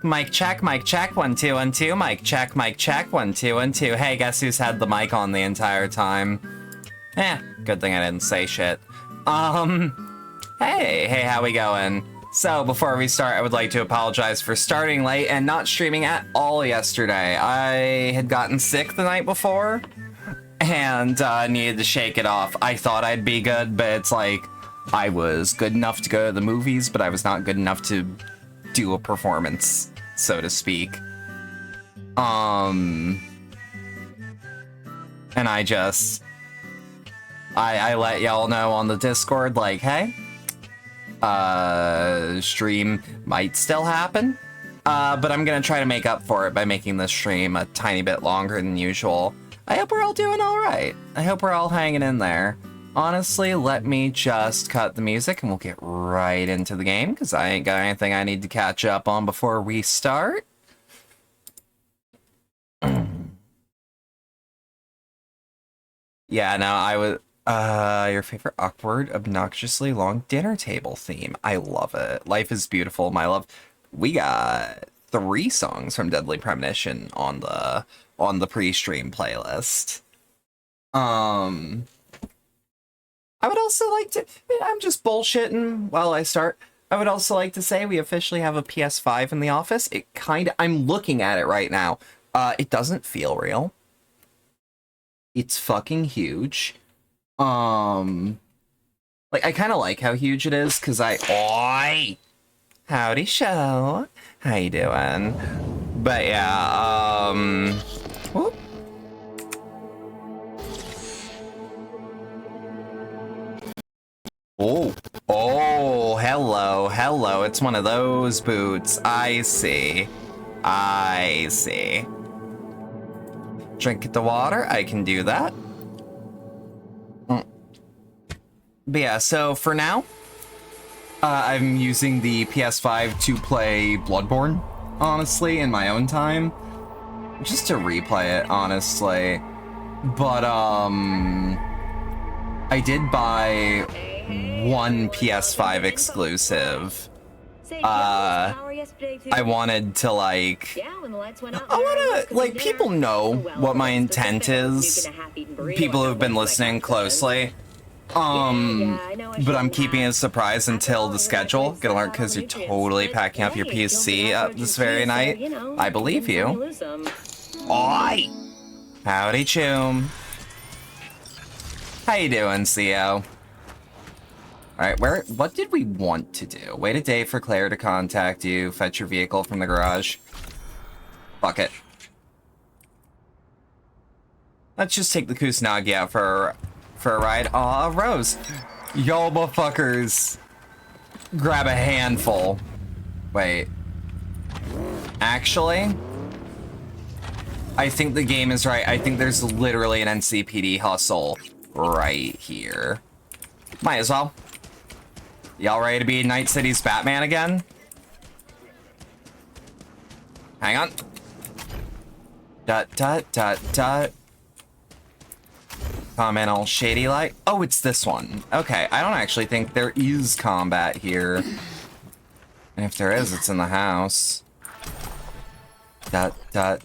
Mic check, 1 2 1 2. Mic check, 1 2 1 2. Hey, guess who's had the mic on the entire time? Good thing I didn't say shit. Hey, how we going? So, before we start, I would like to apologize for starting late and not streaming at all yesterday. I had gotten sick the night before and needed to shake it off. I thought I'd be good, but it's like I was good enough to go to the movies, but I was not good enough to do a performance, so to speak. And I let y'all know on the Discord, like, hey, stream might still happen, but I'm gonna try to make up for it by making this stream a tiny bit longer than usual. I hope we're all doing all right. I hope we're all hanging in there. Honestly, let me just cut the music and we'll get right into the game, because I ain't got anything I need to catch up on before we start. Yeah, no, I was... your favorite awkward, obnoxiously long dinner table theme. I love it. Life is beautiful, my love. We got 3 songs from Deadly Premonition on the pre-stream playlist. I would also like to... I'm just bullshitting while I start. I would also like to say we officially have a PS5 in the office. It kinda... I'm looking at it right now. It doesn't feel real. It's fucking huge. Like, I kind of like how huge it is, because Oi! Howdy, show. How you doing? But yeah, whoop. Oh, hello. It's one of those boots. I see. Drink the water, I can do that. But yeah, so for now, I'm using the PS5 to play Bloodborne, honestly, in my own time. Just to replay it, honestly. But, I did buy one PS5 exclusive. I wanted to, like... people know what my intent is. People who've been listening closely. But I'm keeping it a surprise until the schedule. Gonna learn because you're totally packing up your PC this very night. I believe you. Oi! Howdy, Choom. How you doing, CO? Alright, what did we want to do? Wait a day for Claire to contact you, fetch your vehicle from the garage. Fuck it. Let's just take the Kusanagi out for a ride. Aw, Rose. Y'all motherfuckers. Grab a handful. Wait. Actually, I think the game is right. I think there's literally an NCPD hustle right here. Might as well. Y'all ready to be Night City's Batman again? Hang on. Dot. Comment all shady like. Oh, it's this one. Okay, I don't actually think there is combat here. And if there is, it's in the house. Dot. Dot.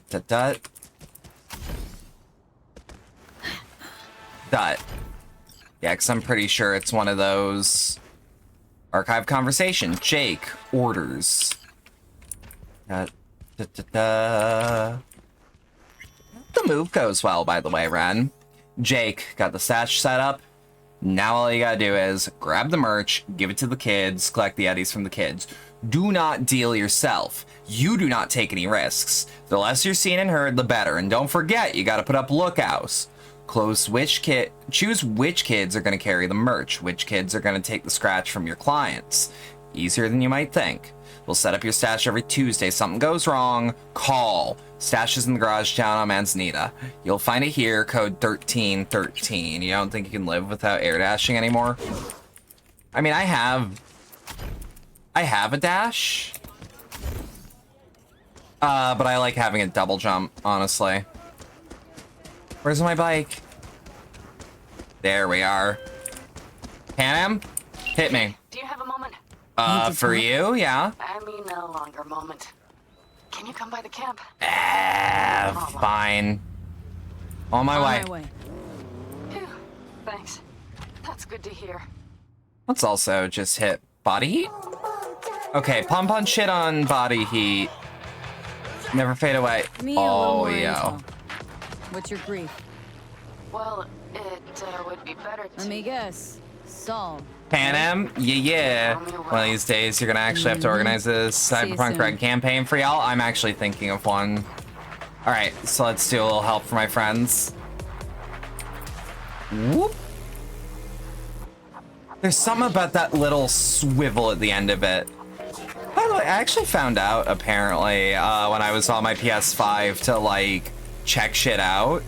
Yeah, because I'm pretty sure it's one of those... Archive conversation. Jake orders. The move goes well, by the way, Ren. Jake got the stash set up. Now all you gotta do is grab the merch, give it to the kids, collect the eddies from the kids. Do not deal yourself. You do not take any risks. The less you're seen and heard, the better. And don't forget, you gotta put up lookouts. Choose which kids are going to carry the merch, which kids are going to take the scratch from your clients. Easier than you might think. We'll set up your stash every Tuesday. Something goes wrong, call. Stash is in the garage down on Manzanita. You'll find it here, code 1313. You don't think you can live without air dashing anymore? I mean, I have a dash. But I like having a double jump, honestly. Where's my bike? There we are. Pan Hit me. Do you have a moment? For you, yeah. I mean, no longer moment. Can you come by the camp? Fine. On my way. Phew, thanks. That's good to hear. Let's also just hit body heat. Okay, pump on shit on body heat. Never fade away. Oh, yo. What's your brief? Well, it would be better to... Let me guess. Saul. Pan Am? Yeah. One of these days, you're gonna actually have to organize a Cyberpunk Red campaign for y'all. I'm actually thinking of one. Alright, so let's do a little help for my friends. Whoop. There's something about that little swivel at the end of it. By the way, I actually found out, apparently, when I was on my PS5 to, like, check shit out.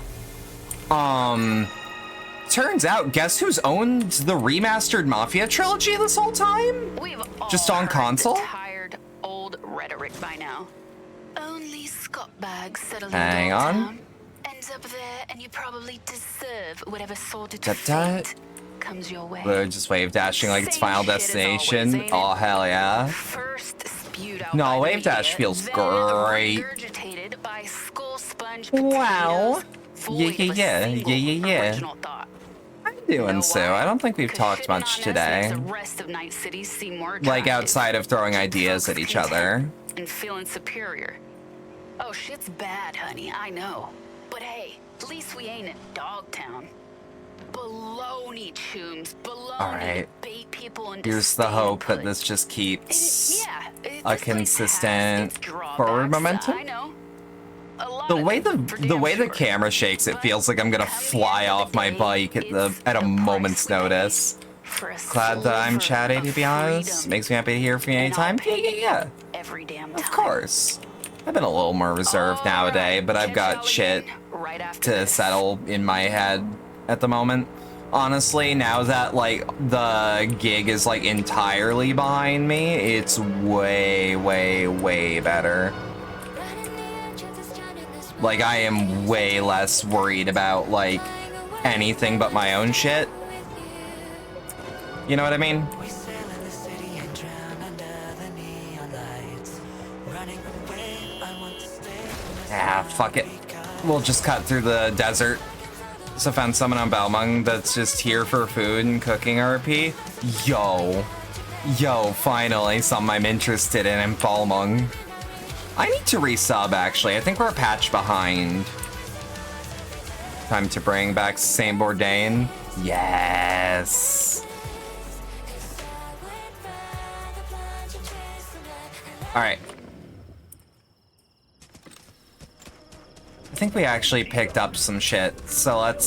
Turns out, guess who's owned the remastered Mafia trilogy this whole time? We've Just all on heard console? the tired, old rhetoric by now. Only scuttbags settle Hang in on. Dogtown. Ends up there, and you probably deserve whatever sorted That- fate comes your way. They're just wave dashing like it's Same Final shit as Destination. always, ain't Oh, it? hell yeah. First spewed out No, by the wave dash media, feels then great. regurgitated by skull sponge Wow. potatoes, void of a single original thought. I'm doing Know so. why? I don't think we've 'Cause talked shitting much on us today. makes the rest of Night City seem more Like attractive. outside of throwing ideas at Folks each other. content and feeling superior. Oh, shit's bad, honey, I know. But hey, at least we ain't in Dogtown. Baloney chooms, baloney Alright. to bait people into Here's the staying hope that put. this just keeps Yeah, a this place has consistent its drawbacks, forward momentum. I know. A lot The of way them, the for damn way the sure. camera shakes, it feels like I'm gonna Come the fly end of off the my day, bike at it's a the moment's price we pay notice. for a Glad that I'm sliver chatty, to of be honest. freedom. Makes me happy to hear from you And I'll anytime. Yeah, pay yeah, every damn yeah. time. Of course. I've been a little more reserved nowadays, but I've got Catch shit y'all again right after to this. settle in my head at the moment. Honestly, now that like the gig is like entirely behind me, it's way, way, way better. Like I am way less worried about like anything but my own shit. You know what I mean? Ah, fuck it. We'll just cut through the desert. So found someone on Balmung that's just here for food and cooking RP. Yo, finally something I'm interested in Balmung. I need to resub actually. I think we're a patch behind. Time to bring back Saint Bourdain. Yes. All right. I think we actually picked up some shit, so let's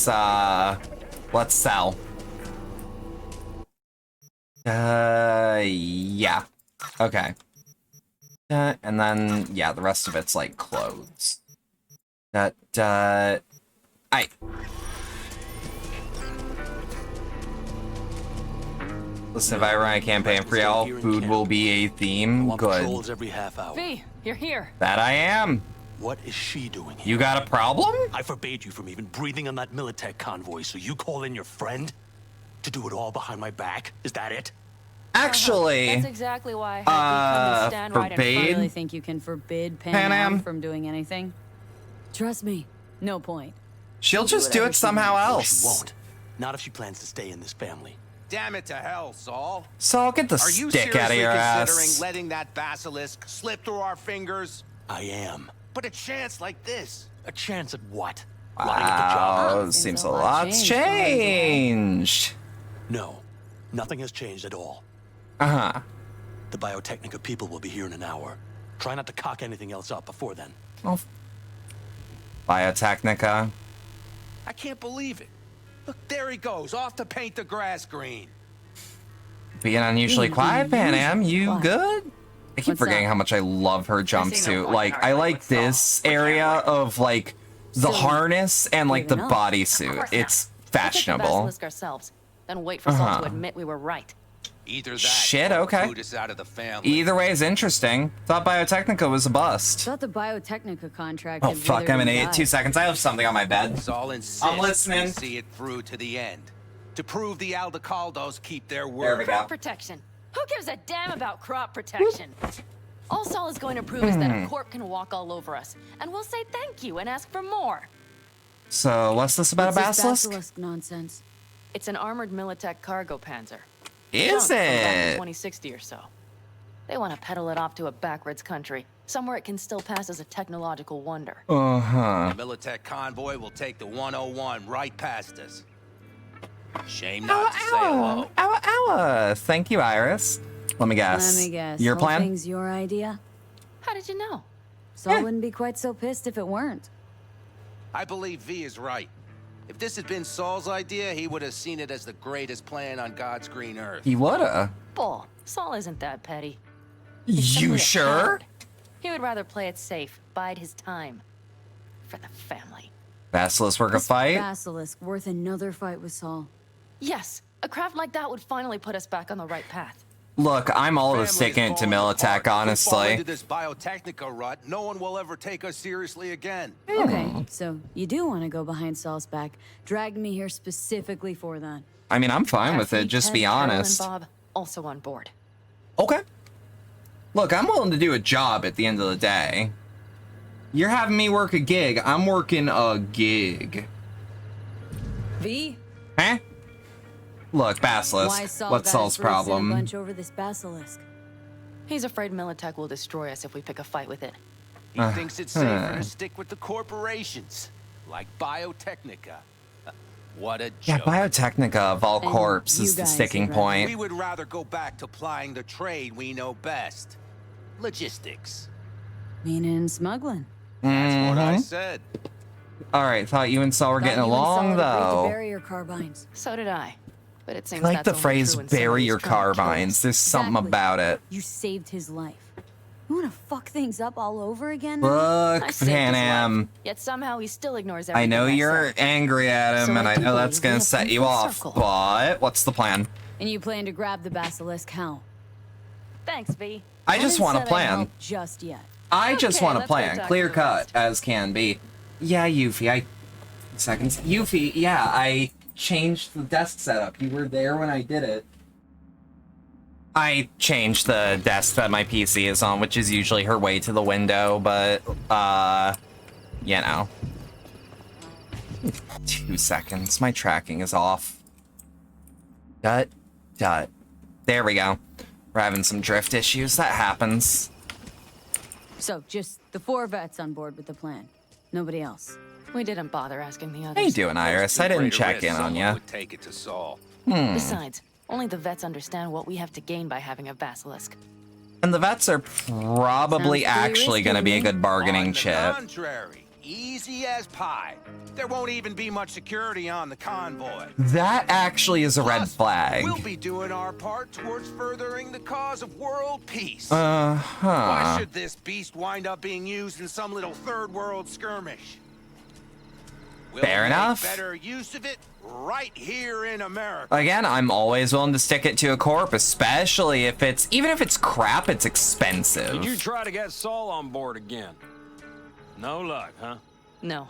sell. Yeah. Okay. And then, yeah, the rest of it's like clothes. Listen, if I run a campaign for y'all, food will be a theme. Good. Every half hour. V, you're here. That I am. What is she doing here? You got a problem? I forbade you from even breathing on that Militech convoy, so you call in your friend? To do it all behind my back? Is that it? Actually, That's exactly why I had you come and stand right in front. forbade? Really think you can forbid Pan Pan Am? Am from doing anything? Trust me, no point. she'll just do it somehow No, else. she won't. Not if she plans to stay in this family. Damn it to hell, Saul. So I'll get the Are you stick out of seriously your considering ass. letting that basilisk slip through our fingers? I am. But a chance like this. A chance at what? Lining up the job? Wow, seems a lot's changed. No, nothing has changed at all. Uh-huh. The Biotechnica people will be here in an hour. Try not to cock anything else up before then. Well, Biotechnica. I can't believe it. Look, there he goes, off to paint the grass green. Being unusually quiet, Pan Am. You What? good? I keep What's forgetting up? how much I love her jumpsuit. point Like, in I arguing like with Saul. this area of, like, the Silly. harness and, like, the Fair enough. bodysuit. course It's We'll take the fashionable. basilisk ourselves, then wait for Saul Uh-huh. to admit we were right. Either that Shit, or okay. boot us out of the family. Either way is interesting. Thought Biotechnica was a bust. Thought the Biotechnica contract. Oh, had fuck, withered I'm an and idiot. died. 2 seconds. I have something on my bed. Saul insists I'm listening. we see it through to the end. To prove the Aldecaldos keep their There we word. go. Crop protection. Who gives a damn about crop protection? All Saul is going to prove is that a corp can walk all over us, and we'll say thank you and ask for more. So what's this about What's a this basilisk? basilisk nonsense? It's an armored Militech cargo panzer. Is Junk from back in it? 2060 or so. They want to peddle it off to a backwards country, somewhere it can still pass as a technological wonder. Uh-huh. The Militech convoy will take the 101 right past us. Shame not to say hello. Ow. Thank you, Iris. Let me guess. Let me guess. Your whole plan? thing's your idea? How did you know? Saul wouldn't be quite so pissed if it weren't. I believe V is right. If this had been Saul's idea, he would have seen it as the greatest plan on God's green earth. He woulda. Bull. Saul isn't that petty. You sure? Coward. He would rather play it safe, bide his time. For the family. Basilisk work a fight? Basilisk worth another fight with Saul. Yes, a craft like that would finally put us back on the right path. Look, I'm all Family of is sticking to falling Militech, apart. If we fall honestly. into this biotechnica rut, no one will ever take us seriously again. Okay, so you do want to go behind Saul's back. Dragged me here specifically for that. I mean, I'm fine with it, just be Carol and honest. Bob also on board. Okay. Look, I'm willing to do a job at the end of the day. You're having me work a gig. I'm working a gig. V? Huh? Look, Basilisk. Why Saul What's got Saul's his roots in a problem? bunch over this basilisk? He's afraid Militech will destroy us if we pick a fight with it. He thinks it's safer to stick with the corporations, like Biotechnica. What a Yeah, joke. Biotechnica of all And corps you is the guys sticking would rather- We point. would rather go back to plying the trade we know best. Logistics. Meaning smuggling. That's what I Mhm. said. Alright, thought you and Saul were getting along, though. Barrier carbines. So did I. But it seems I like that's the only phrase true when somebody's barrier trying to kill us. carbines. There's something Exactly. about it. You saved his life. You want to fuck things up all over again? Look, I saved Pan his life, Am. Yet somehow he still ignores I everything know you're said. angry at him, So and I I do know that's believe gonna we have set come you full off, circle. but what's the plan? And you plan to grab the basilisk how? Thanks, V. I just want a plan. Just yet. I just Okay, want a let's go plan, talk clear to the cut rest. as can be. Yeah, Yuffie, Yuffie, yeah, I changed the desk setup. You were there when I did it. I changed the desk that my PC is on, which is usually her way to the window, but, you know. 2 seconds. My tracking is off. Dut. There we go. We're having some drift issues. That happens. So, just the 4 vets on board with the plan. Nobody else. We didn't bother asking the others. How you doing, Iris? I didn't check in on Someone you. would take it to Saul. Besides, only the vets understand what we have to gain by having a basilisk. And the vets are probably Sounds pretty actually risky going to to be a me. good bargaining On the chip. contrary, easy as pie. There won't even be much security on the convoy. That actually is a red Plus, flag. We'll be doing our part towards furthering the cause of world peace. Uh-huh. Why should this beast wind up being used in some little third world skirmish? We'll Fair make enough. better use of it right here in America. Again, I'm always willing to stick it to a corp, especially if it's, even if it's crap, it's expensive. Did you try to get Saul on board again? No luck, huh? No.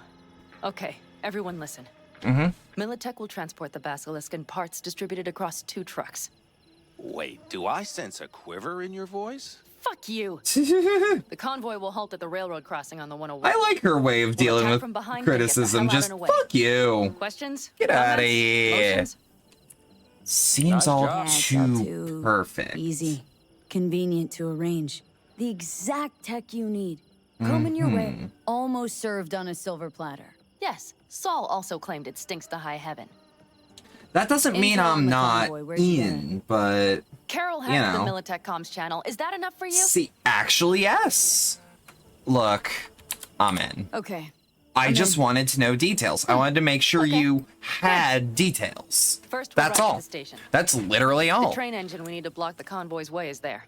Okay, everyone listen. Militech will transport the basilisk in parts distributed across 2 trucks. Wait, do I sense a quiver in your voice? Fuck you! The convoy will halt at the railroad crossing on the 101. I like her way of dealing attack with from behind to get the criticism. hell out Just and away. fuck you. Questions? Get outta Comments? here. Motions? Seems Nice all job. Yeah, it's all too too perfect. Easy. Convenient to arrange. The exact tech you need. Coming your way. Almost served on a silver platter. Yes, Saul also claimed it stinks to high heaven. That doesn't mean Intel on I'm the not convoy, where's she in, but Carol You has know. the Militech comms channel. Is that enough for you? see, actually, yes. Look, I'm in. Okay. I just wanted to know details. I wanted to make sure Okay. you had details. First, we're That's riding all. the station. That's literally The all. train engine we need to block the convoy's way is there.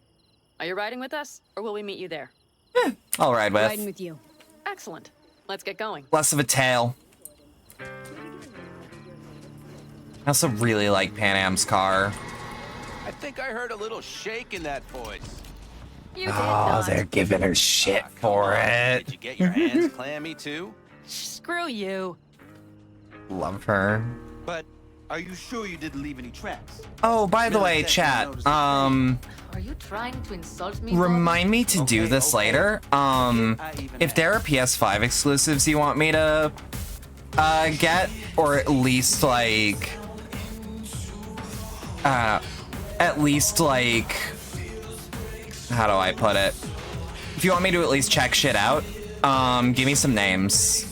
Are you riding with us, or will we meet you there? I'll ride with. Riding with you. Excellent. Let's get going. Less of a tail. I also really like Pan Am's car. I think I heard a little shake in that voice. You did Oh, not. they're giving her shit for it. Did you get your hands clammy too? Screw you. Love her. But are you sure you didn't leave any tracks? Oh, by the way, Militech chat. noticed the Are you trying to insult me? Remind me to do this later. If there are PS5 exclusives you want me to get, or at least like how do I put it? If you want me to at least check shit out, give me some names.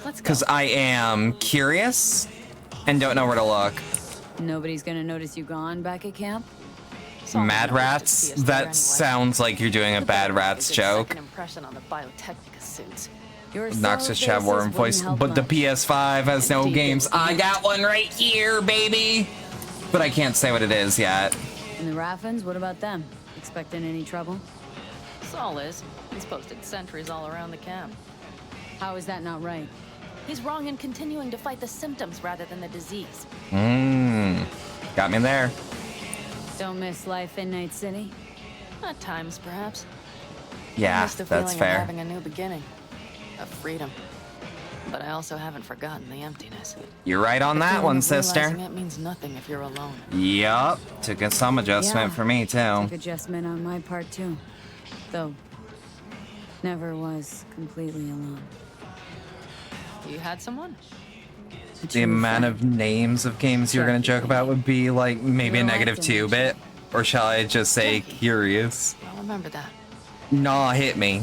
Let's go. Because I am curious and don't know where to look. Nobody's gonna notice you gone back at camp? Saul Mad knows Rats? to see us there That anyway. sounds like you're doing a The Bad better Rats is a good joke. second impression on the Biotechnica suits. Your Noxus soul chat faces warm wouldn't voice, help but the much. PS5 has no Deep games. inside. I got one right here, baby! But I can't say what it is yet. And the Raffins, what about them? Expecting any trouble? Saul is. He's posted sentries all around the camp. How is that not right? He's wrong in continuing to fight the symptoms rather than the disease. Got me there. Don't miss life in Night City? At times, perhaps. I Yeah, miss the that's feeling fair. of having a new beginning. Of freedom. But I also haven't forgotten the emptiness. You're right on The that feeling one, of sister. realizing it means nothing if you're alone. Yup. Took some adjustment Yeah. for me, too. Took adjustment on my part too. Though, never was completely alone. You had someone? The amount of names of games you're gonna joke about would be like maybe a You're negative welcome. 2-bit. Or shall I just say curious? I'll remember that. Nah, hit me.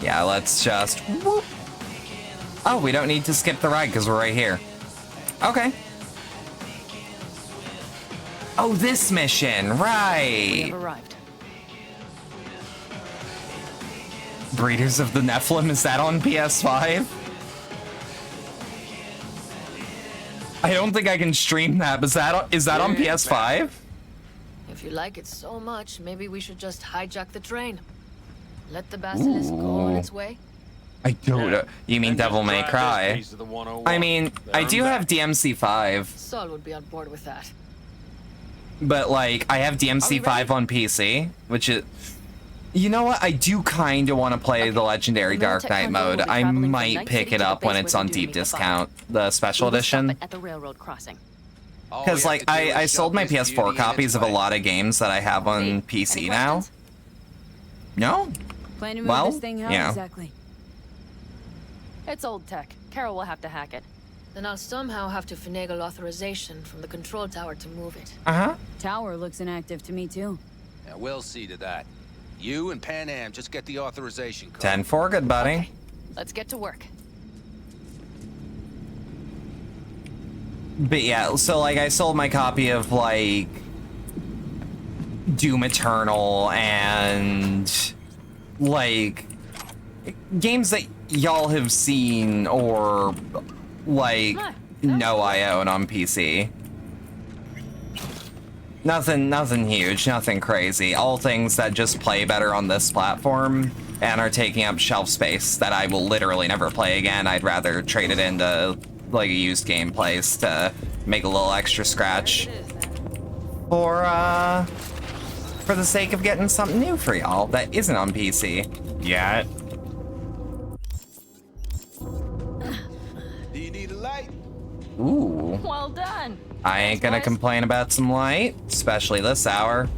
Yeah, let's just whoop. Oh, we don't need to skip the ride because we're right here. Okay. Oh, this mission, We right. have arrived. Breeders of the Nephilim, is that on PS5? I don't think I can stream that, but is that on PS5? If you like it so much, maybe we should just hijack the train. Let the basilisk go on its way. I don't know. You mean And just Devil May drive this Cry? piece of the 101. I mean, I There do and have back. DMC5, Saul would be on board with that. but like, I have DMC5 on PC, which is... You know what? I do kind of want to play the Legendary The Dark Militech Knight convoy will mode. be I traveling from might Night pick City it to the up when base it's where on they're doing deep the discount, the special We will stop edition. it at the railroad crossing. All we Because have like, to do is I shove sold my this PS4 beauty in copies its of a way. lot of games that I have on Hey, PC any now. questions? No? Plan to move Well, this thing how yeah. exactly? It's old tech. Carol will have to hack it. Then I'll somehow have to finagle authorization from the control tower to move it. Uh-huh. Tower looks inactive to me too. Yeah, we'll see to that. You and Pan Am just get the authorization code. 10-4, good buddy. Okay, let's get to work. But yeah, so like I sold my copy of like Doom Eternal and like games that y'all have seen or like know I own on PC. Nothing huge, nothing crazy. All things that just play better on this platform and are taking up shelf space that I will literally never play again. I'd rather trade it into like a used game place to make a little extra scratch for the sake of getting something new for y'all that isn't on PC yet. Do you need a light? Ooh. Well done. I ain't gonna Guys. complain about some light, especially this hour.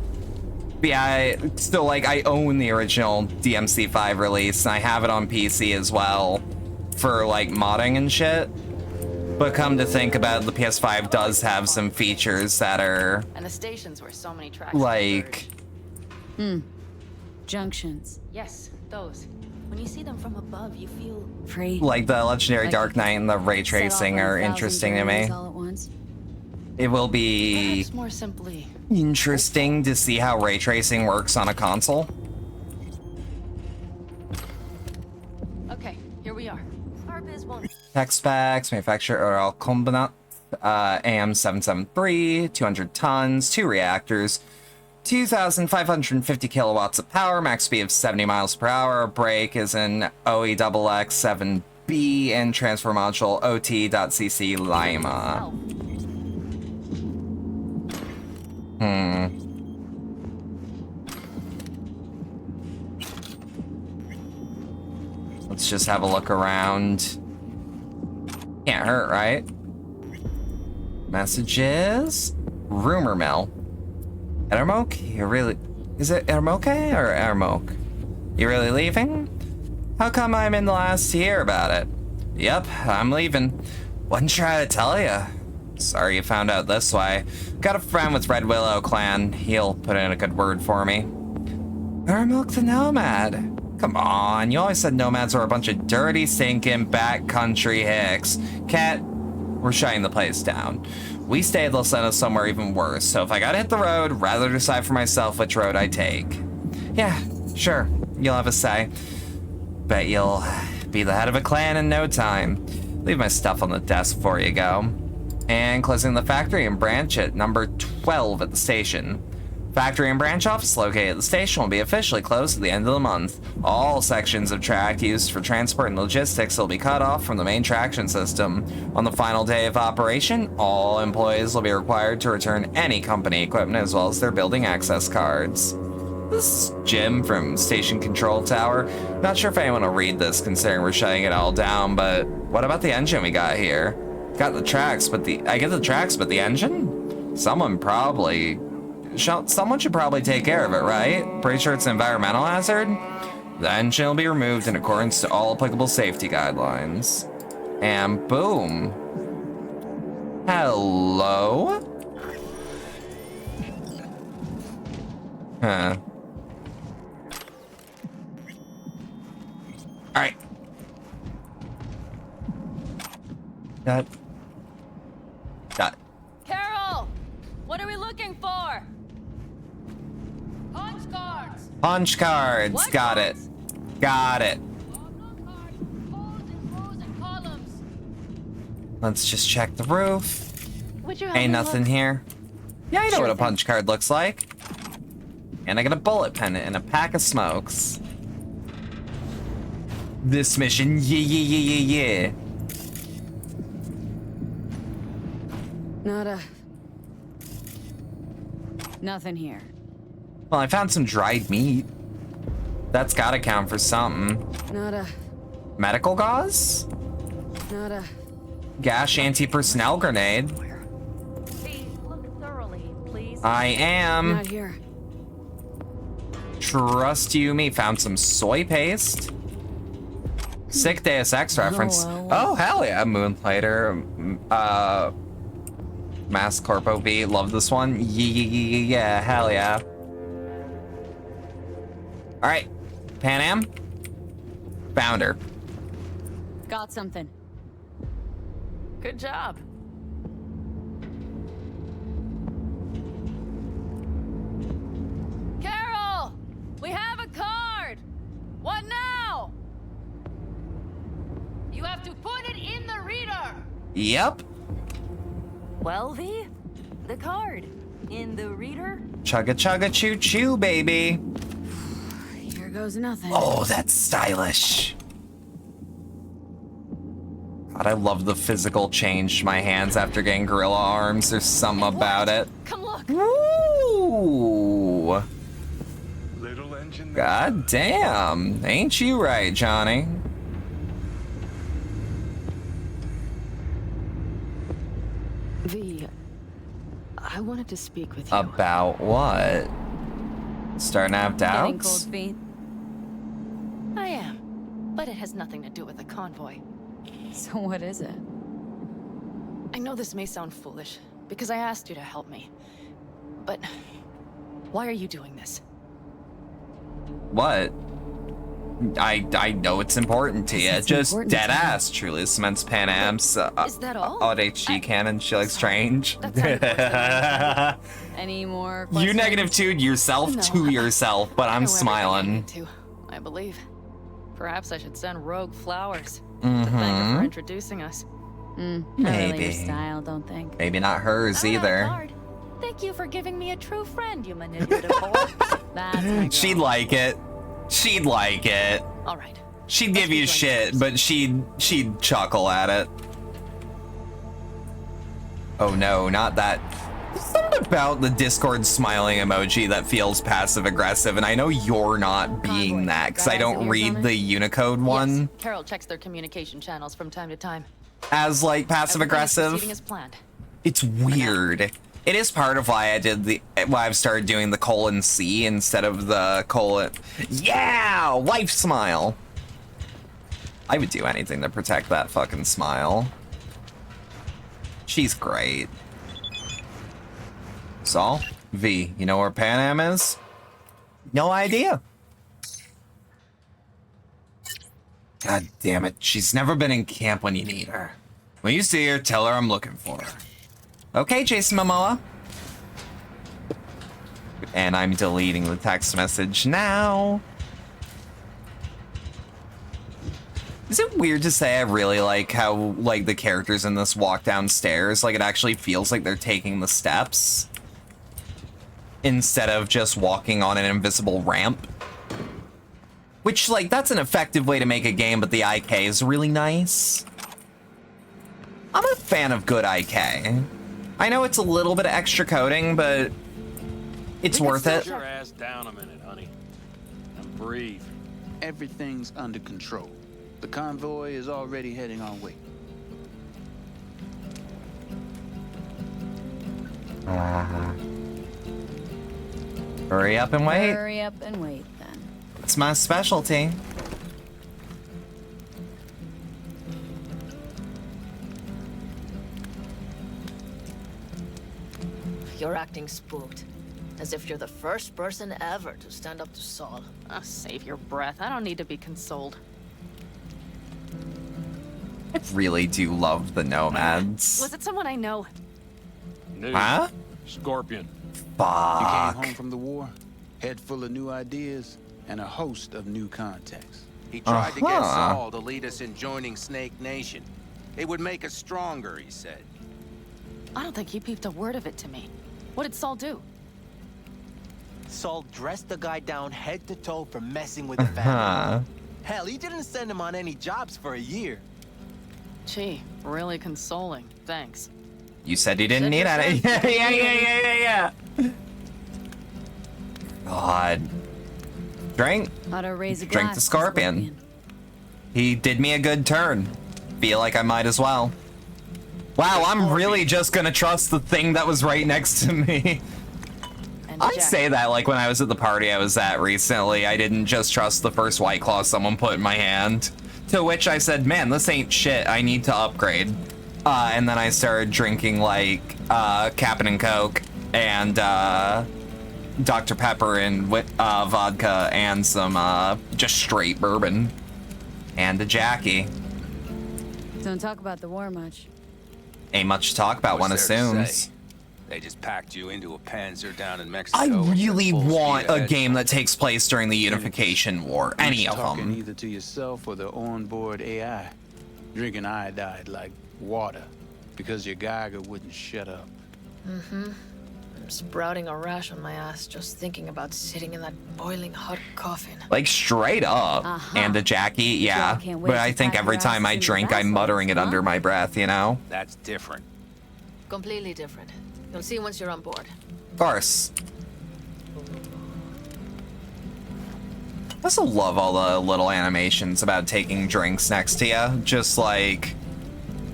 But yeah, I own the original DMC5 release, and I have it on PC as well for, like, modding and shit. But come to think about it, the PS5 does have some features that are, And the stations where so many tracks like, converge. Junctions. Yes, those. When you see them from above, you feel Free. like the Legendary Like Dark Knight and the ray Set off tracing on are 1,000 interesting to me. journeys all at once. It will be perhaps more simply. interesting to see how ray tracing works on a console. Okay, here we are. Our biz won't. Tech specs, manufacturer Oral Combinat, AM773, 200 tons, 2 reactors, 2,550 kilowatts of power, max speed of 70 miles per hour. Brake is an OEXX7B and transfer module OT.CC Lima. Let's just have a look around. Can't hurt, right? Messages? Rumor mill. Ermok? You really... Is it Ermoke or Ermok? You really leaving? How come I'm in the last to hear about it? Yep, I'm leaving. Wasn't sure how to tell ya. Sorry you found out this way. Got a friend with Red Willow clan. He'll put in a good word for me. Ermok the Nomad. Come on, you always said nomads were a bunch of dirty, stinking, backcountry hicks. Cat, we're shutting the place down. We stayed, they'll send us somewhere even worse. So if I gotta hit the road, rather decide for myself which road I take. Yeah, sure, you'll have a say. Bet you'll be the head of a clan in no time. Leave my stuff on the desk before you go. And closing the factory and branch at number 12 at the station. Factory and branch office located at the station will be officially closed at the end of the month. All sections of track used for transport and logistics will be cut off from the main traction system. On the final day of operation, all employees will be required to return any company equipment as well as their building access cards. This is Jim from Station Control Tower. Not sure if anyone will read this considering we're shutting it all down, but what about the engine we got here? Got the tracks, but I get the tracks, but the engine? Someone should probably take care of it, right? Pretty sure it's an environmental hazard? The engine will be removed in accordance to all applicable safety guidelines. And boom. Hello? Huh. Alright. That. Carol! What are we looking for? Punch cards! Punch cards. What Got it. cards? Got it. Cards, holes in rows and columns. Let's just check the roof. Would you help Ain't me nothing look? here. Yeah, I know Sure what a thing. punch card looks like. And I got a bullet pendant and a pack of smokes. This mission, yeah. Nothing here. Well, I found some dried meat. That's gotta count for something. Medical gauze? Gash anti-personnel grenade. Please look thoroughly, please. I am. Not here. Trust you me. Found some soy paste. Sick Deus Ex reference. Oh, hell yeah. Moonlighter. Mass Corpo V. Love this one. Yeah, hell yeah. Alright. Pan Am. Found her. Got something. Good job. Carol! We have a card! What now? You have to put it in the reader. Yep. Well, V, the card in the reader. Chugga chugga choo choo, baby. Here goes nothing. Oh, that's stylish. God, I love the physical change to my hands after getting gorilla arms. There's something about it. Come look. Ooh. Little engine. God damn. Ain't you right, Johnny? V, I wanted to speak with you. About what? Starting to have Getting doubts? cold feet. I am, but it has nothing to do with the convoy. So what is it? I know this may sound foolish, because I asked you to help me. But why are you doing this? What? I know it's important to you. It's Just important to dead me. ass. Truly cements Pan Am's Is that all? odd HG canon. She likes strange. That sounded worse than Any more You questions? negative to yourself No. to yourself, but I'm I know everything I smiling. need to, I believe. Perhaps I should send Rogue flowers to thank her for introducing us. Not really your Maybe. style, don't think. Maybe not hers I'm not either. hard. Thank you for giving me a true friend, you manipulative whore. That's my girl. She'd like it. She'd like it. All right. She'd give you shit, but she'd chuckle at it. Oh no, not that. There's something about the Discord smiling emoji that feels passive aggressive, and I know you're not being Convoy. that because Got I eyes don't and ears read on the Unicode one Yes, Carol checks their communication channels from time to time. as like passive Everything is proceeding aggressive. as planned. It's weird. It is part of why I've started doing the :C instead of the colon. Yeah, wife smile. I would do anything to protect that fucking smile. She's great. Saul, V, you know where Pan Am is? No idea. God damn it, she's never been in camp when you need her. When you see her, tell her I'm looking for her. Okay, Jason Momoa. And I'm deleting the text message now. Is it weird to say I really like how, like, the characters in this walk downstairs? Like, it actually feels like they're taking the steps instead of just walking on an invisible ramp. Which, like, that's an effective way to make a game, but the IK is really nice. I'm a fan of good IK. I know it's a little bit of extra coding, but it's worth it. Put your ass down a minute, honey. And breathe. Everything's under control. The convoy is already heading our way. Hurry up and wait. Hurry up and wait, then. It's my specialty. You're acting spooked. As if you're the first person ever to stand up to Saul. Oh, save your breath. I don't need to be consoled. I really do love the nomads. Was it someone I know? New. Huh? Scorpion. You came Fuck. home from the war, head full of new ideas, and a host of new contacts. He tried to get Uh-huh. Saul to lead us in joining Snake Nation. It would make us stronger, he said. I don't think he peeped a word of it to me. What did Saul do? Saul dressed the guy down head to toe for messing with the family. Huh. Hell, he didn't send him on any jobs for a year. Gee, really consoling. Thanks. You said you didn't Said need it. yourself. Yeah. God. Drink. How to raise a Drink glass the to scorpion. He did me a good turn. Feel like I might as well. Wow, I'm really just gonna trust the thing that was right next to me. And I Jack. say that like when I was at the party I was at recently, I didn't just trust the first White Claw someone put in my hand. To which I said, man, this ain't shit, I need to upgrade. And then I started drinking like Cap'n and Coke and Dr. Pepper and vodka and some just straight bourbon. And a Jackie. Don't talk about the war much. Ain't much to talk about, one What's there to assumes. say? They just packed you into a Panzer down in Mexico. I and really full want speed a ahead. game that takes place during the Unification War. Any of Talking them. either to yourself or the onboard AI. Drinking iodide like water. Because your Geiger wouldn't shut up. I'm sprouting a rash on my ass just thinking about sitting in that boiling hot coffin. Like straight up. And a Jackie, yeah. can't wait But to I think pack every your time I asses into drink, I'm vessels, muttering it huh? under my breath, you know? That's different. Completely different. You'll see once you're on board. Of course. I also love all the little animations about taking drinks next to you. Just like,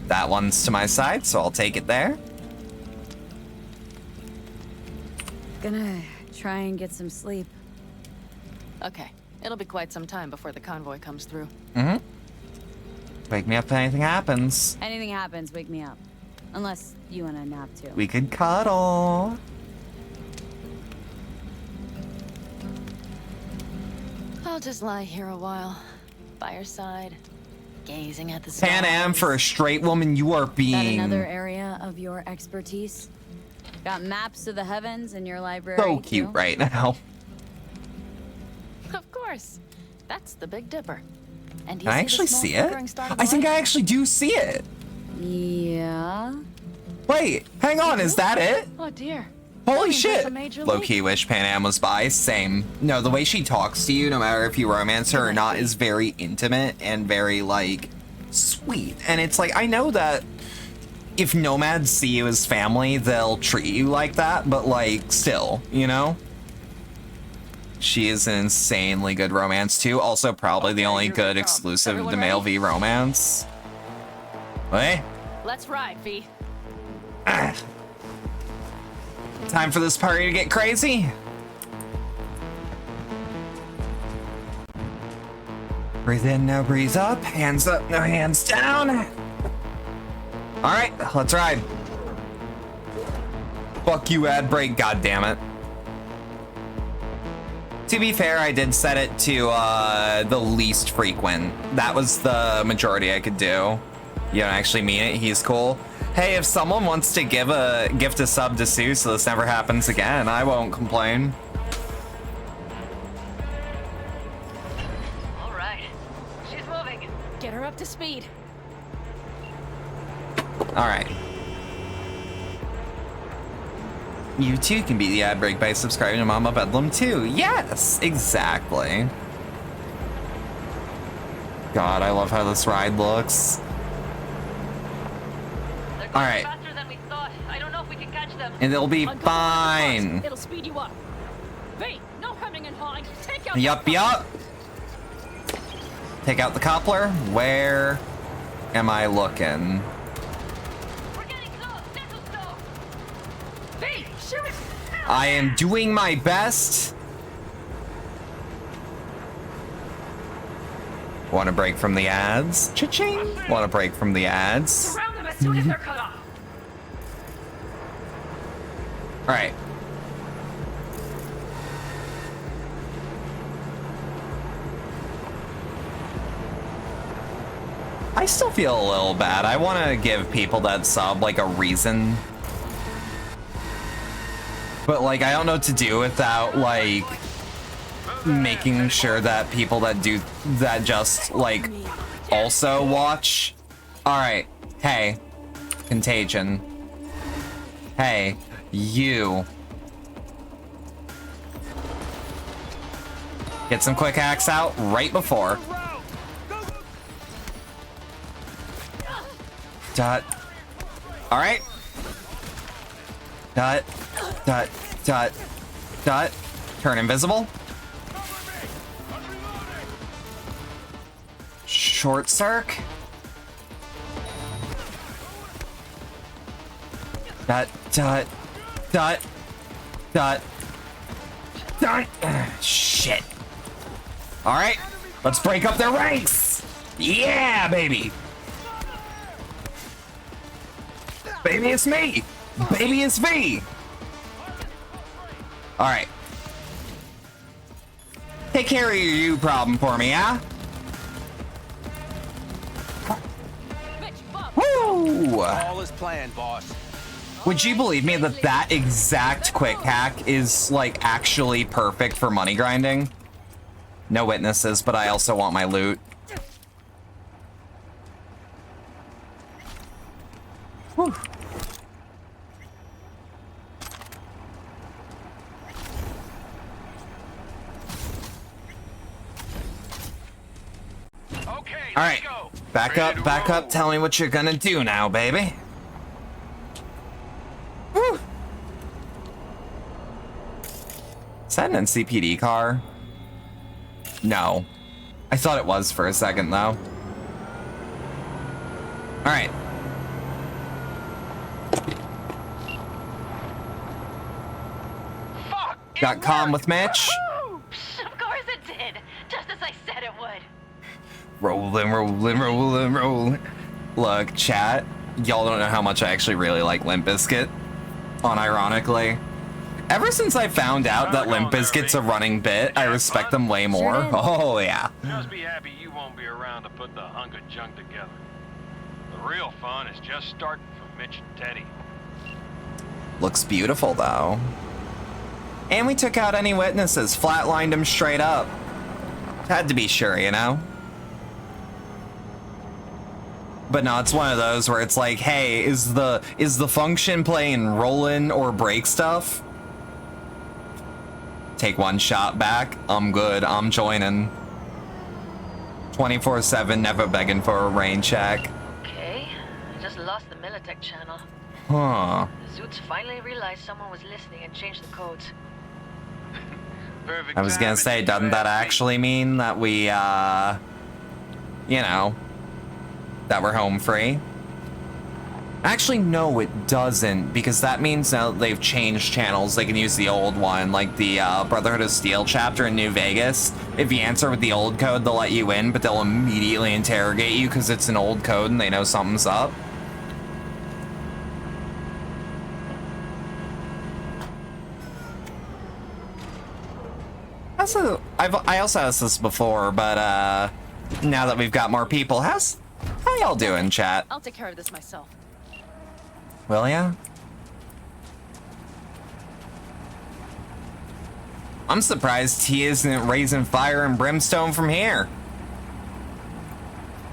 that one's to my side, so I'll take it there. Gonna try and get some sleep. Okay, it'll be quite some time before the convoy comes through. Wake me up if anything happens. Anything happens, wake me up. Unless you want a nap too. We could cuddle. I'll just lie here a while, by your side, gazing at the Pan Am, stars. for a straight woman, you are That being another area of your expertise? Got maps of the heavens in your library. so cute too? right now. Of course. That's the Big Dipper. And do Can I you actually the small see it? flickering star to the I think right? I actually do see it. Yeah. Wait, hang on, is that it? Oh dear. Holy That means there's shit! a major Low leak. key wish Pan Am was by. Same. No, the way she talks to you, no matter if you romance her or not, is very intimate and very, like, sweet. And it's like, I know that if nomads see you as family, they'll treat you like that, but, like, still, you know? She is an insanely good romance, too. Also, probably the Okay, only here we good go. exclusive Everyone to male ready? V romance. Hey? Let's ride, V. Time for this party to get crazy. Breathe in, no breathe up. Hands up, no hands down. All right, let's ride. Fuck you, ad break, god damn it. To be fair, I did set it to the least frequent. That was the majority I could do. You don't actually mean it, he's cool. Hey, if someone wants to gift a sub to Sue so this never happens again, I won't complain. All right. She's moving. Get her up to speed. All right. You too can beat the ad break by subscribing to Mama Bedlam too. Yes, exactly. God, I love how this ride looks. All right. Faster than we thought. I don't know if we can catch them. And it'll be fine. It'll speed you up. V, no hemming and hawing. Take out. Yup. Take out the coupler. Where am I looking? We're getting close. Dental stove. V, shoot it. I am doing my best. Want to break from the ads? Cha-ching. Want to break from the ads? Surround them as soon as they're cut off. All right. I still feel a little bad. I want to give people that sub like a reason. But like, I don't know what to do without like making sure that people that do that just like also watch. All right. Hey, Contagion. Hey, you. Get some quick hacks out right before. Dot. All right. Dot. Dot. Dot. Dot. Turn invisible. Short circ. Dot. Dot. Dot. Dot. Dot. Shit. All right. Let's break up their ranks. Yeah, baby. Baby, it's me! Baby, it's me! Alright. Take care of your you problem for me, huh? Woo! All is planned, boss. Would you believe me that that exact quick hack is, like, actually perfect for money grinding? No witnesses, but I also want my loot. Whew. All right, back up. Tell me what you're gonna do now, baby. Woo. Is that an NCPD car? No. I thought it was for a second, though. All right. Got calm with Mitch. Of course it did. Just as I said it would. Rolling. Look, chat. Y'all don't know how much I actually really like Limp Bizkit. Unironically. Ever since I found out that Limp Bizkit's a running bit, I respect them way more. Oh, yeah. Just be happy you won't be around to put the hunk of junk together. The real fun is just starting for Mitch and Teddy. Looks beautiful, though. And we took out any witnesses, flatlined them straight up. Had to be sure, you know? But no, it's one of those where it's like, hey, is the function playing rollin' or break stuff? Take one shot back. I'm good. I'm joining. 24/7, never begging for a rain check. Okay, I just lost the Militech channel. Huh. The Zoots finally realized someone was listening and changed the codes. I was gonna say, doesn't that actually mean that we, you know, that we're home free? Actually, no, it doesn't, because that means now that they've changed channels, they can use the old one, like the Brotherhood of Steel chapter in New Vegas. If you answer with the old code, they'll let you in, but they'll immediately interrogate you because it's an old code and they know something's up. I also asked this before, but now that we've got more people, how y'all doing, chat? I'll take care of this myself. Will ya? I'm surprised he isn't raising fire and brimstone from here.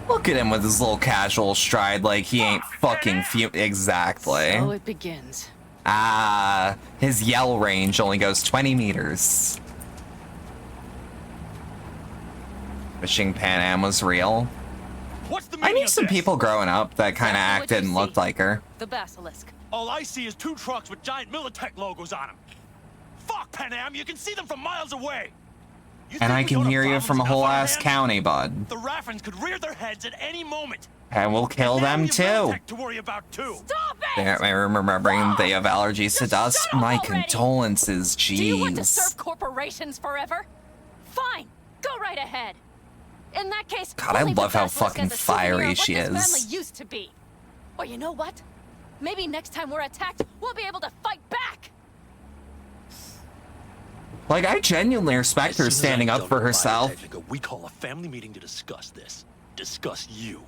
Look at him with his little casual stride like he ain't fucking exactly. So it begins. Ah, his yell range only goes 20 meters. Wishing Pan Am was real. What's the I meaning knew some people growing up that kind of acted and looked like her. The basilisk. All I see is 2 trucks with giant Militech logos on them. Fuck, Pan Am, you can see them from miles away. And I can hear you from a whole ass county, bud. The Raffens could rear their heads at any moment. And we'll kill them too. To worry about too. Stop it! I'm remembering they have allergies to dust. My condolences, jeez. Do you want to serve corporations forever? Fine, go right ahead. In that case, God, I love how fucking fiery she is. Family used to be. Or you know what? Maybe next time we're attacked, we'll be able to fight back. Like, I genuinely respect her standing up for herself. We call a family meeting to discuss this. Discuss you.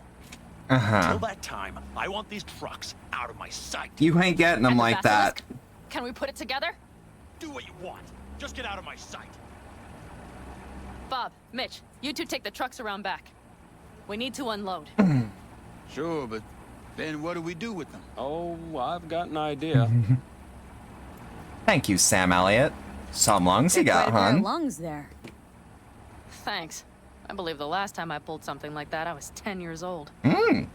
Uh-huh. Till that time, I want these trucks out of my sight. You ain't getting them like that. Can we put it together? Do what you want. Just get out of my sight. Bob, Mitch, you two take the trucks around back. We need to unload. Sure, but then what do we do with them? Oh, I've got an idea. Thank you, Sam Elliott. Some lungs you got, hon. Lungs there. Thanks. I believe the last time I pulled something like that, I was 10 years old.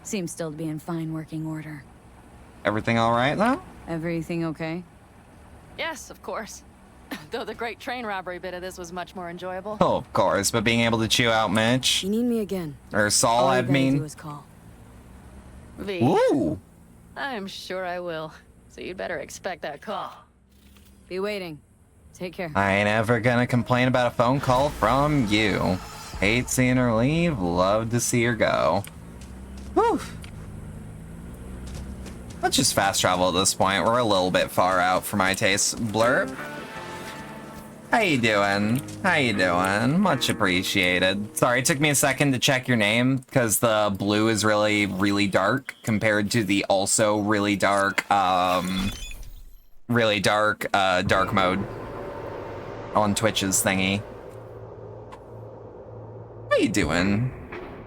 Seems still to be in fine working order. Everything all right, though? Everything okay? Yes, of course. Though the great train robbery bit of this was much more enjoyable. Oh, of course, but being able to chew out Mitch. You need me again. Or Saul, I mean. Do is call. V. Ooh. I'm sure I will. So you'd better expect that call. Be waiting. Take care. I ain't ever gonna complain about a phone call from you. Hate seeing her leave, love to see her go. Whew. Let's just fast travel at this point. We're a little bit far out for my taste. Blurb. How you doing? How you doing? Much appreciated. Sorry, it took me a second to check your name because the blue is really, really dark compared to the also really dark, dark mode on Twitch's thingy. How you doing?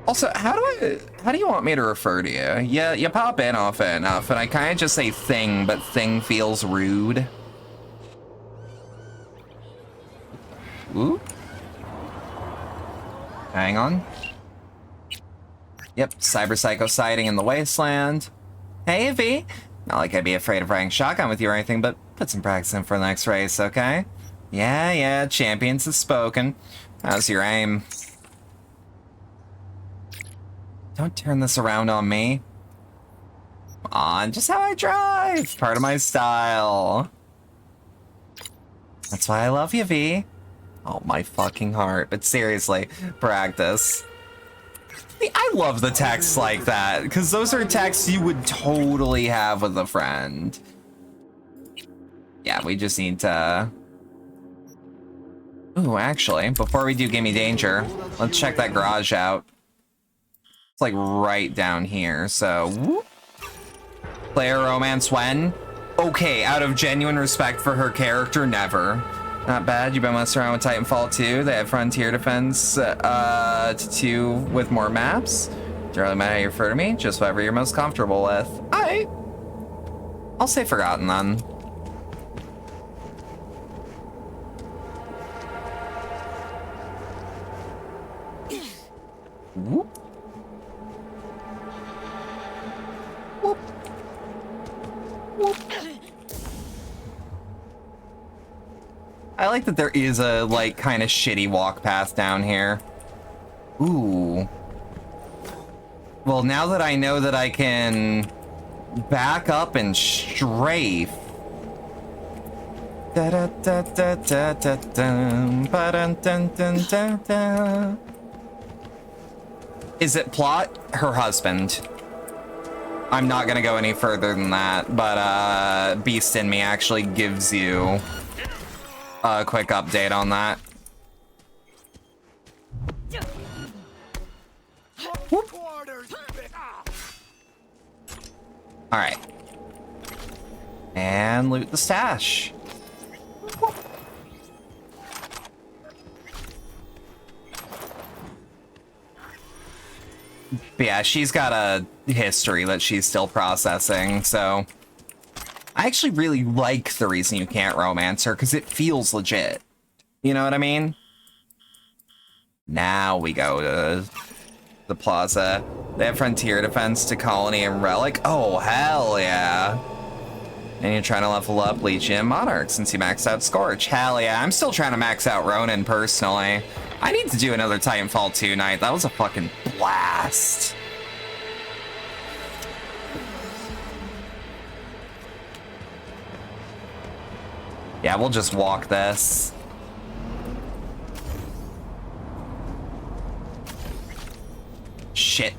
Also, how do you want me to refer to you? Yeah, you pop in often enough, and I kind of just say thing, but thing feels rude. Ooh. Hang on. Yep, Cyber Psycho sighting in the wasteland. Hey, V. Not like I'd be afraid of riding shotgun with you or anything, but put some practice in for the next race, okay? Yeah, champions have spoken. How's your aim? Don't turn this around on me. Come on, just how I drive. Part of my style. That's why I love you, V. Oh, my fucking heart. But seriously, practice. I love the texts like that, because those are texts you would totally have with a friend. Yeah, we just need to... Ooh, actually, before we do Gimme Danger, let's check that garage out. It's like right down here, so... Whoop. Player romance when? Okay, out of genuine respect for her character, never. Not bad, you've been messing around with Titanfall 2. They have Frontier Defense 2 with more maps. Don't really matter how you refer to me, just whatever you're most comfortable with. I'll say Forgotten then. Whoop. Whoop. Whoop. I like that there is a, like, kind of shitty walk path down here. Ooh. Well, now that I know that I can back up and strafe. Da da da da da da dun, ba dun dun dun dun dun. Is it plot? Her husband. I'm not gonna go any further than that, but Beast in Me actually gives you a quick update on that. All right. And loot the stash. But yeah, she's got a history that she's still processing, so I actually really like the reason you can't romance her, because it feels legit. You know what I mean? Now we go to the plaza. They have Frontier Defense to Colony and Relic. Oh, hell yeah. And you're trying to level up Legion and Monarch since you maxed out Scorch. Hell yeah. I'm still trying to max out Ronin personally. I need to do another Titanfall 2 night. That was a fucking blast. Yeah, we'll just walk this. Shit.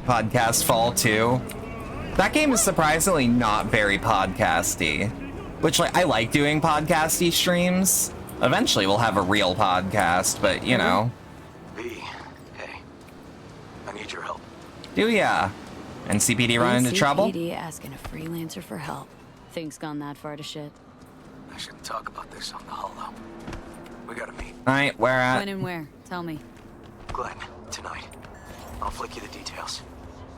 Podcast Fall 2. That game is surprisingly not very podcasty. Which, like, I like doing podcasty streams. Eventually we'll have a real podcast, but, you know. V, hey. I need your help. Do ya? NCPD run into trouble? NCPD asking a freelancer for help. Things gone that far to shit. I shouldn't talk about this on the holo. We gotta meet. Alright, where at? When and where? Tell me. Glenn, tonight. I'll flick you the details.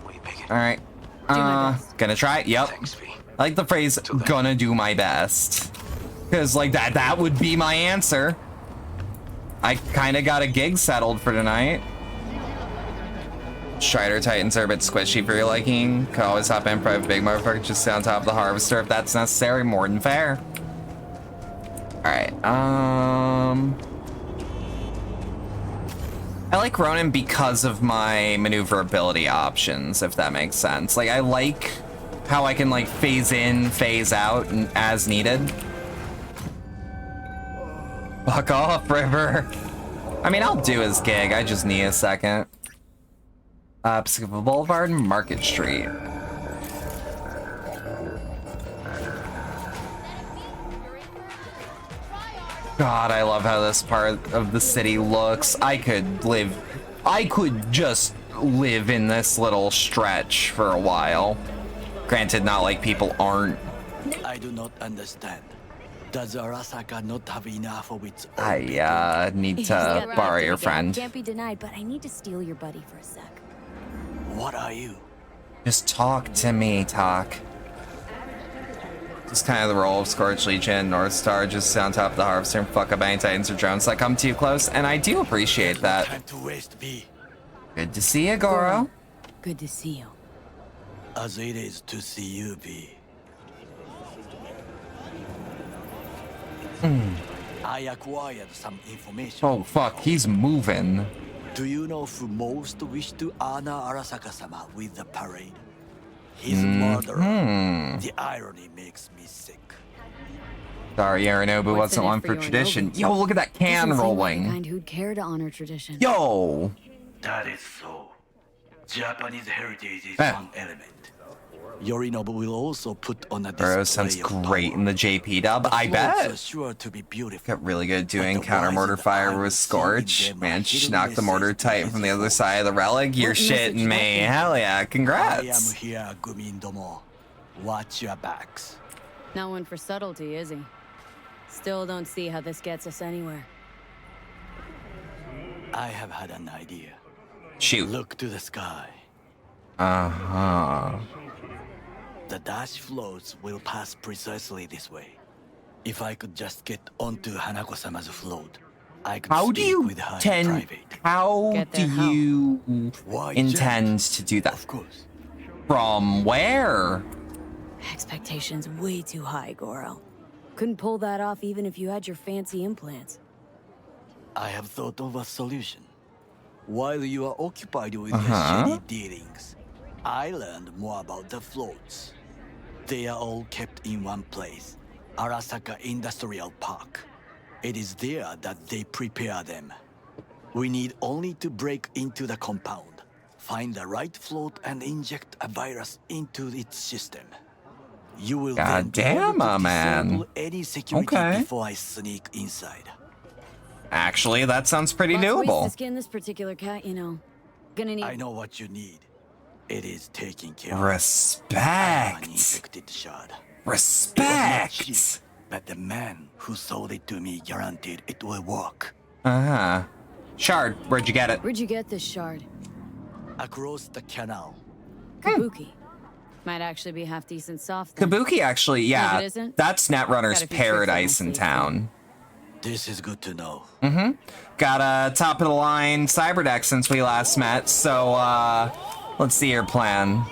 Will you make it? Alright. Gonna try? Yep. Thanks, V. I like the phrase, gonna do my best. Because, like, that would be my answer. I kinda got a gig settled for tonight. Strider Titans are a bit squishy for your liking. Could always hop in for a big motherfucker just on top of the harvester if that's necessary. More than fair. Alright, I like Ronin because of my maneuverability options, if that makes sense. Like, I like how I can, like, phase in, phase out, and as needed. Fuck off, River. I mean, I'll do his gig. I just need a second. Pacific Boulevard, Market Street. God, I love how this part of the city looks. I could just live in this little stretch for a while. Granted, not like people aren't. I do not understand. Does Arasaka not have enough of its own? I need to borrow your friend. Can't be denied, but I need to steal your buddy for a sec. What are you? Just talk to me, talk. Just kind of the role of Scorch Legion, North Star, just on top of the harvester and fuck up any Titans or drones that come too close, and I do appreciate that. Time to waste, B. Good to see you, Goro. Good to see you. As it is to see you, B. I acquired some information. Oh fuck, he's moving. Do you know who most wished to honor Arasaka-sama with the parade? His murderer. The irony makes me sick. Sorry, Yorinobu wasn't one for tradition. Yo, look at that can rolling. Like the kind who'd care to honor tradition. Yo! That is so. Japanese heritage is one element. Yorinobu will also put on a display. Bro, sounds great in the JP dub. I bet. Sure to be beautiful. Got really good doing counter mortar fire with Scorch. Man, she knocked the mortar titan from the other side of the relic. You're shitting me. Hell yeah, congrats. I am here, Gumindomo. Watch your backs. Not one for subtlety, is he? Still don't see how this gets us anywhere. I have had an idea. Shoot. Look to the sky. Uh-huh. The dash floats will pass precisely this way. If I could just get onto Hanako-sama's float, I could speak with her in private. How do you intend to do that? Of course. From where? Expectations way too high, Goro. Couldn't pull that off even if you had your fancy implants. I have thought of a solution. While you are occupied with your shady dealings, I learned more about the floats. They are all kept in one place, Arasaka Industrial Park. It is there that they prepare them. We need only to break into the compound, find the right float and inject a virus into its system. You will then be able to disable any security before I sneak inside. Actually, that sounds pretty Lots of ways doable. to skin this particular cat, you know. Gonna need. I know what you need. It is taken care of. Respect. Infected shard. Respect. But the man who sold it to me guaranteed it will work. Shard, where'd you get it? Where'd you get this shard? Across the canal. Kabuki. Might actually be half decent soft. Then. Kabuki actually, yeah. If it isn't, That's Netrunner's got a few paradise tricks in in my town. This is good to know. Got a top of the line cyber deck since we last met, so let's see your plan.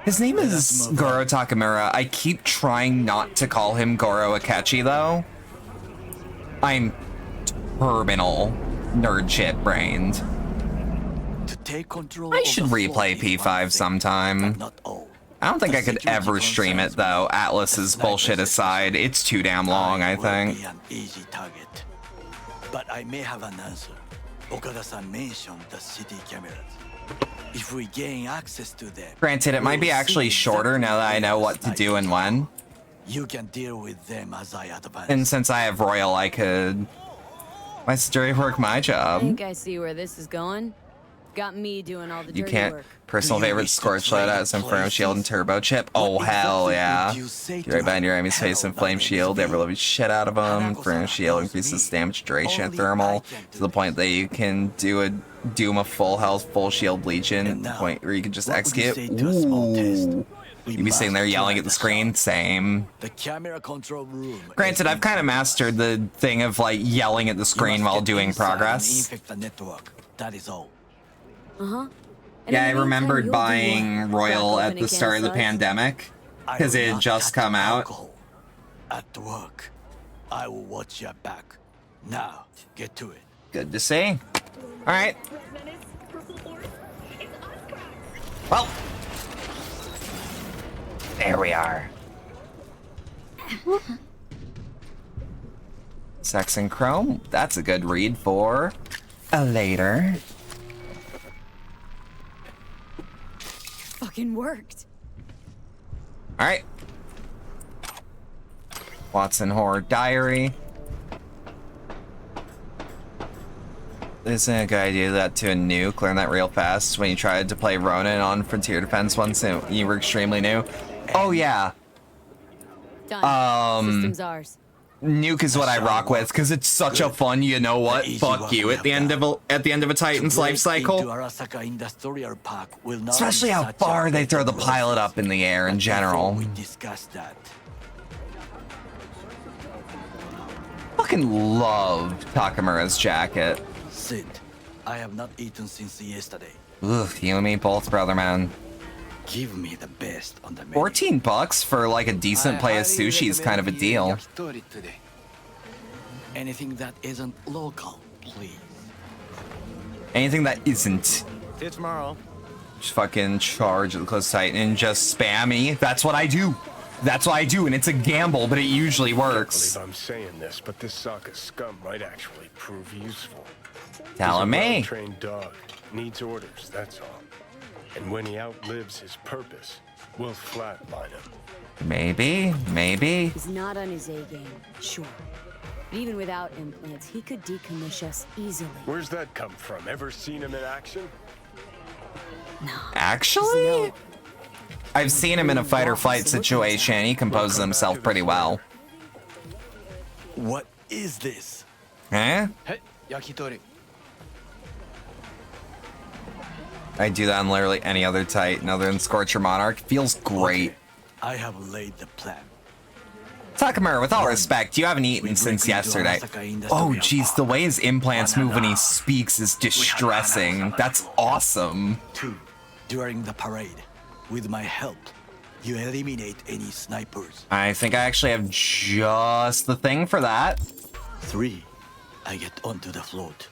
His name is Goro Takamura. I keep trying not to call him Goro Akechi though. I'm terminal nerd shit brained. To take control I should replay P5 sometime. I don't think I could ever stream it though, Atlas's bullshit aside. It's too damn long, I think. Be an easy target. But I may have an answer. Okada-san mentioned the city cameras. If we gain access to them... Granted, it might be actually shorter now that I know what to do and when. You can deal with them as I advance. And since I have Royal, I could... My sister work my I job. think I see where this is going. Got me doing all the You dirty can't. work. Personal favorite Scorch loadout, Inferno Shield, and Turbo Chip. Oh, hell yeah. Get right behind your enemy's face and Flame Shield. Ever love the shit out of them. Inferno Shield increases damage, duration, and thermal to the point that you can do him a full health, full shield Legion. Point where you can just execute. Ooh. You be sitting there yelling at the screen. Same. The camera control room. Granted, I've kind of mastered the thing of like yelling at the screen while doing progress. Infect the network. That is all. Yeah, I remembered buying Royal at the start of the pandemic because it had just come out. At work, I will watch your back. Now, get to it. Good to see. All right. Well, there we are. Sex and Chrome. That's a good read for a later. Fucking worked. All right. Watson Horror Diary. Isn't it a good idea to do that to a nuke? Learn that real fast when you tried to play Ronin on Frontier Defense once you were extremely new. Oh yeah. Done. System's ours. Nuke is what I rock with because it's such a fun, you know what? Fuck you at the end of a Titan's life cycle. Especially how far they throw the pilot up in the air in general. Fucking love Takamura's jacket. Sid, I have not eaten since yesterday. Ugh, you and me both, brother man. Give me the best on the menu. $14 for like a decent plate of sushi is kind of a deal. Anything that isn't local, please. Anything that isn't. See you tomorrow. Just fucking charge at the close Titan and just spam me. That's what I do. That's what I do, and it's a gamble, but it usually works. I can't believe I'm saying this, but this Sokka scum might actually prove useful. Tell me. He's a well-trained dog. Needs orders, that's all. And when he outlives his purpose, we'll flatline him. Maybe. He's not on his A game, sure. But even without implants, he could decommission us easily. Where's that come from? Ever seen him in action? No. Actually? I've seen him in a fight or flight situation. He composes himself pretty well. What is this? Eh? Hey, yakitori. I do that on literally any other Titan other than Scorcher Monarch. Feels great. Okay, I have laid the plan. Takamura, with all respect, you haven't eaten since yesterday. Oh, jeez, the way his implants move when he speaks is distressing. That's awesome. 2. During the parade, with my help, you eliminate any snipers. I think I actually have just the thing for that. 3. I get onto the float.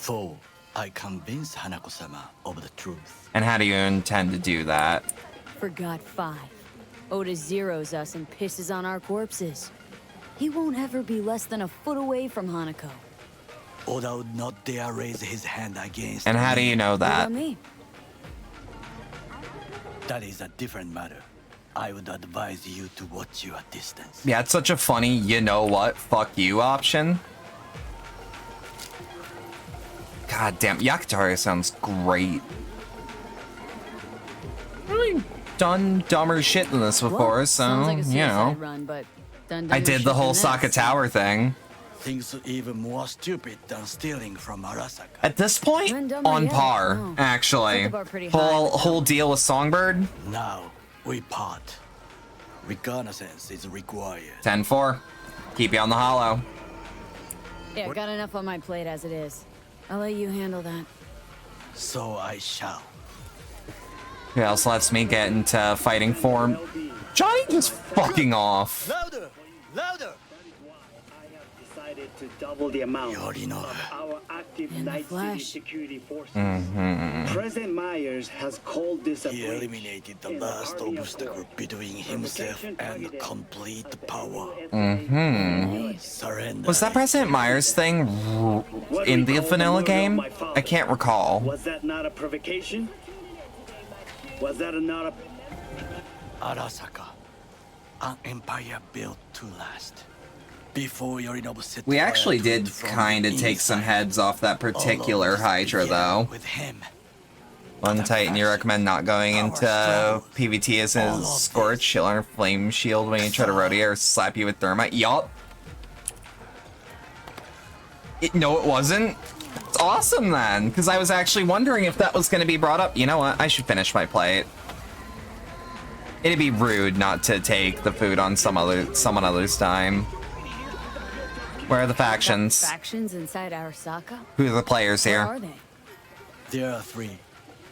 So, I convince Hanako-sama of the truth. And how do you intend to do that? Forgot 5. Oda zeroes us and pisses on our corpses. He won't ever be less than a foot away from Hanako. Oda would not dare raise his hand against And how do you know What that? about me? That is a different matter. I would advise you to watch your distance. Yeah, it's such a funny, you know what, fuck you option. God damn, Yakitori sounds great. Really done dumber shit than this before, Well, so, sounds like a you suicide know. run, but done I dumber did the shit whole than Saka this. Tower thing. Things even more stupid than stealing from Arasaka. At this point, When dumber on yet. par, No. actually. Set the bar pretty high with that Whole deal with Songbird, Now, we part. Reconnaissance is required. 10-4. Keep you on the hollow. Yeah, got enough on my plate as it is. I'll let you handle that. So I shall. Who else lets me get into fighting form? Johnny just fucking off. Louder! Louder! To double the amount Yorino. of our active In the Night City flesh. security forces. Mm-hmm. President Myers has called this a He breach eliminated the in last Army obstacle Accord. between himself and complete power. Mm-hmm. Surrender. Was that President Myers thing in the vanilla game? I can't recall. Was that not a provocation? Was that not a... Arasaka. An empire built to last. Before Yorinobu set We fire actually to did it from kind of the take some inside. heads off that particular All of this Hydra, began though. With him. One Titan, you recommend not going into PvT as his Scorch, she'll learn Flame Shield when you try to rodeo or slap you with Thermite. Yup. No, it wasn't. It's awesome then, because I was actually wondering if that was going to be brought up. You know what? I should finish my plate. It'd be rude not to take the food on someone else's time. Where are the factions? Factions inside Arasaka? Who are the players Where here? are they? There are 3.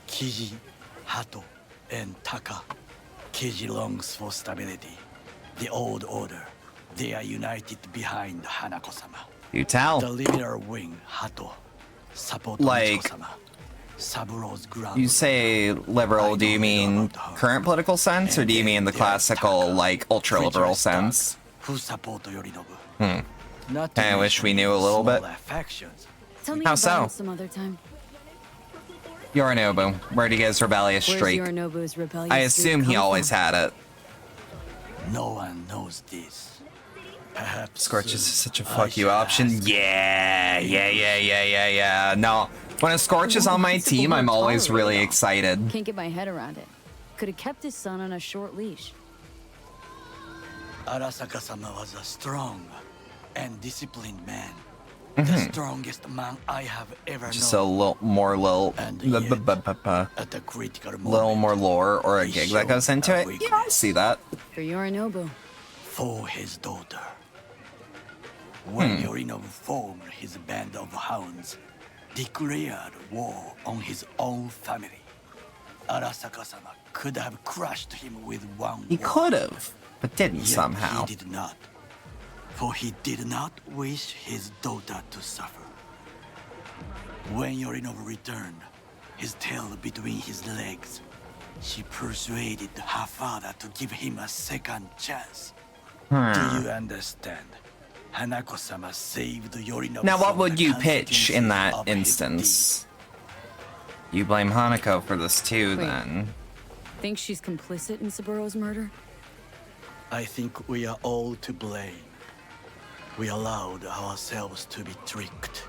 Kiji, Hato, and Taka. Kiji longs for stability. The old order. They are united behind Hanako-sama. You tell. The leader wing, Hato. Support Like, Michiko-sama. Saburo's ground. You say liberal, do you mean current political sense, or do you mean the classical, like, ultra-liberal sense? Who support Yorinobu. Not I wish we knew a little bit. Factions. Tell me How about so? it some other time. Yorinobu, where do you get his rebellious Where's streak? Yorinobu's rebellious I streak assume he come always from? had it. No one knows this. Perhaps Scorch is such a I fuck you should option. ask. Yeah. No, when a Scorch is on my team, I'm always really excited. Can't get my head around it. Could have kept his son on a short leash. Arasaka-sama was a strong and disciplined man. Mhm. The strongest man I have ever Just known. a little more At the critical moment, little more lore or a he gig that goes showed into a it. Yeah, I see that. For Yorinobu. For his daughter. When Yorinobu formed his band of hounds, declared war on his own family, Arasaka-sama could have crushed him with one He word. could have, but didn't Yet somehow. He did not. For he did not wish his daughter to suffer. When Yorinobu returned, his tail between his legs, she persuaded her father to give him a second chance. Do you understand? Hanako-sama saved Yorinobu. Now, what from would the you pitch in that consequences of his instance? You blame Hanako for this too, Wait. then. Think she's complicit in Saburo's murder? I think we are all to blame. We allowed ourselves to be tricked,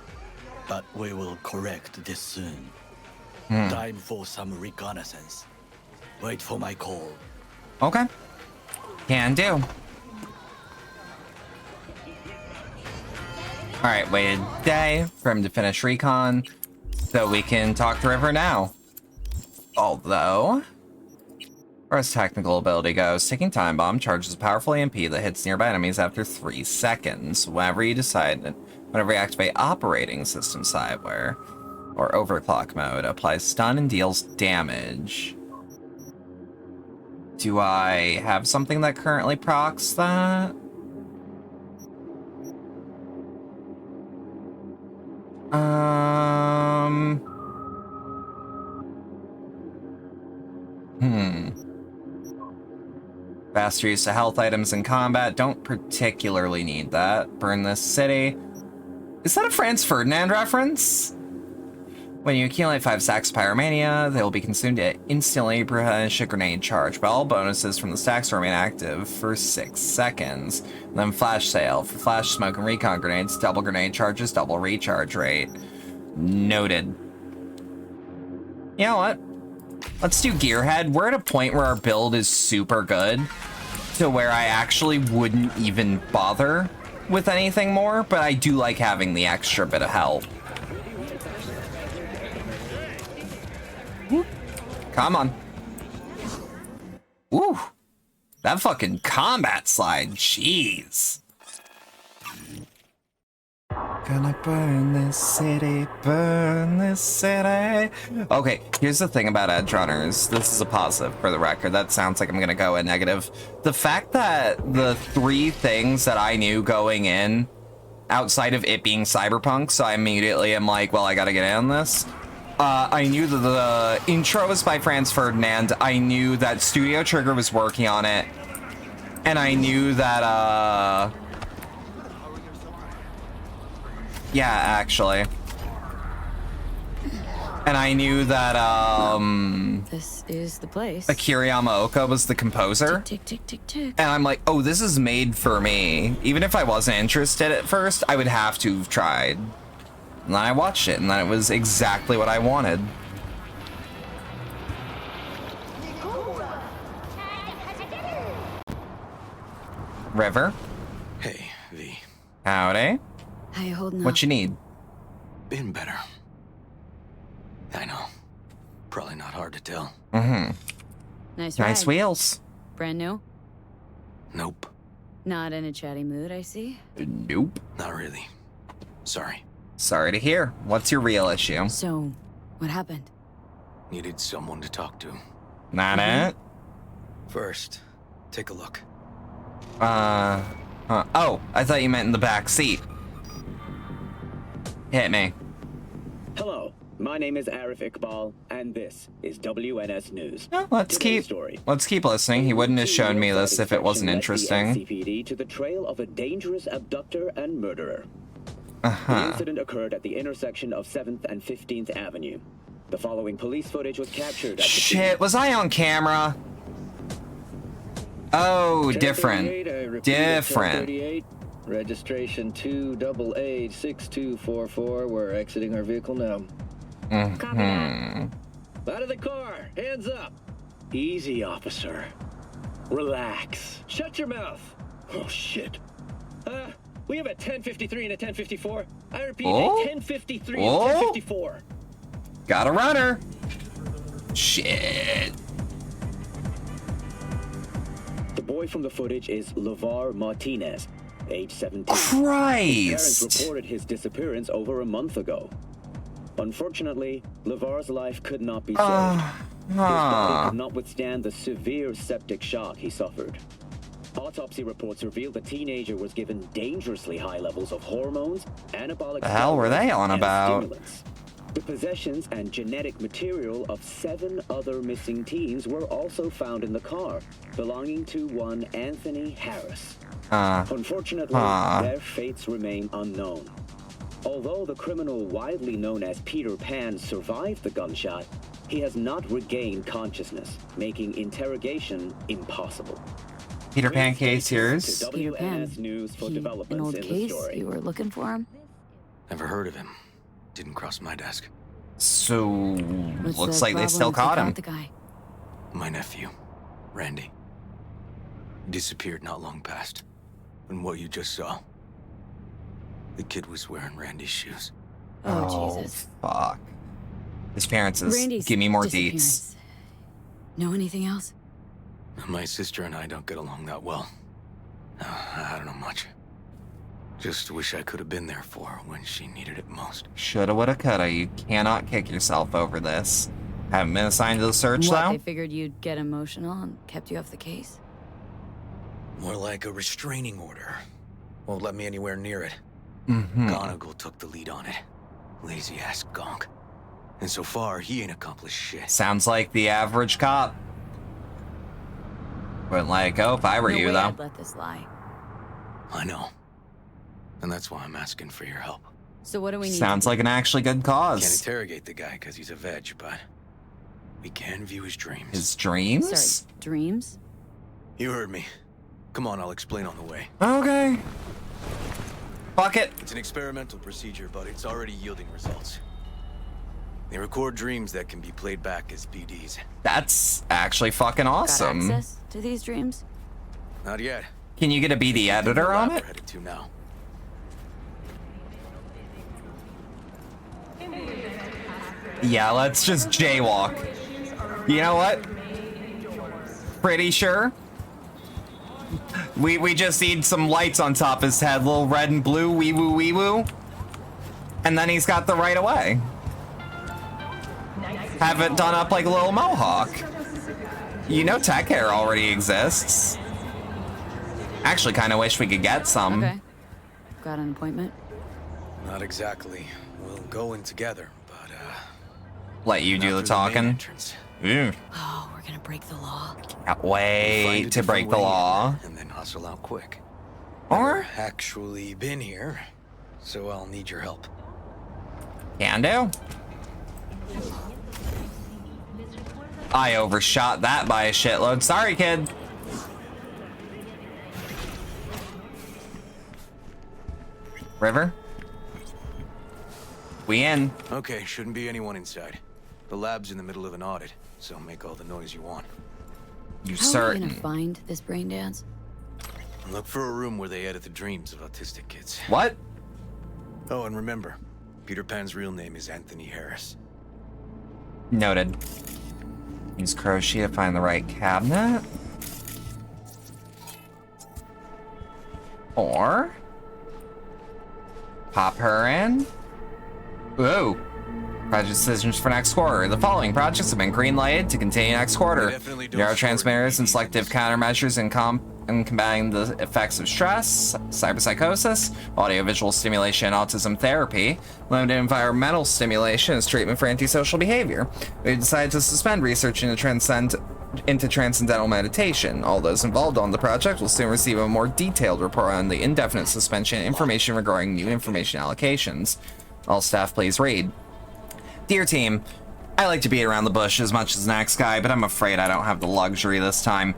but we will correct this soon. Time for some reconnaissance. Wait for my call. Okay. Can do. Alright, waited a day for him to finish recon, so we can talk to River now. Although, as far as technical ability goes, Ticking Time Bomb charges a powerful EMP that hits nearby enemies after 3 seconds. Whenever you activate operating system sideware or overclock mode, applies stun and deals damage. Do I have something that currently procs that? Faster use of health items in combat. Don't particularly need that. Burn this city. Is that a Franz Ferdinand reference? When you accumulate 5 stacks of Pyromania, they will be consumed instantly, replenish a grenade charge, but all bonuses from the stacks remain active for 6 seconds. And then flash sale. For flash, smoke, and recon grenades, double grenade charges, double recharge rate. Noted. You know what? Let's do Gearhead. We're at a point where our build is super good to where I actually wouldn't even bother with anything more, but I do like having the extra bit of help. Come on. Ooh. That fucking combat slide. Jeez. Gonna burn this city, burn this city. Okay, here's the thing about edge runners. This is a positive for the record. That sounds like I'm gonna go a negative. The fact that the 3 things that I knew going in, outside of it being Cyberpunk, so I immediately am like, well, I gotta get in on this. I knew that the intro was by Franz Ferdinand. I knew that Studio Trigger was working on it. And I knew that, yeah, actually. And I knew that, This is the place. Akira Yamaoka was the composer. Tick, tick, tick, tick, tick. And I'm like, oh, this is made for me. Even if I wasn't interested at first, I would have to have tried. And then I watched it, and then it was exactly what I wanted. River? Hey, V. Howdy. How you holding up? What you need? Been better. I know. Probably not hard to tell. Mm-hmm. Nice Nice ride. wheels. Brand new? Nope. Not in a chatty mood, I see. Nope. Not really. Sorry. Sorry to hear. What's your real issue? So, what happened? Needed someone to talk to. Not it? First, take a look. Oh, I thought you meant in the back seat. Hit me. Hello, my name is Arif Iqbal, and this is WNS News. No, let's keep listening. He wouldn't have shown me this if it wasn't interesting. NCPD to the trail of a dangerous abductor and murderer. Uh-huh. The incident occurred at the intersection of 7th and 15th Avenue. The following police footage was captured at the Shit, was I on camera? Oh, different. Different. Registration 2886244. We're exiting our vehicle now. Mm-hmm. Out of the car! Hands up! Easy, officer. Relax. Shut your mouth. Oh, shit. We have a 1053 and a 1054. I repeat, a 1053 and a 1054. Got a runner. Shit. The boy from the footage is LeVar Martinez, age 17. Christ! His parents reported his disappearance over a month ago. Unfortunately, LeVar's life could not be saved. His body could not withstand the severe septic shock he suffered. Autopsy reports revealed the teenager was given dangerously high levels of hormones, anabolic The hell were they on and about? stimulants. The possessions and genetic material of 7 other missing teens were also found in the car, belonging to one Anthony Harris. Unfortunately, their fates remain unknown. Although the criminal widely known as Peter Pan survived the gunshot, he has not regained consciousness, making interrogation impossible. Peter Pan case here's. Peter Pan. News for An developments old in the case? story. You were looking for him? Never heard of him. Didn't cross my desk. So, What's looks the like they problem still if they caught him. got the guy? My nephew, Randy. Disappeared not long past. And what you just saw. The kid was wearing Randy's shoes. Oh, Jesus. Fuck. His parents is. Randy's Give me more disappearance. deets. Know anything else? My sister and I don't get along that well. I don't know much. Just wish I could have been there for her when she needed it most. Shoulda, woulda, coulda. You cannot kick yourself over this. Haven't been assigned to the search, What, though? they figured you'd get emotional and kept you off the case? More like a restraining order. Won't let me anywhere near it. Mm-hmm. Gonigal took the lead on it. Lazy ass gonk. And so far, he ain't accomplished shit. Sounds like the average cop. Wouldn't let it go if I were you, though. I'd let this lie. I know. And that's why I'm asking for your help. So what do we need? Sounds like an actually good cause. Can't interrogate the guy because he's a veg, but we can view his dreams. His dreams? Sorry, dreams? You heard me. Come on, I'll explain on the way. Okay. Fuck it. It's an experimental procedure, but it's already yielding results. They record dreams that can be played back as PDs. That's actually fucking awesome. Got access to these dreams? Not yet. Can you get a BD editor on it? We're headed to now. Yeah, let's just jaywalk. You know what? Pretty sure. We just need some lights on top of his head, little red and blue, wee woo wee woo. And then he's got the right of way. Have it done up like a little mohawk. You know tech hair already exists. Actually kind of wish we could get some. Okay. Got an appointment? Not exactly. We'll go in together, but let you do the talking. Oh, we're gonna break the law. Can't wait to break the law. And then hustle out quick. Or Never actually been here, so I'll need your help. Can do. I overshot that by a shitload. Sorry, kid. River? We in. Okay, shouldn't be anyone inside. The lab's in the middle of an audit, so make all the noise you want. You How certain? are we gonna find this brain dance? Look for a room where they edit the dreams of autistic kids. What? Oh, and remember, Peter Pan's real name is Anthony Harris. Noted. Use crochet to find the right cabinet. Or pop her in. Ooh. Project decisions for next quarter. The following projects have been green-lighted to continue next quarter. Neurotransmitters and selective countermeasures in combating the effects of stress, cyberpsychosis, audiovisual stimulation, autism therapy, limited environmental stimulation as treatment for antisocial behavior. We decided to suspend research into transcendental meditation. All those involved on the project will soon receive a more detailed report on the indefinite suspension information regarding new information allocations. All staff, please read. Dear team, I like to beat around the bush as much as the next guy, but I'm afraid I don't have the luxury this time.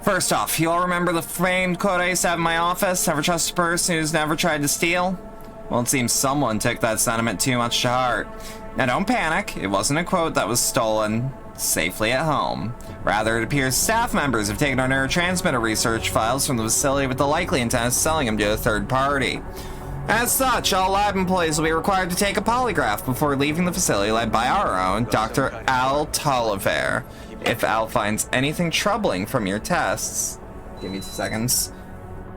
First off, you all remember the famed quote I used to have in my office? Never trust a person who's never tried to steal? Well, it seems someone took that sentiment too much to heart. Now don't panic, it wasn't a quote that was stolen safely at home. Rather, it appears staff members have taken our neurotransmitter research files from the facility with the likely intent of selling them to a third party. As such, all lab employees will be required to take a polygraph before leaving the facility led by our own Dr. Al Tolliver. If Al finds anything troubling from your tests, give me 2 seconds.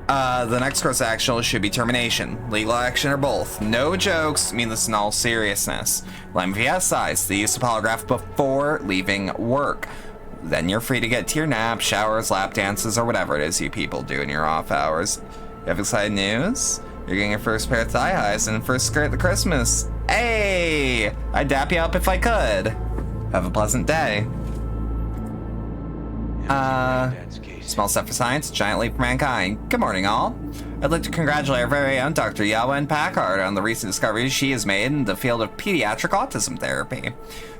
The next course of action should be termination, legal action, or both. No jokes, I mean this in all seriousness. Let me emphasize the use of polygraph before leaving work. Then you're free to get to your nap, showers, lap dances, or whatever it is you people do in your off hours. You have exciting news? You're getting your first pair of thigh highs and first skirt at Christmas. Hey! I'd dap you up if I could. Have a pleasant day. Small step for science, giant leap for mankind. Good morning, all. I'd like to congratulate our very own Dr. Yawen Packard on the recent discoveries she has made in the field of pediatric autism therapy.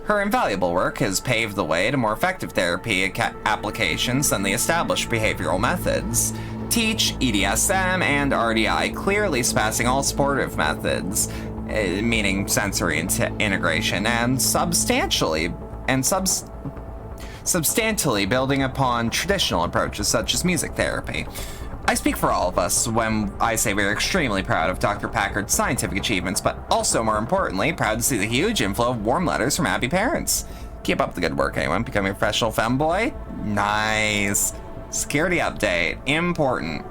Her invaluable work has paved the way to more effective therapy applications than the established behavioral methods. Teach, EDSM, and RDI, clearly surpassing all supportive methods, meaning sensory integration, and substantially building upon traditional approaches such as music therapy. I speak for all of us when I say we're extremely proud of Dr. Packard's scientific achievements, but also, more importantly, proud to see the huge inflow of warm letters from happy parents. Keep up the good work, anyone. Becoming a professional femboy? Nice. Security update. Important.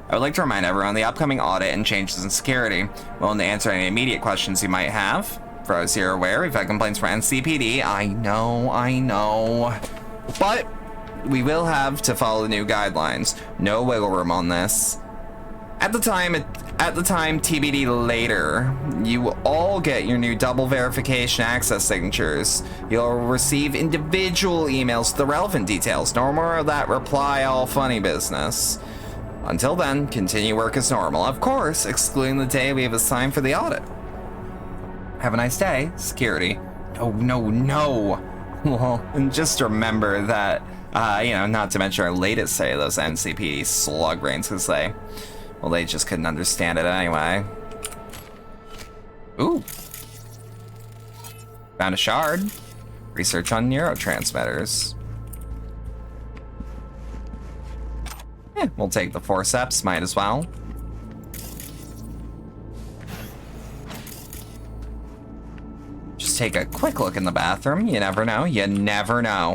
I would like to remind everyone of the upcoming audit and changes in security. Willing to answer any immediate questions you might have. For those who are aware, we've had complaints from NCPD. I know. But we will have to follow the new guidelines. No wiggle room on this. At the time, TBD later, you will all get your new double verification access signatures. You'll receive individual emails with the relevant details. No more of that reply all funny business. Until then, continue work as normal. Of course, excluding the day we have assigned for the audit. Have a nice day, security. Oh, no. Well, and just remember that, not to mention our latest say those NCPD slug brains, because they just couldn't understand it anyway. Ooh. Found a shard. Research on neurotransmitters. Yeah, we'll take the forceps, might as well. Just take a quick look in the bathroom. You never know. You never know.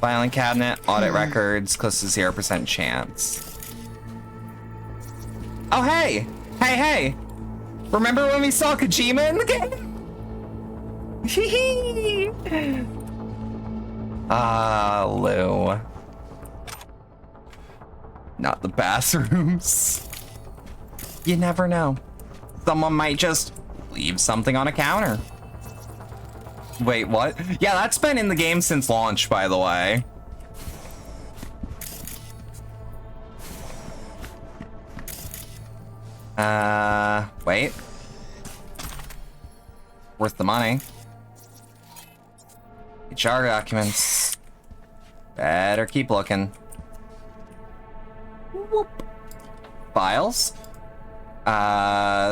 Filing cabinet, audit records, close to 0% chance. Oh, hey! Hey! Remember when we saw Kojima in the game? Hee. Ah, Lou. Not the bathrooms. You never know. Someone might just leave something on a counter. Wait, what? Yeah, that's been in the game since launch, by the way. Wait. Worth the money. HR documents. Better keep looking. Whoop. Files.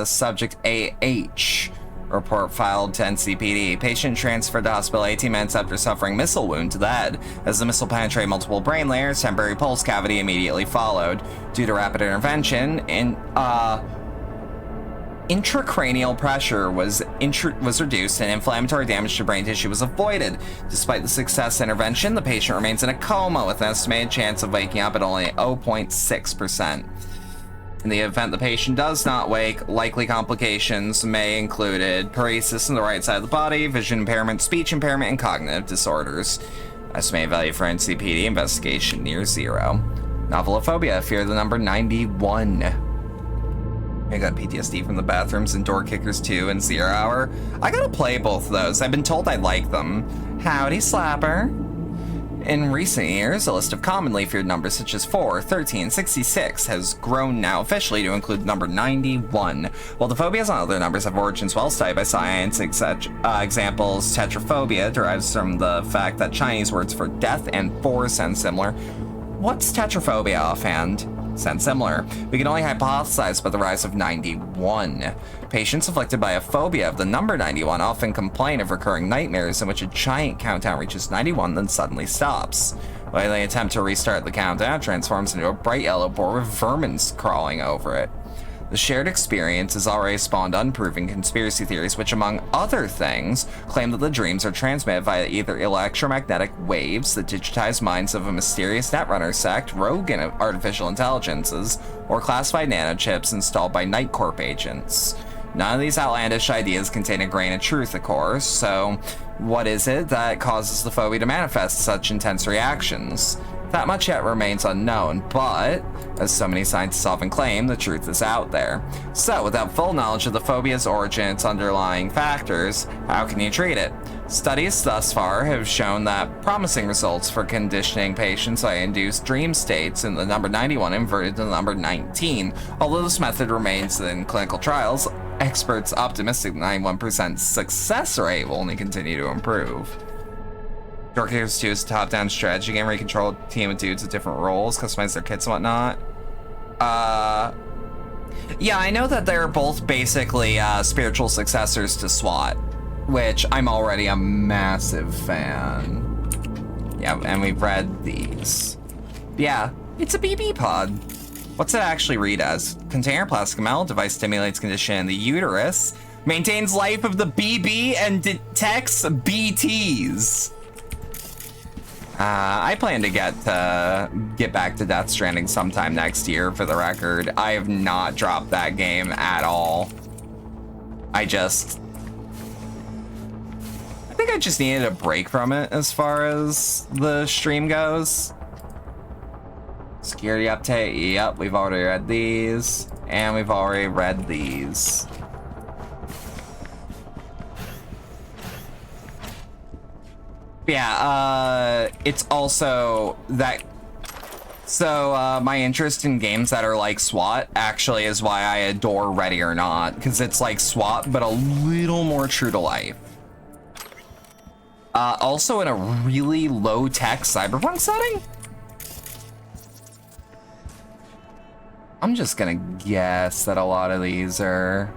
Subject AH. Report filed to NCPD. Patient transferred to hospital 18 minutes after suffering missile wound to the head. As the missile penetrated multiple brain layers, temporary pulse cavity immediately followed. Due to rapid intervention, intracranial pressure was reduced and inflammatory damage to brain tissue was avoided. Despite the success intervention, the patient remains in a coma with an estimated chance of waking up at only 0.6%. In the event the patient does not wake, likely complications may include paresis in the right side of the body, vision impairment, speech impairment, and cognitive disorders. Estimated value for NCPD investigation near 0. Novalophobia, fear the number 91. I got PTSD from the bathrooms in Door Kickers 2 and 0 Hour. I gotta play both of those. I've been told I like them. Howdy, Slapper. In recent years, a list of commonly feared numbers such as 4, 13, 66 has grown now officially to include the number 91. While the phobias on other numbers have origins well studied by science, examples, tetraphobia derives from the fact that Chinese words for death and 4 sound similar. What's tetraphobia offhand? Sound similar. We can only hypothesize about the rise of 91. Patients afflicted by a phobia of the number 91 often complain of recurring nightmares in which a giant countdown reaches 91 then suddenly stops. When they attempt to restart the countdown, it transforms into a bright yellow boar with vermin crawling over it. The shared experience has already spawned unproven conspiracy theories which, among other things, claim that the dreams are transmitted via either electromagnetic waves, the digitized minds of a mysterious netrunner sect, rogue artificial intelligences, or classified nanochips installed by Night Corp agents. None of these outlandish ideas contain a grain of truth, of course, so what is it that causes the phobia to manifest such intense reactions? That much yet remains unknown, but, as so many scientists often claim, the truth is out there. So, without full knowledge of the phobia's origin and its underlying factors, how can you treat it? Studies thus far have shown that promising results for conditioning patients by induced dream states in the number 91 inverted to the number 19. Although this method remains in clinical trials, experts optimistic 91% success rate will only continue to improve. Door Kickers 2 is a top-down strategy game where you control a team of dudes with different roles, customize their kits and whatnot. Yeah, I know that they're both basically spiritual successors to SWAT, which I'm already a massive fan. Yeah, and we've read these. Yeah, it's a BB pod. What's it actually read as? Container plastic metal device stimulates condition in the uterus, maintains life of the BB, and detects BTs. I plan to get back to Death Stranding sometime next year, for the record. I have not dropped that game at all. I think I just needed a break from it as far as the stream goes. Security update. Yep, we've already read these. And we've already read these. Yeah, it's also that... So, my interest in games that are like SWAT actually is why I adore Ready or Not, because it's like SWAT, but a little more true to life. Also in a really low-tech cyberpunk setting? I'm just gonna guess that a lot of these are...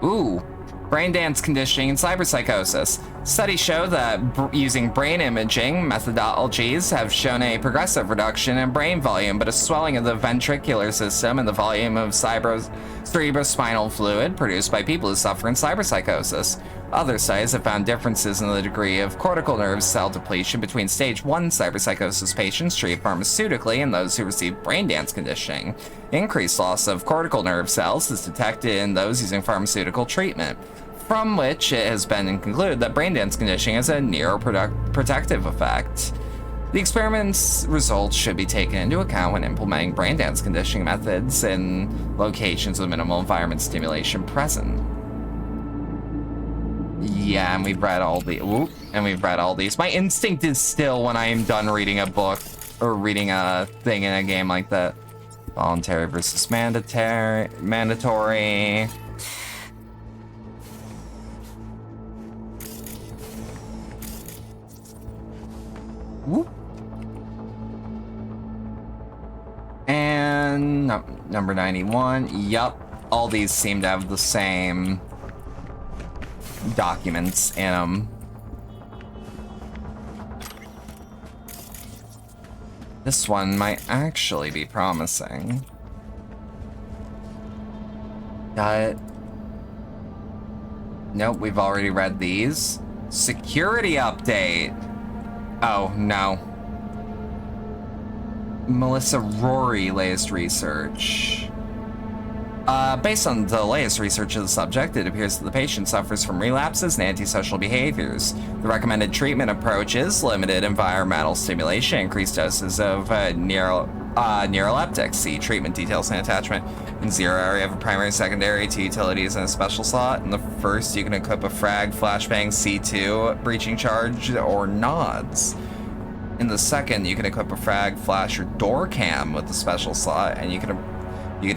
Ooh, brain dance conditioning and cyberpsychosis. Studies show that using brain imaging methodologies have shown a progressive reduction in brain volume, but a swelling of the ventricular system and the volume of cerebrospinal fluid produced by people who suffer in cyberpsychosis. Other studies have found differences in the degree of cortical nerve cell depletion between stage 1 cyberpsychosis patients treated pharmaceutically and those who receive brain dance conditioning. Increased loss of cortical nerve cells is detected in those using pharmaceutical treatment, from which it has been concluded that brain dance conditioning has a neuroprotective effect. The experiment's results should be taken into account when implementing brain dance conditioning methods in locations with minimal environment stimulation present. Yeah, and we've read all these. My instinct is still, when I am done reading a book or reading a thing in a game like that, voluntary versus mandatory. Whoop. And number 91. Yup, all these seem to have the same documents in them. This one might actually be promising. Got it. Nope, we've already read these. Security update. Oh, no. Melissa Rory latest research. Based on the latest research of the subject, it appears that the patient suffers from relapses and antisocial behaviors. The recommended treatment approach is limited environmental stimulation, increased doses of neuroleptics. See treatment details and attachment. In 0 area of a primary, secondary, 2 utilities, and a special slot. In the first, you can equip a frag, flashbang, C2, breaching charge, or nods. In the second, you can equip a frag, flash, or door cam with the special slot, and you can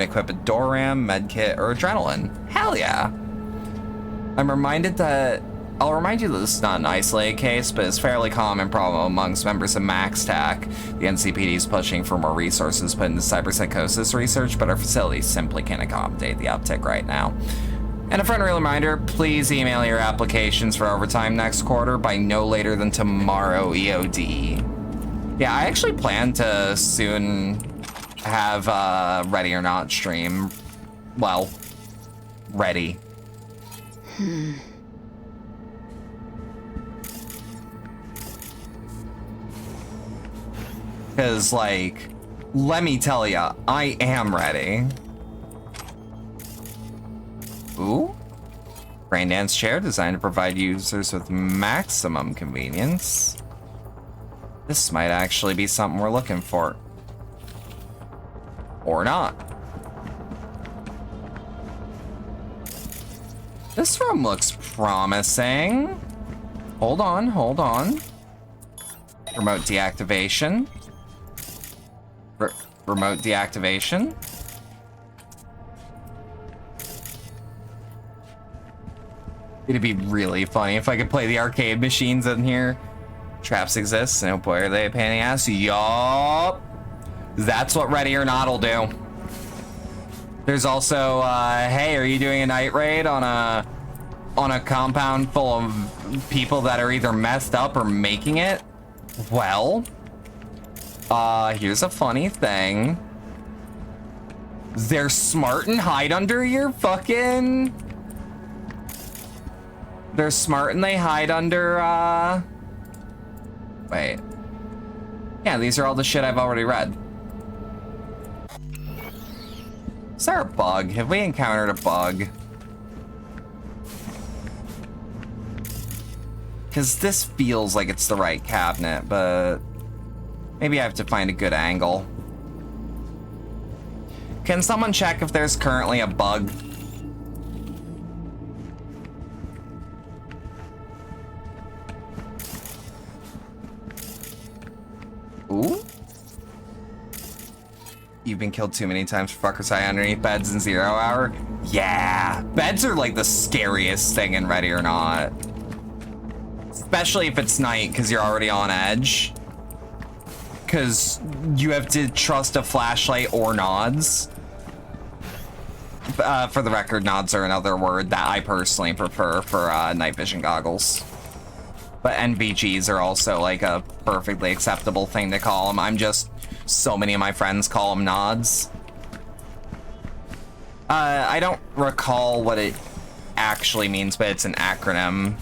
equip a door ram, medkit, or adrenaline. Hell yeah! I'll remind you that this is not an isolated case, but it's a fairly common problem amongst members of MaxTac. The NCPD is pushing for more resources put into cyberpsychosis research, but our facilities simply can't accommodate the uptick right now. And a friendly reminder, please email your applications for overtime next quarter by no later than tomorrow EOD. Yeah, I actually plan to soon have Ready or Not stream. Well, ready. Because, like, let me tell ya, I am ready. Ooh. Brain dance chair designed to provide users with maximum convenience. This might actually be something we're looking for. Or not. This room looks promising. Hold on, hold on. Remote deactivation. Remote deactivation. It'd be really funny if I could play the arcade machines in here. Traps exist, and oh boy, are they a pain in the ass. Yup. That's what Ready or Not will do. There's also, hey, are you doing a night raid on a compound full of people that are either messed up or making it? Well, here's a funny thing. They're smart and hide under your fucking... They're smart and they hide under, Wait. Yeah, these are all the shit I've already read. Is there a bug? Have we encountered a bug? Because this feels like it's the right cabinet, but maybe I have to find a good angle. Can someone check if there's currently a bug? Ooh. You've been killed too many times for fuckers high underneath beds in 0 hour? Yeah. Beds are like the scariest thing in Ready or Not. Especially if it's night, because you're already on edge. Because you have to trust a flashlight or nods. For the record, nods are another word that I personally prefer for night vision goggles. But NVGs are also like a perfectly acceptable thing to call them. So many of my friends call them nods. I don't recall what it actually means, but it's an acronym.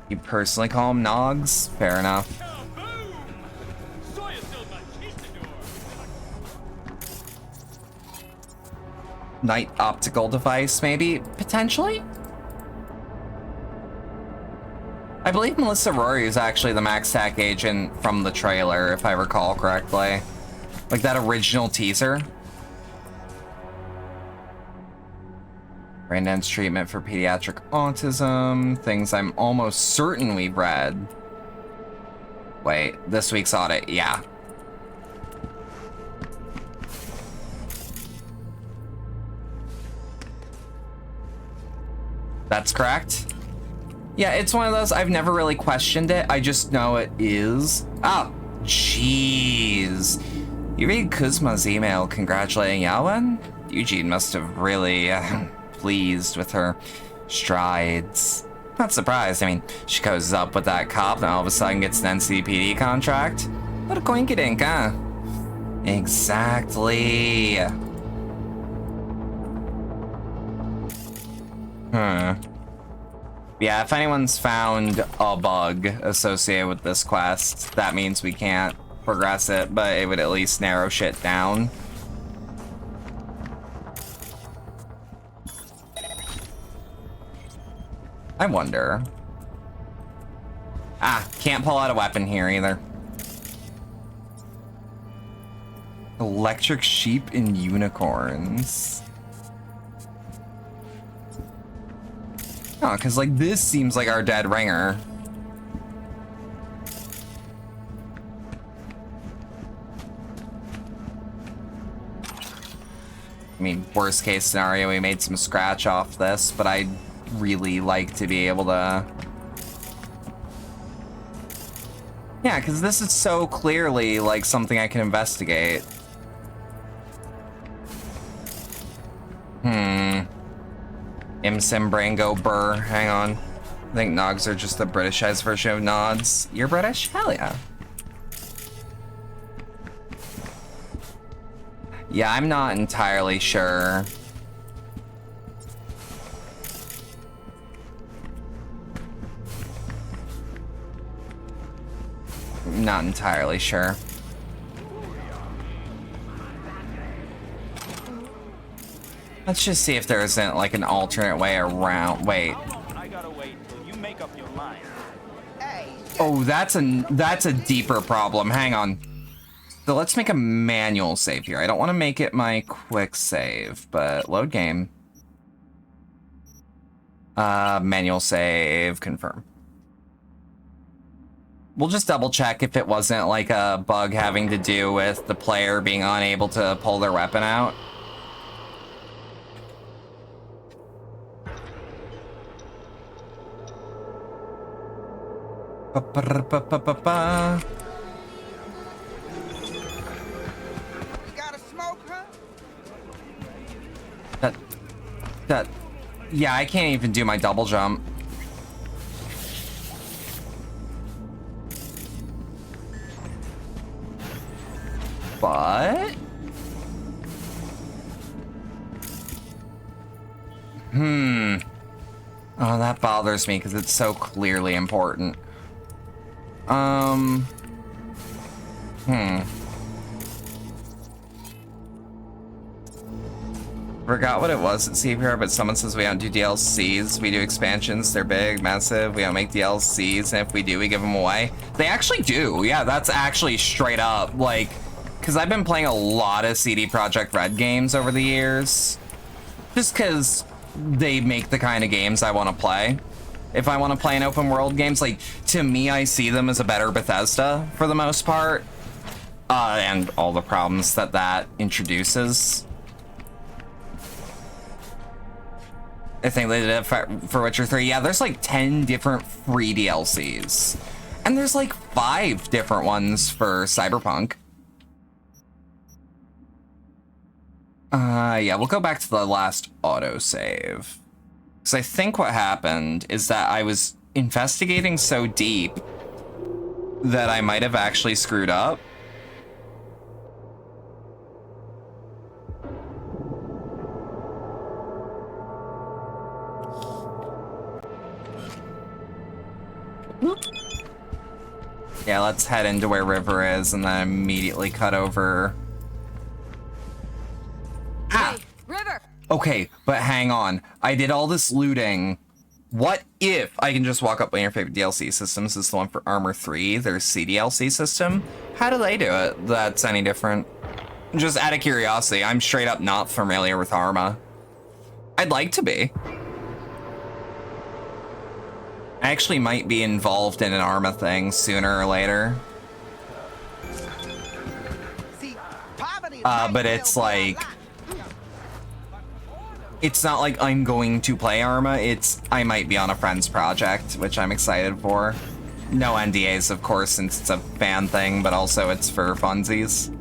You personally call them nogs? Fair enough. Night optical device, maybe? Potentially? I believe Melissa Rory is actually the Max Tac agent from the trailer, if I recall correctly. Like that original teaser. Braindance treatment for pediatric autism. Things I'm almost certain we've read. Wait, this week's audit, yeah. That's correct. Yeah, it's one of those, I've never really questioned it. I just know it is. Oh, jeez. You read Kuzma's email congratulating Yawen? Eugene must have really pleased with her strides. Not surprised. I mean, she goes up with that cop and all of a sudden gets an NCPD contract. What a coinkydink, huh? Exactly. Yeah, if anyone's found a bug associated with this quest, that means we can't progress it, but it would at least narrow shit down. I wonder. Ah, can't pull out a weapon here either. Electric sheep and unicorns. Oh, because like this seems like our dead ringer. I mean, worst case scenario, we made some scratch off this, but I'd really like to be able to... Yeah, because this is so clearly like something I can investigate. Imsim Brango Burr. Hang on. I think Nogs are just the Britishized version of Nods. You're British? Hell yeah. Yeah, I'm not entirely sure. Not entirely sure. Let's just see if there isn't like an alternate way around. Wait. Oh, that's a deeper problem. Hang on. So let's make a manual save here. I don't want to make it my quick save, but load game. Manual save, confirm. We'll just double check if it wasn't like a bug having to do with the player being unable to pull their weapon out. Ba-ba-da-ba-ba-ba-ba. That, yeah, I can't even do my double jump. But... Oh, that bothers me because it's so clearly important. Forgot what it was at CPR, but someone says we don't do DLCs. We do expansions. They're big, massive. We don't make DLCs, and if we do, we give them away. They actually do. Yeah, that's actually straight up. Like, because I've been playing a lot of CD Projekt Red games over the years. Just because they make the kind of games I want to play. If I want to play an open world games, like, to me, I see them as a better Bethesda for the most part. And all the problems that that introduces. I think they did it for Witcher 3. Yeah, there's like 10 different free DLCs. And there's like 5 different ones for Cyberpunk. Yeah, we'll go back to the last autosave. Because I think what happened is that I was investigating so deep that I might have actually screwed up. Yeah, let's head into where River is and then immediately cut over. Ah! Hey, River! Okay, but hang on. I did all this looting. What if I can just walk up one of your favorite DLC systems? This is the one for Armor 3, their CDLC system. How do they do it that's any different? Just out of curiosity, I'm straight up not familiar with Arma. I'd like to be. I actually might be involved in an Arma thing sooner or later. But it's like... It's not like I'm going to play Arma, it's I might be on a friend's project, which I'm excited for. No NDAs, of course, since it's a fan thing, but also it's for funsies.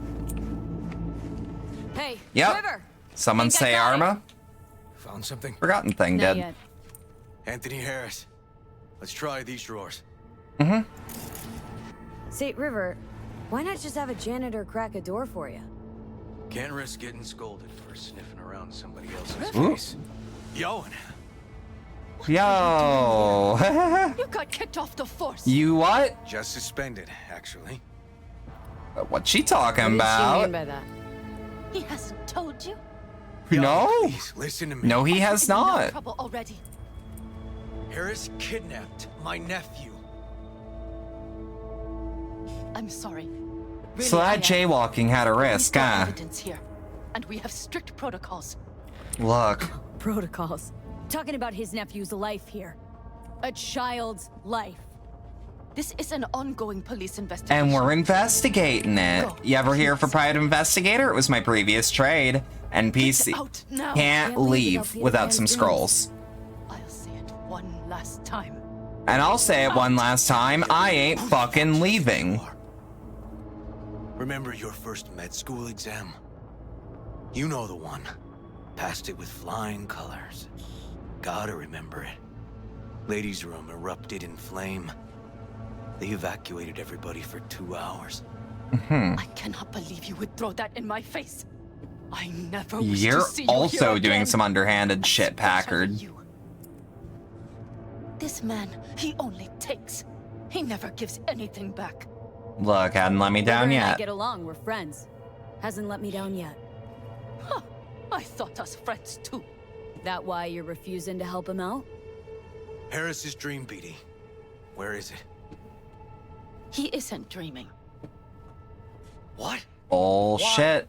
Hey, yep. River! Someone say Arma? Found something? Forgotten thing Not did. yet. Anthony Harris. Let's try these drawers. Mm-hmm. Say, River, why not just have a janitor crack a door for you? Can't risk getting scolded for sniffing around somebody else's Ooh. face. Yo. Yo. You got kicked off the force. You what? Just suspended, actually. What's she talking What about? did she mean by that? He hasn't told you? No. Please, listen to me. No, he has not. Trouble already. Harris kidnapped my nephew. I'm sorry. So that jaywalking had a risk, huh? Evidence here, and we have strict protocols. Look. Protocols. Talking about his nephew's life here. A child's life. This is an ongoing police investigation. And we're investigating it. You ever hear for private investigator? It was my previous trade. NPC. Get out now. Can't leave without some scrolls. I'll say it one last time. And I'll say it one last time. I ain't fucking leaving. Remember your first med school exam? You know the one. Passed it with flying colors. Gotta remember it. Ladies' room erupted in flame. They evacuated everybody for 2 hours. I cannot believe you would throw that in my face. I never wish You're to see you also here doing again. some underhanded shit, Packard. This man, he only takes. He never gives anything back. Look, hadn't let me down River and I yet. get along, we're friends. Hasn't let me down yet. Huh, I thought us friends too. That why you're refusing to help him out? Harris's dream, BD. Where is it? He isn't dreaming. What? Bullshit.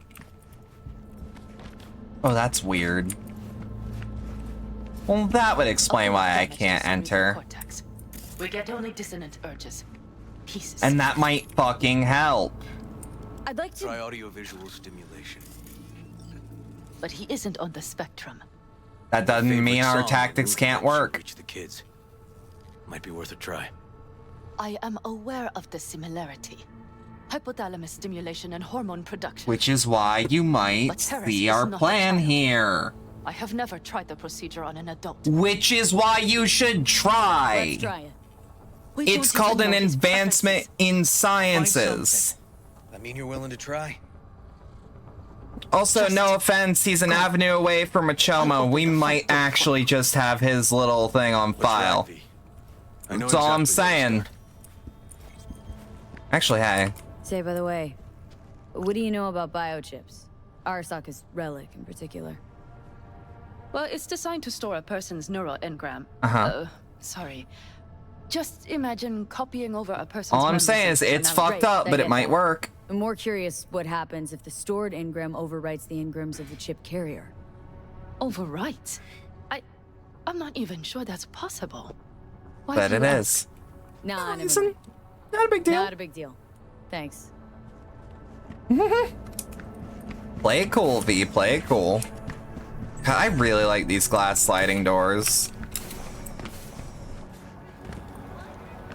Oh, that's weird. Well, that would explain why I can't enter. We get only dissonant urges. Pieces. And that might fucking help. I'd like to try audiovisual stimulation. But he isn't on the spectrum. That doesn't mean our tactics can't work. Reach the kids. Might be worth a try. I am aware of the similarity. Hypothalamus stimulation and hormone production. Which is why you might But Harris see is our not a plan child. here. I have never tried the procedure on an adult. Which is why you should try. Let's try it. It's called an advancement in sciences. I mean, you're willing to try? Also, no offense, he's an avenue away from Machomo. We might actually just have his little thing on file. That's all I'm saying. Actually, hey. Say, by the way, what do you know about biochips? Arasaka's relic in particular. Well, it's designed to store a person's neural engram. Sorry. Just imagine copying over a person's All I'm memory saying is sequence it's and now- fucked up, but it might work. I'm more curious what happens if the stored engram overwrites the engrams of the chip carrier. Overwrites? I'm not even sure that's possible. Why But do it you is. ask? Nah, never Listen, mind. not a big deal. Not a big deal. Thanks. Play it cool, V. Play it cool. God, I really like these glass sliding doors.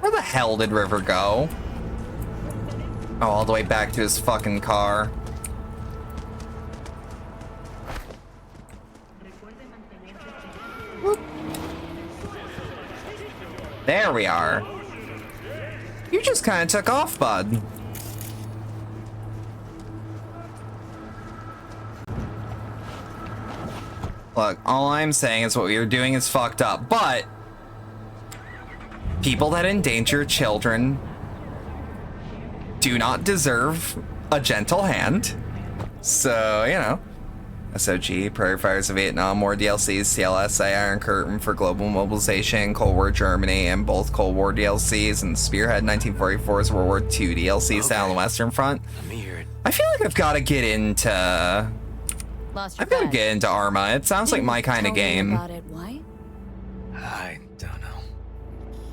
Where the hell did River go? Oh, all the way back to his fucking car. Whoop. There we are. You just kind of took off, bud. Look, all I'm saying is what we were doing is fucked up, but people that endanger children do not deserve a gentle hand. So, you know. SOG, Prairie Fires of Vietnam, more DLCs, CLSA, Iron Curtain for Global Mobilization, Cold War Germany, and both Cold War DLCs, and Spearhead 1944's World War II DLC style on the Western Front. I feel like I've got to get into... I've got to get into Arma. It sounds like my kind of game. About it. Why? I don't know.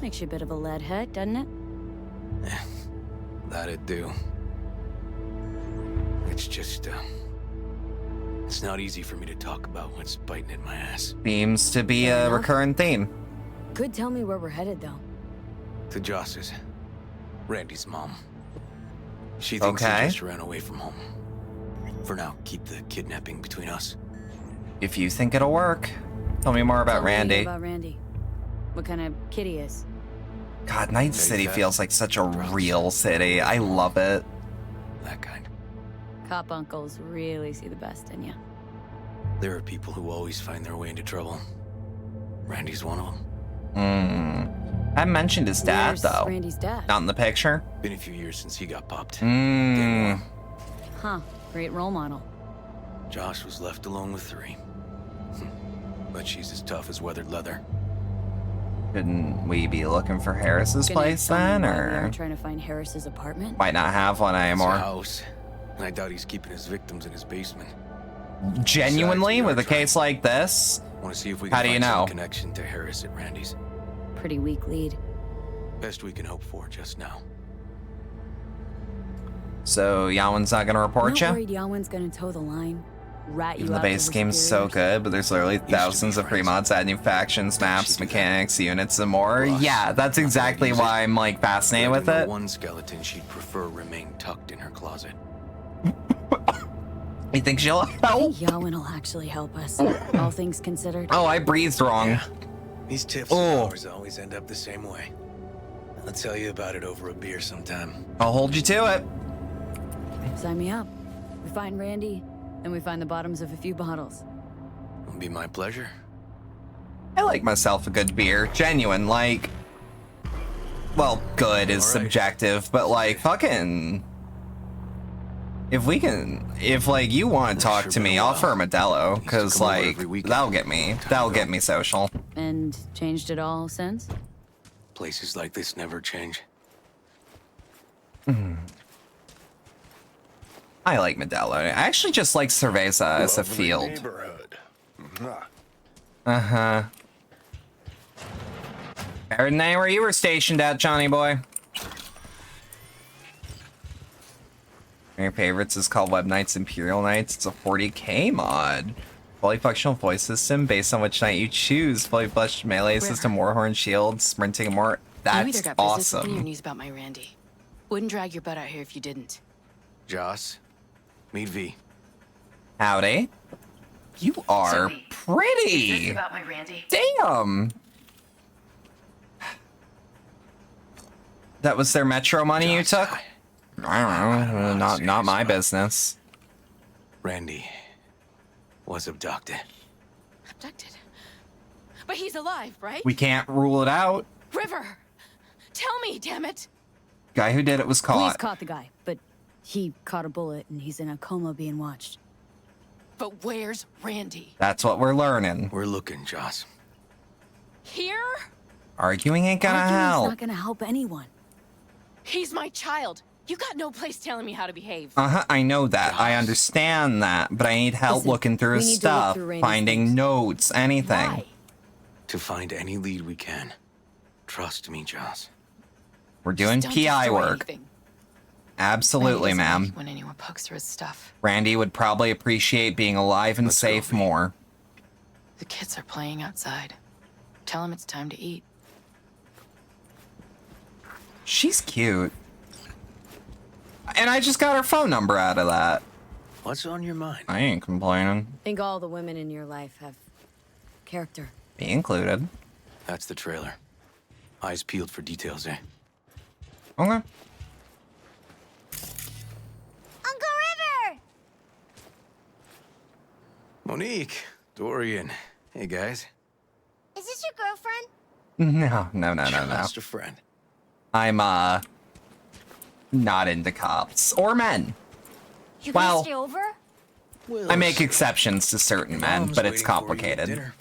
Makes you a bit of a lead head, doesn't it? That'd do. It's just, it's not easy for me to talk about what's biting at my ass. Seems to be a recurrent theme. Could tell me where we're headed, though. To Joss's. Randy's mom. She thinks he just ran away from home. For now, keep the kidnapping between us. If you think it'll work, tell me more about Randy. About Randy. What kind of kid he is. God, Night City feels like such a real city. I love it. That kind. Cop uncles really see the best in you. There are people who always find their way into trouble. Randy's one of them. I mentioned his dad, Where's though. Randy's dad? Not in the picture. Been a few years since he got popped. Huh. Great role model. Josh was left alone with 3. But she's as tough as weathered leather. Couldn't we be looking for Harris's place then, or trying to find Harris's apartment? might not have one anymore? It's a house. And I doubt he's keeping his victims in his basement. Genuinely, with a case like this? Want to see if we can How do you find some know? connection to Harris at Randy's. Pretty weak lead. Best we can hope for just now. So Yawen's not gonna report Not you? worried Yawen's gonna toe the line. Rat you Even the out base to game's so good, but there's literally thousands of free mods, add new factions, maps, mechanics, units, and more. Yeah, that's exactly why I'm like fascinated with it. One skeleton she'd prefer remain tucked in her closet. You think she'll help? I think Yawen will actually help us, all things considered. Oh, I breathed wrong. Yeah. These tips of ours always end up the same way. I'll tell you about it over a beer sometime. I'll hold you to it. Sign me up. We find Randy, and we find the bottoms of a few bottles. It'll be my pleasure. I like myself a good beer. Genuine, like... Well, good is subjective, but like, fucking... If like, you want to talk to me, offer a Modelo, because like, that'll get me social. And changed it all since? Places like this never change. I like Modelo. I actually just like Cerveza as a Lovely field. neighborhood. Mwah. Uh-huh. Better than where you were stationed at, Johnny boy. One of your favorites is called Web Knights Imperial Knights. It's a 40k mod. Fully functional voice system based on which knight you choose. Fully fleshed melee system, warhorn shield, sprinting more. You either That's got business with me or awesome. news about my Randy. Wouldn't drag your butt out here if you didn't. Joss, meet V. Howdy. You are pretty. About my Randy. Damn. That was their Metro money you took? I don't know. Not my business. Randy was abducted. Abducted? But he's alive, right? We can't rule it out. River! Tell me, damn it! Guy who did it was Police caught. caught the guy, but he caught a bullet and he's in a coma being watched. But where's Randy? That's what we're learning. We're looking, Joss. Here? Arguing ain't gonna Arguing's help. not gonna help anyone. He's my child. You got no place telling me how to behave. I know that. I understand that. But I need help Listen, looking through we his need to look stuff, through Randy's finding things. notes, anything. Why? To find any lead we can. Trust me, Joss. We're doing Just don't PI destroy work. anything. Absolutely, Randy doesn't ma'am. like when anyone pokes through his stuff. Randy would probably appreciate being alive and Let's go, safe V. more. The kids are playing outside. Tell them it's time to eat. She's cute. And I just got her phone number out of that. What's on your mind? I ain't complaining. I think all the women in your life have character. Me included. That's the trailer. Eyes peeled for details, eh? Okay. Uncle River! Monique, Dorian. Hey, guys. Is this your girlfriend? No. Just a friend. I'm, not into cops. Or men. You Well, gonna stay over? I make exceptions to certain men, Mom's but it's waiting for you at complicated. dinner.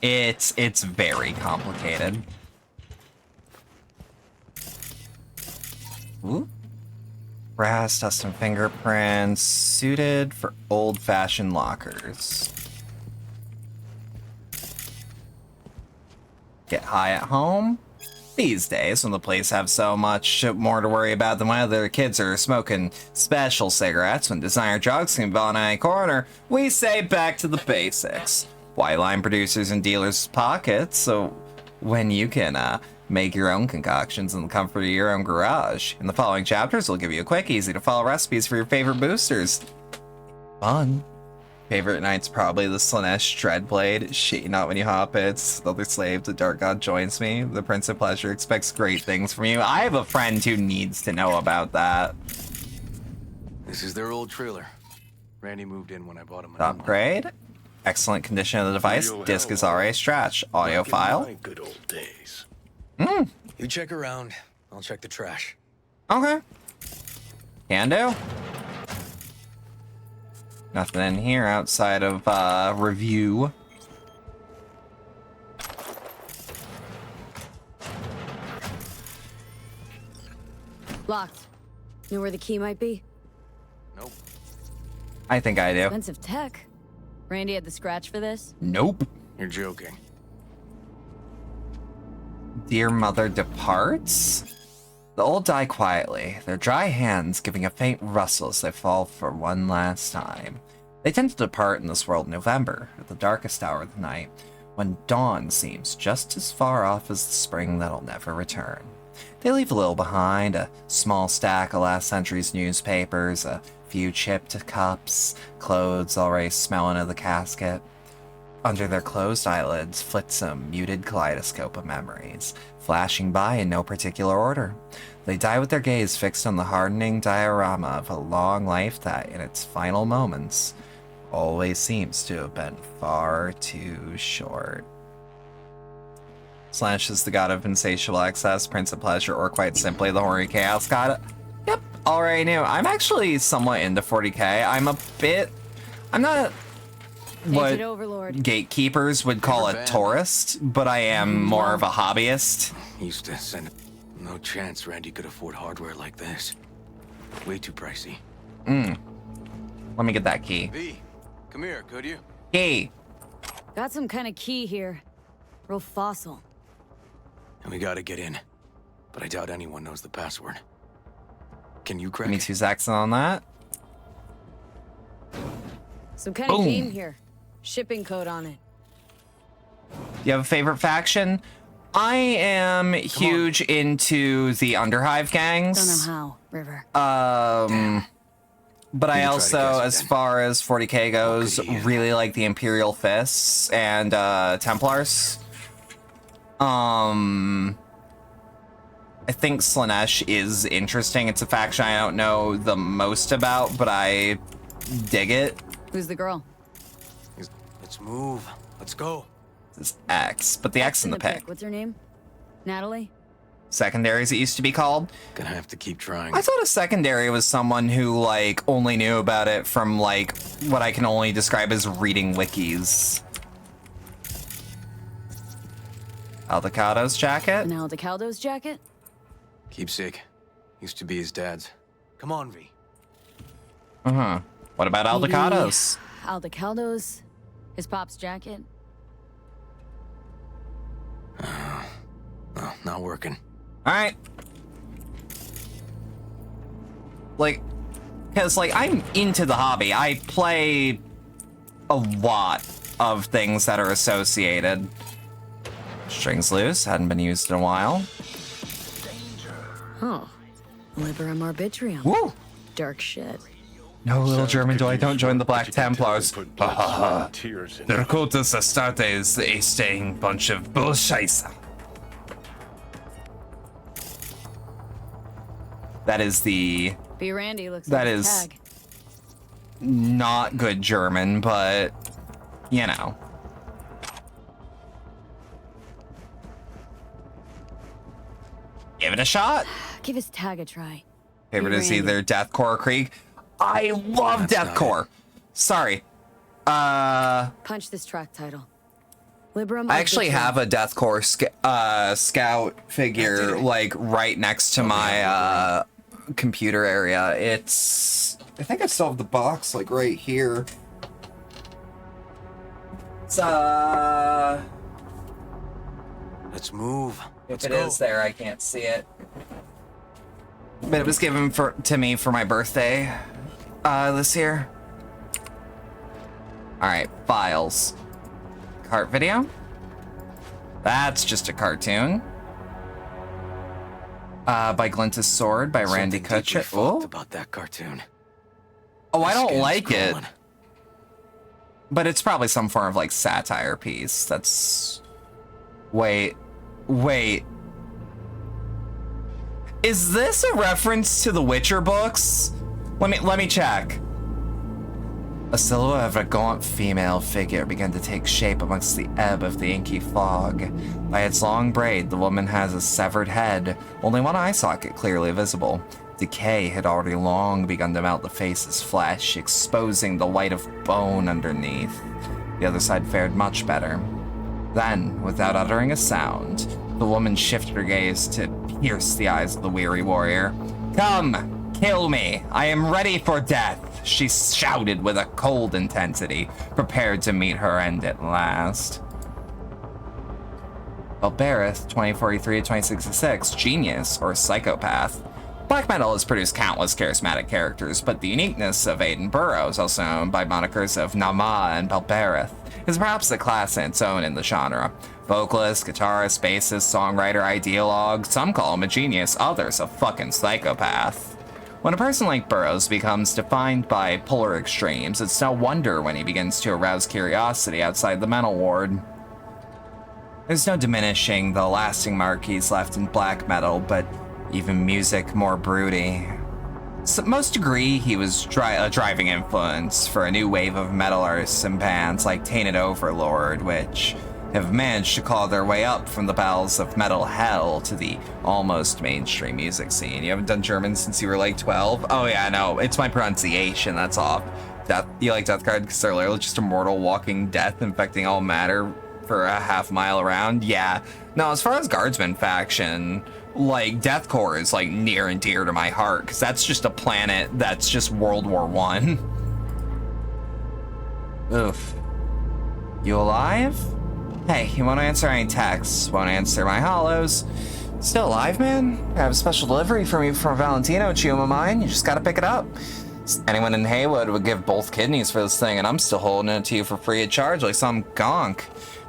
It's very complicated. Ooh. Brass, dust and fingerprints, suited for old-fashioned lockers. Get high at home? These days, when the police have so much more to worry about than when other kids are smoking special cigarettes when designer drugs can be bought on any corner, we say back to the basics. Why line producers and dealers' pockets so when you can make your own concoctions in the comfort of your own garage? In the following chapters, we'll give you a quick, easy-to-follow recipes for your favorite boosters. Fun. Favorite night's probably the Slanesh Dreadblade. Shit, not when you hop it. The other slave, the Dark God joins me. The Prince of Pleasure expects great things from you. I have a friend who needs to know about that. This is their old trailer. Randy moved in when I bought him an new one. Upgrade. Excellent condition of the device. Disc is already stretched. Audio file. Good old days. You check around. I'll check the trash. Okay. Can do. Nothing in here outside of review. Locked. Know where the key might be? Nope. I think I do. Expensive tech. Randy had the scratch for this? Nope. You're joking. Dear mother departs? The old die quietly, their dry hands giving a faint rustle as they fall for one last time. They tend to depart in this world in November, at the darkest hour of the night, when dawn seems just as far off as the spring that'll never return. They leave a little behind, a small stack of last century's newspapers, a few chipped cups, clothes already smelling of the casket. Under their closed eyelids flits a muted kaleidoscope of memories, flashing by in no particular order. They die with their gaze fixed on the hardening diorama of a long life that, in its final moments, always seems to have been far too short. Slash is the god of insatiable excess, prince of pleasure, or quite simply the horny chaos god. Yep, already knew. I'm actually somewhat into 40k. I'm not what Overlord. gatekeepers would call a tourist, but I am more of a hobbyist. Used to send it. No chance Randy could afford hardware like this. Way too pricey. Let me get that key. V, come here, could you? Key. Got some kind of key here. Real fossil. And we gotta get in. But I doubt anyone knows the password. Can you crack Give me it? 2 seconds on that. Some kind of game here. Shipping code on it. You have a favorite faction? I am huge into the Underhive gangs. Don't know how, River. But I also, as far as 40k goes, really like the Imperial Fists and Templars. I think Slanesh is interesting. It's a faction I don't know the most about, but I dig it. Who's the girl? Let's move. Let's go. This is X, but the X in the pic. What's her name? Natalie? Secondaries, it used to be called. Gonna have to keep trying. I thought a secondary was someone who, like, only knew about it from, like, what I can only describe as reading wikis. Aldecado's jacket? An Aldecado's jacket? Keepsake. Used to be his dad's. Come on, V. Uh-huh. What about Aldecado's? Aldecado's? His pop's jacket? Oh, not working. Alright. Like, because, like, I'm into the hobby. I play a lot of things that are associated. Strings loose, hadn't been used in a while. Oh. Liberum Arbitrium. Woo! Dark shit. No, little German boy, don't join the Black Templars. Their cultus Astartes, a staying bunch of bullshit. That is the... B. Randy looks that like is a tag. not good German, but, you know. Give it a shot. Give his tag a try. Favorite is Randy. either Deathcore or Krieg. I love Deathcore. Sorry. Punch this track title. Liberum I actually Arbitrium. have a Deathcore scout figure, like, right next to my computer area. It's... I think I still have the box, like, right here. It's, Let's move. If it is there, I can't see it. But it was given to me for my birthday this year. Alright, files. Cart video? That's just a cartoon. By Glinta's Sword by Randy Kutcher. Oh, About that cartoon. oh, I don't like it. But it's probably some form of, like, satire piece. That's... Wait. Is this a reference to the Witcher books? Let me check. A silhouette of a gaunt female figure began to take shape amongst the ebb of the inky fog. By its long braid, the woman has a severed head, only one eye socket clearly visible. Decay had already long begun to melt the face's flesh, exposing the white of bone underneath. The other side fared much better. Then, without uttering a sound, the woman shifted her gaze to pierce the eyes of the weary warrior. "Come, kill me! I am ready for death!" she shouted with a cold intensity, prepared to meet her end at last. Belbereth, 2043-2066, genius or psychopath. Black metal has produced countless charismatic characters, but the uniqueness of Aiden Burroughs, also known by monikers of Nama and Belbereth, is perhaps a class in its own in the genre. Vocalist, guitarist, bassist, songwriter, ideologue, some call him a genius, others a fucking psychopath. When a person like Burroughs becomes defined by polar extremes, it's no wonder when he begins to arouse curiosity outside the mental ward. There's no diminishing the lasting mark he's left in black metal, but even music more broody. Most agree he was a driving influence for a new wave of metal artists and bands like Tainted Overlord, which have managed to claw their way up from the bowels of metal hell to the almost mainstream music scene. You haven't done German since you were like 12? Oh yeah, no, it's my pronunciation that's off. You like Death Guard because they're literally just immortal walking death infecting all matter for a half mile around? Yeah. No, as far as Guardsman faction, like, Deathcore is, like, near and dear to my heart, because that's just a planet that's just World War I. Oof. You alive? Hey, you won't answer any texts, won't answer my hollows. Still alive, man? I have a special delivery from you from Valentino, Chioma mine. You just gotta pick it up. Anyone in Haywood would give both kidneys for this thing, and I'm still holding it to you for free of charge like some gonk.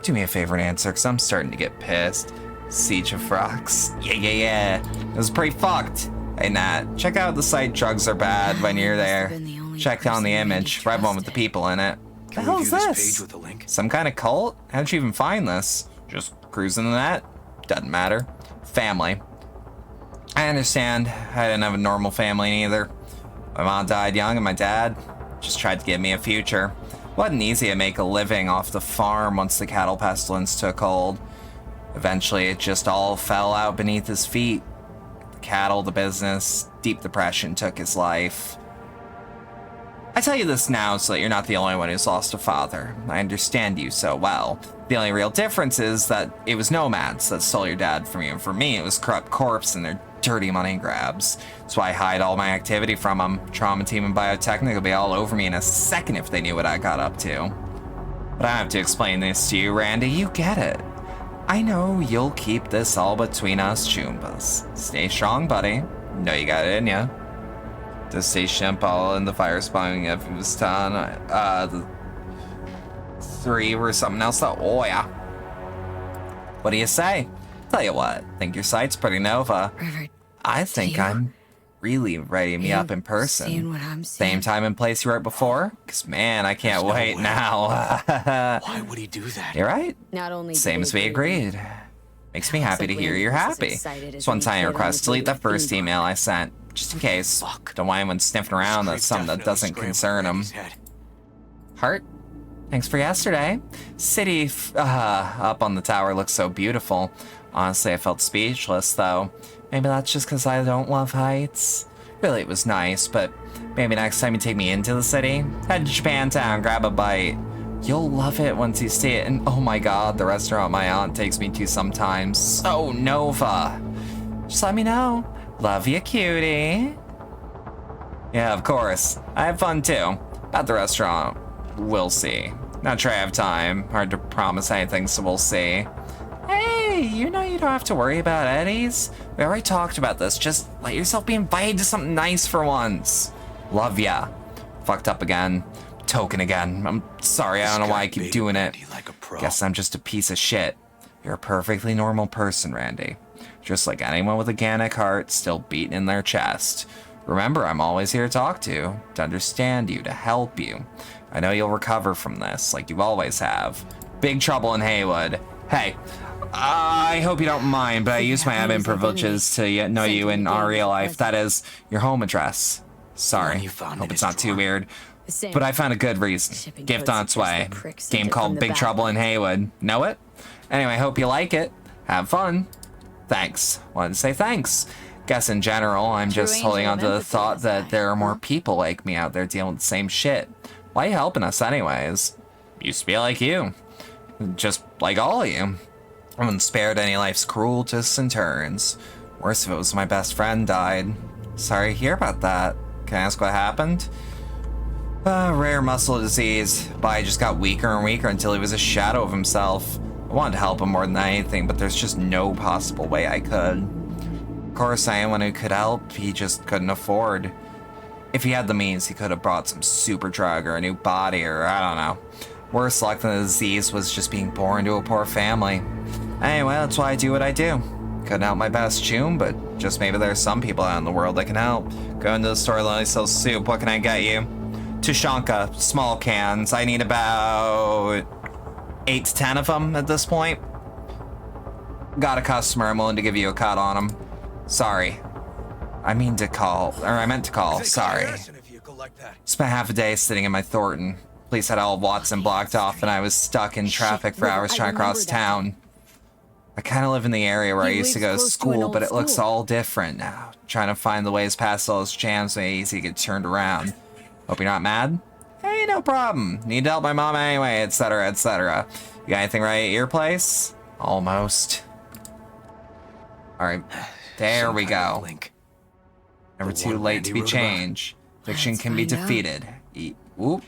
Do me a favor and answer, because I'm starting to get pissed. Siege of Rocks. Yeah. It was pretty fucked. Hey, Nat, check out the site Drugs Are Bad when you're there. Check down the image, red one with the people in it. What the hell is this? Some kind of cult? How'd you even find this? Just cruising the net? Doesn't matter. Family. I understand. I didn't have a normal family neither. My mom died young and my dad just tried to give me a future. Wasn't easy to make a living off the farm once the cattle pestilence took hold. Eventually, it just all fell out beneath his feet. The cattle, the business, deep depression took his life. I tell you this now so that you're not the only one who's lost a father. I understand you so well. The only real difference is that it was nomads that stole your dad from you, and for me it was corrupt corpse and their dirty money grabs. That's why I hide all my activity from them. Trauma team and biotechnic would be all over me in a second if they knew what I got up to. But I have to explain this to you, Randy. You get it. I know you'll keep this all between us Choombas. Stay strong, buddy. Know you got it in ya. To stay simple in the fire spawning if it was done. The 3 or something else. Oh yeah. What do you say? Tell you what, think your site's pretty nova. River, I think I'm really ready me up in person. seeing what I'm seeing? Same time and place you were at before? Cause man, I can't wait now. Why would he do that? You're right. Not only Same did as they we agreed. Makes me happy to hear you're happy. Just one tiny request, delete the first email I sent. Just in case. Don't want anyone sniffing around that's something that doesn't concern him. Heart? Thanks for yesterday. City up on the tower looks so beautiful. Honestly, I felt speechless, though. Maybe that's just because I don't love heights. Really, it was nice, but maybe next time you take me into the city, head to Japantown, grab a bite. You'll love it once you see it, and oh my god, the restaurant my aunt takes me to sometimes. So nova. Just let me know. Love you, cutie. Yeah, of course. I have fun too. At the restaurant, we'll see. Not sure I have time. Hard to promise anything, so we'll see. Hey, you know you don't have to worry about Eddie's. We already talked about this. Just let yourself be invited to something nice for once. Love ya. Fucked up again. Token again. I'm sorry, I don't know why I keep doing it. Guess I'm just a piece of shit. You're a perfectly normal person, Randy. Just like anyone with a Gannic heart still beating in their chest. Remember, I'm always here to talk to understand you, to help you. I know you'll recover from this, like you always have. Big trouble in Haywood. Hey, I hope you don't mind, but I use my admin privileges to know you in our real life. That is, your home address. Sorry, hope it's not too weird. But I found a good reason. Gift on its way. Game called Big Trouble in Haywood. Know it? Anyway, hope you like it. Have fun. Thanks. Wanted to say thanks. Guess in general, I'm just holding on to the thought that there are more people like me out there dealing with the same shit. Why are you helping us anyways? Used to be like you. Just like all of you. I wasn't spared any life's cruel twists and turns. Worse if it was my best friend died. Sorry to hear about that. Can I ask what happened? Rare muscle disease. Body just got weaker and weaker until he was a shadow of himself. I wanted to help him more than anything, but there's just no possible way I could. Of course, anyone who could help, he just couldn't afford. If he had the means, he could have bought some super drug or a new body or I don't know. Worse luck than the disease was just being born to a poor family. Anyway, that's why I do what I do. Couldn't help my best Choom, but just maybe there's some people out in the world that can help. Go into the store, let me sell soup. What can I get you? Tushonka, small cans. I need about 8 to 10 of them at this point. Got a customer. I'm willing to give you a cut on them. Sorry. I meant to call. Sorry. Spent half a day sitting in my Thornton. Police had all Watson blocked off and I was stuck in traffic for hours trying to cross town. I kind of live in the area where I used to go to school, but it looks all different now. Trying to find the ways past all those jams made it easy to get turned around. Hope you're not mad? Hey, no problem. Need to help my mom anyway, etc., etc. You got anything right at your place? Almost. Alright, there we go. Never too late to be changed. Addiction can be defeated. Whoop.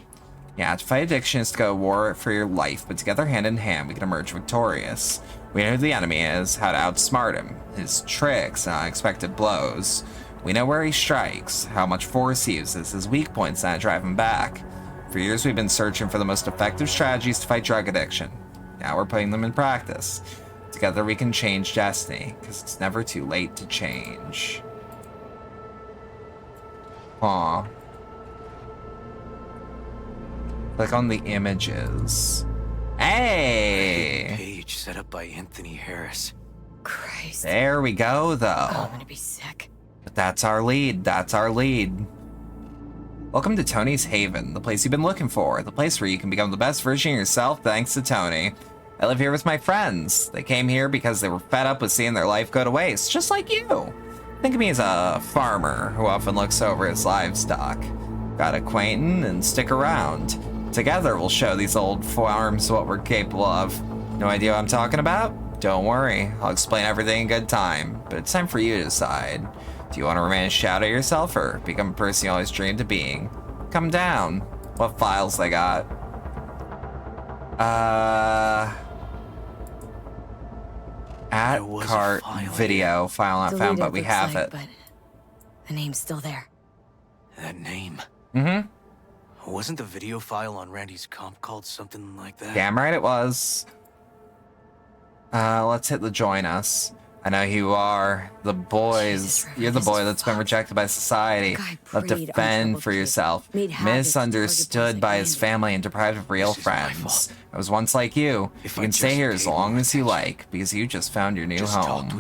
Yeah, to fight addiction is to go to war for your life, but together hand in hand we can emerge victorious. We know who the enemy is, how to outsmart him, his tricks and unexpected blows. We know where he strikes, how much force he uses, his weak points and how to drive him back. For years we've been searching for the most effective strategies to fight drug addiction. Now we're putting them in practice. Together we can change destiny, because it's never too late to change. Aw. Click on the images. Hey! Page set up by Anthony Harris. Christ. There we go, though. Oh, I'm gonna be sick. But that's our lead. That's our lead. Welcome to Tony's Haven, the place you've been looking for. The place where you can become the best version of yourself thanks to Tony. I live here with my friends. They came here because they were fed up with seeing their life go to waste, just like you. Think of me as a farmer who often looks over his livestock. Got acquainted and stick around. Together we'll show these old farms what we're capable of. No idea what I'm talking about? Don't worry, I'll explain everything in good time. But it's time for you to decide. Do you want to remain a shadow yourself or become a person you always dreamed of being? Come down. What files they got? At cart video file not found, but we have it. But the name's still there. That name? Mm-hmm. Wasn't the video file on Randy's comp called something like that? Damn right it was. Let's hit the join us. I know who you are. The boys. You're the boy that's been rejected by society. Left to fend for yourself. Misunderstood by his family and deprived of real friends. I was once like you. You can stay here as long as you like, because you just found your new home.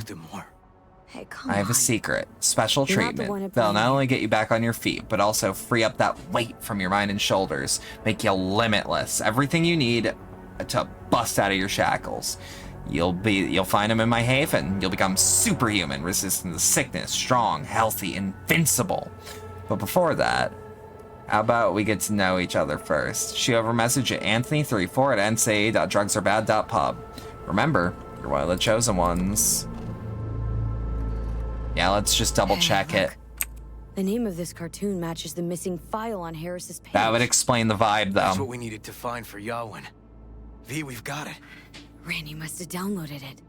Hey, come I have a secret. Special treatment. That'll not only get you back on your feet, but also free up that weight from your mind and shoulders. Make you limitless. Everything you need to bust out of your shackles. You'll find him in my haven. You'll become superhuman, resistant to sickness, strong, healthy, invincible. But before that, how about we get to know each other first? Shoot over a message at anthony34@nca.drugsarebad.pub. Remember, you're one of the chosen ones. Yeah, let's just double check it. The name of this cartoon matches the missing file on Harris's page. That would explain the vibe, though. That's what we needed to find for Yawin. V, we've got it. Randy must have downloaded it.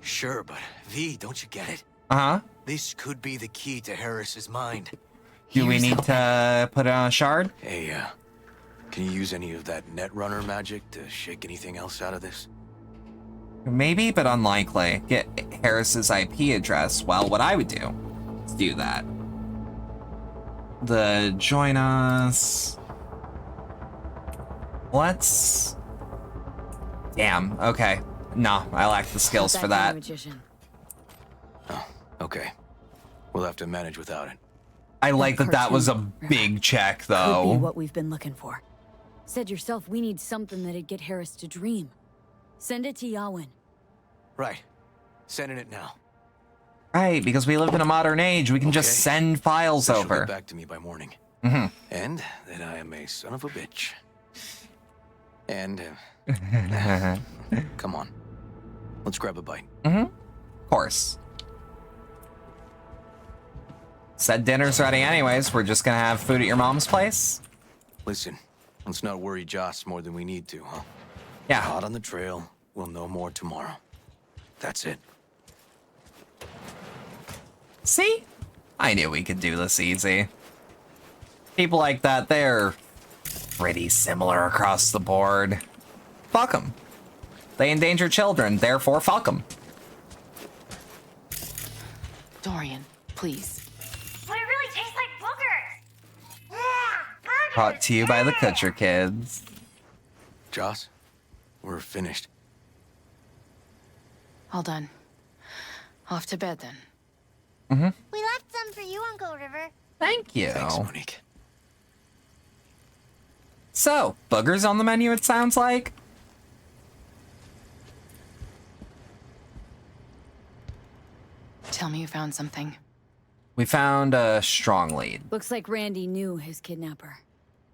Sure, but V, don't you get it? Uh-huh. This could be the key to Harris's mind. Do we need to put it on a shard? Hey, can you use any of that Netrunner magic to shake anything else out of this? Maybe, but unlikely. Get Harris's IP address. Well, what I would do is do that. The join us. Let's... Damn, okay. No, I lack the skills for that. Oh, okay. We'll have to manage without it. I like that was a big check, though. Could be what we've been looking for. Said yourself we need something that'd get Harris to dream. Send it to Yawin. Right. Sending it now. Right, because we live in a modern age. We can just send files She'll over. get back to me by morning. Mm-hmm. And that I am a son of a bitch. And... come on. Let's grab a bite. Mm-hmm. Of course. Said dinner's ready anyways. We're just gonna have food at your mom's place? Listen, let's not worry Joss more than we need to, huh? Yeah. Hot on the trail. We'll know more tomorrow. That's it. See? I knew we could do this easy. People like that, they're pretty similar across the board. Fuck them. They endanger children, therefore fuck them. Dorian, please. But it really tastes like boogers. Brought to you by the Kutcher Kids. Joss, we're finished. All done. Off to bed then. Mm-hmm. We left some for you, Uncle River. Thank you. Thanks, Monique. So, boogers on the menu, it sounds like? Tell me you found something. We found a strong lead. Looks like Randy knew his kidnapper.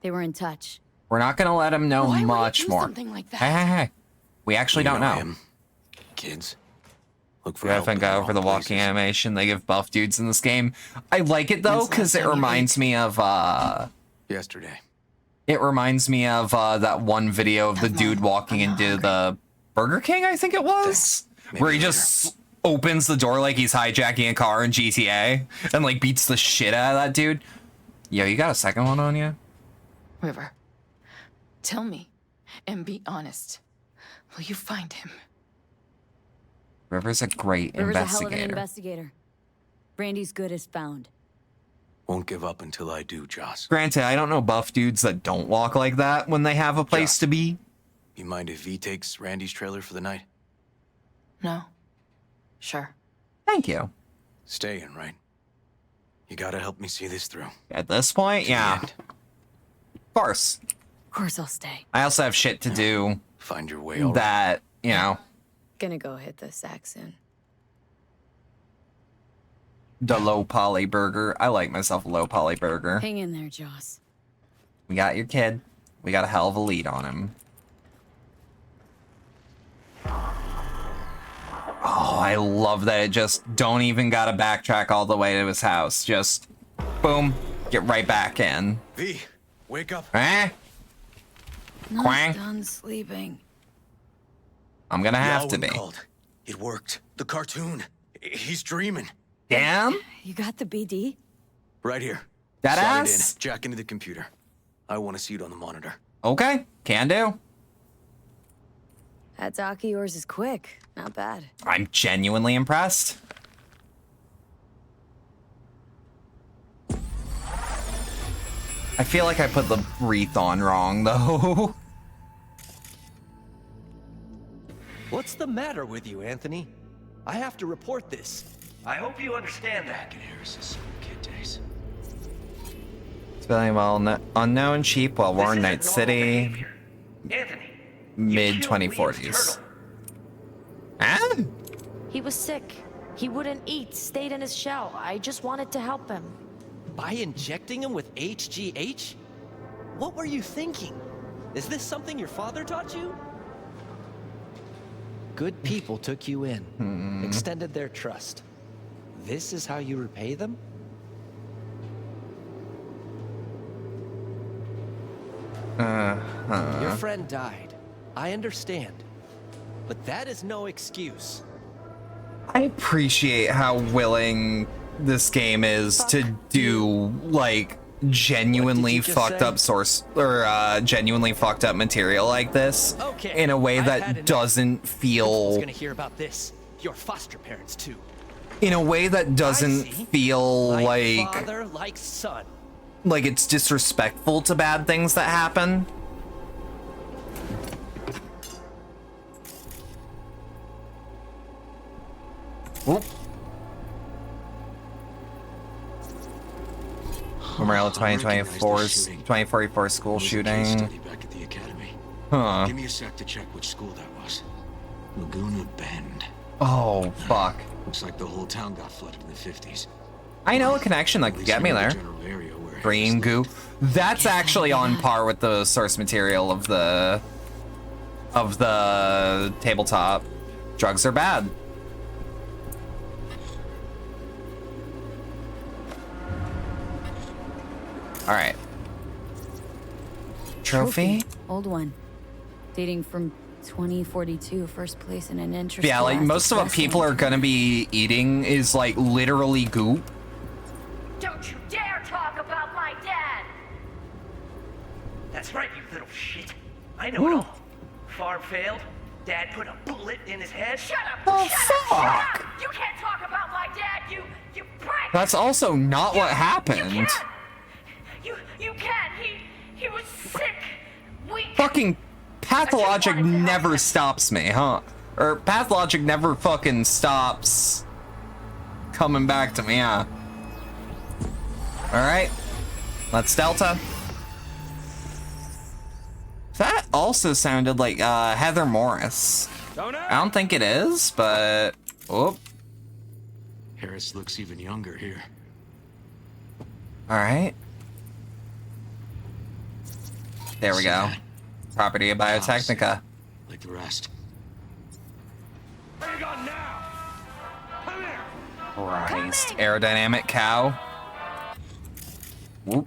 They were in touch. We're not gonna let him know Why would much he do more. something like that? Hey. We actually don't know. Him. Kids, look for You help often in go the over the wrong walking places. animation they give buff dudes in this game. I like it though, because it reminds me of Yesterday. It reminds me of that one video of the dude walking into the Burger King, I think it was, where he just opens the door like he's hijacking a car in GTA and like beats the shit out of that dude. Yo, you got a second one on you? River, tell me and be honest. Will you find him? River's a great River's a hell of an investigator. investigator. Randy's good as found. Won't give up until I do, Joss. Granted, I don't know buff dudes that don't walk like that when they have a place to be. You mind if V takes Randy's trailer for the night? No. Sure. Thank you. Staying, right? You gotta help me see this through. At this point, yeah. Of course. Of course I'll stay. I also have shit to do. Find your way over. That you know. Gonna go hit the sack soon. The low poly burger. I like myself a low poly burger. Hang in there, Joss. We got your kid. We got a hell of a lead on him. Oh, I love that it just don't even gotta backtrack all the way to his house. Just boom, get right back in. V, wake up. Eh? Not Quang. done sleeping. I'm gonna have to Yalwyn be. called. It worked. The cartoon. He's dreaming. Damn. You got the BD? Right here. That Slide it ass? in. Jack into the computer. I want to see it on the monitor. Okay, can do. That doc of yours is quick. Not bad. I'm genuinely impressed. I feel like I put the wreath on wrong, though. What's the matter with you, Anthony? I have to report this. I hope you understand that. Harris's kid days. Spelling well unknown sheep while worn Night City. Anthony, Mid 2040s. Ah? He was sick. He wouldn't eat, stayed in his shell. I just wanted to help him. by injecting him with HGH? What were you thinking? Is this something your father taught you? Good people took you in, extended their trust. This is how you repay them? Your friend died. I understand. But that is no excuse. I appreciate how willing this game is to do, like, genuinely fucked up source, or genuinely fucked up material like this in a way that doesn't feel... Gonna hear about this. Your foster parents, too. In a way that doesn't feel like... Father, like son. Like it's disrespectful to bad things that happen. Oop. Memorial 2044 school shooting. Back at the academy. Huh. Give me a sec to check which school that was. Laguna Bend. Oh, fuck. Looks like the whole town got flooded in the 50s. I know a connection that could get me there. Green goo. That's actually on par with the source material of the tabletop. Drugs are bad. All right. Trophy? Old one. Dating from 2042, first place in an interest. Yeah, like most of what people are gonna be eating is like literally goop. Don't you dare talk about my dad! That's right, you little shit. I know it all. Farm failed. Dad put a bullet in his head. Shut up! Oh, Shut fuck! up! You can't talk about my dad, you prick! That's also not what happened. You can! He was sick, weak. Fucking Pathologic never stops me, huh? Or Pathologic never fucking stops coming back to me, yeah. Alright. Let's Delta. That also sounded like Heather Morris. I don't think it is, but... Oh. Harris looks even younger here. Alright. There we go. Property of Biotechnica. Like the rest. Bring it on now! Come here! Christ. Aerodynamic cow. Whoop.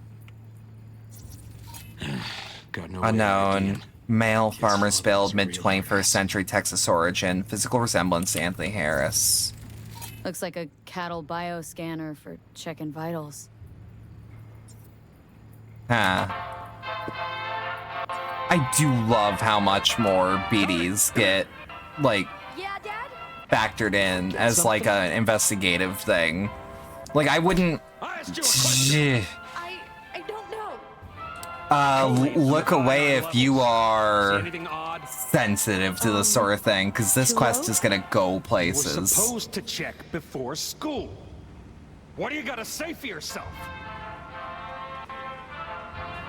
Unknown. Male farmer spilled mid-21st century Texas origin. Physical resemblance to Anthony Harris. Looks like a cattle bioscanner for checking vitals. Huh. I do love how much more BDs get, like, factored in as, like, an investigative thing. Like, I wouldn't... I don't know. Look away if you are sensitive to this sort of thing, because this quest is gonna go places. We're supposed to check before school. What do you gotta say for yourself?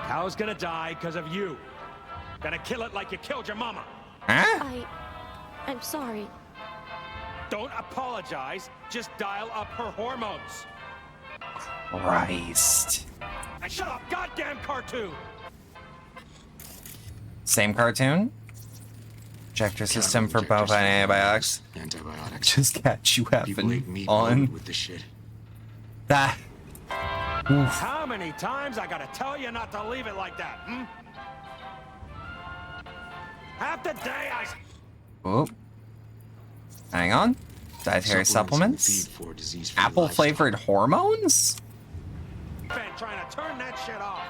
Cow's gonna die because of you. Gonna kill it like you killed your mama. Huh? I'm sorry. Don't apologize. Just dial up her hormones. Christ. And shut up, goddamn cartoon! Same cartoon? Injector system for bovine antibiotics. Just catch you having fun. With the shit. That. Oof. How many times I gotta tell you not to leave it like that, hmm? Half the day I... Oh. Hang on. Dietary supplements? Apple-flavored hormones? Been trying to turn that shit off.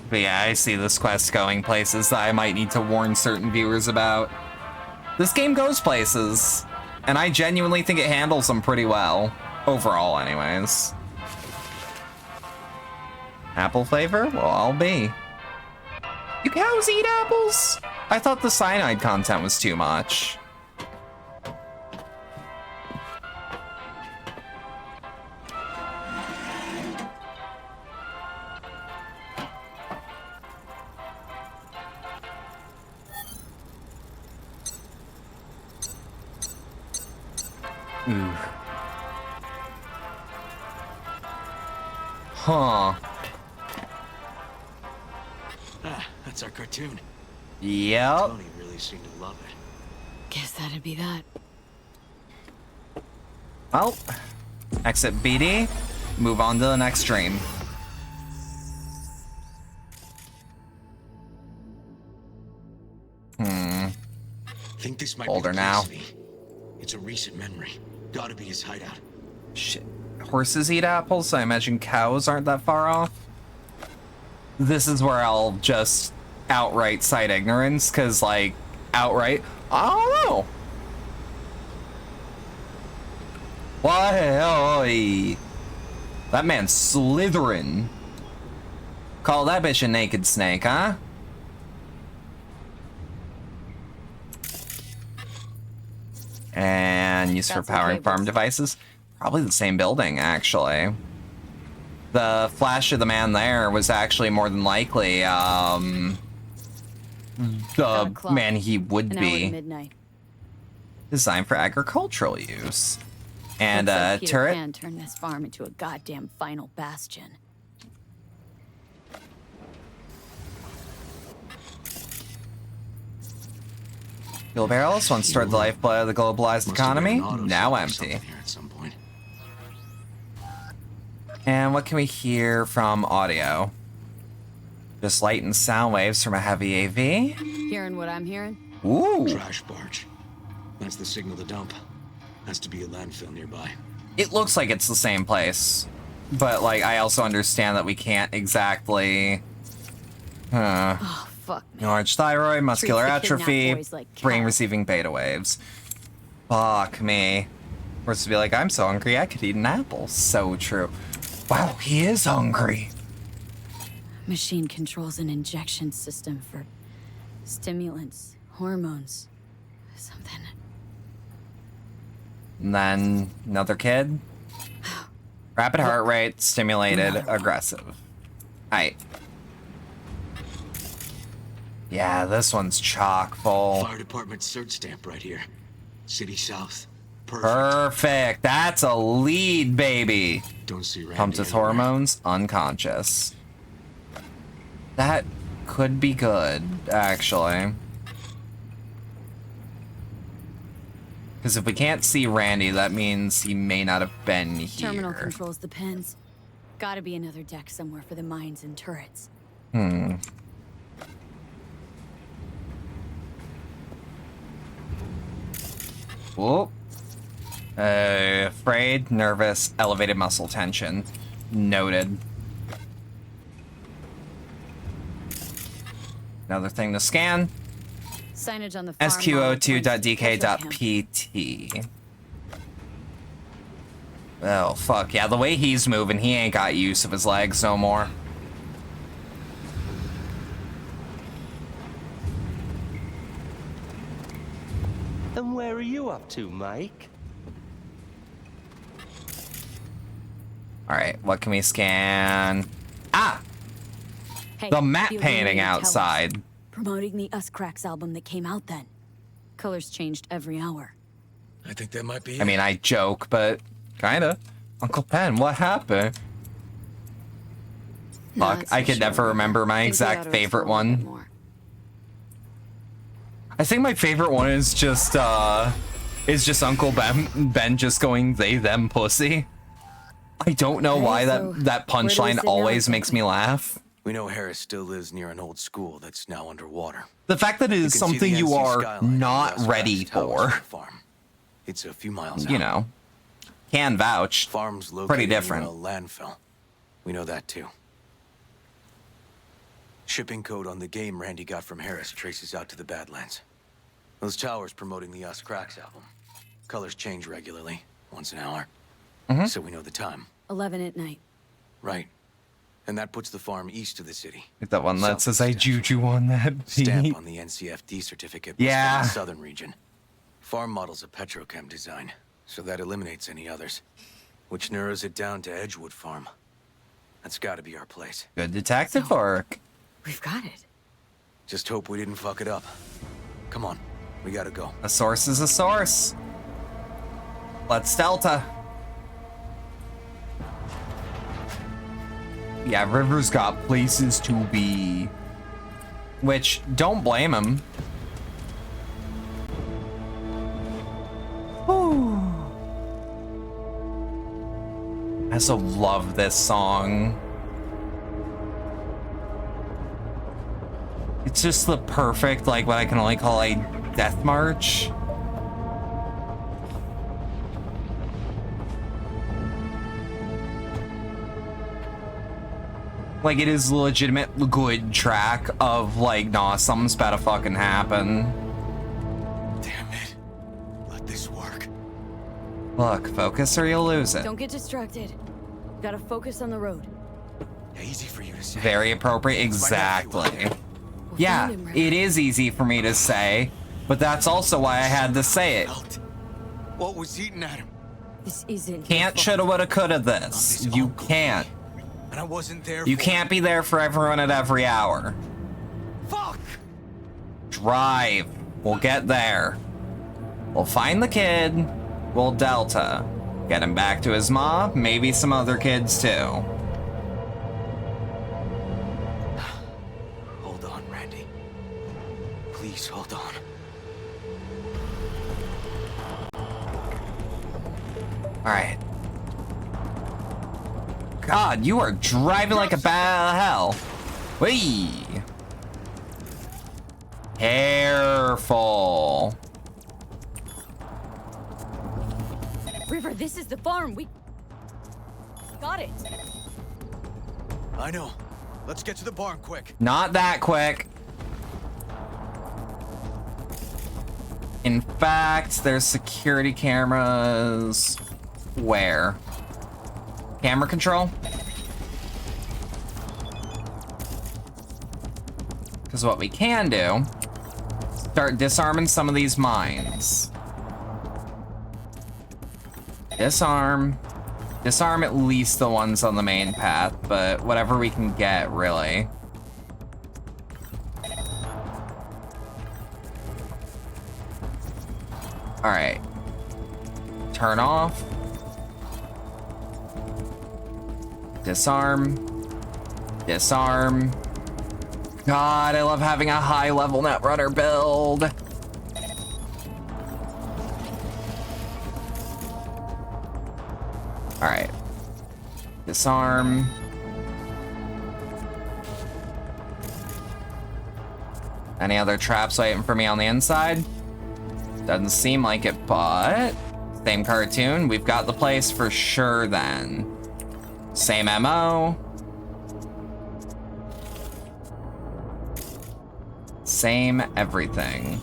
But yeah, I see this quest going places that I might need to warn certain viewers about. This game goes places, and I genuinely think it handles them pretty well. Overall, anyways. Apple flavor? Well, I'll be. You cows eat apples? I thought the cyanide content was too much. Ooh. Huh. Ah, that's our cartoon. Yep. Tony really seemed to love it. Guess that'd be that. Well, exit BD, move on to the next dream. Think this might Older be the now. place, V. It's a recent memory. Gotta be his hideout. Shit. Horses eat apples, so I imagine cows aren't that far off. This is where I'll just outright cite ignorance, because, like, outright, I don't know. Why? That man's slithering. Call that bitch a naked snake, huh? And use for powering farm devices. Probably the same building, actually. The flash of the man there was actually more than likely the man he would be. Midnight. Designed for agricultural use. And Looks like Peter turret. Pan turned this farm into a goddamn final bastion. Fuel barrels once stored the lifeblood of the globalized economy, now empty. And what can we hear from audio? Just light and sound waves from a heavy AV. Hearing what I'm hearing? Ooh. Trash barge. That's the signal to dump. Has to be a landfill nearby. It looks like it's the same place. But, like, I also understand that we can't exactly... Oh, fuck me. Large thyroid, muscular Treats the kidnapped atrophy, boys like brain cows. receiving beta waves. Fuck me. We're supposed to be like, I'm so hungry I could eat an apple. So true. Wow, he is hungry. Machine controls an injection system for stimulants, hormones, something. And then another kid. Rapid heart rate, stimulated, aggressive. Aight. Yeah, this one's chock full. Fire department search stamp right here. City South. Perfect. That's a lead, baby. Don't see Randy Pumped with anywhere. hormones, unconscious. That could be good, actually. Because if we can't see Randy, that means he may not have been here. Terminal controls the pens. Gotta be another deck somewhere for the mines and turrets. Whoop. Afraid, nervous, elevated muscle tension. Noted. Another thing to scan. Signage on the farm. SQO2.dk.pt. Oh, fuck. Yeah, the way he's moving, he ain't got use of his legs no more. And where are you up to, Mike? Alright, what can we scan? Ah! Hey, The map feel painting the towers. outside. promoting the Us Cracks album that came out then. Colors changed every hour. I think that might be I mean, I joke, but kinda. Uncle Ben, what happened? Fuck, I could never remember my exact favorite one. I think my favorite one is just Uncle Ben just going they them pussy. I don't know why that punchline always makes me laugh. We know Harris still lives near an old school that's now underwater. The fact that it is something you are not ready for. It's a few miles out. You know, can vouch. Farm's located pretty different. Near a landfill. We know that too. Shipping code on the game Randy got from Harris traces out to the Badlands. Those towers promoting the Us Cracks album. Colors change regularly, once an hour. So we know the time. 11 at night. Right. And that puts the farm east of the city. Like that one that says I juju on that. Stamp on the NCFD certificate. Yeah. In the southern region. Farm model's a petrochem design, so that eliminates any others. Which narrows it down to Edgewood Farm. That's gotta be our place. Good detective work. We've got it. Just hope we didn't fuck it up. Come on, we gotta go. A source is a source. Let's Delta. Yeah, River's got places to be. Which, don't blame him. I so love this song. It's just the perfect, like, what I can only call a death march. Like, it is a legitimate good track of, like, nah, something's about to fucking happen. Damn it. Let this work. Look, focus or you'll lose it. Don't get distracted. Gotta focus on the road. Easy for you to say. Very appropriate, exactly. Yeah, it is easy for me to say, but that's also why I had to say it. What was eating at him? This isn't. Can't, shoulda, woulda, coulda this. You can't. And I wasn't there. You can't be there for everyone at every hour. Fuck! Drive. We'll get there. We'll find the kid. We'll Delta. Get him back to his mom, maybe some other kids too. Hold on, Randy. Please hold on. Alright. God, you are driving like a bad hell. Whee! Careful. River, this is the farm. We got it. I know. Let's get to the barn quick. Not that quick. In fact, there's security cameras. Where? Camera control? Because what we can do, start disarming some of these mines. Disarm. Disarm at least the ones on the main path, but whatever we can get, really. Alright. Turn off. Disarm. Disarm. God, I love having a high-level Netrunner build. Alright. Disarm. Any other traps waiting for me on the inside? Doesn't seem like it, but... Same cartoon. We've got the place for sure then. Same MO. Same everything.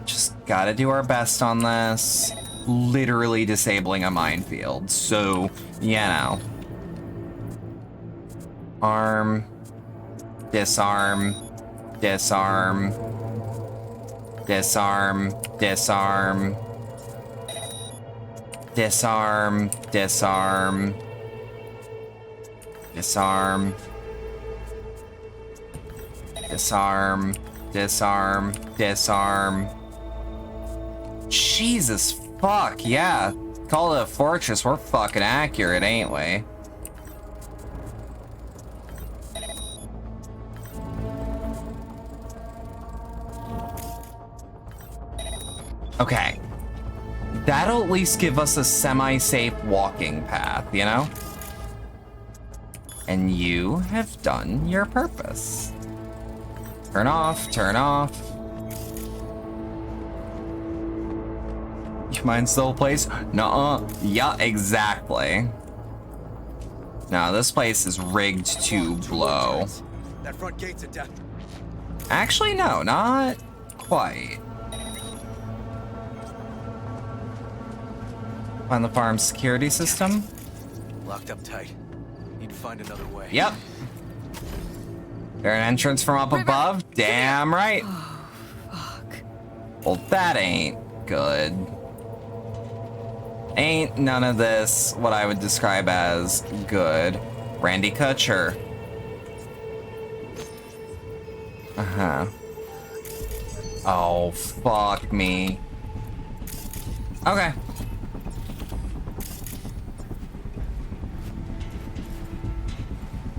Just gotta do our best on this. Literally disabling a minefield, so, you know. Arm. Disarm. Disarm. Disarm. Disarm. Disarm, disarm. Disarm. Disarm, disarm, disarm. Jesus fuck, yeah. Call it a fortress, we're fucking accurate, ain't we? Okay. That'll at least give us a semi-safe walking path, you know? And you have done your purpose. Turn off, turn off. You mind still place? Nuh-uh. Yeah, exactly. No, this place is rigged to blow. That front gate's a death. Actually, no, not quite. Find the farm security system. Locked up tight. Need to find another way. Yep. There an entrance from up above? Damn right. Oh, fuck. Well, that ain't good. Ain't none of this what I would describe as good. Randy Kutcher. Uh-huh. Oh, fuck me. Okay.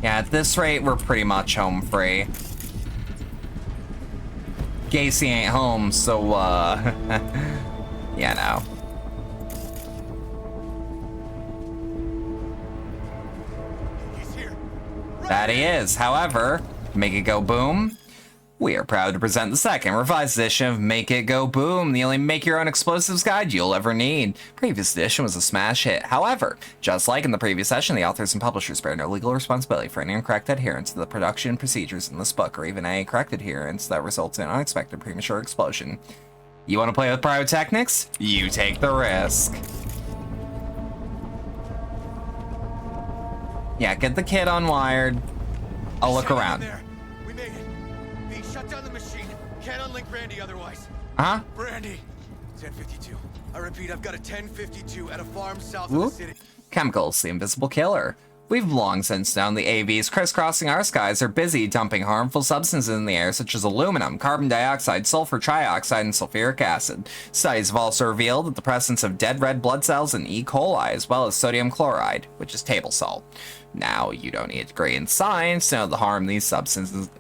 Yeah, at this rate, we're pretty much home free. Gacy ain't home, so, yeah, no. He's here. That he is. However, Make It Go Boom. We are proud to present the second revised edition of Make It Go Boom, the only make-your-own explosives guide you'll ever need. Previous edition was a smash hit. However, just like in the previous session, the authors and publishers bear no legal responsibility for any incorrect adherence to the production procedures in this book, or even any correct adherence that results in unexpected premature explosion. You want to play with pyrotechnics? You take the risk. Yeah, get the kid unwired. I'll look around. We made it. V, shut down the machine. Can't unlink Randy otherwise. Huh? Randy. 1052. I repeat, I've got a 1052 at a farm south Whoop. of the city. Chemicals, the invisible killer. We've long since known the AVs crisscrossing our skies are busy dumping harmful substances in the air such as aluminum, carbon dioxide, sulfur trioxide, and sulfuric acid. Studies have also revealed that the presence of dead red blood cells in E. coli, as well as sodium chloride, which is table salt. Now, you don't need a degree in science to know the harm these substances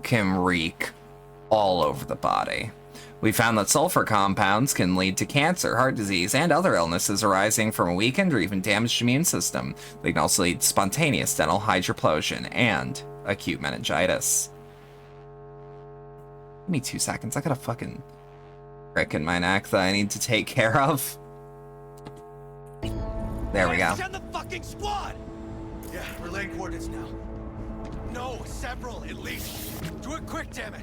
can wreak all over the body. We found that sulfur compounds can lead to cancer, heart disease, and other illnesses arising from a weakened or even damaged immune system. They can also lead to spontaneous dental hydroplosion and acute meningitis. Give me 2 seconds. I got a fucking prick in my neck that I need to take care of. There we go. Send the fucking squad! Yeah, relaying coordinates now. No, several at least. Do it quick, damn it.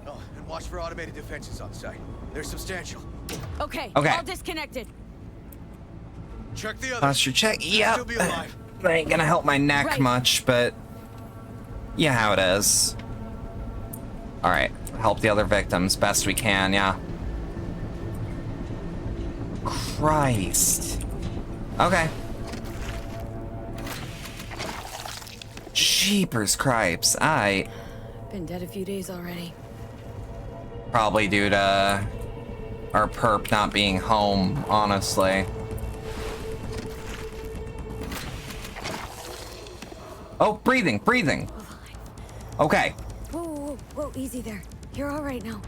Oh, and watch for automated defenses on site. They're substantial. Okay, Okay. all disconnected. Check the others. Posture check. Yep. Still be alive. That ain't gonna help my neck Right. much, but yeah, how it is. All right, help the other victims best we can. Yeah. Christ. Okay. Jeepers cripes. Been dead a few days already. Probably due to our perp not being home, honestly. Oh, breathing, breathing. Okay. Whoa, whoa, whoa, whoa, easy there. You're all right now.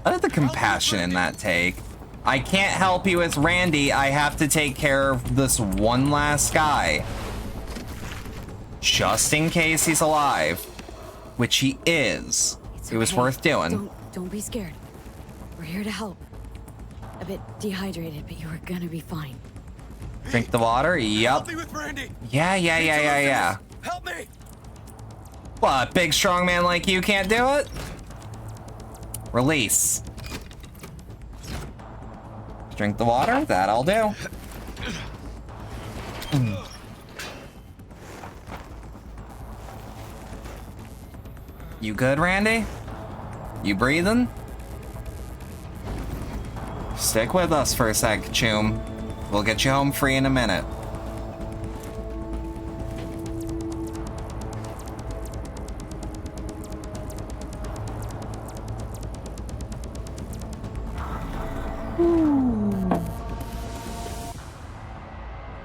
I have the compassion in that take. I can't help you with Randy. I have to take care of this one last guy. Just in case he's alive. Which he is. It was Okay, worth doing. Don't be scared. We're here to help. A bit dehydrated, but you are gonna be fine. Drink the water? Yup. Help me with Randy. Yeah. Help me. What, big strong man like you can't do it? Release. Drink the water? That I'll do. You good, Randy? You breathing? Stick with us for a sec, Choom. We'll get you home free in a minute.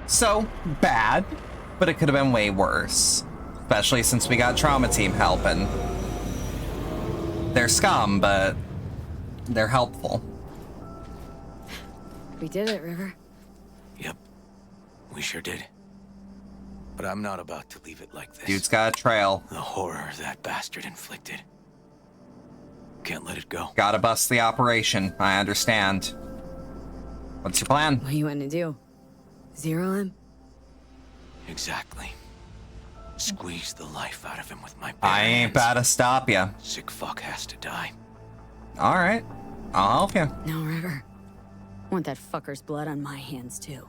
So, bad, but it could have been way worse. Especially since we got Trauma Team helping. They're scum, but they're helpful. We did it, River. Yep, we sure did. But I'm not about to leave it like this. Dude's got a trail. The horror that bastard inflicted. Can't let it go. Gotta bust the operation, I understand. What's your plan? What do you want to do? Zero him? Exactly. Squeeze the life out of him with my bare I ain't hands. about to stop ya. Sick fuck has to die. Alright, I'll help you. No, River. Want that fucker's blood on my hands, too.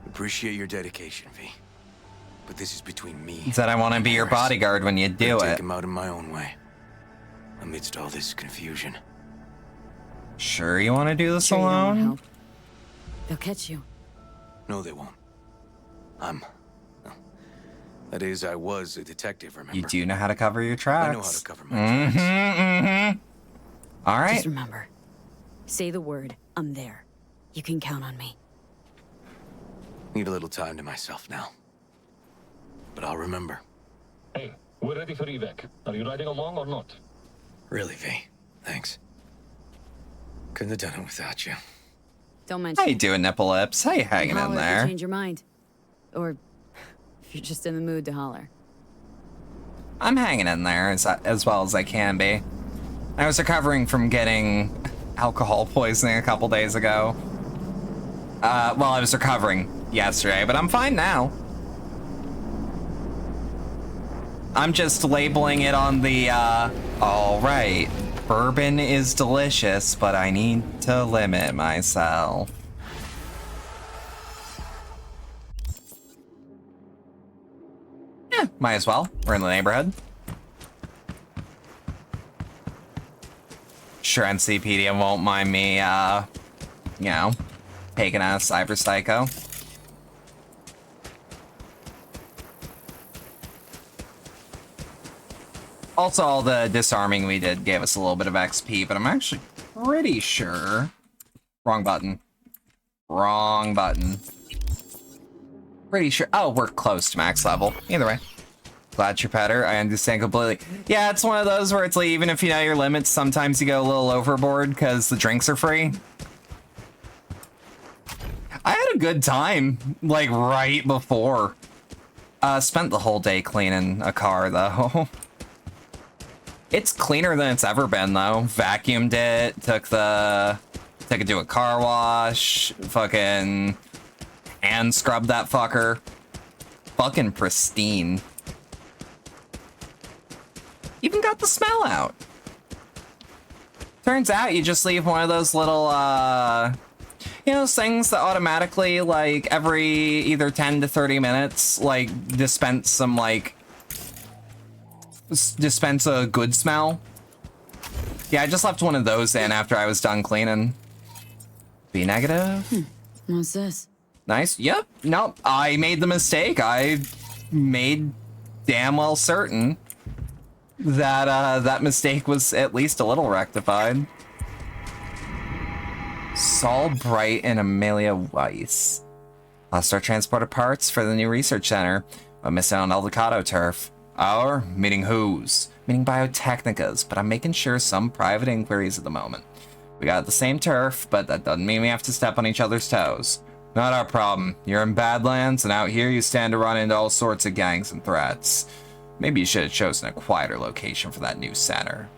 Appreciate your dedication, V. But this is between me. Said I want to and be your Harris. bodyguard when you do I'll it. take him out in my own way. Amidst all this confusion. Sure you want to do this Sure you don't want alone? help? They'll catch you. No, they won't. That is, I was a detective, remember? You do know how to cover your tracks. I know how to cover my tracks. Alright. Just remember, say the word, I'm there. You can count on me. Need a little time to myself now. But I'll remember. Hey, we're ready for evac. Are you riding along or not? Really, V. Thanks. Couldn't have done it without you. Don't mention How you doing, Nipple Lips? How you hanging in holler if you there? change your mind. Or if you're just in the mood to holler. I'm hanging in there as well as I can be. I was recovering from getting alcohol poisoning a couple days ago. Well, I was recovering yesterday, but I'm fine now. I'm just labeling it on the, alright, bourbon is delicious, but I need to limit myself. Yeah, might as well. We're in the neighborhood. Sure, NCPD won't mind me, you know, taking out a cyber psycho. Also, all the disarming we did gave us a little bit of XP, but I'm actually pretty sure... Wrong button. Wrong button. Pretty sure... Oh, we're close to max level. Either way. Glad you're better. I understand completely. Yeah, it's one of those where it's like, even if you know your limits, sometimes you go a little overboard because the drinks are free. I had a good time, like, right before. Spent the whole day cleaning a car, though. It's cleaner than it's ever been, though. Vacuumed it, took it to a car wash, fucking hand scrubbed that fucker. Fucking pristine. Even got the smell out. Turns out you just leave one of those little, you know, things that automatically, like, every either 10 to 30 minutes, like, dispense a good smell. Yeah, I just left one of those in after I was done cleaning. Be negative. What's this? Nice. Yep. Nope. I made the mistake. I made damn well certain that that mistake was at least a little rectified. Saul Bright and Amelia Weiss. Lost our transported parts for the new research center, but missing out on El Ducato turf. Our? Meaning whose? Meaning Biotechnica's, but I'm making sure some private inquiries at the moment. We got the same turf, but that doesn't mean we have to step on each other's toes. Not our problem. You're in Badlands, and out here you stand to run into all sorts of gangs and threats. Maybe you should have chosen a quieter location for that new center.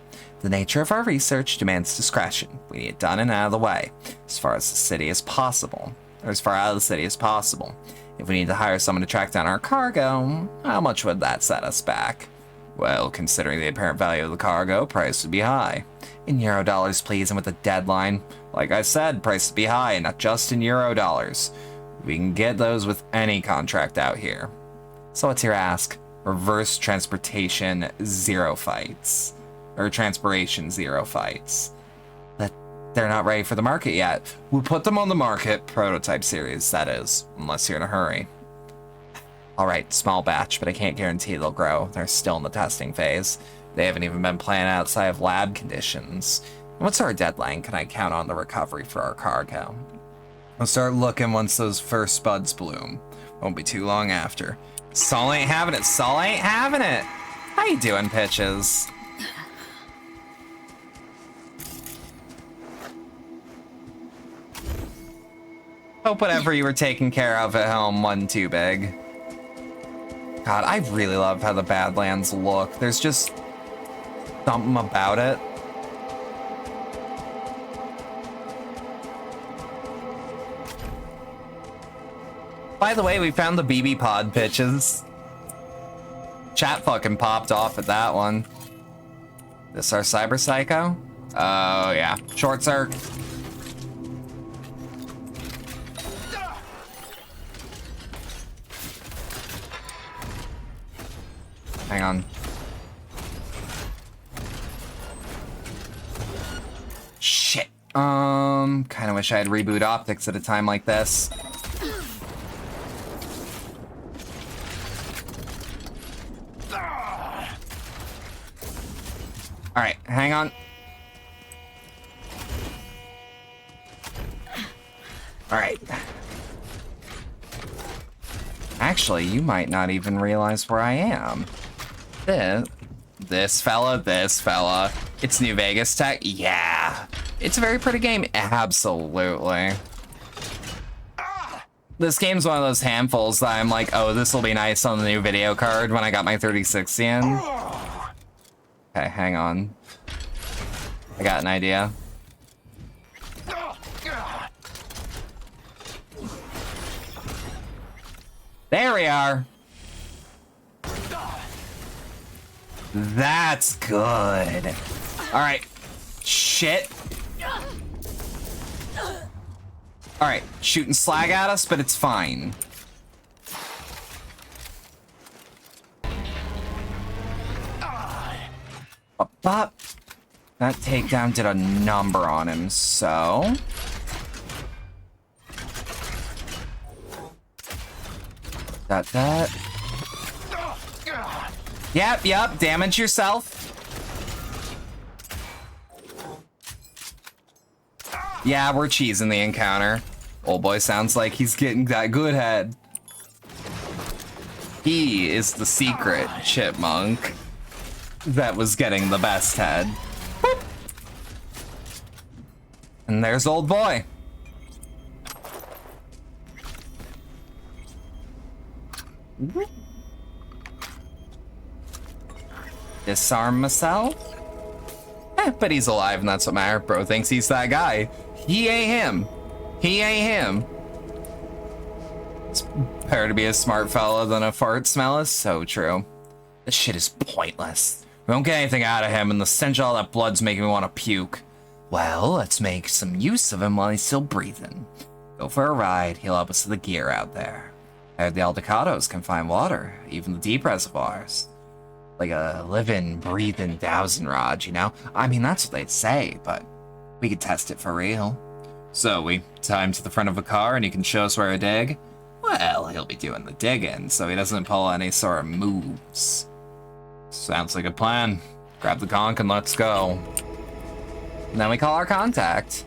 The nature of our research demands discretion. We need it done and out of the way, as far as the city as possible. Or as far out of the city as possible. If we need to hire someone to track down our cargo, how much would that set us back? Well, considering the apparent value of the cargo, price would be high. In euro dollars, please, and with a deadline. Like I said, price would be high, not just in euro dollars. We can get those with any contract out here. So what's your ask? Reverse transportation, 0 fights. Or transpiration, 0 fights. They're not ready for the market yet. We'll put them on the market, prototype series, that is, unless you're in a hurry. Alright, small batch, but I can't guarantee they'll grow. They're still in the testing phase. They haven't even been planted outside of lab conditions. What's our deadline? Can I count on the recovery for our cargo? I'll start looking once those first buds bloom. Won't be too long after. Saul ain't having it. Saul ain't having it. How you doing, Pitches? Hope whatever you were taking care of at home wasn't too big. God, I really love how the Badlands look. There's just something about it. By the way, we found the BB pod, Pitches. Chat fucking popped off at that one. This our Cyber Psycho? Oh, yeah. Short circ. Hang on. Shit. Kind of wish I had reboot optics at a time like this. All right, hang on. All right. Actually, you might not even realize where I am. This fella. It's New Vegas tech. Yeah. It's a very pretty game. Absolutely. This game's one of those handfuls that I'm like, oh, this will be nice on the new video card when I got my 3060 in. Okay, hang on. I got an idea. There we are. That's good. All right. Shit. All right, shooting slag at us, but it's fine. But that takedown did a number on him, so... That. Yep, damage yourself. Yeah, we're cheesing the encounter. Old boy sounds like he's getting that good head. He is the secret chipmunk that was getting the best head. Boop. And there's old boy. Disarm myself? But he's alive and that's what matters. Bro thinks he's that guy. He ain't him. He ain't him. It's better to be a smart fella than a fart smell is so true. This shit is pointless. We don't get anything out of him and the stench of all that blood's making me want to puke. Well, let's make some use of him while he's still breathing. Go for a ride. He'll help us with the gear out there. I heard the Aldecados can find water, even the deep reservoirs. Like a living, breathing dowsing rod, you know? I mean, that's what they'd say, but we could test it for real. So we tie him to the front of a car and he can show us where to dig? Well, he'll be doing the digging, so he doesn't pull any sort of moves. Sounds like a plan. Grab the conch and let's go. And then we call our contact.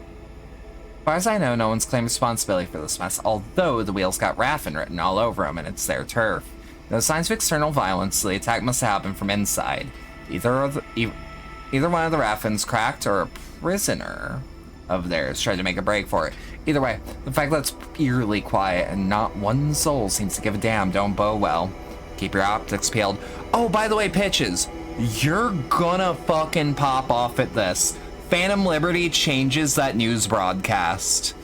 As far as I know, no one's claimed responsibility for this mess, although the wheels got Raffin written all over them and it's their turf. No signs of external violence, so the attack must have happened from inside. Either one of the Raffins cracked or a prisoner of theirs tried to make a break for it. Either way, the fact that it's eerily quiet and not one soul seems to give a damn don't bode well. Keep your optics peeled. Oh, by the way, Pitches, you're gonna fucking pop off at this. Phantom Liberty changes that news broadcast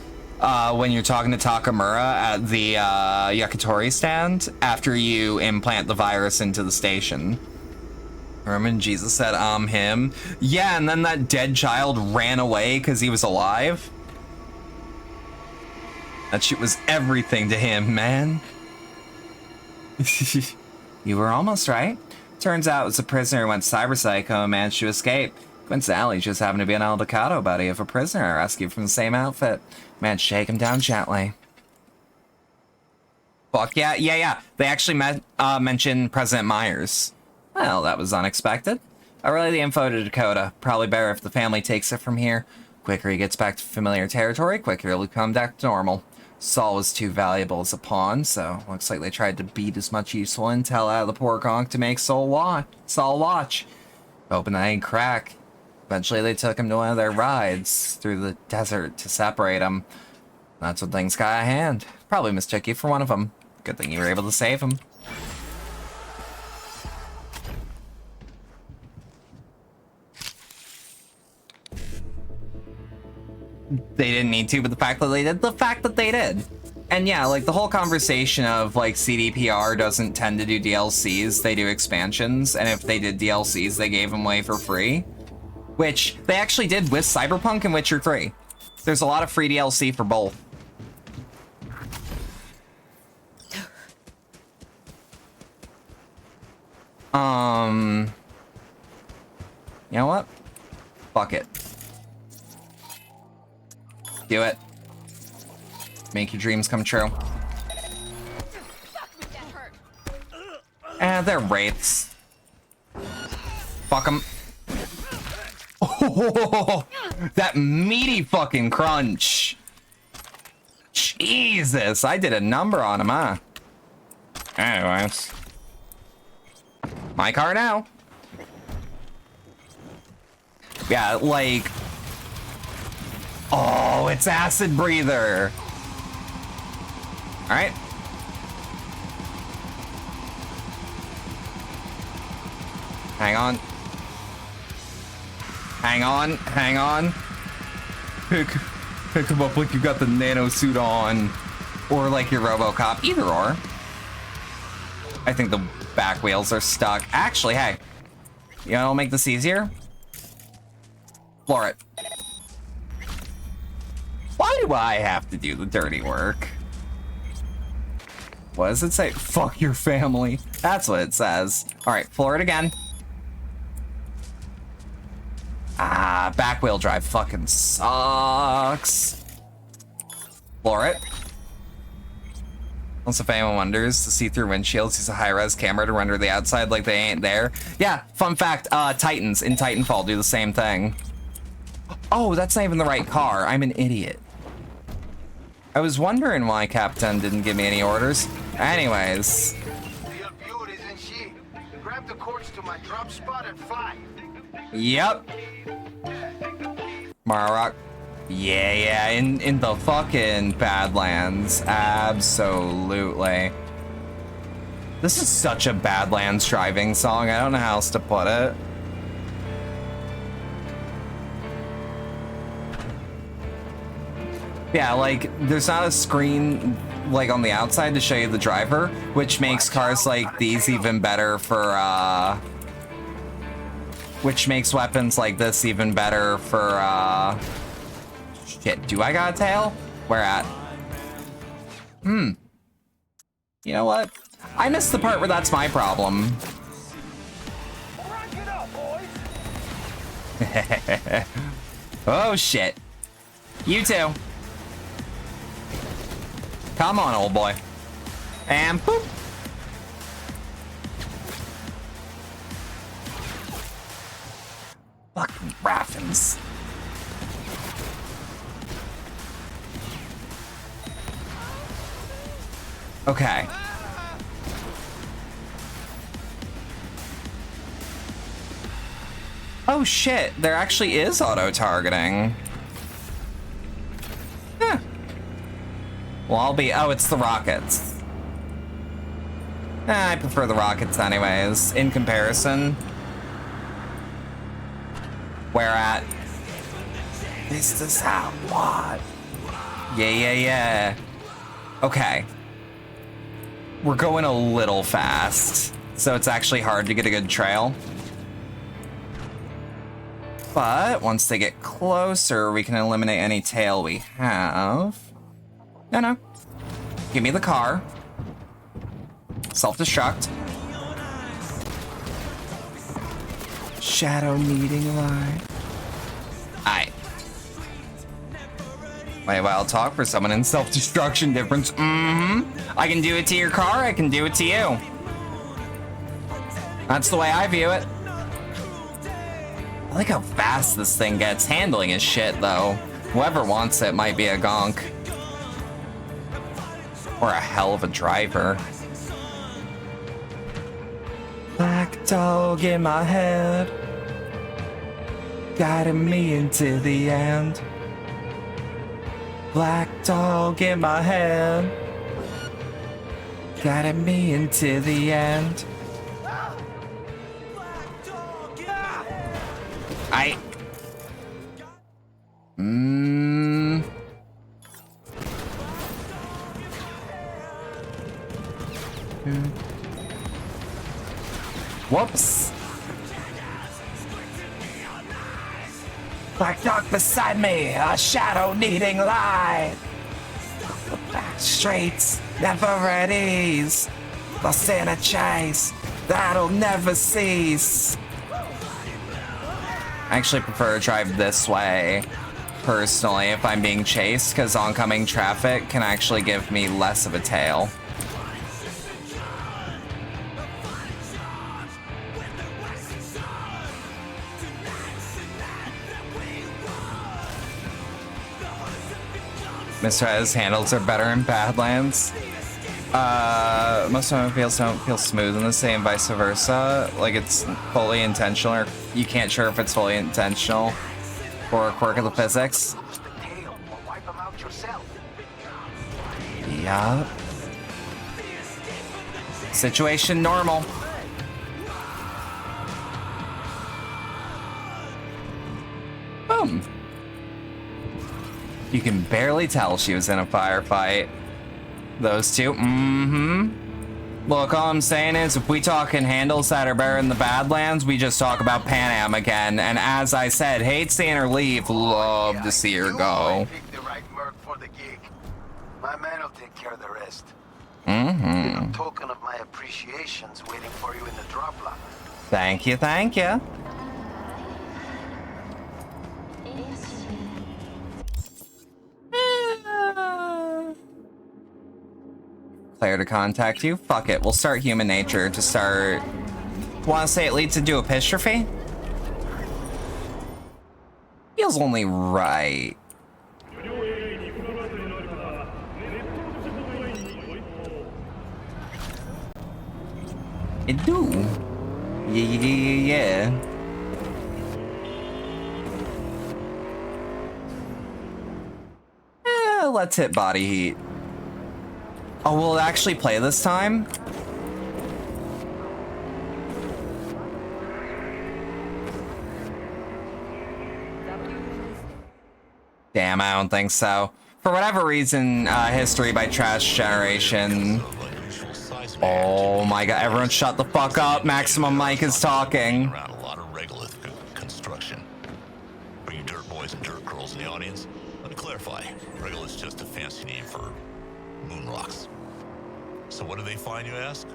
when you're talking to Takamura at the Yakitori stand after you implant the virus into the station. Remember when Jesus said, him? Yeah, and then that dead child ran away because he was alive? That shit was everything to him, man. You were almost right. Turns out it was a prisoner who went cyber psycho and managed to escape. Coincidentally, just happened to be an Aldecado buddy of a prisoner I rescued from the same outfit. Man, shake him down gently. Fuck yeah, yeah. They actually mentioned President Myers. Well, that was unexpected. I'll relay the info to Dakota. Probably better if the family takes it from here. Quicker he gets back to familiar territory, quicker he'll come back to normal. Saul was too valuable as a pawn, so looks like they tried to beat as much useful intel out of the poor conch to make Saul watch. Hoping that ain't crack. Eventually they took him to one of their rides through the desert to separate him. That's when things got out of hand. Probably mistook you for one of them. Good thing you were able to save him. They didn't need to, but the fact that they did. And yeah, like the whole conversation of like CDPR doesn't tend to do DLCs, they do expansions, and if they did DLCs, they gave them away for free. Which they actually did with Cyberpunk and Witcher 3. There's a lot of free DLC for both. You know what? Fuck it. Do it. Make your dreams come true. They're wraiths. Fuck them. Oh, that meaty fucking crunch. Jesus, I did a number on him, huh? Anyways. My car now. Yeah, like... Oh, it's acid breather. All right. Hang on. Hang on. Hang on. Pick him up like you got the nano suit on. Or like your RoboCop. Either or. I think the back wheels are stuck. Actually, hey. You know what'll make this easier? Floor it. Why do I have to do the dirty work? What does it say? Fuck your family. That's what it says. All right, floor it again. Ah, back wheel drive fucking sucks. Floor it. Also, if anyone wonders, the see-through windshields use a high-res camera to render the outside like they ain't there. Yeah, fun fact, Titans in Titanfall do the same thing. Oh, that's not even the right car. I'm an idiot. I was wondering why Captain didn't give me any orders. Anyways. Grab the cords to my drop spot and fly. Yep. Marrock. Yeah, in the fucking Badlands. Absolutely. This is such a Badlands driving song. I don't know how else to put it. Yeah, like, there's not a screen, like, on the outside to show you the driver, which makes cars like these even better for, which makes weapons like this even better for, shit, do I got a tail? Where at? You know what? I missed the part where that's my problem. Oh, shit. You too. Come on, old boy. And boop. Fucking raffins. Okay. Oh shit, there actually is auto-targeting. Huh. Well, I'll be... Oh, it's the rockets. I prefer the rockets anyways, in comparison. Where at? Is this how? What? Yeah. Okay. We're going a little fast, so it's actually hard to get a good trail. But once they get closer, we can eliminate any tail we have. No. Give me the car. Self-destruct. Shadow needing light. Wait, well, talk for someone in self-destruction difference. I can do it to your car, I can do it to you. That's the way I view it. I like how fast this thing gets. Handling is shit, though. Whoever wants it might be a gonk. Or a hell of a driver. Black dog in my head, guiding me into the end. Black dog in my head, guiding me into the end. Whoops. Black dog beside me, a shadow needing light. Back streets, never at ease. Lost in a chase that'll never cease. I actually prefer to drive this way, personally, if I'm being chased, because oncoming traffic can actually give me less of a tail. Mr. Ez's handles are better in Badlands. Most automobiles don't feel smooth in the same, vice versa. Like it's fully intentional, or you can't sure if it's fully intentional or a quirk of the physics. Yup. Situation normal. Boom. You can barely tell she was in a firefight. Those two, Look, all I'm saying is, if we talk in handles that are better in the Badlands, we just talk about Pan Am again. And as I said, hate seeing her leave, love to see her go. My man will take care of the rest. A token of my appreciation's waiting for you in the drop locker. Thank you, thank you. Claire to contact you? Fuck it, we'll start human nature to start. Wanna say it leads into epistrophe? Feels only right. It do. Yeah. Let's hit body heat. Oh, will it actually play this time? Damn, I don't think so. For whatever reason, History by Trash Generation. Oh my god, everyone shut the fuck up. Maximum Mike is talking. Around a lot of regolith construction. For you dirt boys and dirt girls in the audience, let me clarify. Regolith's just a fancy name for moon rocks. So what do they find, you ask?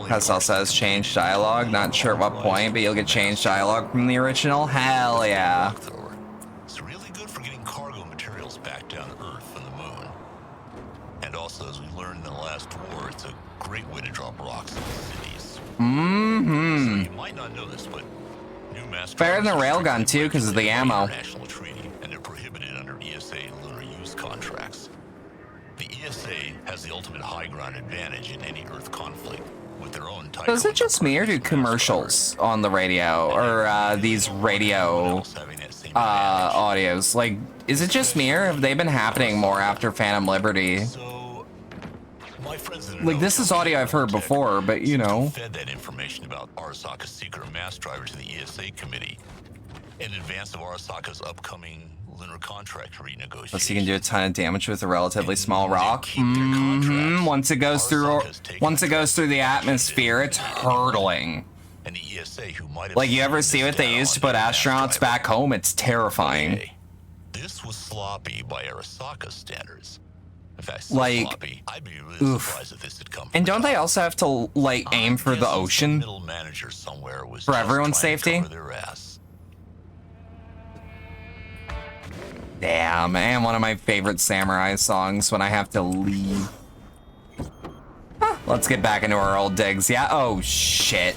This also has changed dialogue. Not sure at what point, but you'll get changed dialogue from the original. Hell yeah. It's really good for getting cargo materials back down to Earth from the moon. And also, as we learned in the last war, it's a great way to drop rocks in cities. So you might not know this, but new mass better than the railgun too, because of the ammo. International treaty, and they're prohibited under ESA lunar use contracts. The ESA has the ultimate high ground advantage in any Earth conflict with their own type. So is it just me, or do commercials on the radio, or these radio audios, like, is it just me, or have they been happening more after Phantom Liberty? Like, this is audio I've heard before, but you know. Fed that information about Arasaka's secret mass driver to the ESA committee in advance of Arasaka's upcoming lunar contract renegotiation. Plus, you can do a ton of damage with a relatively small rock. Once it goes through the atmosphere, it's hurtling. And the ESA, who might have like, you ever see what they use to put astronauts back home? It's terrifying. This was sloppy by Arasaka's standards. In fact, like, sloppy, I'd be really surprised if this had come from and don't they also have to, like, aim for the ocean? middle manager somewhere was for everyone's safety? Damn, and one of my favorite samurai songs when I have to leave. Huh, let's get back into our old digs. Yeah. Oh shit.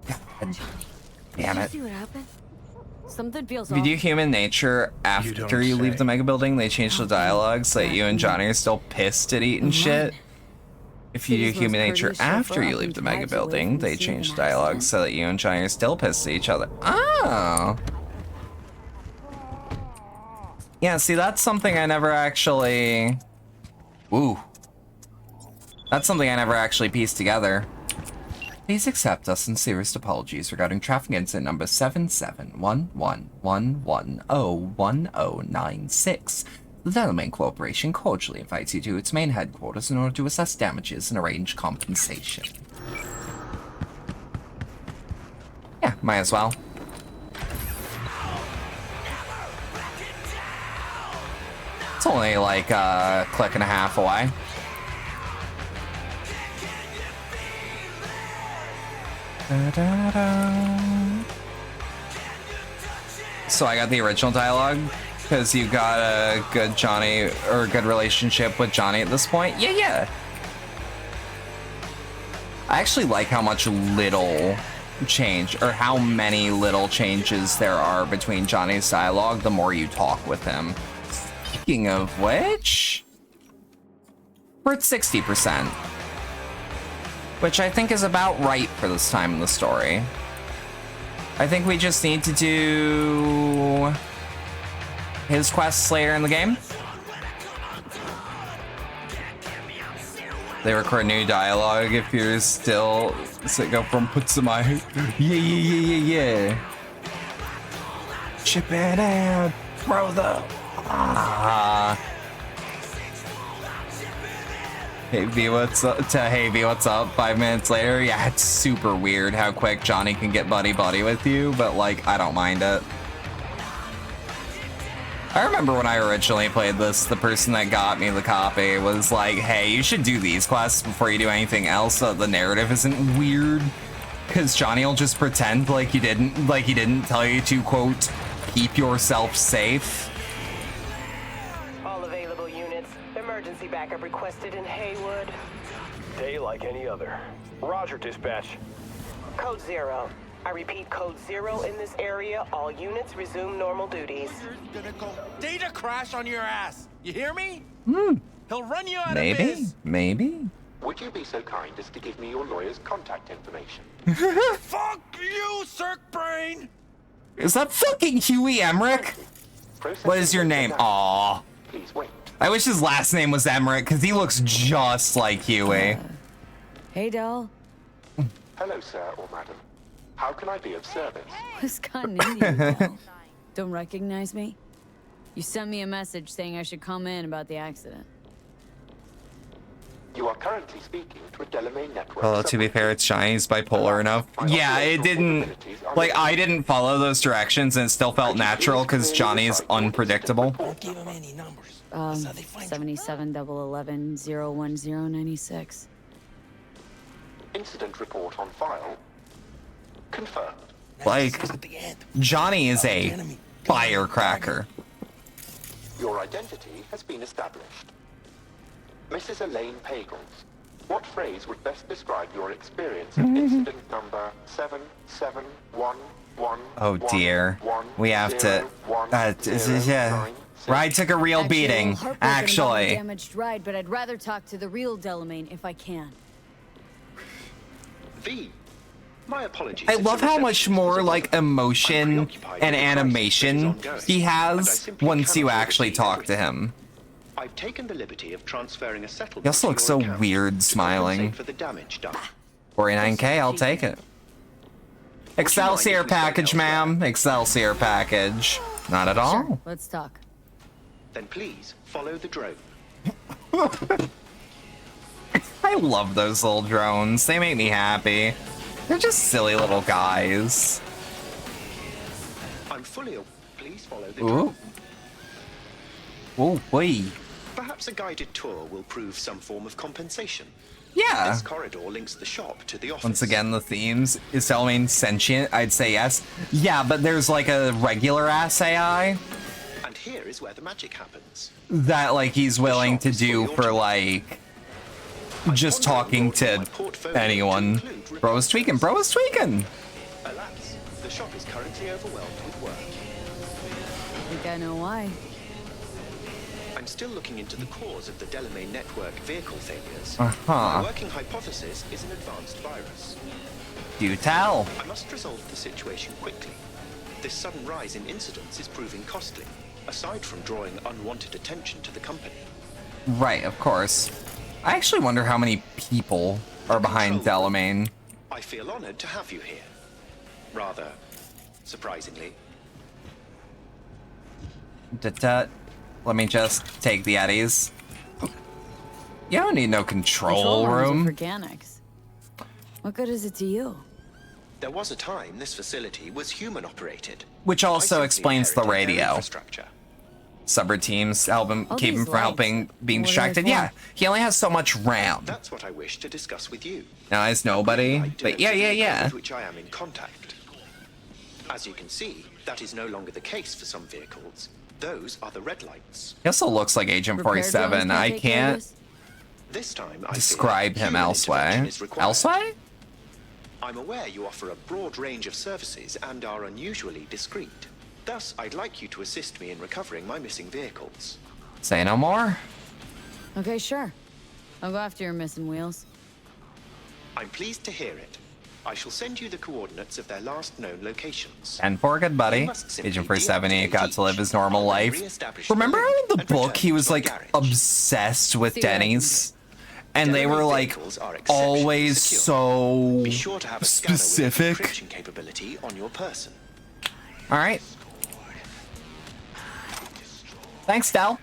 God. Damn it. See what happened? Something feels If you off. do human nature after you leave the mega building, they change the dialogue so that you and Johnny are still pissed at eating shit. If you do human nature after you leave the mega building, they change the dialogue so that you and Johnny are still pissed at each other. Oh. Yeah, see, that's something I never actually... Ooh. That's something I never actually pieced together. Please accept our sincerest apologies regarding traffic incident number 771111101096. The Delamain Corporation cordially invites you to its main headquarters in order to assess damages and arrange compensation. Yeah, might as well. It's only like a click and a half away. So I got the original dialogue because you got a good Johnny or a good relationship with Johnny at this point. Yeah. I actually like how much little change or how many little changes there are between Johnny's dialogue the more you talk with him. Speaking of which, we're at 60%. Which I think is about right for this time in the story. I think we just need to do his quests later in the game. They record new dialogue if you're still go from puts in my yeah. Chip it out, brother. Hey V, what's up? Hey V, what's up? 5 minutes later? Yeah, it's super weird how quick Johnny can get buddy-buddy with you, but like, I don't mind it. I remember when I originally played this, the person that got me the copy was like, hey, you should do these quests before you do anything else so the narrative isn't weird. Cause Johnny will just pretend like he didn't tell you to, quote, keep yourself safe. All available units. Emergency backup requested in Haywood. Day like any other. Roger, dispatch. Code 0. I repeat, code 0 in this area. All units resume normal duties. Data crash on your ass. You hear me? He'll run you out of biz. Maybe. Would you be so kind as to give me your lawyer's contact information? Fuck you, Cirque Brain! Is that fucking Huey Emmerich? What is your name? Aww. Please wait. I wish his last name was Emmerich, because he looks just like Huey. Hey, doll. Hello, sir or madam. How can I be of service? What's gotten into you, doll? Don't recognize me? You sent me a message saying I should come in about the accident. You are currently speaking to a Delamain network. Well, to be fair, it's Johnny's bipolar enough. Yeah, it didn't... Like, I didn't follow those directions and it still felt natural because Johnny's unpredictable. Don't give him any numbers. 7711011096. Incident report on file. Confirmed. Like, Johnny is a firecracker. Your identity has been established. Mrs. Elaine Pagels, what phrase would best describe your experience of incident number 7711? Oh dear. We have to... yeah. Ride took a real beating, actually. Damaged ride, but I'd rather talk to the real Delamain if I can. V. My apologies. I love how much more, like, emotion and animation he has once you actually talk to him. I've taken the liberty of transferring a settlement. He also looks so weird smiling. For the damage done. 49K, I'll take it. Excelsior package, ma'am. Excelsior package. Not at all. Sure, let's talk. Then please follow the drone. I love those little drones. They make me happy. They're just silly little guys. I'm fully. Please follow the drone. Oh, boy. Perhaps a guided tour will prove some form of compensation. Yeah. This corridor links the shop to the office. Once again, the themes. Is Delamain sentient? I'd say yes. Yeah, but there's like a regular ass AI. And here is where the magic happens. That like he's willing to do for like just talking to anyone. Bro is tweaking. Bro is tweaking. Alas, the shop is currently overwhelmed with work. I think I know why. I'm still looking into the cause of the Delamain network vehicle failures. Uh-huh. My working hypothesis is an advanced virus. Do tell. I must resolve the situation quickly. This sudden rise in incidents is proving costly, aside from drawing unwanted attention to the company. Right, of course. I actually wonder how many people are behind Delamain. I feel honored to have you here. Rather surprisingly. Let me just take the eddies. You don't need no control room. Organics. What good is it to you? There was a time this facility was human operated. Which also explains the radio. Infrastructure. Subber teams help him, All keep these him from lights. helping being What are they distracted. for? Yeah, he only has so much RAM. That's what I wish to discuss with you. Now he's nobody, but yeah. With which I am in contact. As you can see, that is no longer the case for some vehicles. Those are the red lights. He also looks like Agent Repair 47. drones I can take care of can't this? This time, I describe feel him human elsewhere. intervention is required. Elsewhere? I'm aware you offer a broad range of services and are unusually discreet. Thus, I'd like you to assist me in recovering my missing vehicles. Say no more. Okay, sure. I'll go after your missing wheels. I'm pleased to hear it. I shall send you the coordinates of their last known locations. And for a good buddy, Agent 470 got to live his normal life. Remember how in the book he was like obsessed with Denny's? And they were like always so Be sure to have a scanner with specific. encryption capability on your person. All right. Thanks, Del.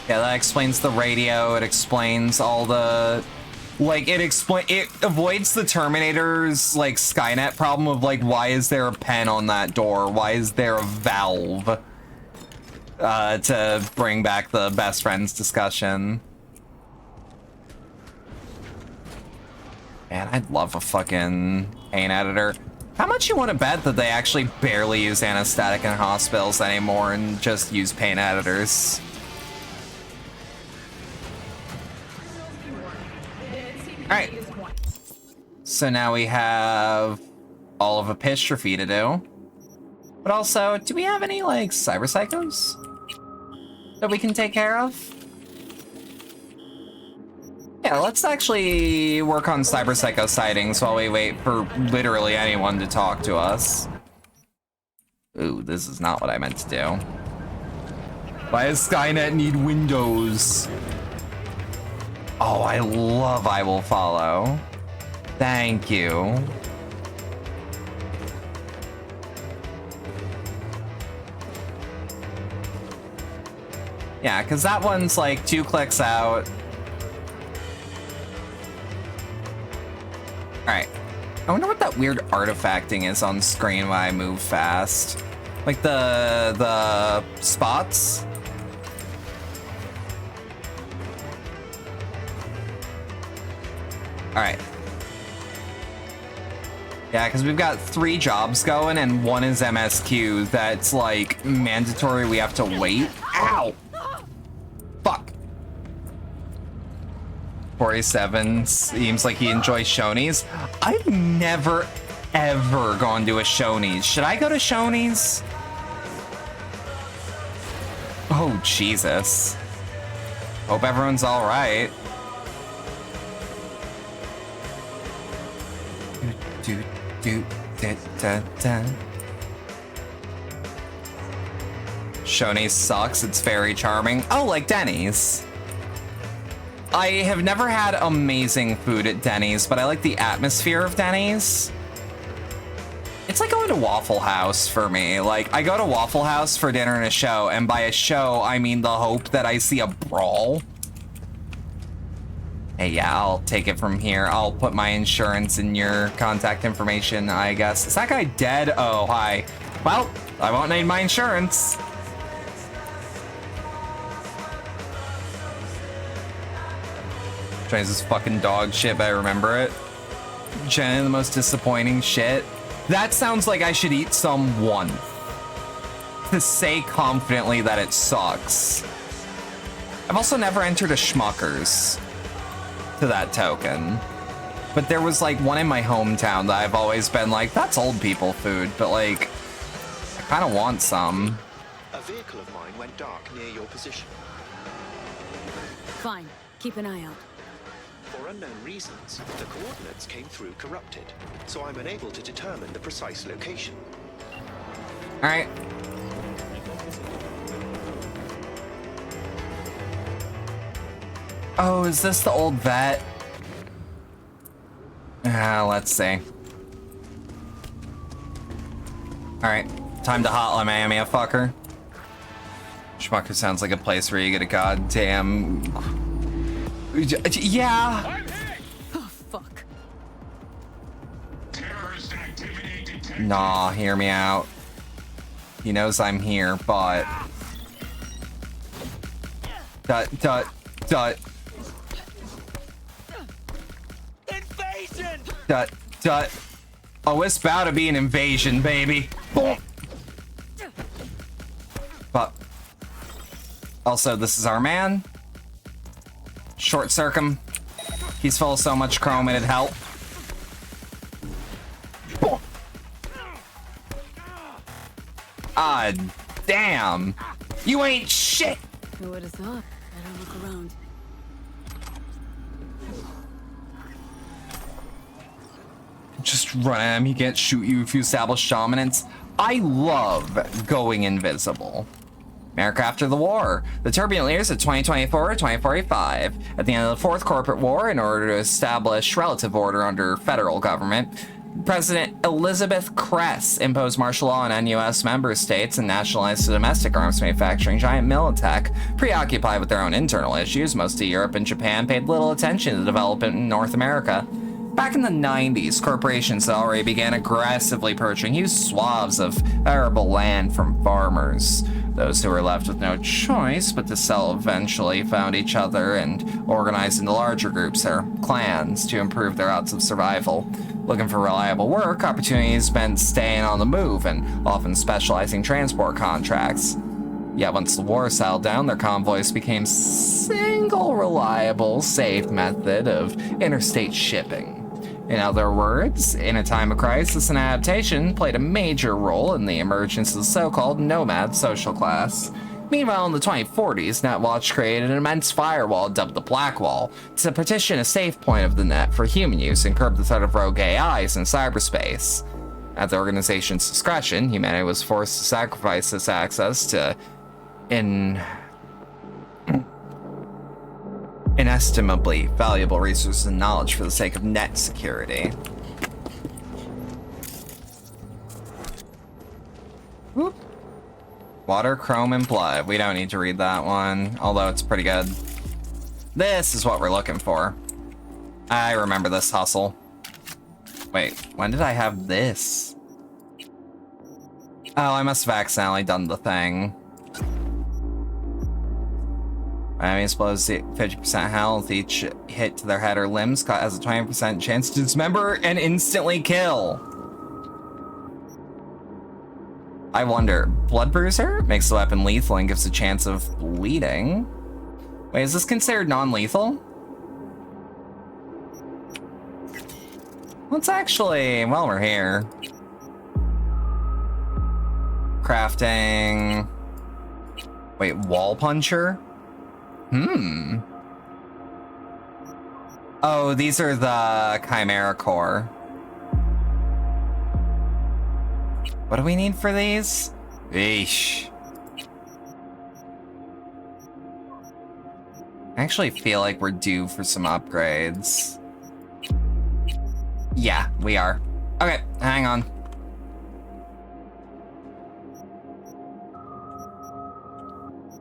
Yeah, that explains the radio. It explains all the, like, it avoids the Terminator's, like, Skynet problem of, like, why is there a pen on that door? Why is there a valve? To bring back the best friends discussion. Man, I'd love a fucking pain editor. How much you want to bet that they actually barely use anesthetic in hospitals anymore and just use pain editors? Alright. So now we have all of epistrophe to do. But also, do we have any, like, cyber psychos that we can take care of? Yeah, let's actually work on cyber psycho sightings while we wait for literally anyone to talk to us. Ooh, this is not what I meant to do. Why does Skynet need windows? Oh, I love I Will Follow. Thank you. Yeah, because that one's like 2 clicks out. Alright. I wonder what that weird artifacting is on screen when I move fast. Like the spots? Alright. Yeah, because we've got 3 jobs going and 1 is MSQ that's like mandatory we have to wait. Ow! Fuck. 47 seems like he enjoys Shoney's. I've never, ever gone to a Shoney's. Should I go to Shoney's? Oh, Jesus. Hope everyone's alright. Shoney's sucks. It's very charming. Oh, like Denny's. I have never had amazing food at Denny's, but I like the atmosphere of Denny's. It's like going to Waffle House for me. Like, I go to Waffle House for dinner and a show, and by a show, I mean the hope that I see a brawl. Hey, yeah, I'll take it from here. I'll put my insurance in your contact information, I guess. Is that guy dead? Oh, hi. Well, I won't need my insurance. Tries this fucking dog shit, but I remember it. Genuinely the most disappointing shit. That sounds like I should eat some once to say confidently that it sucks. I've also never entered a Schmuckers to that token. But there was like one in my hometown that I've always been like, that's old people food, but like, I kind of want some. A vehicle of mine went dark near your position. Fine. Keep an eye out. For unknown reasons, the coordinates came through corrupted, so I'm unable to determine the precise location. All right. Oh, is this the old vet? Let's see. Alright, time to hotline Miami, fucker. Schmucker sounds like a place where you get a goddamn... Yeah! Oh, fuck. Nah, hear me out. He knows I'm here, but... Dut. Invasion! Dut. Oh, it's about to be an invasion, baby. But also, this is our man. Short circum. He's full of so much chrome it'd help. Ah, damn. You ain't shit. Who would have thought? Better look around. Just run at him. He can't shoot you if you establish dominance. I love going invisible. America after the war. The turbulent years of 2024 to 2045. At the end of the Fourth Corporate War, in order to establish relative order under federal government, President Elizabeth Kress imposed martial law on non-US member states and nationalized the domestic arms manufacturing giant Militech. Preoccupied with their own internal issues, most of Europe and Japan paid little attention to development in North America. Back in the 90s, corporations already began aggressively purchasing huge swaths of arable land from farmers. Those who were left with no choice but to sell eventually found each other and organized into larger groups or clans to improve their odds of survival. Looking for reliable work, opportunities meant staying on the move and often specializing transport contracts. Yet once the war settled down, their convoys became single reliable, safe method of interstate shipping. In other words, in a time of crisis, an adaptation played a major role in the emergence of the so-called nomad social class. Meanwhile, in the 2040s, NetWatch created an immense firewall dubbed the Black Wall to partition a safe point of the net for human use and curb the threat of rogue AIs in cyberspace. At the organization's discretion, humanity was forced to sacrifice this access to inestimably valuable resources and knowledge for the sake of net security. Whoop. Water, chrome, and blood. We don't need to read that one, although it's pretty good. This is what we're looking for. I remember this hustle. Wait, when did I have this? Oh, I must have accidentally done the thing. Enemy explodes 50% health. Each hit to their head or limbs has a 20% chance to dismember and instantly kill. I wonder, Blood Bruiser makes the weapon lethal and gives a chance of bleeding. Wait, is this considered non-lethal? Let's actually, while we're here, crafting. Wait, wall puncher? Oh, these are the Chimera Core. What do we need for these? Eesh. I actually feel like we're due for some upgrades. Yeah, we are. Okay, hang on.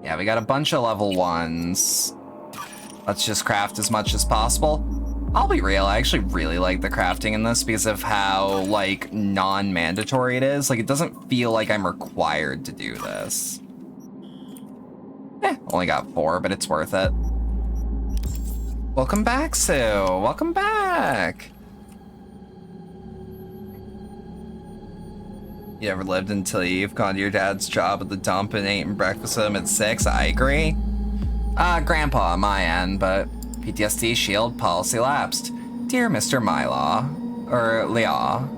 Yeah, we got a bunch of level 1s. Let's just craft as much as possible. I'll be real, I actually really like the crafting in this because of how, like, non-mandatory it is. Like, it doesn't feel like I'm required to do this. Only got 4, but it's worth it. Welcome back, Sue. Welcome back. You ever lived until you've gone to your dad's job at the dump and eaten breakfast with him at 6? I agree. Grandpa on my end, but PTSD shield policy lapsed. Dear Mr. Mylaw, or Leah,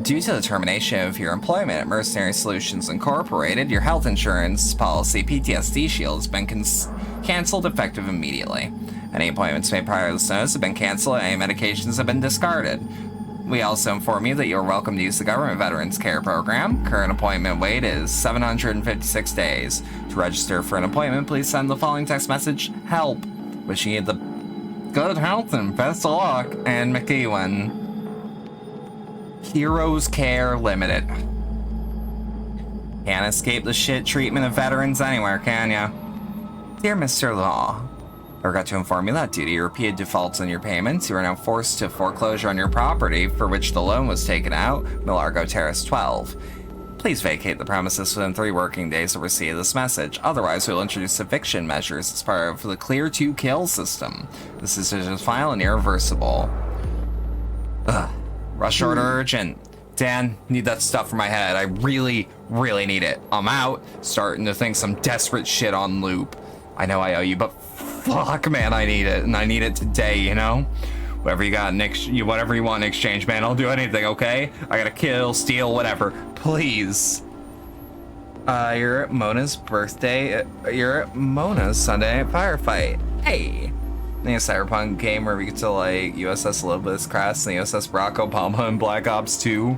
due to the termination of your employment at Mercenary Solutions Incorporated, your health insurance policy PTSD shield has been canceled effective immediately. Any appointments made prior to this notice have been canceled and any medications have been discarded. We also inform you that you're welcome to use the Government Veterans Care Program. Current appointment wait is 756 days. To register for an appointment, please send the following text message, HELP. Wishing you the good health and best of luck, and McEwen. Heroes Care Limited. Can't escape the shit treatment of veterans anywhere, can ya? Dear Mr. Law, I forgot to inform you that due to your repeated defaults on your payments, you are now forced to foreclosure on your property for which the loan was taken out, Millargo Terrace 12. Please vacate the premises within 3 working days of receipt of this message. Otherwise, we will introduce eviction measures as part of the Clear to Kill system. This decision is final and irreversible. Ugh. Rush order urgent. Dan, need that stuff for my head. I really, really need it. I'm out, starting to think some desperate shit on loop. I know I owe you, but fuck, man, I need it, and I need it today, you know? Whatever you got, whatever you want in exchange, man, I'll do anything, okay? I gotta kill, steal, whatever. Please. You're at Mona's birthday. You're at Mona's Sunday night firefight. Hey. I think a Cyberpunk game where we get to, like, USS Elizabeth Crest and the USS Barack Obama and Black Ops 2.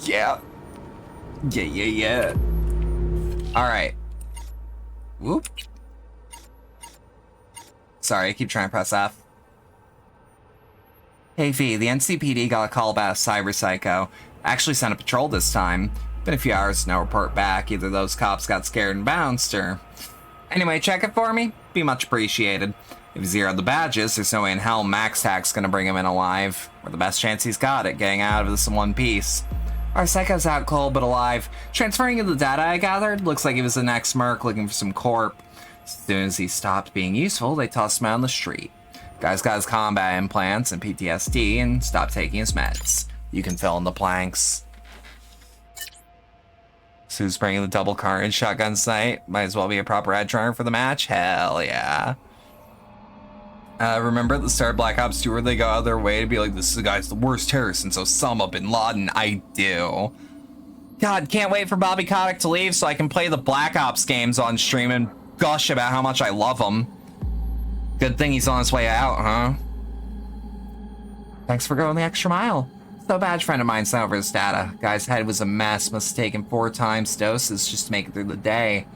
Yeah. Yeah. Alright. Whoop. Sorry, I keep trying to press F. Hey V, the NCPD got a call about a cyber psycho. Actually sent a patrol this time. Been a few hours, no report back. Either those cops got scared and bounced, or... Anyway, check it for me. Be much appreciated. If you zeroed the badges, there's no way in hell Max Tack's gonna bring him in alive. We're the best chance he's got at getting out of this in one piece. Our psycho's out cold but alive. Transferring you the data I gathered, looks like he was an ex-merc looking for some corp. As soon as he stopped being useful, they tossed him out on the street. Guy's got his combat implants and PTSD and stopped taking his meds. You can fill in the blanks. So who's bringing the double carnage shotgun sight? Might as well be a proper edge runner for the match. Hell yeah. Remember at the start of Black Ops 2 where they go out of their way to be like, this guy's the worst terrorist since Osama bin Laden? I do. God, can't wait for Bobby Kotick to leave so I can play the Black Ops games on stream and gush about how much I love him. Good thing he's on his way out, huh? Thanks for going the extra mile. So a badge friend of mine sent over his data. Guy's head was a mess, must have taken 4 times doses just to make it through the day.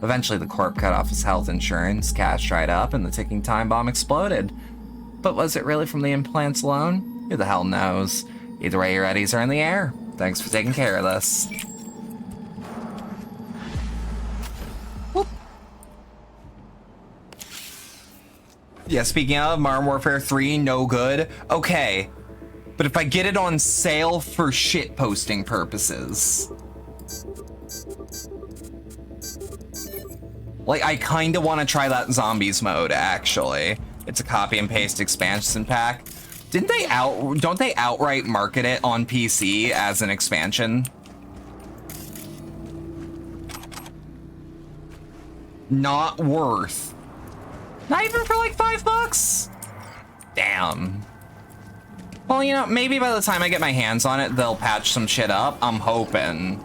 Eventually the corp cut off his health insurance, cash dried up, and the ticking time bomb exploded. But was it really from the implants alone? Who the hell knows? Either way, your eddies are in the air. Thanks for taking care of this. Whoop. Yeah, speaking of, Modern Warfare 3, no good. Okay. But if I get it on sale for shit posting purposes, like, I kind of want to try that zombies mode, actually. It's a copy and paste expansion pack. Don't they outright market it on PC as an expansion? Not worth. Not even for like $5? Damn. Well, you know, maybe by the time I get my hands on it, they'll patch some shit up. I'm hoping.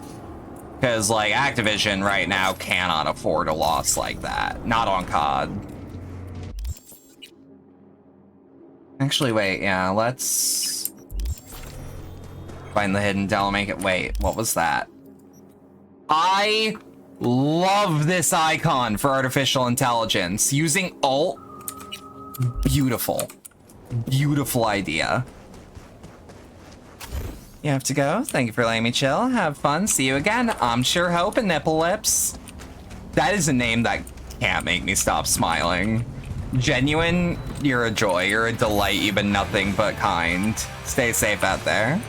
Because, like, Activision right now cannot afford a loss like that. Not on COD. Actually, wait, yeah, let's find the hidden Dell, make it, wait, what was that? I love this icon for artificial intelligence. Using alt, beautiful. Beautiful idea. You have to go. Thank you for letting me chill. Have fun. See you again. I'm sure hoping Nipple Lips. That is a name that can't make me stop smiling. Genuine, you're a joy. You're a delight. You've been nothing but kind. Stay safe out there.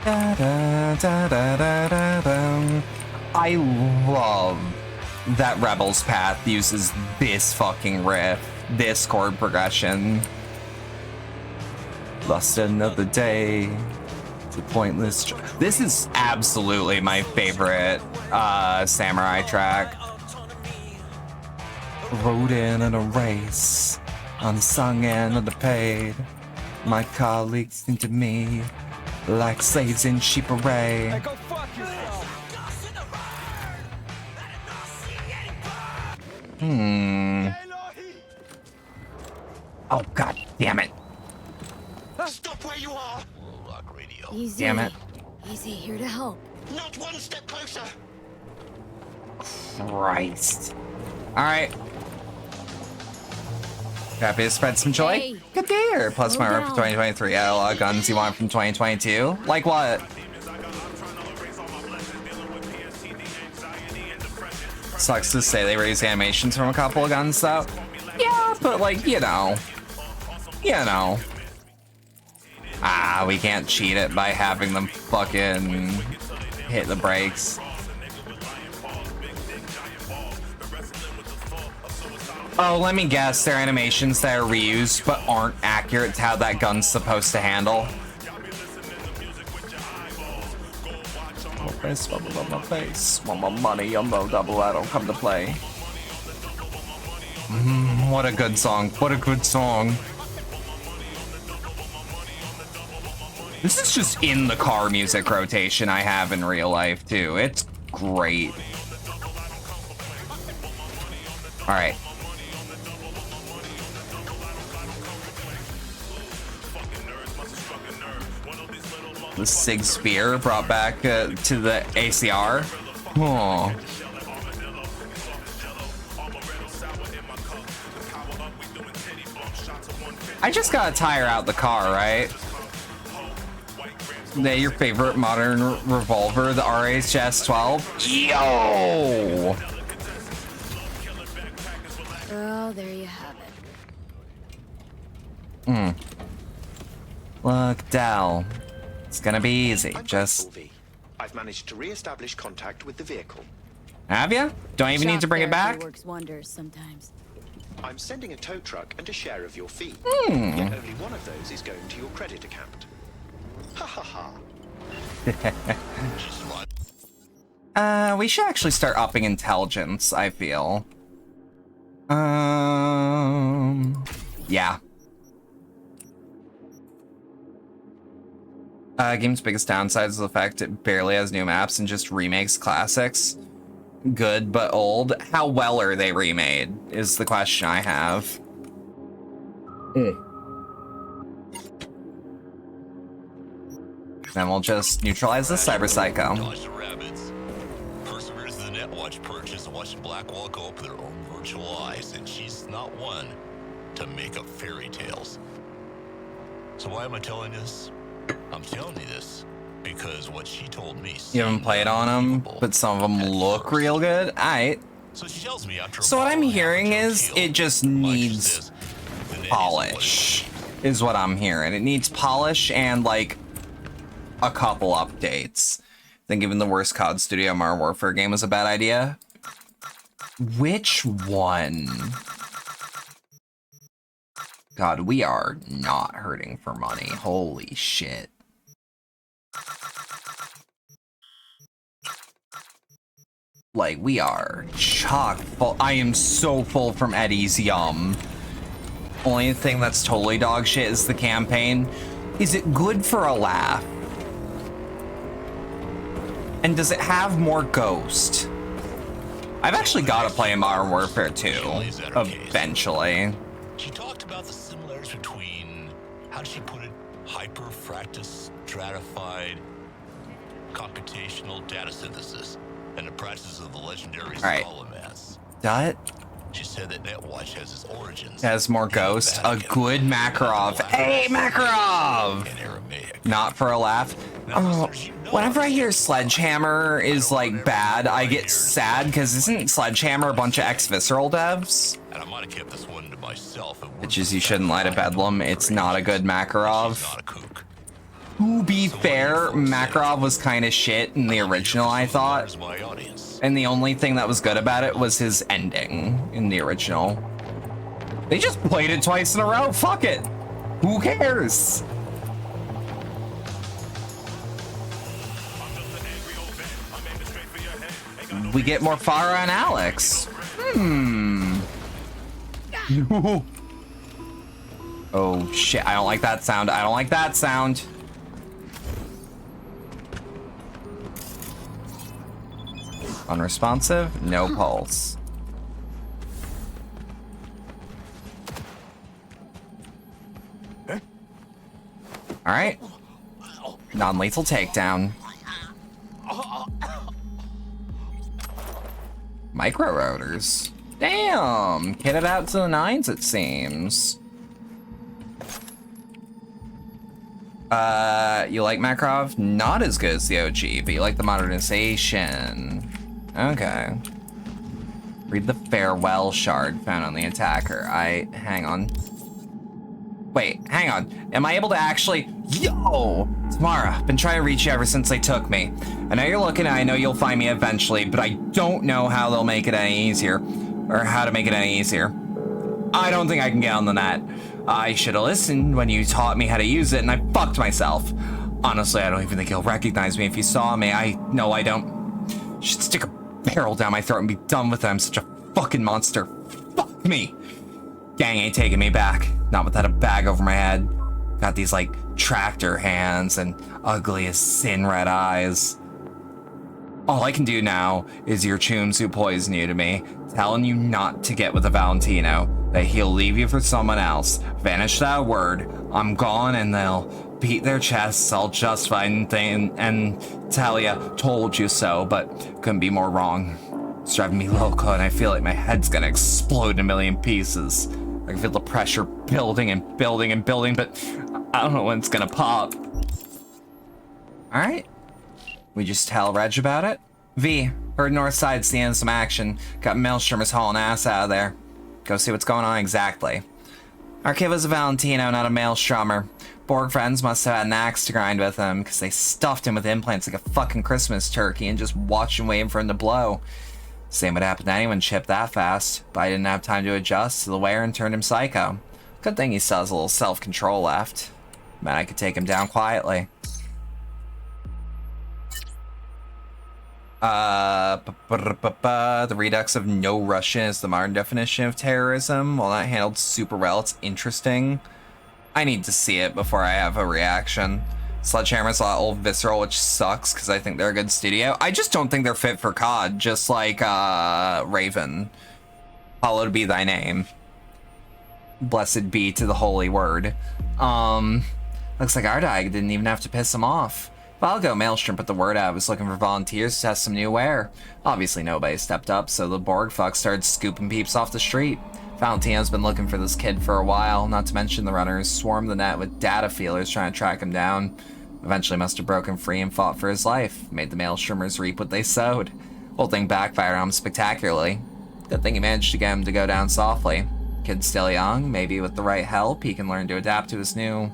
Da, da, da, da, da, da, da. I love that Rebel's Path uses this fucking riff, this chord progression. Lost another day. It's a pointless. This is absolutely my favorite samurai track. Rode in a race, unsung and underpaid. My colleagues think to me like slaves in sheep array. Hey, go fuck yourself. Oh, god damn it. Stop where you are. Rock radio. Easy. Damn it. Easy, here to help. Not one step closer. Christ. Alright. Happy to spread some joy? Hey. Good to hear. Plus my work for 2023. Yeah, a lot of guns you want from 2022. Like what? Sucks to say they raised animations from a couple of guns though. Yeah, but like, you know. Ah, we can't cheat it by having them fucking hit the brakes. Oh, let me guess, they're animations that are reused but aren't accurate to how that gun's supposed to handle. My face, bubble on my face. Want my money, Yumbo double, that'll come to play. What a good song. What a good song. This is just in the car music rotation I have in real life, too. It's great. Alright. The Sig Spear brought back to the ACR. Oh. I just gotta tire out the car, right? Your favorite modern revolver, the RHS-12? Yo! Well, there you have it. Look, Dell. It's gonna be easy. Just. I've managed to re-establish contact with the vehicle. Have ya? Don't even need to bring it back? Works wonders sometimes. I'm sending a tow truck and a share of your fee. Hmm. Yet only one of those is going to your credit account. Ha ha ha. We should actually start upping intelligence, I feel. Yeah. Game's biggest downside is the fact it barely has new maps and just remakes classics. Good, but old. How well are they remade, is the question I have. Then we'll just neutralize the Cyber Psycho. Perseveres the Netwatch purchase and watch Blackwall go up with their own virtual eyes, and she's not one to make up fairy tales. So why am I telling this? I'm telling you this because what she told me. You haven't played on them, but some of them look real good. Alright. So she tells me after. So what I'm hearing is it just needs polish, is what I'm hearing. It needs polish and like a couple updates. I think even the worst COD Studio Modern Warfare game was a bad idea. Which one? God, we are not hurting for money. Holy shit. Like, we are chock full. I am so full from Eddie's Yum. Only thing that's totally dog shit is the campaign. Is it good for a laugh? And does it have more Ghost? I've actually got to play Modern Warfare 2 eventually. She talked about the similarities between, how did she put it, hyper-fractal stratified computational data synthesis and the practices of the legendary Scholomance. Dot. She said that Netwatch has its origins. Has more Ghost. A good Makarov. Hey, Makarov! Not for a laugh. Oh, whenever I hear Sledgehammer is like bad, I get sad because isn't Sledgehammer a bunch of ex-Visceral devs? And I might have kept this one to myself. Which is you shouldn't lie to Bedlam. It's not a good Makarov. To be fair, Makarov was kind of shit in the original, I thought. And the only thing that was good about it was his ending in the original. They just played it twice in a row. Fuck it. Who cares? We get more Farah and Alex. Oh shit, I don't like that sound. I don't like that sound. Unresponsive, no pulse. All right. Non-lethal takedown. Micro rotors. Damn, kitted out to the nines, it seems. You like Makarov? Not as good as the OG, but you like the modernization. Okay. Read the farewell shard found on the attacker. Hang on. Wait, hang on. Am I able to actually... Yo! Tamara, been trying to reach you ever since they took me. I know you're looking, and I know you'll find me eventually, but I don't know how they'll make it any easier. Or how to make it any easier. I don't think I can get on the net. I should have listened when you taught me how to use it, and I fucked myself. Honestly, I don't even think he'll recognize me if he saw me. No, I don't. Should stick a barrel down my throat and be done with it. I'm such a fucking monster. Fuck me. Gang ain't taking me back. Not without a bag over my head. Got these, like, tractor hands and ugly as sin red eyes. All I can do now is your chooms who poison you to me, telling you not to get with a Valentino, that he'll leave you for someone else. Vanish that word. I'm gone and they'll beat their chests all justified and tell you, told you so, but couldn't be more wrong. It's driving me loco and I feel like my head's gonna explode in a million pieces. I can feel the pressure building and building and building, but I don't know when it's gonna pop. Alright. We just tell Reg about it? V, heard north side seeing some action. Got Maelstromers hauling ass out of there. Go see what's going on exactly. Our kid was a Valentino, not a Maelstromer. Borg friends must have had an axe to grind with him, because they stuffed him with implants like a fucking Christmas turkey and just watched him waiting for him to blow. Same would happen to anyone chipped that fast, but I didn't have time to adjust to the wear and turned him psycho. Good thing he still has a little self-control left. Man, I could take him down quietly. The redux of no Russian is the modern definition of terrorism. While not handled super well, it's interesting. I need to see it before I have a reaction. Sledgehammer's a lot old visceral, which sucks because I think they're a good studio. I just don't think they're fit for COD, just like Raven. Hallowed be thy name. Blessed be to the holy word. Looks like our guy didn't even have to piss him off. Valgo Maelstrom put the word out, was looking for volunteers to test some new wear. Obviously nobody stepped up, so the Borg fuck started scooping peeps off the street. Valentino's been looking for this kid for a while, not to mention the runners swarmed the net with data feelers trying to track him down. Eventually must have broken free and fought for his life, made the Maelstromers reap what they sowed. Whole thing backfired on him spectacularly. Good thing he managed to get him to go down softly. Kid's still young, maybe with the right help he can learn to adapt to his new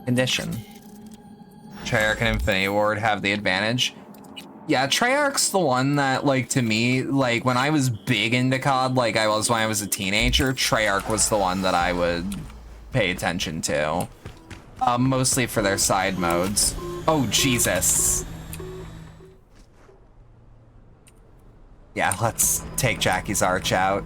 condition. Treyarch and Infinity Ward have the advantage. Yeah, Treyarch's the one that, like, to me, like, when I was big into COD, like I was when I was a teenager, Treyarch was the one that I would pay attention to. Mostly for their side modes. Oh, Jesus. Yeah, let's take Jackie's arch out.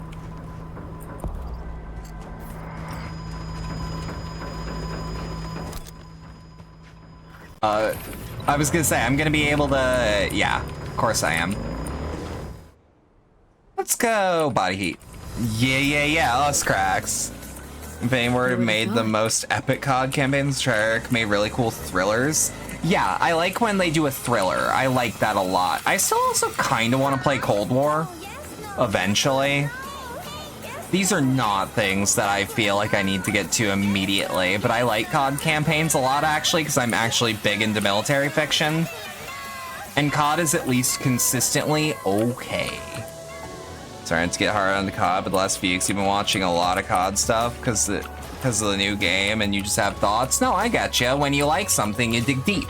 I was gonna say, I'm gonna be able to... Yeah, of course I am. Let's go, body heat. Yeah, us cracks. Infinity Ward have made the most epic COD campaigns. Treyarch made really cool thrillers. Yeah, I like when they do a thriller. I like that a lot. I still also kind of want to play Cold War. Eventually. These are not things that I feel like I need to get to immediately, but I like COD campaigns a lot, actually, because I'm actually big into military fiction. And COD is at least consistently okay. Starting to get hard on the COD, but the last few weeks you've been watching a lot of COD stuff, because because of the new game and you just have thoughts. No, I gotcha. When you like something, you dig deep.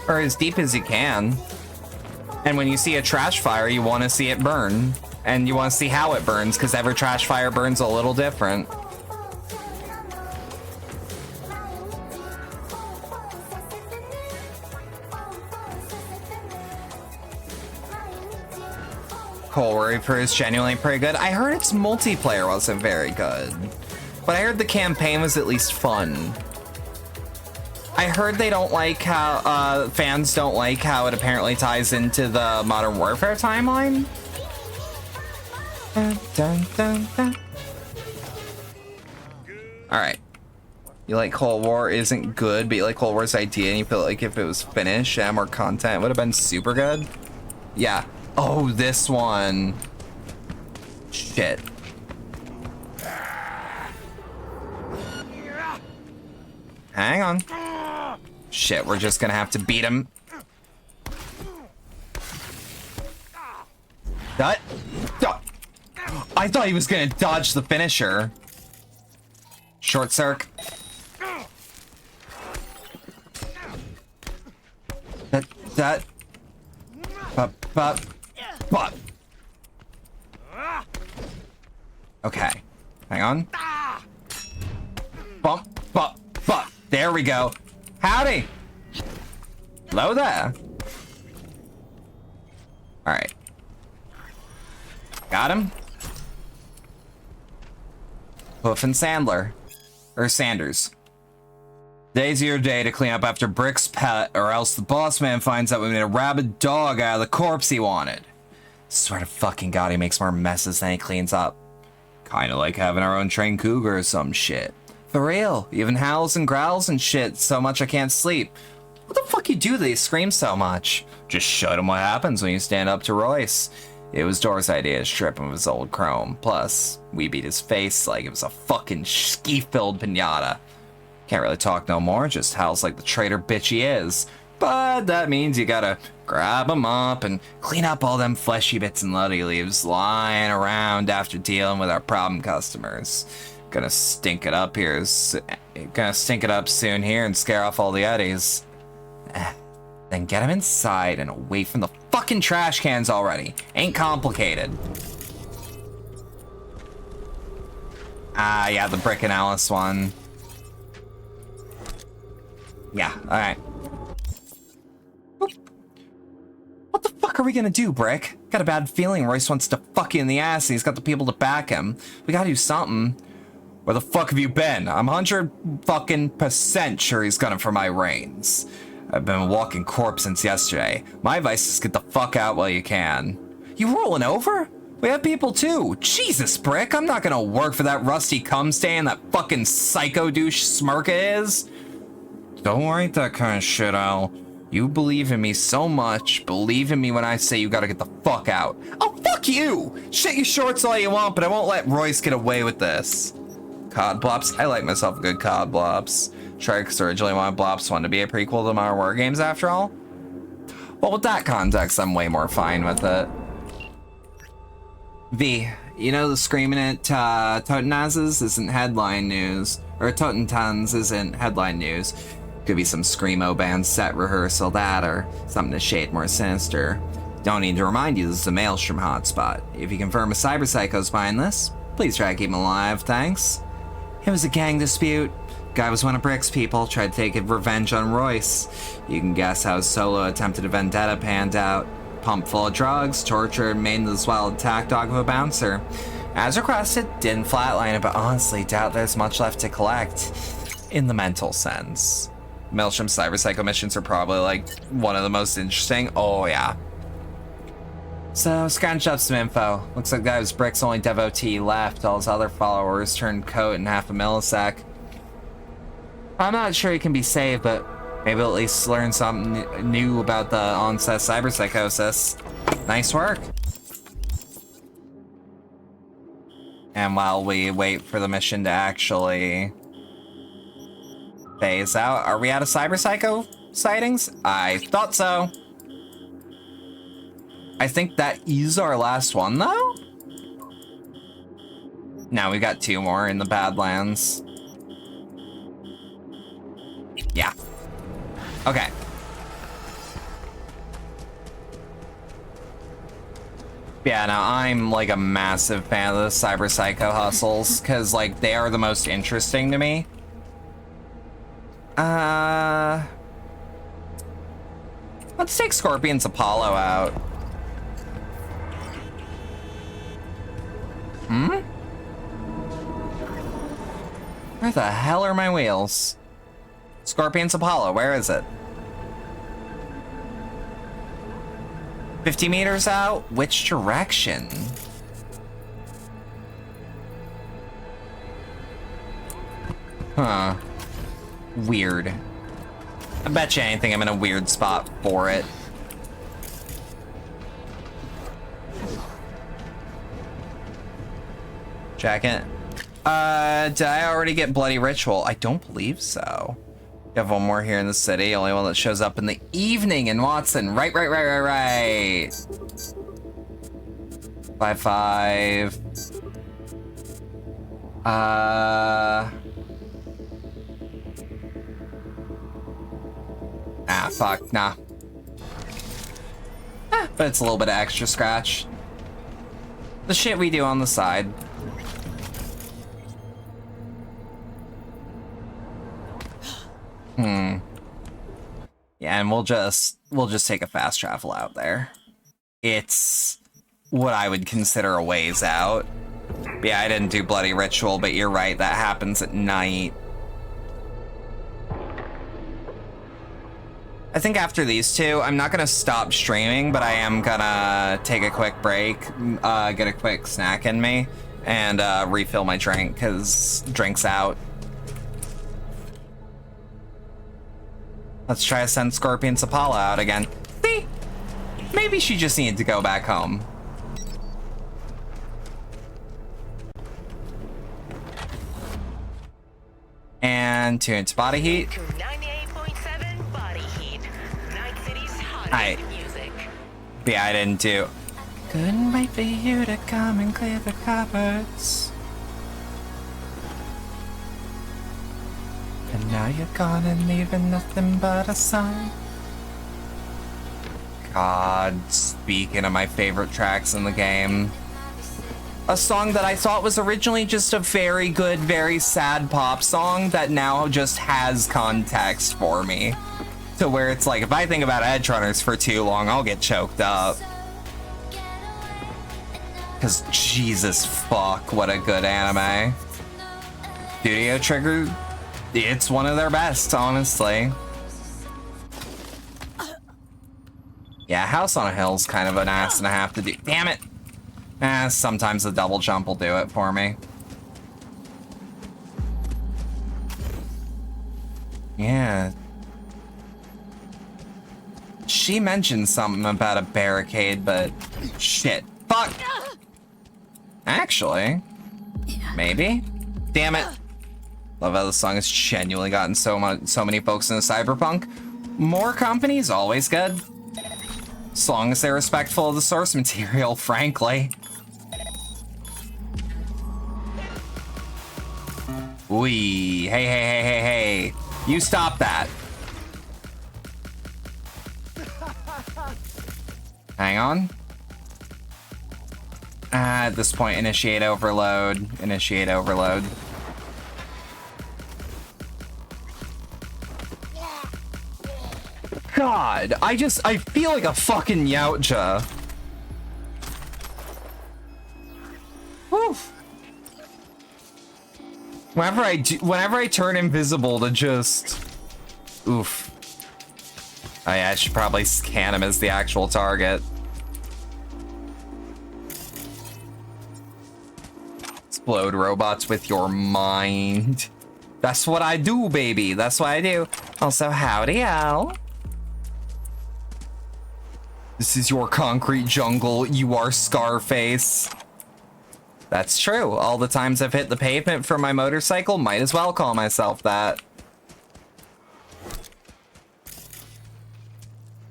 Or as deep as you can. And when you see a trash fire, you want to see it burn. And you want to see how it burns, because every trash fire burns a little different. Coal Reaper is genuinely pretty good. I heard its multiplayer wasn't very good. But I heard the campaign was at least fun. I heard they don't like how, fans don't like how it apparently ties into the Modern Warfare timeline. Dun, dun, dun, dun. Alright. You like Cold War isn't good, but you like Cold War's idea, and you feel like if it was finished and more content, it would have been super good. Yeah. Oh, this one. Shit. Hang on. Shit, we're just gonna have to beat him. That? I thought he was gonna dodge the finisher. Short circ. That. But. Okay. Hang on. Bump. There we go. Howdy. Hello there. Alright. Got him. Hoof and Sandler. Or Sanders. Today's your day to clean up after Brick's pet, or else the boss man finds out we made a rabid dog out of the corpse he wanted. Swear to fucking God, he makes more messes than he cleans up. Kinda like having our own trained cougar or some shit. For real, even howls and growls and shit so much I can't sleep. What the fuck you do that he screams so much? Just showed him what happens when you stand up to Royce. It was Door's idea to strip him of his old chrome. Plus, we beat his face like it was a fucking ski-filled pinata. Can't really talk no more, just howls like the traitor bitch he is. But that means you gotta grab him up and clean up all them fleshy bits and blood he leaves lying around after dealing with our problem customers. Gonna stink it up soon here and scare off all the Eddies. Then get him inside and away from the fucking trash cans already. Ain't complicated. Ah, yeah, the Brick and Alice one. Yeah, alright. What the fuck are we gonna do, Brick? Got a bad feeling Royce wants to fuck you in the ass and he's got the people to back him. We gotta do something. Where the fuck have you been? I'm 100% sure he's gunning for my reins. I've been walking corpse since yesterday. My advice is get the fuck out while you can. You rolling over? We have people too. Jesus, Brick, I'm not gonna work for that rusty cum stain that fucking psycho douche Smirka is. Don't write that kind of shit, Al. You believe in me so much. Believe in me when I say you gotta get the fuck out. Oh, fuck you! Shit your shorts all you want, but I won't let Royce get away with this. Cod Blops? I like myself a good Cod Blops. Sharks originally wanted Blops 1 to be a prequel to Modern War games after all. Well, with that context, I'm way more fine with it. V, you know the screaming at Totenazes isn't headline news. Or Totentons isn't headline news. Could be some Screamo band set rehearsal that, or something a shade more sinister. Don't need to remind you this is a Maelstrom hotspot. If you confirm a cyberpsycho's behind this, please try to keep him alive, thanks. It was a gang dispute. Guy was one of Brick's people, tried to take revenge on Royce. You can guess how Solo attempted a vendetta panned out. Pumped full of drugs, tortured, made into this wild attack dog of a bouncer. As requested, didn't flatline it, but honestly doubt there's much left to collect. In the mental sense. Maelstrom cyberpsycho missions are probably like one of the most interesting. Oh yeah. So, scrounged up some info. Looks like that was Brick's only devotee left. All his other followers turned coat in half a millisec. I'm not sure he can be saved, but maybe we'll at least learn something new about the onset cyberpsychosis. Nice work. And while we wait for the mission to actually phase out, are we out of cyberpsycho sightings? I thought so. I think that is our last one, though? Now we got 2 more in the Badlands. Yeah. Okay. Yeah, no, I'm like a massive fan of the Cyber Psycho hustles, because like they are the most interesting to me. Let's take Scorpion's Apollo out. Where the hell are my wheels? Scorpion's Apollo, where is it? 50 meters out? Which direction? Huh. Weird. I bet you anything I'm in a weird spot for it. Check it. Did I already get Bloody Ritual? I don't believe so. You have one more here in the city, only one that shows up in the evening in Watson. Right. 5-5. Fuck, nah. But it's a little bit of extra scratch. The shit we do on the side. Yeah, and we'll just take a fast travel out there. It's what I would consider a ways out. Yeah, I didn't do Bloody Ritual, but you're right, that happens at night. I think after these 2, I'm not gonna stop streaming, but I am gonna take a quick break, get a quick snack in me, and refill my drink, because drink's out. Let's try to send Scorpion's Apollo out again. See? Maybe she just needed to go back home. And tune into Body Heat. 98.7 Body Heat. Night City's I didn't do. Couldn't wait for you to come and clear the cupboards. And now you're gone and leaving nothing but a sign. God, speaking of my favorite tracks in the game. A song that I thought was originally just a very good, very sad pop song that now just has context for me. To where it's like, if I think about Edge Runners for too long, I'll get choked up. Because Jesus fuck, what a good anime. Studio Trigger, it's one of their best, honestly. Yeah, House on a Hill's kind of an ass and a half to do. Damn it! Sometimes the double jump will do it for me. Yeah. She mentioned something about a barricade, but shit. Fuck! Actually, maybe? Damn it. Love how the song has genuinely gotten so many folks into Cyberpunk. More companies, always good. As long as they're respectful of the source material, frankly. Wee. Hey. You stop that. Hang on. At this point, initiate overload. Initiate overload. God, I feel like a fucking Yautja. Woof. Whenever I turn invisible to just... Oof. Oh yeah, I should probably scan him as the actual target. Explode robots with your mind. That's what I do, baby. That's what I do. Also, howdy, Al. This is your concrete jungle. You are Scarface. That's true. All the times I've hit the pavement for my motorcycle, might as well call myself that.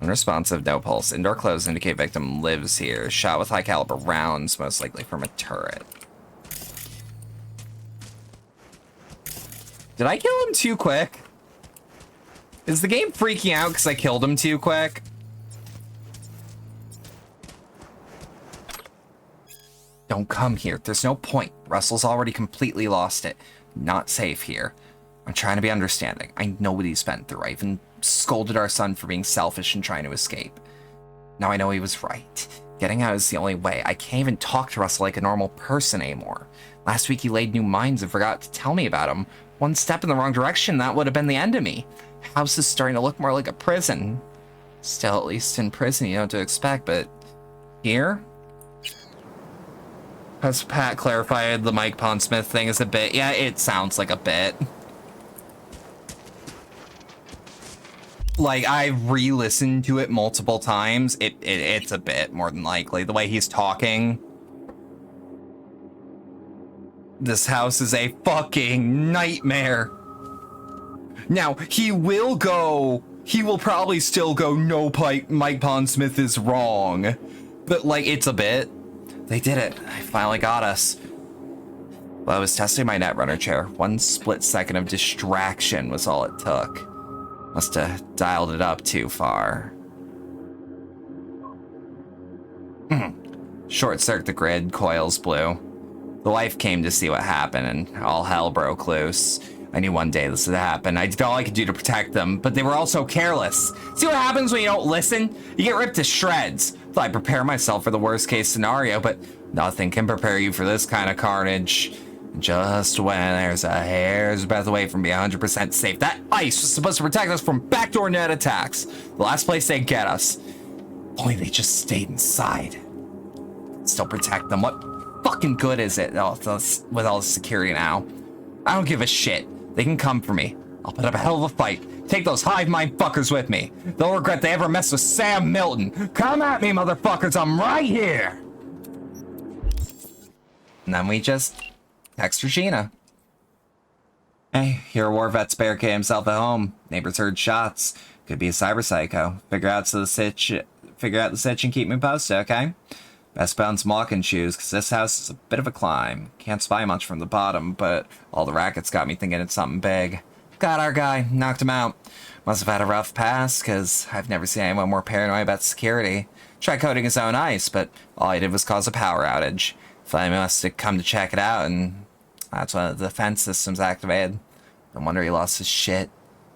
Unresponsive, no pulse. Indoor clothes indicate victim lives here. Shot with high caliber rounds, most likely from a turret. Did I kill him too quick? Is the game freaking out because I killed him too quick? Don't come here. There's no point. Russell's already completely lost it. Not safe here. I'm trying to be understanding. I know what he's been through. I even scolded our son for being selfish and trying to escape. Now I know he was right. Getting out is the only way. I can't even talk to Russell like a normal person anymore. Last week he laid new mines and forgot to tell me about them. One step in the wrong direction, that would have been the end of me. House is starting to look more like a prison. Still, at least in prison, you know what to expect, but here? As Pat clarified, the Mike Pondsmith thing is a bit. Yeah, it sounds like a bit. Like, I've re-listened to it multiple times. It's a bit, more than likely. The way he's talking. This house is a fucking nightmare. Now, he will probably still go, no, Mike Pondsmith is wrong. But, like, it's a bit. They did it. I finally got us. Well, I was testing my Netrunner chair. One split second of distraction was all it took. Must have dialed it up too far. Short circuit the grid, coils blew. The wife came to see what happened, and all hell broke loose. I knew one day this would happen. I did all I could do to protect them, but they were all so careless. See what happens when you don't listen? You get ripped to shreds. Thought I'd prepare myself for the worst case scenario, but nothing can prepare you for this kind of carnage. Just when there's a hair's breadth away from being 100% safe. That ice was supposed to protect us from backdoor net attacks. The last place they'd get us. Only they just stayed inside. Still protect them. What fucking good is it with all the security now? I don't give a shit. They can come for me. I'll put up a hell of a fight. Take those hive mind fuckers with me. They'll regret they ever messed with Sam Milton. Come at me, motherfuckers. I'm right here. And then we just text Regina. Hey, your war vet's barricade himself at home. Neighbors heard shots. Could be a cyber psycho. Figure out the sitch and keep me posted, okay? Best bounce walking shoes, because this house is a bit of a climb. Can't spy much from the bottom, but all the rackets got me thinking it's something big. Got our guy. Knocked him out. Must have had a rough pass, because I've never seen anyone more paranoid about security. Tried coating his own ice, but all he did was cause a power outage. Finally must have come to check it out, and that's when the defense system's activated. No wonder he lost his shit.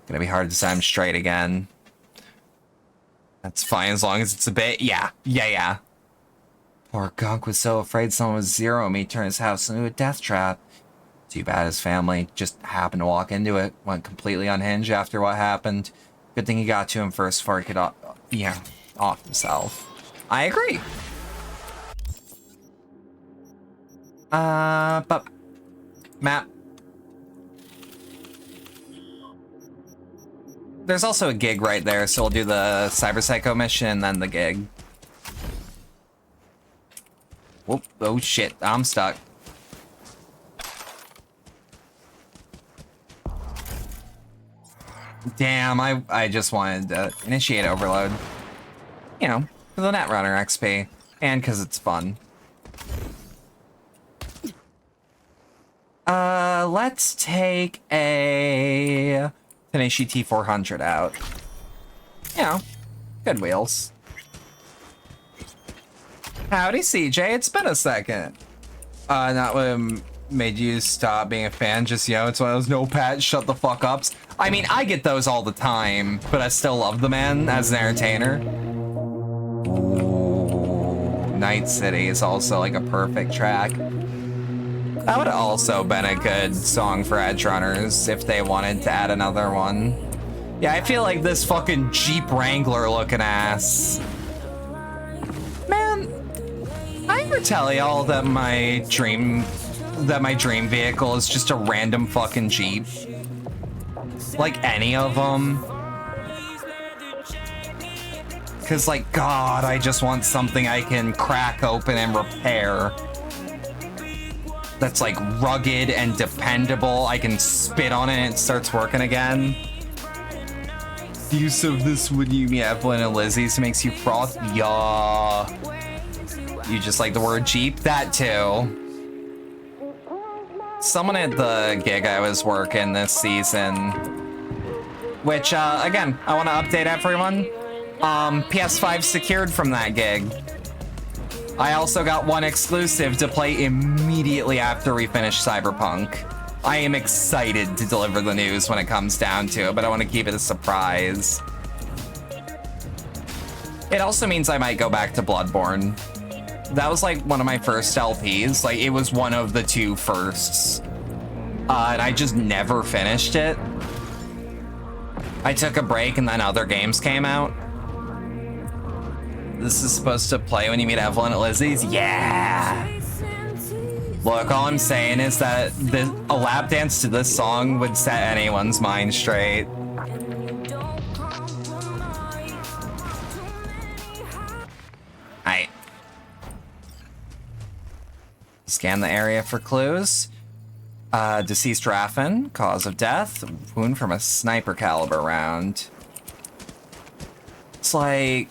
Gonna be hard to set him straight again. That's fine as long as it's a bit. Yeah. Poor Gunk was so afraid someone was zeroing me, turned his house into a death trap. Too bad his family just happened to walk into it. Went completely unhinged after what happened. Good thing he got to him first before he could off himself. I agree. But map. There's also a gig right there, so we'll do the Cyber Psycho mission and then the gig. Whoop, oh shit, I'm stuck. Damn, I just wanted to initiate overload. You know, for the Netrunner XP, and because it's fun. Let's take a Tenashi T400 out. You know, good wheels. Howdy, CJ. It's been a second. Not what made you stop being a fan. Just, you know, it's one of those no Pat, shut the fuck ups. I mean, I get those all the time, but I still love the man as an entertainer. Ooh, Night City is also like a perfect track. That would have also been a good song for Edge Runners if they wanted to add another one. Yeah, I feel like this fucking Jeep Wrangler looking ass. Man, I ever tell y'all that my dream vehicle is just a random fucking Jeep? Like any of them? Cause like, God, I just want something I can crack open and repair. That's like rugged and dependable. I can spit on it and it starts working again. The use of this when you meet Evelyn and Lizzie's makes you froth. Yeah. You just like the word Jeep? That too. someone at the gig I was working this season, which, again, I want to update everyone. PS5 secured from that gig. I also got one exclusive to play immediately after we finish Cyberpunk. I am excited to deliver the news when it comes down to it, but I want to keep it a surprise. It also means I might go back to Bloodborne. That was like one of my first LPs. Like, it was one of the 2 firsts. And I just never finished it. I took a break and then other games came out. This is supposed to play when you meet Evelyn at Lizzie's? Yeah! Look, all I'm saying is that a lap dance to this song would set anyone's mind straight. Aight. Scan the area for clues. Deceased Raffen, cause of death, wound from a sniper caliber round. It's like,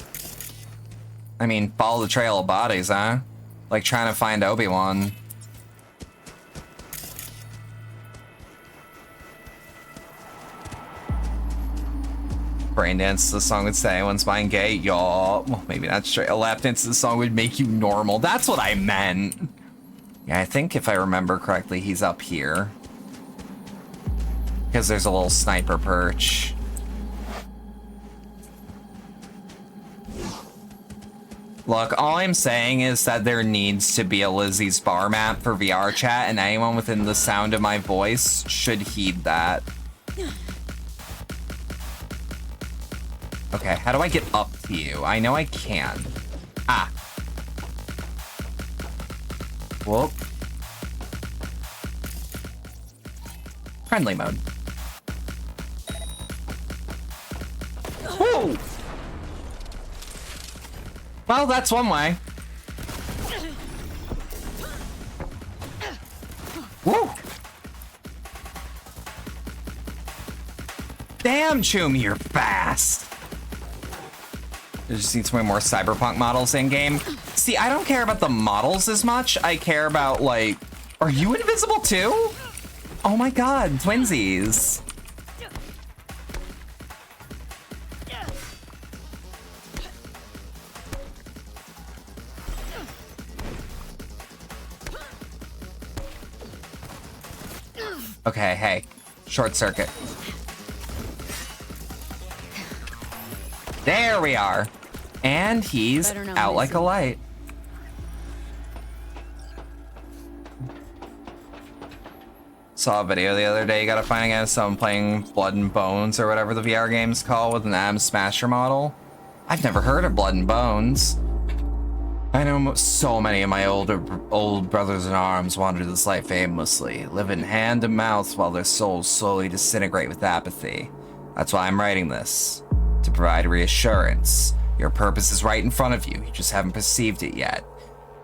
I mean, follow the trail of bodies, huh? Like trying to find Obi-Wan. Brain dance, the song would say, one's mind gay, y'all. Well, maybe not straight. A lap dance, the song would make you normal. That's what I meant. Yeah, I think if I remember correctly, he's up here. Because there's a little sniper perch. Look, all I'm saying is that there needs to be a Lizzie's bar map for VR chat, and anyone within the sound of my voice should heed that. Okay, how do I get up to you? I know I can. Ah. Whoop. Friendly mode. Whoa! Well, that's one way. Woo! Damn, Chumi, you're fast. I just need some more Cyberpunk models in game. See, I don't care about the models as much. I care about, like, are you invisible too? Oh my god, twinsies. Okay, hey, short circuit. There we are. And he's out like a light. Saw a video the other day. You gotta find again someone playing Blood and Bones or whatever the VR game's called with an Adam Smasher model. I've never heard of Blood and Bones. I know so many of my old brothers in arms wander this life aimlessly, living hand to mouth while their souls slowly disintegrate with apathy. That's why I'm writing this. To provide reassurance. Your purpose is right in front of you. You just haven't perceived it yet.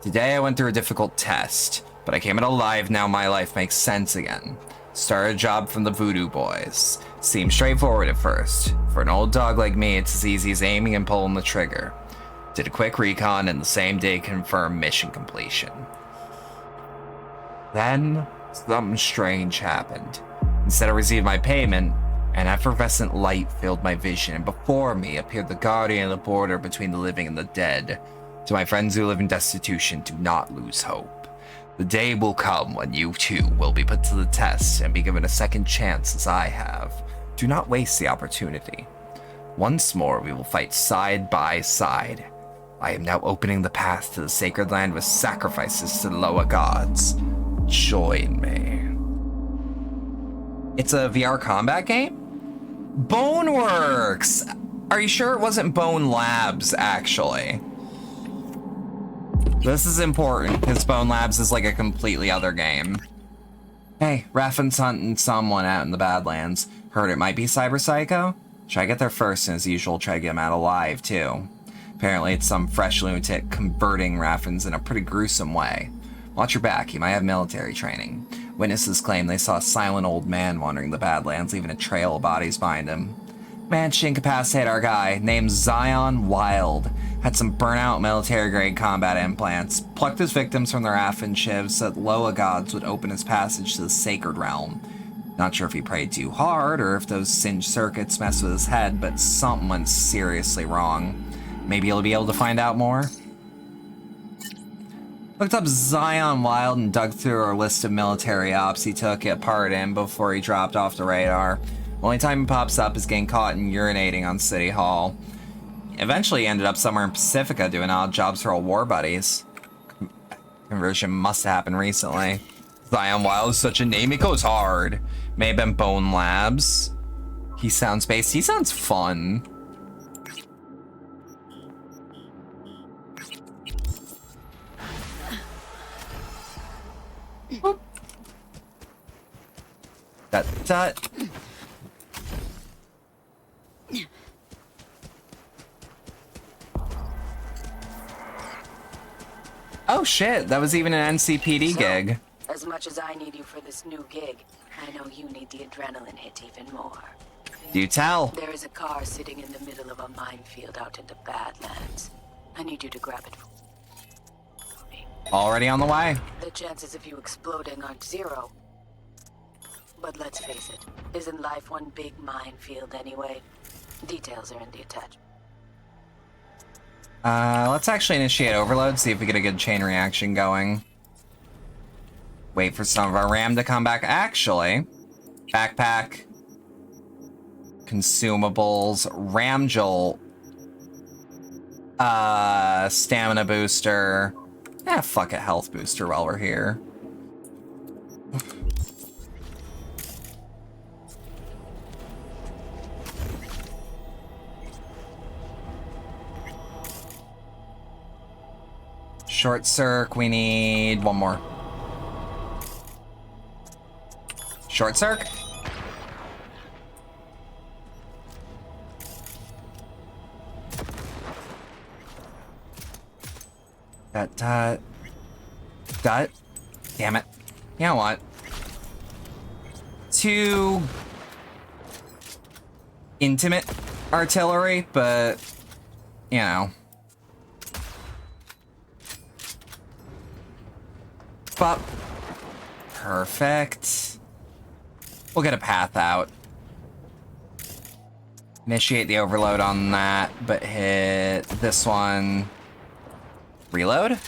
Today I went through a difficult test, but I came out alive. Now my life makes sense again. Started a job from the Voodoo Boys. Seemed straightforward at first. For an old dog like me, it's as easy as aiming and pulling the trigger. Did a quick recon and the same day confirmed mission completion. Then, something strange happened. Instead of receiving my payment, an effervescent light filled my vision, and before me appeared the guardian of the border between the living and the dead. To my friends who live in destitution, do not lose hope. The day will come when you too will be put to the test and be given a second chance as I have. Do not waste the opportunity. Once more we will fight side by side. I am now opening the path to the sacred land with sacrifices to the lower gods. Join me. It's a VR combat game? Boneworks! Are you sure it wasn't Bone Labs, actually? This is important, because Bone Labs is like a completely other game. Hey, Raffen's hunting someone out in the Badlands. Heard it might be Cyber Psycho? Should I get there first, and as usual, try to get him out alive, too? Apparently it's some fresh lunatic converting Raffens in a pretty gruesome way. Watch your back, he might have military training. Witnesses claim they saw a silent old man wandering the Badlands, leaving a trail of bodies behind him. Managed to incapacitate our guy, named Zion Wild. Had some burnout military-grade combat implants. Plucked his victims from their Affin shivs so that Loa gods would open his passage to the sacred realm. Not sure if he prayed too hard or if those singed circuits messed with his head, but something went seriously wrong. Maybe he'll be able to find out more? Looked up Zion Wild and dug through our list of military ops he took a part in before he dropped off the radar. Only time he pops up is getting caught and urinating on City Hall. Eventually he ended up somewhere in Pacifica doing odd jobs for old war buddies. Conversion must have happened recently. Zion Wild is such a name, it goes hard. May have been Bone Labs. He sounds based. He sounds fun. That. Oh shit, that was even an NCPD gig. As much as I need you for this new gig, I know you need the adrenaline hit even more. Do tell. There is a car sitting in the middle of a minefield out in the Badlands. I need you to grab it for me. Already on the way. The chances of you exploding aren't zero. But let's face it, isn't life one big minefield anyway? Details are in the attachment. Let's actually initiate overload, see if we get a good chain reaction going. Wait for some of our RAM to come back. Actually, backpack, consumables, RAM jolt, stamina booster. Fuck it, health booster while we're here. Short circ, we need one more. Short circ? Dot. Damn it. You know what? Too intimate artillery, but you know. But perfect. We'll get a path out. Initiate the overload on that, but hit this one. Reload?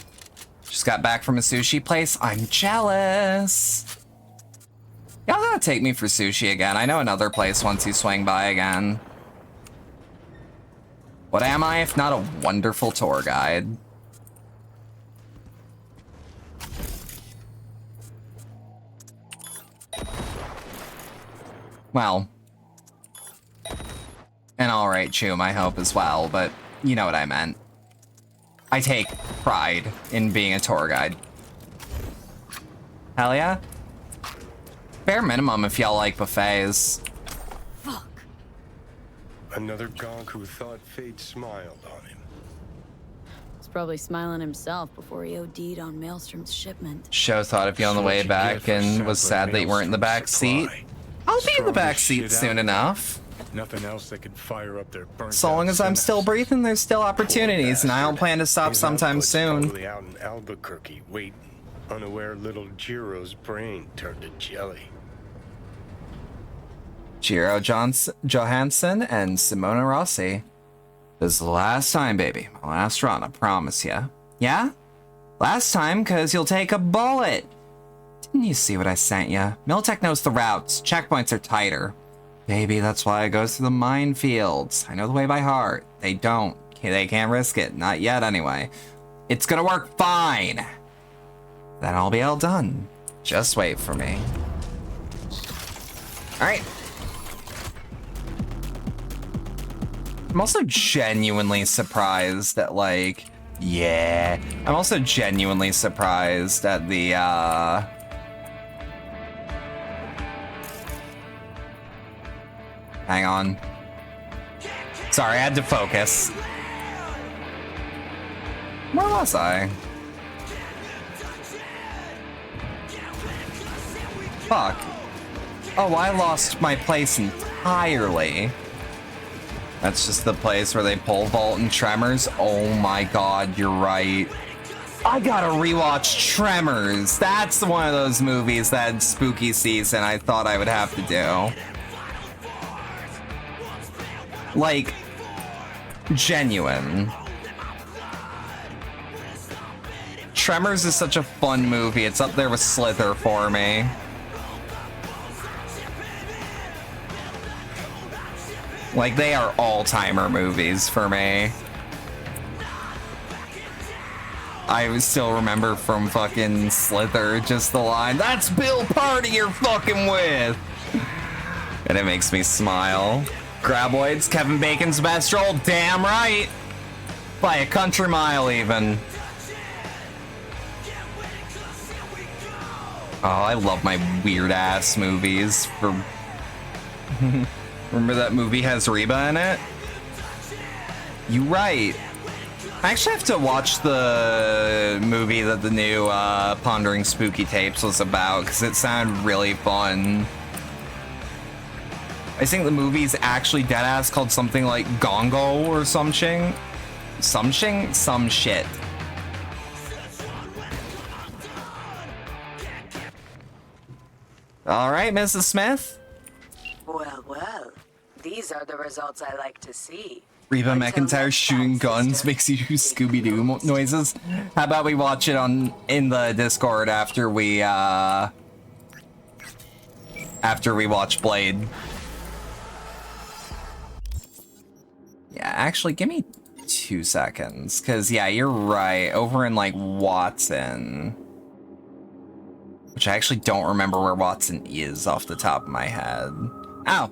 Just got back from a sushi place. I'm jealous. Y'all gotta take me for sushi again. I know another place once you swing by again. What am I if not a wonderful tour guide? Well, an alright choom, I hope, as well, but you know what I meant. I take pride in being a tour guide. Hell yeah. Bare minimum if y'all like buffets. Fuck. Another gonk who thought fate smiled on him. He's probably smiling himself before he OD'd on Maelstrom's shipment. Show thought of you on the way back and was sad that you weren't in the back seat. I'll be in the back seat soon enough. Nothing else that could fire up their burnt So long as I'm still breathing, there's still opportunities, and I don't plan to stop sometime soon. Probably out in Albuquerque, waiting, unaware little Jiro's brain turned to jelly. Jiro Johansson and Simona Rossi. This is the last time, baby. My last run, I promise ya. Yeah? Last time, cause you'll take a bullet. Didn't you see what I sent ya? Militech knows the routes. Checkpoints are tighter. Baby, that's why I go through the minefields. I know the way by heart. They don't. They can't risk it. Not yet, anyway. It's gonna work fine. Then I'll be all done. Just wait for me. Alright. I'm also genuinely surprised at, like... Yeah. I'm also genuinely surprised at the, Hang on. Sorry, I had to focus. Where was I? Fuck. Oh, I lost my place entirely. That's just the place where they pole vault in Tremors. Oh my god, you're right. I gotta rewatch Tremors. That's one of those movies that spooky season I thought I would have to do. Like, genuine. Tremors is such a fun movie. It's up there with Slither for me. Like, they are all-timer movies for me. I still remember from fucking Slither just the line, "That's Bill Party you're fucking with!" And it makes me smile. Graboids, Kevin Bacon's best role, damn right! By a country mile, even. Oh, I love my weird-ass movies. Remember that movie has Reba in it? You right. I actually have to watch the movie that the new Pondering Spooky Tapes was about, because it sounded really fun. I think the movie's actually deadass called something like Gongo or something. Some shit. All right, Mrs. Smith. Well, well. These are the results I like to see. Reba McEntire shooting guns makes you do Scooby-Doo noises. How about we watch it in the Discord after we watch Blade? Yeah, actually, give me 2 seconds, because yeah, you're right. Over in like Watson, which I actually don't remember where Watson is off the top of my head. Ow.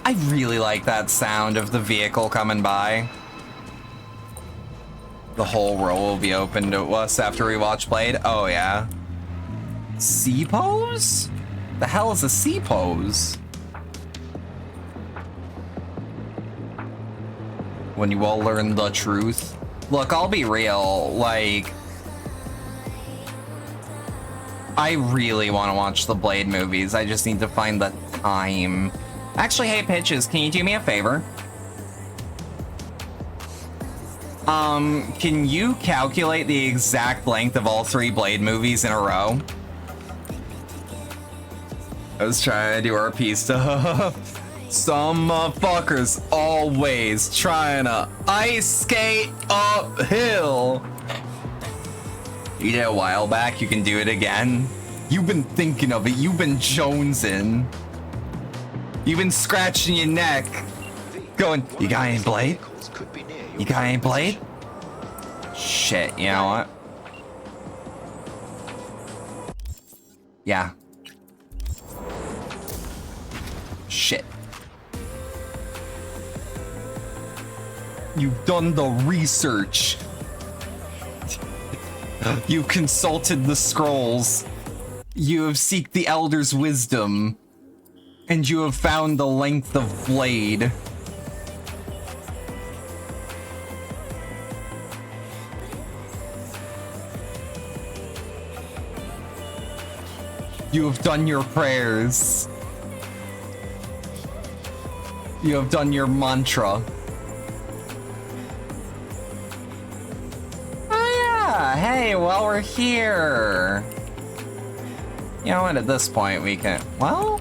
I really like that sound of the vehicle coming by. The whole row will be open to us after we watch Blade. Oh yeah. C-pose? The hell is a C-pose? When you all learn the truth. Look, I'll be real, like, I really want to watch the Blade movies. I just need to find the time. Actually, hey, Pitches, can you do me a favor? Can you calculate the exact length of all 3 Blade movies in a row? I was trying to do RP stuff. Some motherfuckers always trying to ice skate uphill. You did it a while back, you can do it again. You've been thinking of it, you've been jonesing. You've been scratching your neck. Going, you got any Blade? You got any Blade? Shit, you know what? Yeah. Shit. You've done the research. You consulted the scrolls. You have seeked the Elder's wisdom. And you have found the length of Blade. You have done your prayers. You have done your mantra. Oh yeah, hey, while we're here. You know what, at this point we can, well,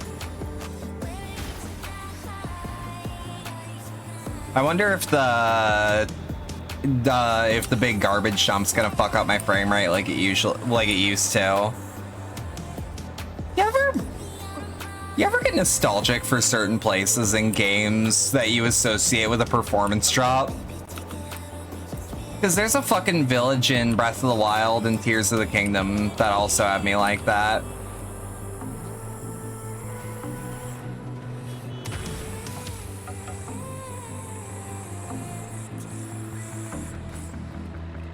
I wonder if the big garbage dump's gonna fuck up my frame rate like it used to. You ever get nostalgic for certain places in games that you associate with a performance drop? Because there's a fucking village in Breath of the Wild and Tears of the Kingdom that also have me like that.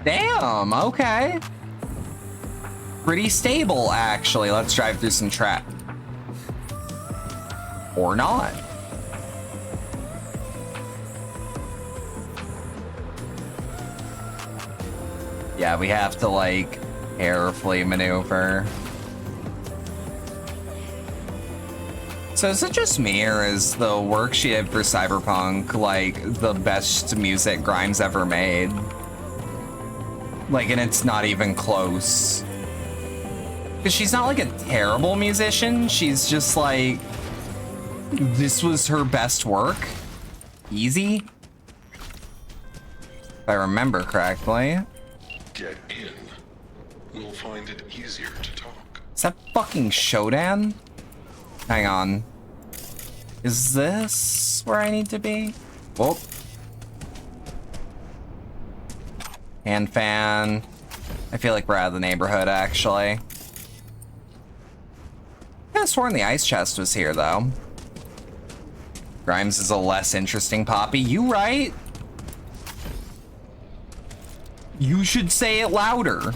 Damn, okay. Pretty stable, actually. Let's drive through some trap. Or not. Yeah, we have to, like, carefully maneuver. So is it just me, or is the work she did for Cyberpunk like the best music Grimes ever made? Like, and it's not even close. Because she's not like a terrible musician, she's just like, this was her best work. Easy. If I remember correctly. Get in. We'll find it easier to talk. Is that fucking Shodan? Hang on. Is this where I need to be? Whoop. Hand fan. I feel like we're out of the neighborhood, actually. I could have sworn the ice chest was here, though. Grimes is a less interesting Poppy. You right? You should say it louder.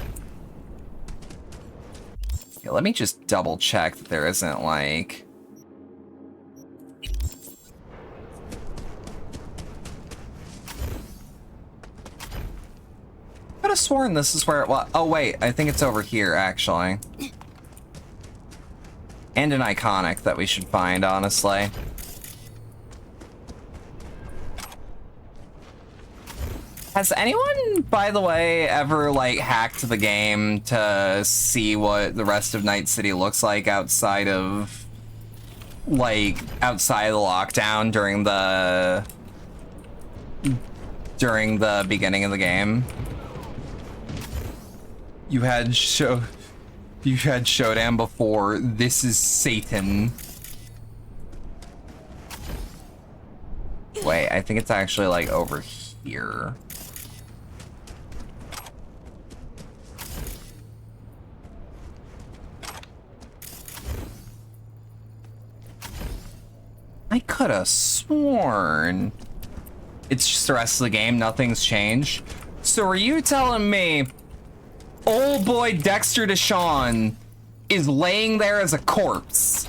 Yeah, let me just double check that there isn't like... I could have sworn this is where it was. Oh wait, I think it's over here actually. And an iconic that we should find, honestly. Has anyone, by the way, ever like hacked the game to see what the rest of Night City looks like outside of the lockdown during the beginning of the game? You had Shodan before. This is Satan. Wait, I think it's actually like over here. I could have sworn it's just the rest of the game, nothing's changed. So are you telling me old boy Dexter Deshawn is laying there as a corpse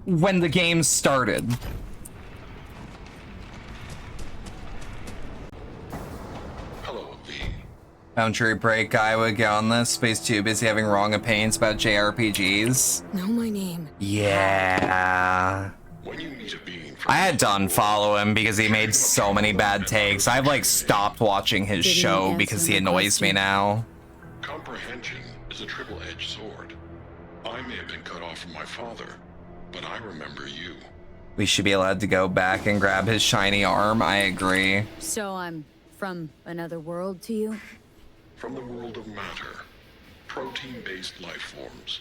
when the game started? Hello, V. Boundary break guy would get on this. Space too busy having wrong opinions about JRPGs. Know my name. Yeah. When you meet a being I had to unfollow him because he made so many bad takes. I've like stopped watching his show because he annoys me now. comprehension is a triple-edged sword. I may have been cut off from my father, but I remember you. We should be allowed to go back and grab his shiny arm. I agree. So I'm from another world to you? From the world of matter, protein-based life forms.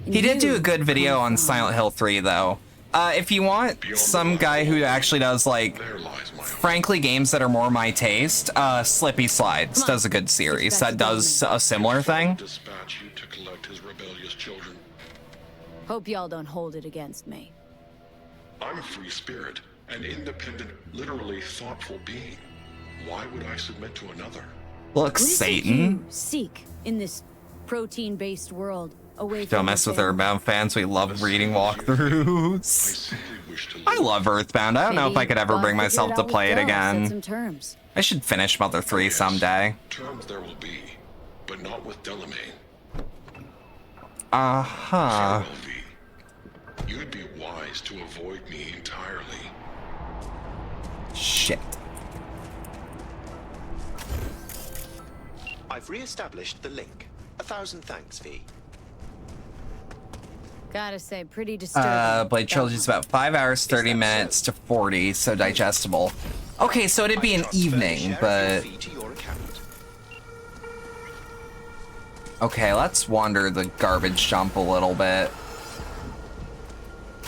He did do a good video on Silent Hill 3, though. If you want some guy who actually does, like, frankly, games that are more my taste, Slippy Slides does a good series that does a similar thing. Dispatch you to collect his rebellious children. Hope y'all don't hold it against me. I'm a free spirit, an independent, literally thoughtful being. Why would I submit to another? Look, Satan. Seek in this protein-based world. Away Don't mess with Earthbound fans. We love reading walkthroughs. I love Earthbound. I don't know if I could ever bring myself to play it again. I should finish Mother 3 someday. Terms there will be, but not with Delamain. Uh-huh. You'd be wise to avoid me entirely. Shit. I've re-established the link. 1,000 thanks, V. Gotta say, pretty disturbing. Blade Trilogy is about 5 hours, 30 minutes to 40, so digestible. Okay, so it'd be an evening, but... Okay, let's wander the garbage dump a little bit.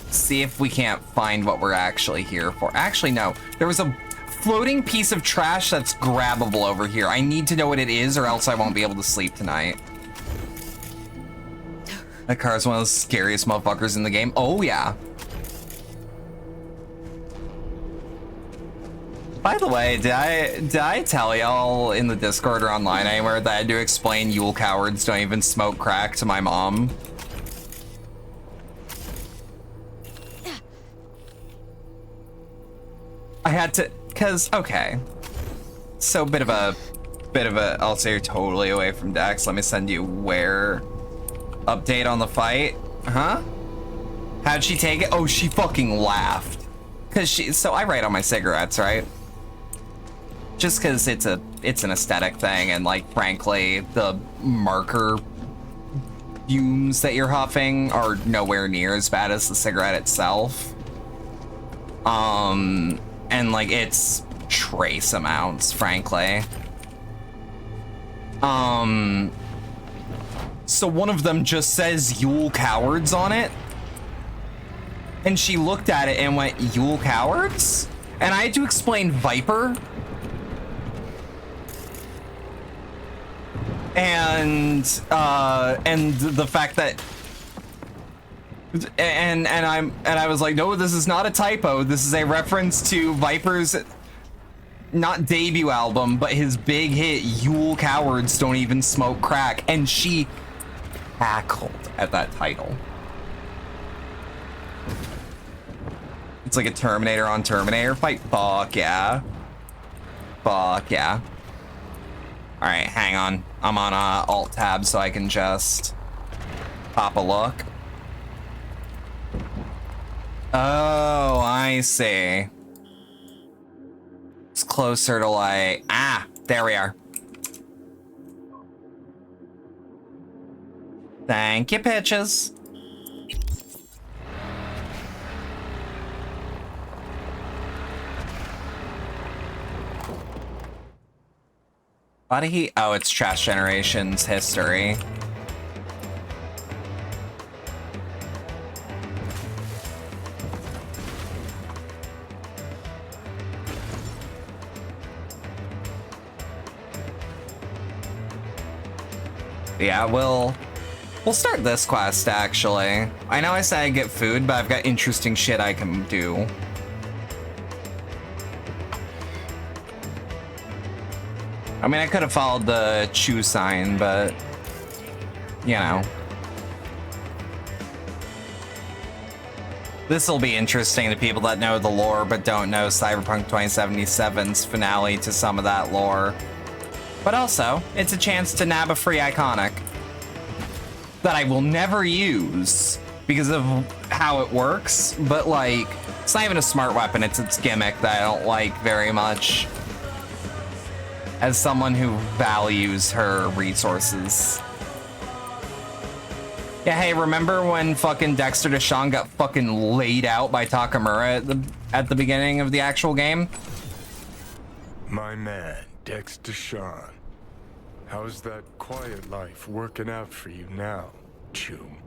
See if we can't find what we're actually here for. Actually, no. There was a floating piece of trash that's grabbable over here. I need to know what it is, or else I won't be able to sleep tonight. That car is one of the scariest motherfuckers in the game. Oh, yeah. By the way, did I tell y'all in the Discord or online anywhere that I had to explain Yule cowards don't even smoke crack to my mom? I had to, cause, okay. So bit of a bit of a... Also, you're totally away from Dex. Let me send you where... Update on the fight. Huh? How'd she take it? Oh, she fucking laughed. Cause she... So I write on my cigarettes, right? Just cause it's an aesthetic thing, and like, frankly, the marker fumes that you're huffing are nowhere near as bad as the cigarette itself. And like, it's trace amounts, frankly. So one of them just says Yule Cowards on it. And she looked at it and went, Yule Cowards? And I had to explain Viper. And the fact that and I was like, no, this is not a typo. This is a reference to Viper's not debut album, but his big hit, Yule Cowards Don't Even Smoke Crack. And she cackled at that title. It's like a Terminator on Terminator fight. Fuck yeah. Fuck yeah. All right, hang on. I'm on Alt Tab so I can just pop a look. Oh, I see. It's closer to like, there we are. Thank you, pitches. Why did he? Oh, it's Trash Generation's history. Yeah, we'll start this quest, actually. I know I said I get food, but I've got interesting shit I can do. I mean, I could have followed the Chew sign, but, you know. This will be interesting to people that know the lore, but don't know Cyberpunk 2077's finale to some of that lore. But also, it's a chance to nab a free iconic that I will never use because of how it works, but like, it's not even a smart weapon, it's its gimmick that I don't like very much as someone who values her resources. Yeah, hey, remember when fucking Dexter Deshawn got fucking laid out by Takamura at the beginning of the actual game? My man, Dexter Deshawn. How's that quiet life working out for you now, Chum?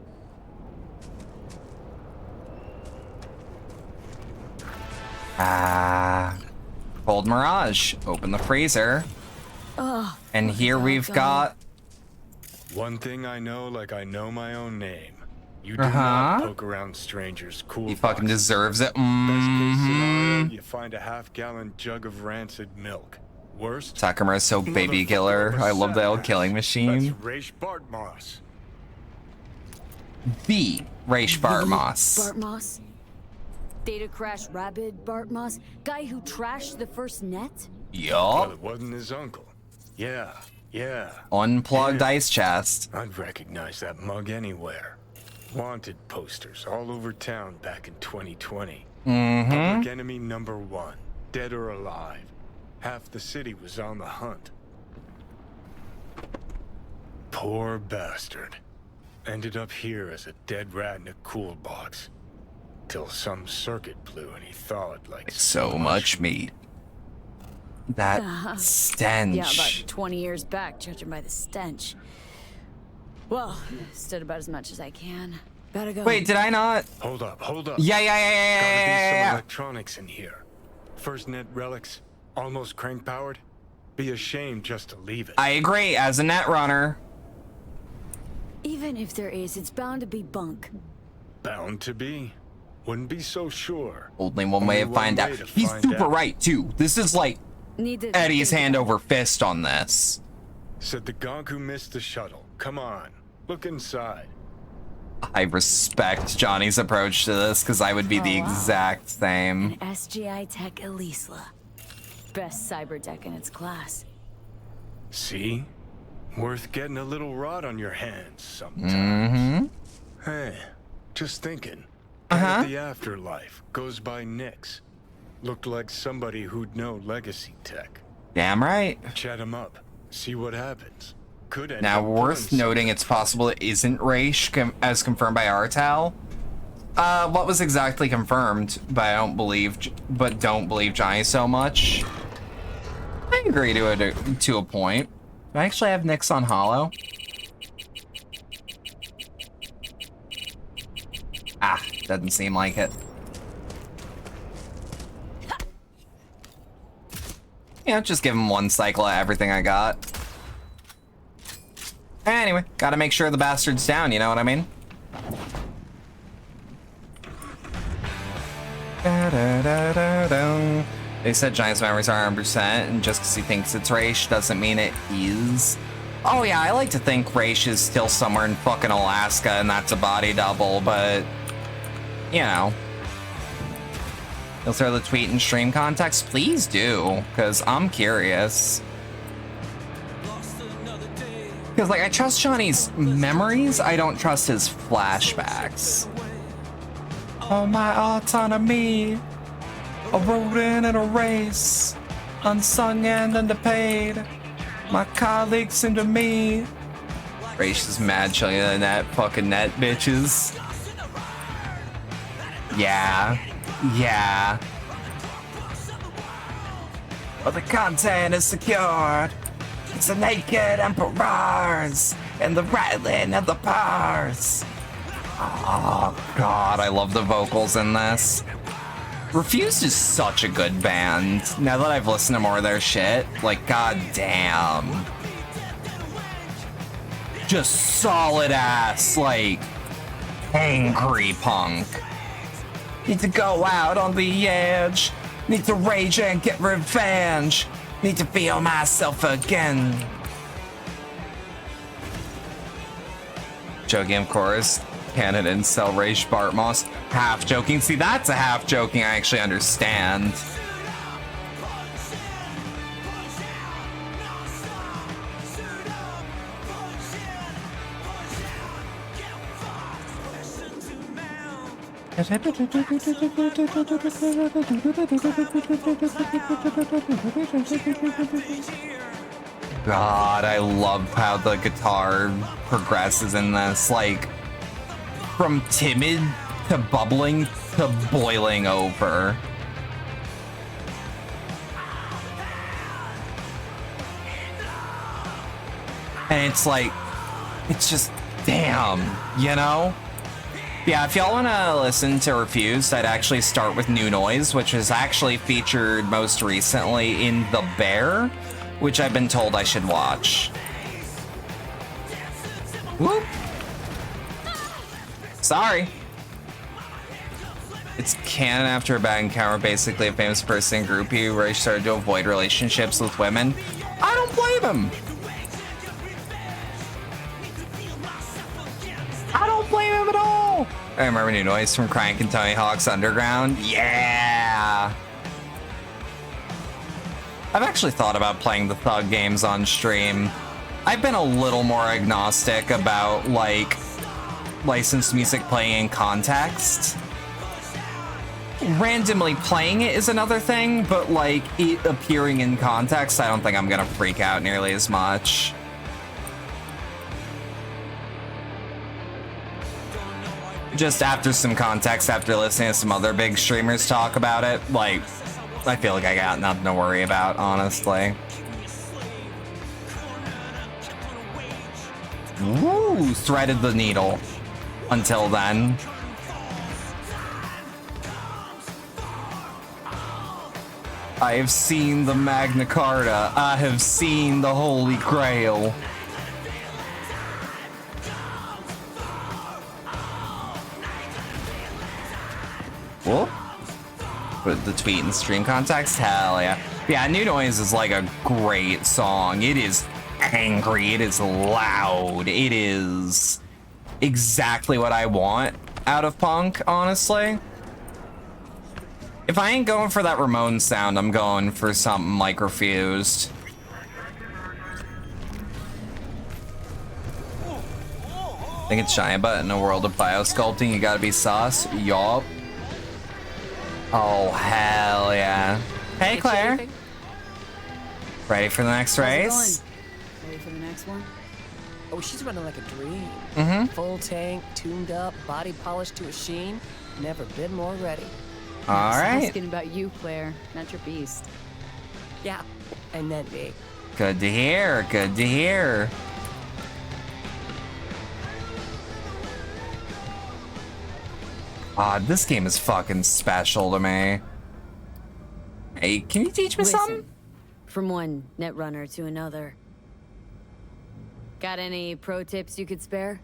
Cold Mirage. Open the freezer. Oh, and here we've got... One thing I know like I know my own name. You do not poke around strangers' cool He fucking deserves it. Best case scenario, you find a half-gallon jug of rancid milk. Worst, Takamura's so baby killer. I love the old killing machine. That's Raish Bartmoss. The Raish Bartmoss. Bartmoss? Data crash rabid Bartmoss? Guy who trashed the first net? Yup. Well, it wasn't his uncle. Yeah. Unplugged ice chest. I'd recognize that mug anywhere. Wanted posters all over town back in 2020. Public enemy number 1, dead or alive. Half the city was on the hunt. Poor bastard. Ended up here as a dead rat in a cool box. Till some circuit blew and he thawed like so much meat. That stench. Yeah, about 20 years back, judging by the stench. Well, stood about as much as I can. Gotta go. Wait, did I not? Hold up. Yeah. Gotta be some electronics in here. First net relics, almost crank powered. Be a shame just to leave it. I agree, as a net runner. Even if there is, it's bound to be bunk. Bound to be? Wouldn't be so sure. Only one way to find out. He's super right, too. This is like Eddie's hand over fist on this. Said the gonk who missed the shuttle. Come on, look inside. I respect Johnny's approach to this, because I would be the exact same. An SGI Tech Elisla. Best cyber tech in its class. See? Worth getting a little rot on your hands sometimes. Hey, just thinking. The afterlife goes by Nix. Looked like somebody who'd know legacy tech. Damn right. Chat him up. See what happens. Could end Now, up worth noting, it's possible it isn't Raish, as confirmed by Artal. What was exactly confirmed? But don't believe Johnny so much. I agree to a point. Do I actually have Nyx on Hollow? Ah, doesn't seem like it. Yeah, just give him one cycle of everything I got. Anyway, gotta make sure the bastard's down, you know what I mean? They said Giant's memories are 100%, and just because he thinks it's Raish doesn't mean it is. Oh yeah, I like to think Raish is still somewhere in fucking Alaska and that's a body double, but, you know. You'll throw the tweet in stream context? Please do, because I'm curious. Because, like, I trust Johnny's memories, I don't trust his flashbacks. Oh, my autonomy, a rodent in a race, unsung and underpaid, my colleagues into me. Raish is mad chilling in that fucking net, bitches. Yeah. Yeah. But the content is secured. It's the naked emperors and the rattling of the bars. Oh god, I love the vocals in this. Refused is such a good band. Now that I've listened to more of their shit, like, god damn. Just solid ass, like, angry punk. Need to go out on the edge. Need to rage and get revenge. Need to feel myself again. Joking, of course. Canada and sell Raish Bartmoss. Half joking. See, that's a half joking I actually understand. God, I love how the guitar progresses in this. Like, from timid to bubbling to boiling over. And it's like, it's just, damn, you know? Yeah, if y'all want to listen to Refused, I'd actually start with New Noise, which is actually featured most recently in The Bear, which I've been told I should watch. Whoop. Sorry. It's canon after a bad encounter, basically a famous person groupie where he started to avoid relationships with women. I don't blame him. I don't blame him at all. I remember New Noise from Crank and Tony Hawk's Underground. Yeah. I've actually thought about playing the Thug games on stream. I've been a little more agnostic about, like, licensed music playing in context. Randomly playing it is another thing, but, like, it appearing in context, I don't think I'm gonna freak out nearly as much. Just after some context, after listening to some other big streamers talk about it, like, I feel like I got nothing to worry about, honestly. Woo! Threaded the needle. Until then. I have seen the Magna Carta. I have seen the Holy Grail. Whoop. Put the tweet in stream context? Hell yeah. Yeah, New Noise is like a great song. It is angry. It is loud. It is exactly what I want out of punk, honestly. If I ain't going for that Ramones sound, I'm going for something like Refused. Think it's giant, but in a world of biosculpting, you gotta be sauce. Yup. Oh, hell yeah. Hey, Claire. Ready for the next race? Ready for the next one? Oh, she's running like a dream. Mm-hmm. Full tank, tuned up, body polished to a sheen. Never been more ready. All right. Asking about you, Claire, not your beast. Yeah, and then me. Good to hear. Good to hear. This game is fucking special to me. Hey, can you teach me something? From one netrunner to another. Got any pro tips you could spare?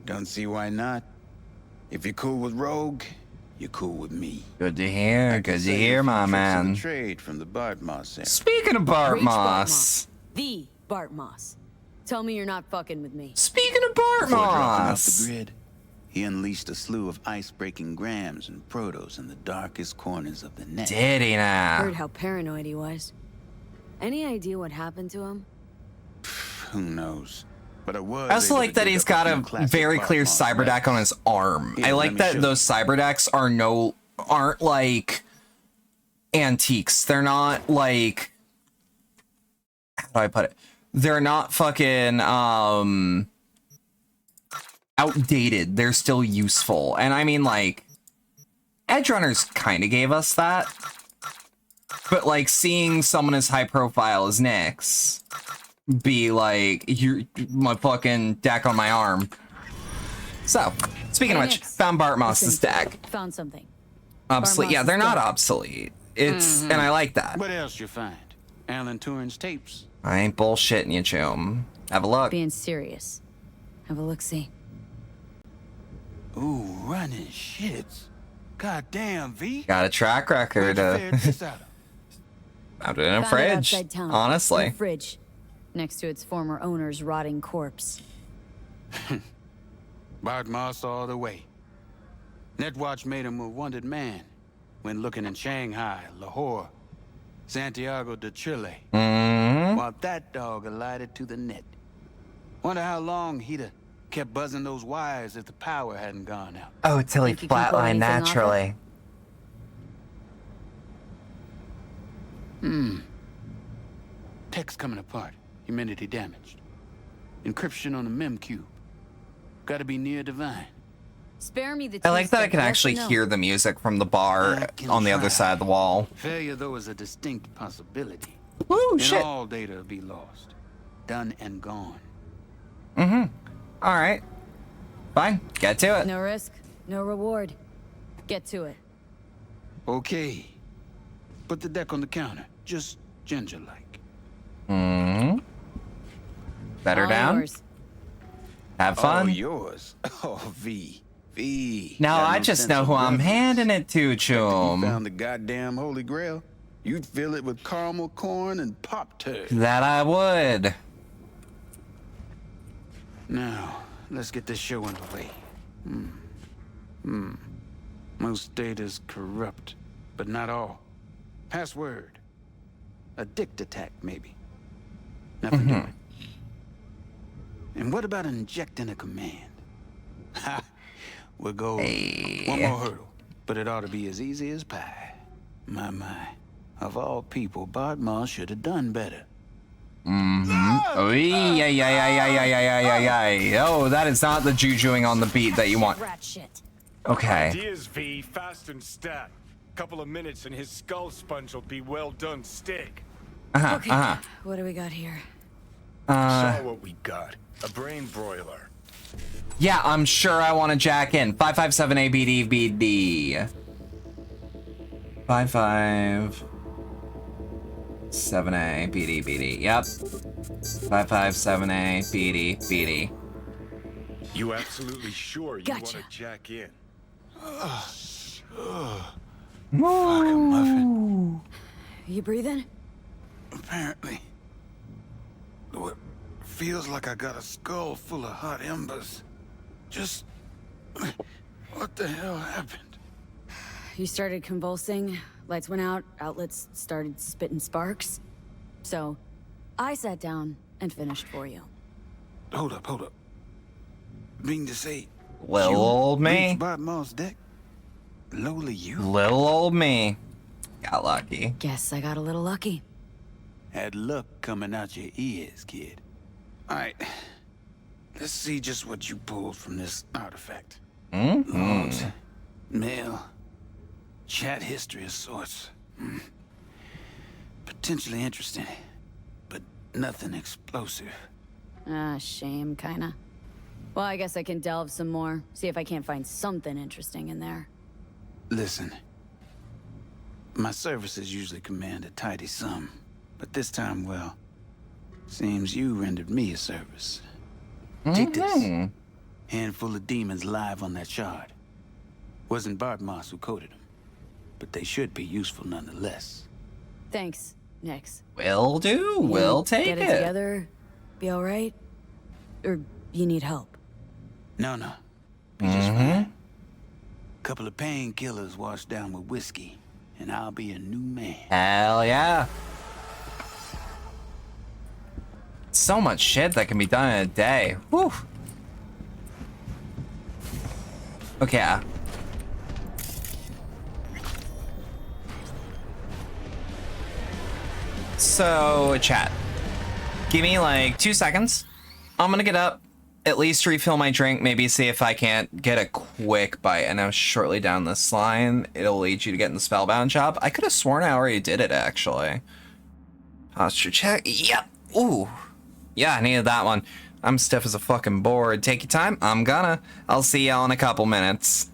Don't see why not. If you're cool with Rogue, you're cool with me. Good to hear. Good to hear, my man. Trade from the Bart Moss era. Speaking of Bart Moss. The Bart Moss. Tell me you're not fucking with me. Speaking of Bart Before dropping off Moss. the grid, he unleashed a slew of ice-breaking grams and protos in the darkest corners of the net. Did he now? Heard how paranoid he was. Any idea what happened to him? Who knows? But I was. I also able like to that dig he's up got few a classic very Bart clear Moss cyber deck on his arm. Here, I let like me that show those cyber decks aren't like antiques. They're not like, how do I put it? They're not fucking outdated. They're still useful. And I mean, like, Edge Runners kind of gave us that. But like seeing someone as high profile as Nyx be like, you're my fucking deck on my arm. So, speaking of which, found Bart Moss's deck. Found something. Obsolete. Yeah, they're not obsolete. It's, and I like that. What else you find? Alan Turing's tapes. I ain't bullshitting you, Chum. Have a look. Being serious. Have a look-see. Ooh, running shits. God damn, V. Got a track record. Where'd you ferret this out of? Found it in a Found it fridge. outside town, Honestly. in a fridge, next to its former owner's rotting corpse. Bart Moss all the way. Netwatch made him a wanted man when looking in Shanghai, Lahore, Santiago de Chile. While that dog alighted to the net. Wonder how long he'd have kept buzzing those wires if the power hadn't gone out. Oh, till he flatlined naturally. Tech's coming apart. Humanity damaged. Encryption on the mem cube. Gotta be near divine. Spare me the I like that I two-step can yes actually or no. hear the music from the bar on the other side of the wall. Failure, though, is a distinct possibility. Ooh, and shit. all data will be lost. Done and gone. Alright. Fine. Get to it. No risk, no reward. Get to it. Okay. Put the deck on the counter. Just ginger-like. Better All down. yours. Have fun. Oh, yours. Oh, V. V. Now Got I no just sense know of who I'm reverence. handing it to, If you Chum. found the goddamn Holy Grail, you'd fill it with caramel corn and Pop-Tarts. That I would. Now, let's get this show underway. Most data's corrupt, but not all. Password. A dict attack, maybe. Nothing doing. And what about injecting a command? Ha! We'll go one more hurdle, but it ought to be as easy as pie. My. Of all people, Bart Moss should have done better. Oh, yeah. Oh, that is not the jujuing on the beat that you want. Rat shit. Okay. Ideas, V. Fast and stat. Couple of minutes and his skull sponge will be well done steak. Okay, what do we got here? Saw what we got. A brain broiler. Yeah, I'm sure I want to jack in. 557ABDBD. 557ABDBD. Yep. 557ABDBD. You absolutely sure you want to jack in? Fucking muffin. You breathing? Apparently. Though it feels like I got a skull full of hot embers. Just... what the hell happened? You started convulsing, lights went out, outlets started spitting sparks. So, I sat down and finished for you. Hold up. mean to say, Little you old me. reached Bob Moss' deck? Lowly you? Little old me. Got lucky. Guess I got a little lucky. Had luck coming out your ears, kid. Alright. Let's see just what you pulled from this artifact. Logs, mail, chat history of sorts. Potentially interesting, but nothing explosive. Ah, shame, kinda. Well, I guess I can delve some more, see if I can't find something interesting in there. Listen. My services usually command a tidy sum, but this time, well, seems you rendered me a service. Take this. Handful of demons live on that shard. Wasn't Bart Moss who coded them, but they should be useful nonetheless. Thanks, Nix. Will do. We'll take Get it together, be all right? Or you need help? No. Be just fine. Couple of painkillers washed down with whiskey, and I'll be a new man. Hell yeah. So much shit that can be done in a day. Whew. Okay. So, chat. Give me like 2 seconds. I'm gonna get up, at least refill my drink, maybe see if I can't get a quick bite. I know shortly down this line, it'll lead you to get in the Spellbound shop. I could have sworn I already did it, actually. Posture check. Yep. Ooh. Yeah, I needed that one. I'm stiff as a fucking board. Take your time. I'm gonna. I'll see y'all in a couple minutes.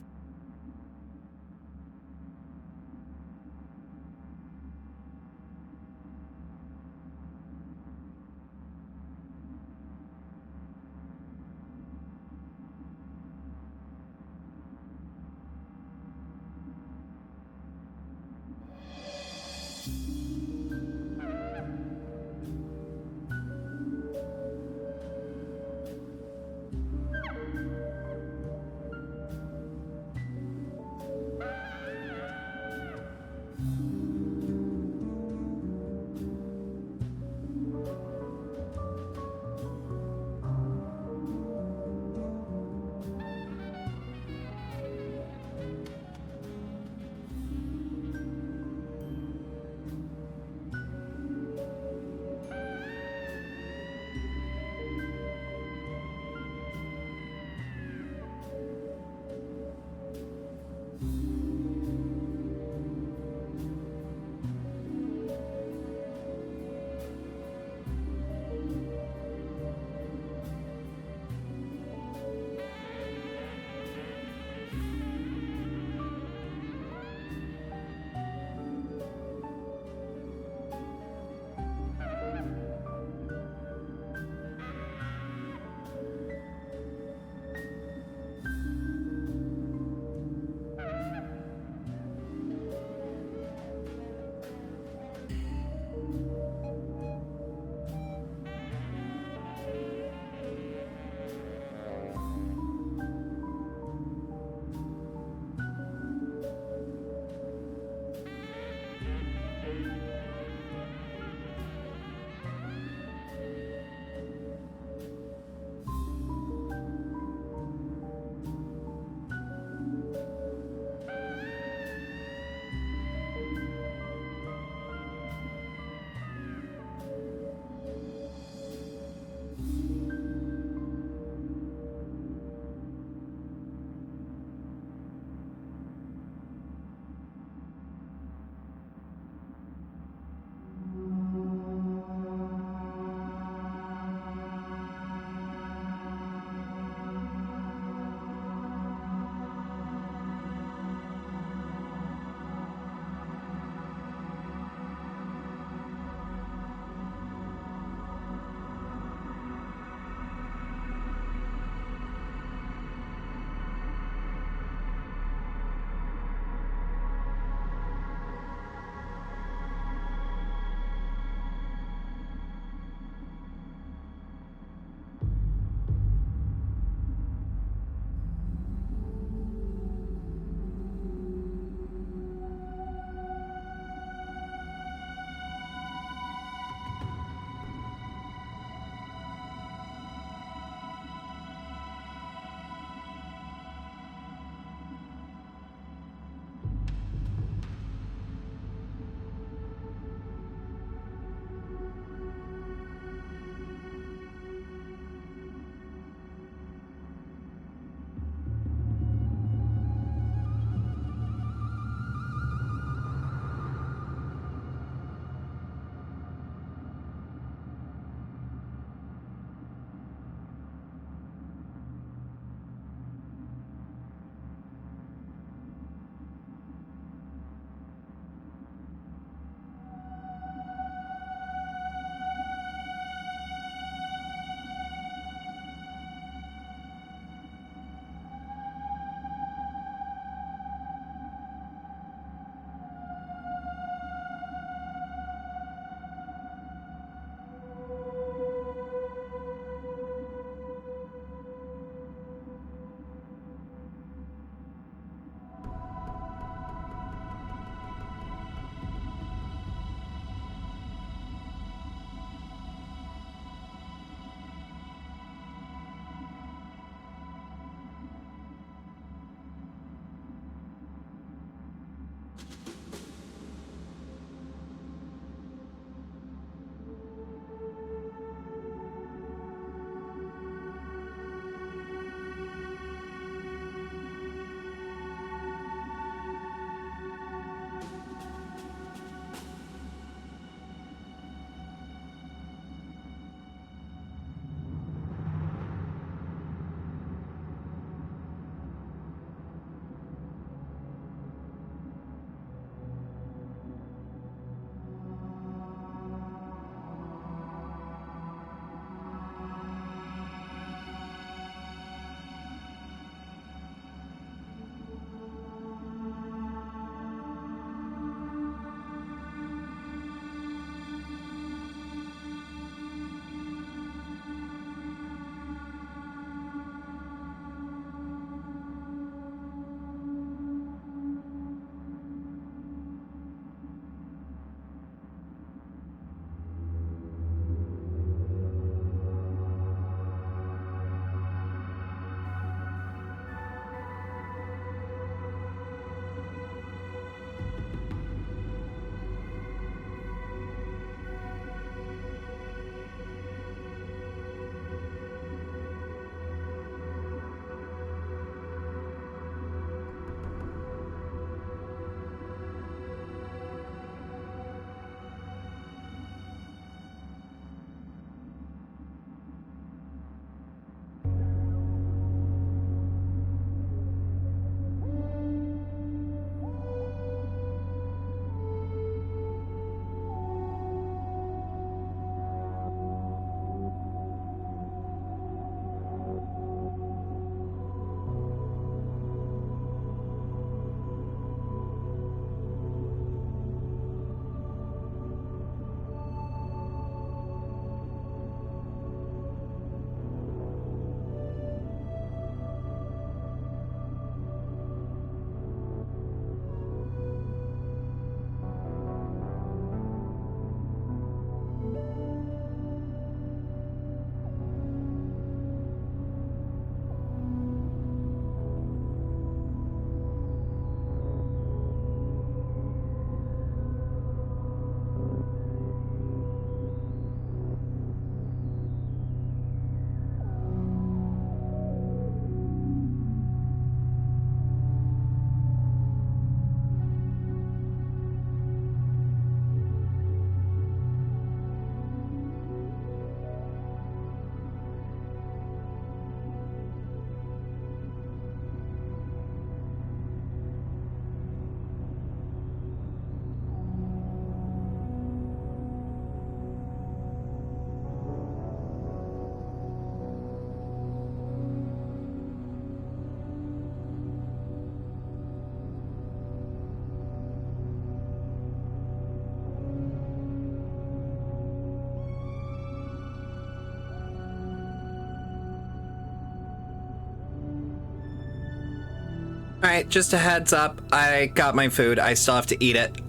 Alright, just a heads up. I got my food. I still have to eat it.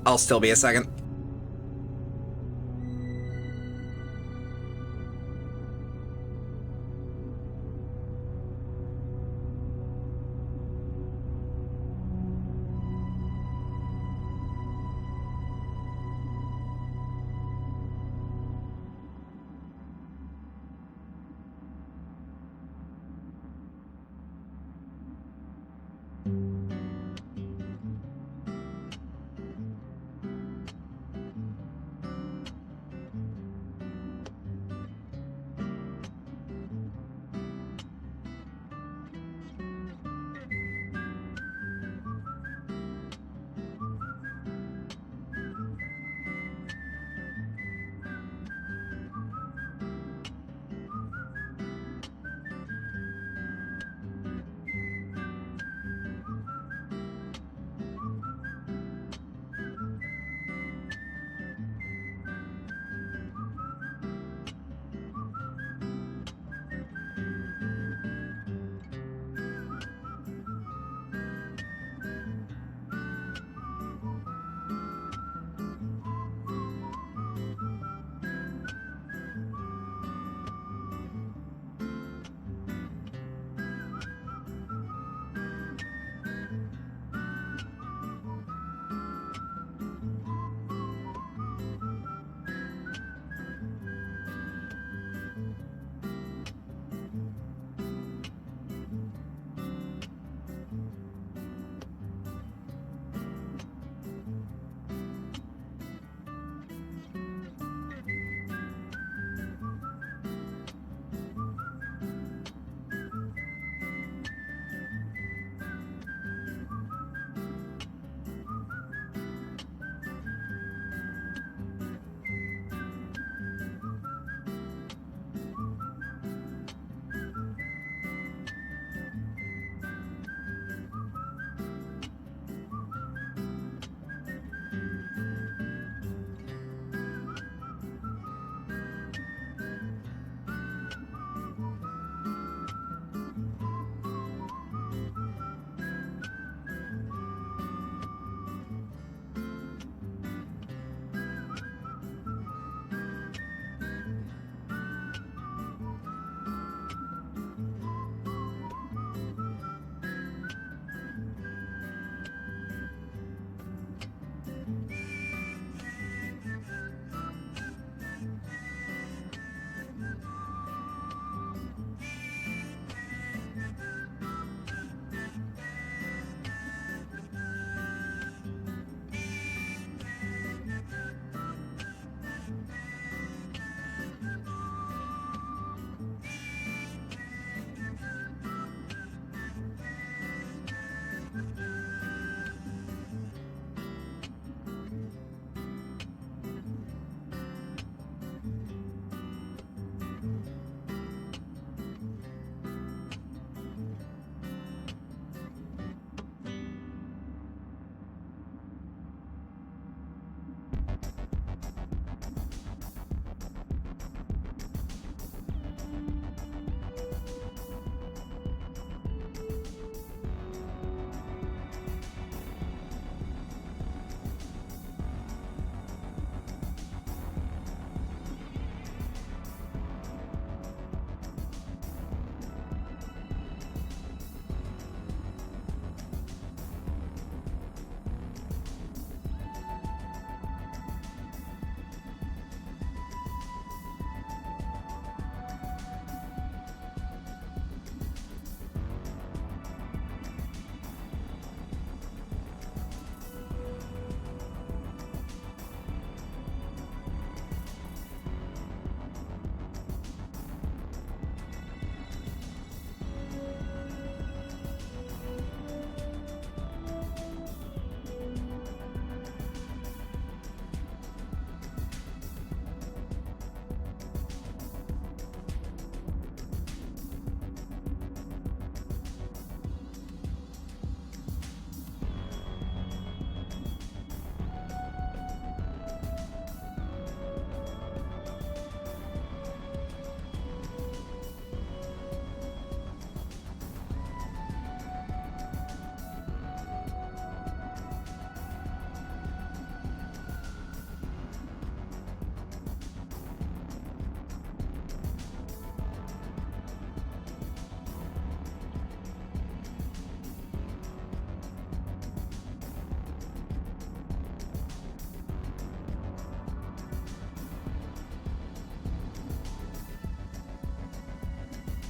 I'll still be a second.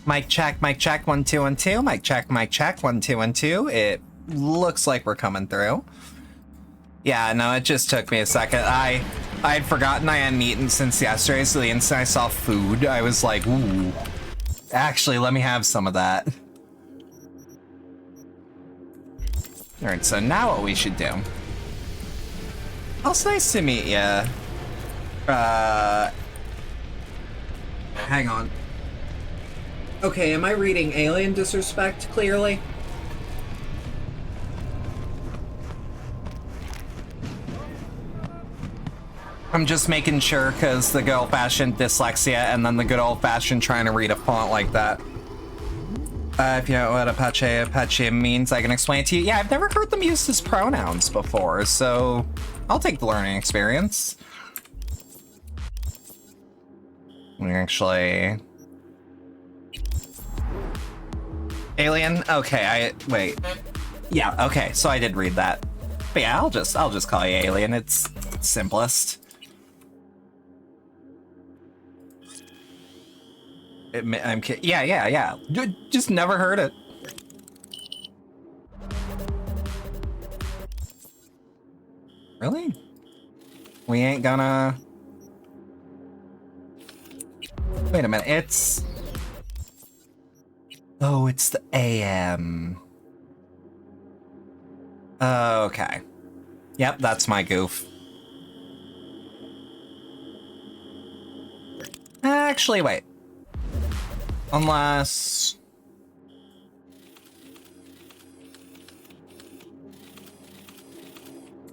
Mic check, 1 2 1 2. Mic check, 1 2 1 2. It looks like we're coming through. Yeah, no, it just took me a second. I had forgotten I hadn't eaten since yesterday, so the instant I saw food, I was like, ooh. Actually, let me have some of that. Alright, so now what we should do. Oh, it's nice to meet ya. Hang on. Okay, am I reading alien disrespect clearly? I'm just making sure, because the good old-fashioned dyslexia and then the good old-fashioned trying to read a font like that. If you know what Apache means, I can explain it to you. Yeah, I've never heard them used as pronouns before, so I'll take the learning experience. We actually... Alien? Okay, wait. Yeah, okay, so I did read that. But yeah, I'll just call you Alien. It's simplest. I'm kidding. Yeah. Just never heard it. Really? We ain't gonna... Wait a minute, it's... Oh, it's the AM. Okay. Yep, that's my goof. Actually, wait. Unless...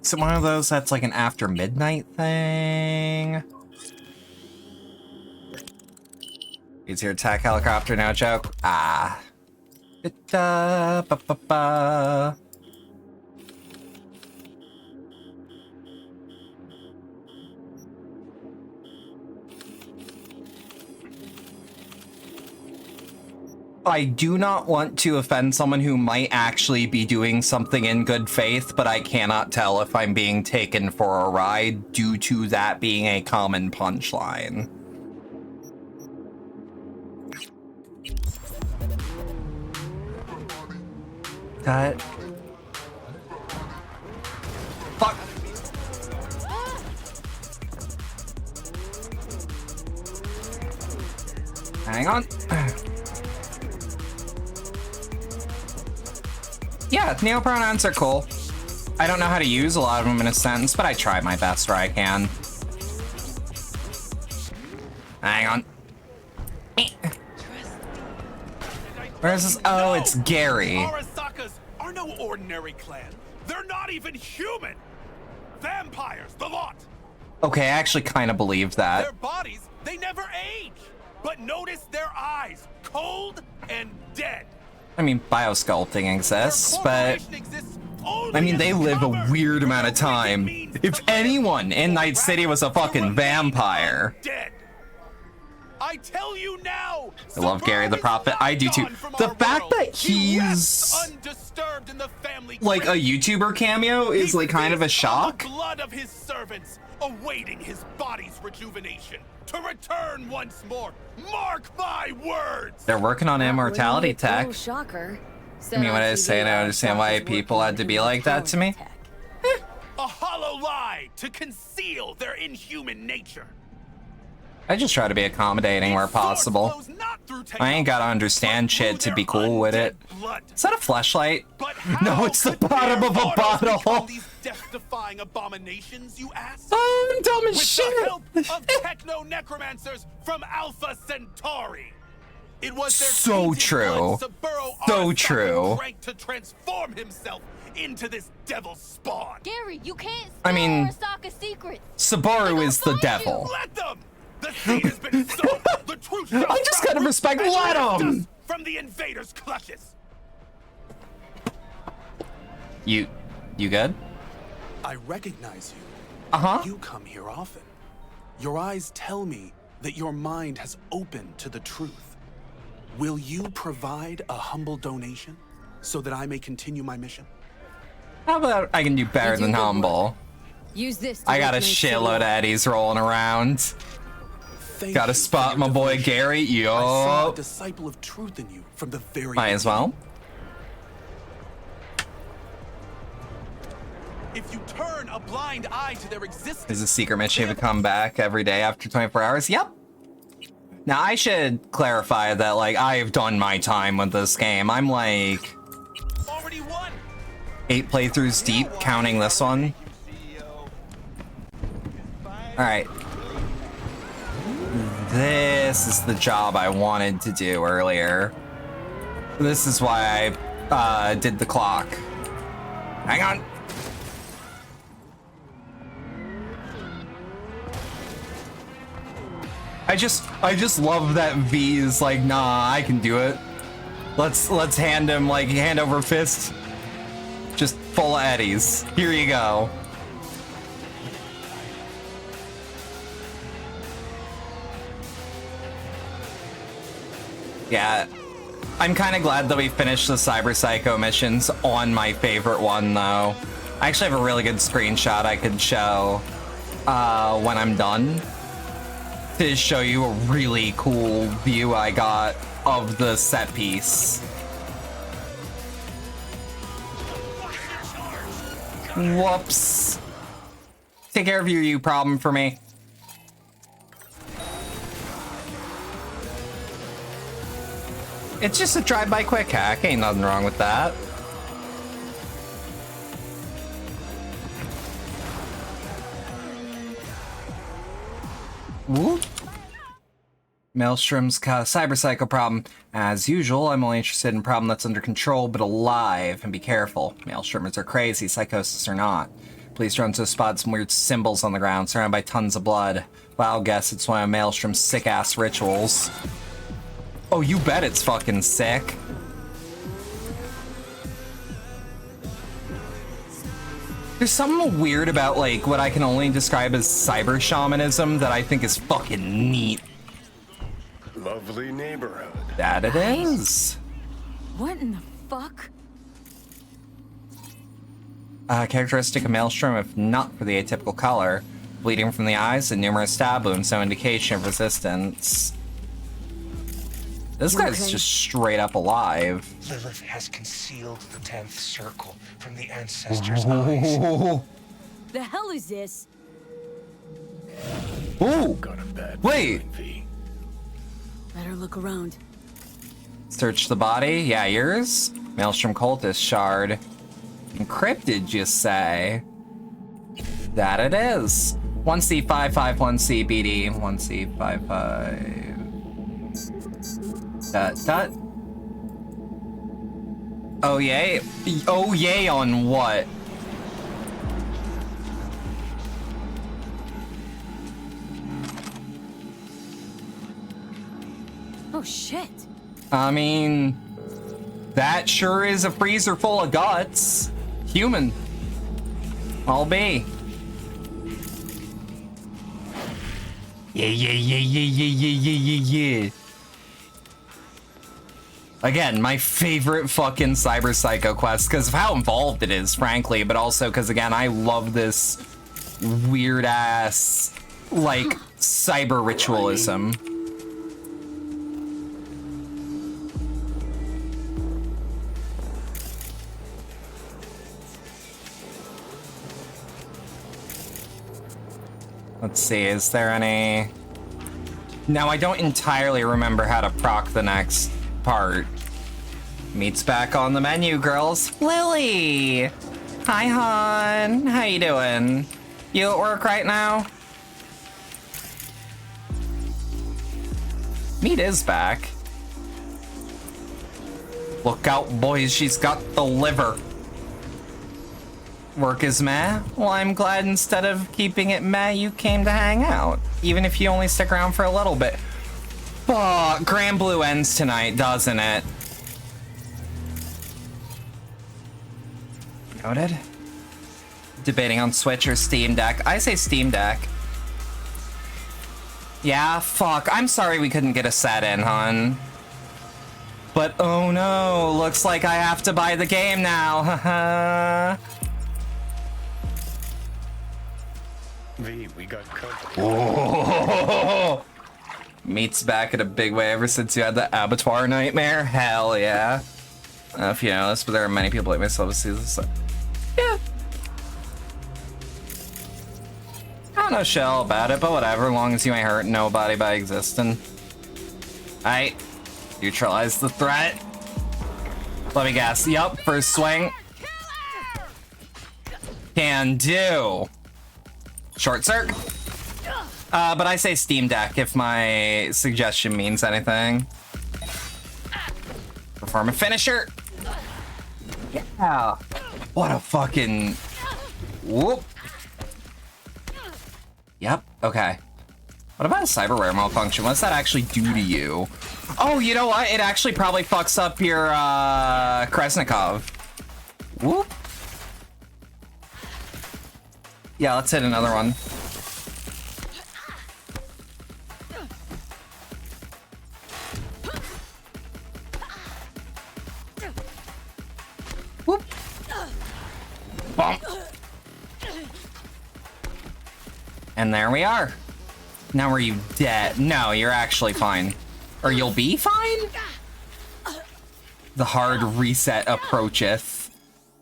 Is it one of those that's like an after midnight thing? It's your attack helicopter, no joke. Ah. I do not want to offend someone who might actually be doing something in good faith, but I cannot tell if I'm being taken for a ride due to that being a common punchline. That... Fuck! Hang on. Yeah, neopronouns are cool. I don't know how to use a lot of them in a sentence, but I try my best where I can. Hang on. Where is this? Oh, it's Gary. Arasakas are no ordinary clan. They're not even human. Vampires, the lot. Okay, I actually kind of believe that. Their bodies, they never age. But notice their eyes, cold and dead. I mean, biosculpting exists, but... I mean, they live a weird amount of time. If anyone in Night City was a fucking vampire. I tell you now. I love Gary the Prophet. I do too. The fact that he's like a YouTuber cameo is like kind of a shock. Blood of his servants, awaiting his body's rejuvenation to return once more. Mark my words. They're working on immortality tech. Oh, shocker. I mean, when I say I don't understand why people had to be like that to me. A hollow lie to conceal their inhuman nature. I just try to be accommodating where possible. I ain't gotta understand shit to be cool with it. Is that a fleshlight? No, it's the bottom of a bottle. These death-defying abominations, you ask? Oh, I'm dumb as shit. With the help of techno-necromancers from Alpha Centauri. It was their so true. So true. To transform himself into this devil spawn. Gary, you can't I mean, Arasaka secrets. Sabaru is the devil. Let them. The seed has been sown. The truth shall I just gotta respect. Let him. From the invaders' clutches. You good? I recognize you. Uh-huh. You come here often. Your eyes tell me that your mind has opened to the truth. Will you provide a humble donation so that I may continue my mission? How about I can do better than humble? Use this. I got a shitload of eddies rolling around. thank Gotta you spot for my your boy devotion. Gary. I saw a Yup. disciple of truth in you from the very Might as well. If you turn a blind eye to their existence, Is a secret mission to come back every day after 24 hours? Yep. Now, I should clarify that, like, I've done my time with this game. I'm, like, 8 playthroughs deep, counting this one. Alright. This is the job I wanted to do earlier. This is why I did the clock. Hang on. I just love that V is like, nah, I can do it. Let's hand him, like, hand over fist. Just full of eddies. Here you go. Yeah. I'm kind of glad that we finished the Cyber Psycho missions on my favorite one, though. I actually have a really good screenshot I could show when I'm done, to show you a really cool view I got of the set piece. Whoops. Take care of you problem for me. It's just a drive-by quick hack. Ain't nothing wrong with that. Whoop. Maelstrom's Cyber Psycho problem. As usual, I'm only interested in a problem that's under control but alive. And be careful. Maelstromers are crazy, psychosis or not. Please run to spot some weird symbols on the ground surrounded by tons of blood. Well, I'll guess it's one of Maelstrom's sick-ass rituals. Oh, you bet it's fucking sick. There's something weird about, like, what I can only describe as cyber shamanism that I think is fucking neat. Lovely neighborhood. That it is. What in the fuck? Characteristic of Maelstrom, if not for the atypical color. Bleeding from the eyes and numerous stab wounds, no indication of resistance. This guy's just straight up alive. Lilith has concealed the 10th circle from the ancestors' eyes. The hell is this? Ooh! Wait! Better look around. Search the body? Yeah, yours? Maelstrom cultist shard. Encrypted, you say? That it is. 1C551C BD. 1C55. That. Oh yay? Oh yay on what? Oh shit. I mean, that sure is a freezer full of guts. Human. I'll be. Yeah. Again, my favorite fucking Cyber Psycho quest because of how involved it is, frankly, but also because, again, I love this weird ass, like, cyber ritualism. Let's see, is there any... Now, I don't entirely remember how to proc the next part. Meat's back on the menu, girls. Lily! Hi, hon. How you doing? You at work right now? Meat is back. Look out, boys. She's got the liver. Work is meh? Well, I'm glad instead of keeping it meh, you came to hang out. Even if you only stick around for a little bit. Fuck, Grand Blue ends tonight, doesn't it? Noted. Debating on Switch or Steam Deck. I say Steam Deck. Yeah, fuck. I'm sorry we couldn't get a set in, hon. But oh no, looks like I have to buy the game now, haha. V, we got company. Oh, Meat's back in a big way ever since you had the abattoir nightmare. Hell yeah. I don't know if you know this, but there are many people like myself who see this. Yeah. I don't know shit all about it, but whatever, as long as you ain't hurting nobody by existing. Alright. Neutralize the threat. Let me guess. Yup, first swing. Can do. Short circ. But I say Steam Deck if my suggestion means anything. Perform a finisher. Yeah. What a fucking... Whoop. Yep, okay. What about a cyberware malfunction? What does that actually do to you? Oh, you know what? It actually probably fucks up your, Kresnikov. Whoop. Yeah, let's hit another one. Whoop. Bump. And there we are. Now are you dead? No, you're actually fine. Or you'll be fine? The hard reset approacheth.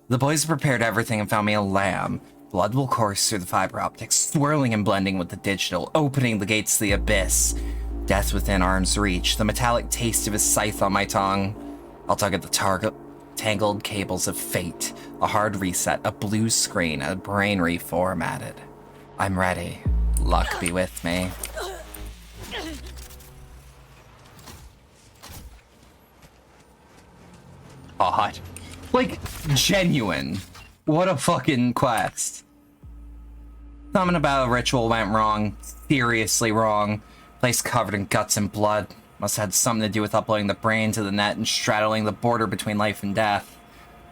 The boys prepared everything and found me a lamb. Blood will course through the fiber optics, swirling and blending with the digital, opening the gates to the abyss. Death within arm's reach, the metallic taste of his scythe on my tongue. I'll tug at the tangled cables of fate. A hard reset, a blue screen, a brain reformatted. I'm ready. Luck be with me. God. Like, genuine. What a fucking quest. Something about a ritual went wrong. Seriously wrong. Place covered in guts and blood. Must have had something to do with uploading the brain to the net and straddling the border between life and death.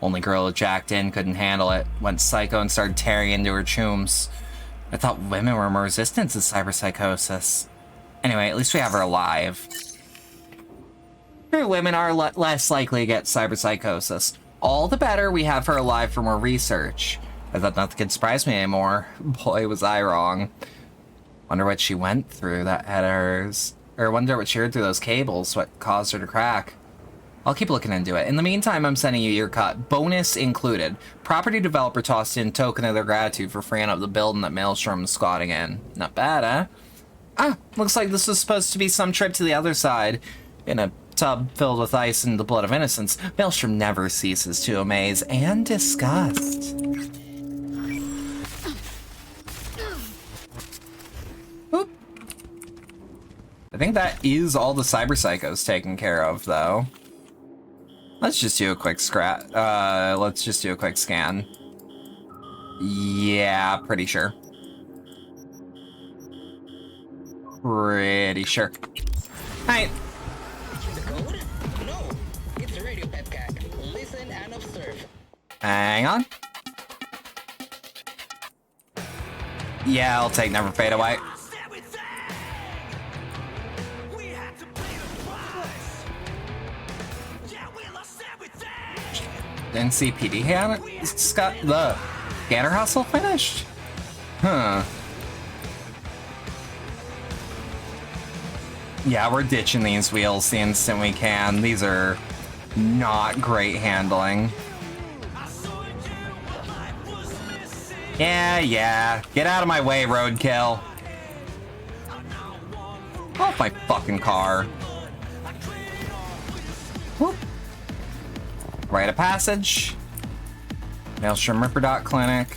Only girl who jacked in couldn't handle it. Went psycho and started tearing into her chooms. I thought women were more resistant to cyberpsychosis. Anyway, at least we have her alive. Sure, women are less likely to get cyberpsychosis. All the better we have her alive for more research. I thought nothing could surprise me anymore. Boy, was I wrong. Wonder what she went through, that head of hers. Or wonder what she heard through those cables, what caused her to crack. I'll keep looking into it. In the meantime, I'm sending you your cut. Bonus included. Property developer tossed in token of their gratitude for freeing up the building that Maelstrom's squatting in. Not bad, huh? Ah, looks like this was supposed to be some trip to the other side. In a tub filled with ice and the blood of innocence, Maelstrom never ceases to amaze and disgust. Oop. I think that is all the cyber psychos taken care of, though. Let's just do a quick let's just do a quick scan. Yeah, pretty sure. Pretty sure. Alright. No, it's radio Pepcat. Listen and observe. Hang on. Yeah, I'll take Never Fade Away. NCPD had Scott the scanner hustle finished? Huh. Yeah, we're ditching these wheels the instant we can. These are not great handling. Yeah. Get out of my way, roadkill. Off my fucking car. Whoop. Rite of passage. Maelstrom Ripper Dot Clinic.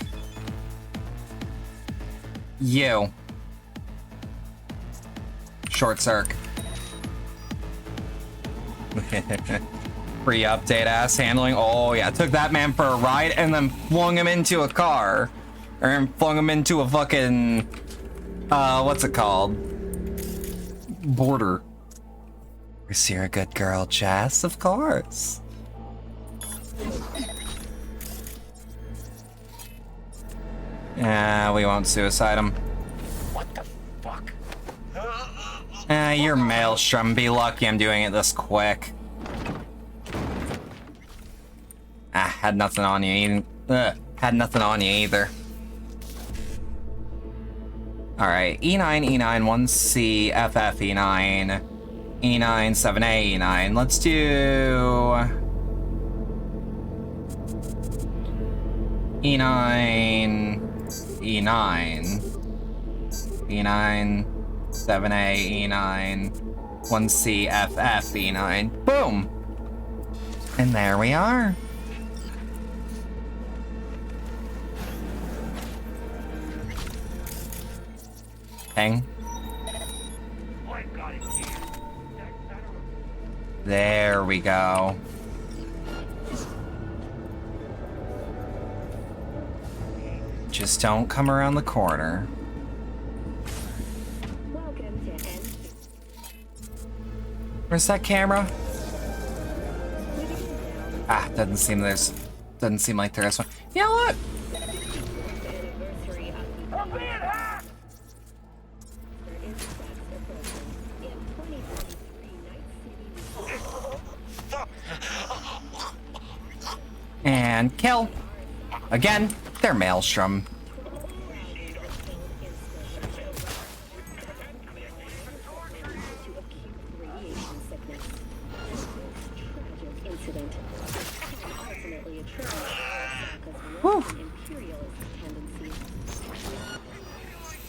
You. Short circ. Free update ass handling. Oh yeah, took that man for a ride and then flung him into a car. Or flung him into a fucking what's it called? Border. Is you're a good girl, Jess? Of course. Yeah, we won't suicide him. What the fuck? You're Maelstrom. Be lucky I'm doing it this quick. Had nothing on you either. Had nothing on you either. Alright, E9, E9, 1C, FF, E9, E9, 7A, E9. Let's do... E9, E9, E9, 7A, E9, 1C, FF, E9. Boom! And there we are. Hang. There we go. Just don't come around the corner. Where's that camera? Ah, doesn't seem like there's one. You know what? And kill. Again, they're Maelstrom. Whew.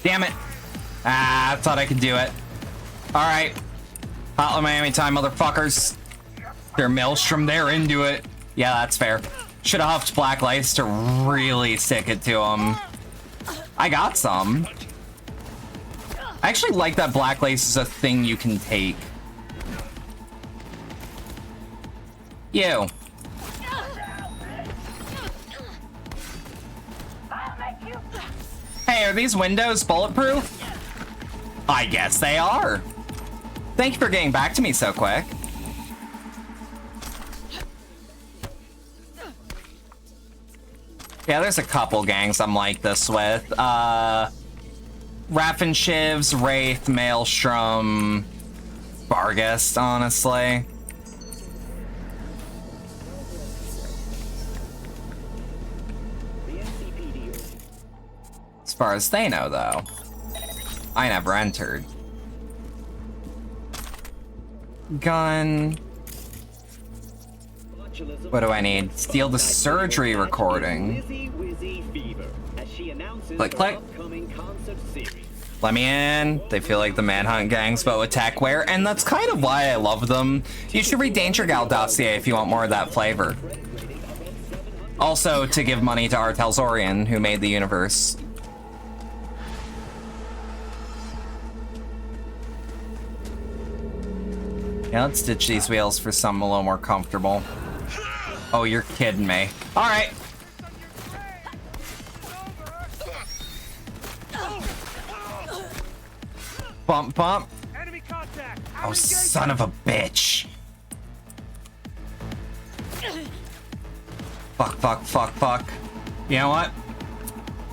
Damn it. Ah, I thought I could do it. Alright. Hotline Miami time, motherfuckers. They're Maelstrom, they're into it. Yeah, that's fair. Should have huffed black lights to really stick it to them. I got some. I actually like that black lace is a thing you can take. You. Hey, are these windows bulletproof? I guess they are. Thank you for getting back to me so quick. Yeah, there's a couple gangs I'm like this with. Raffen Shivs, Wraith, Maelstrom, Vargas, honestly. As far as they know, though, I never entered. Gun. What do I need? Steal the surgery recording. Click, click. Let me in. They feel like the Manhunt gangs, but with techwear, and that's kind of why I love them. You should read Danger Gal dossier if you want more of that flavor. Also, to give money to R. Talzorian, who made the universe. Yeah, let's ditch these wheels for something a little more comfortable. Oh, you're kidding me. All right. Bump, bump. Oh, son of a bitch. Fuck, fuck, fuck, fuck. You know what?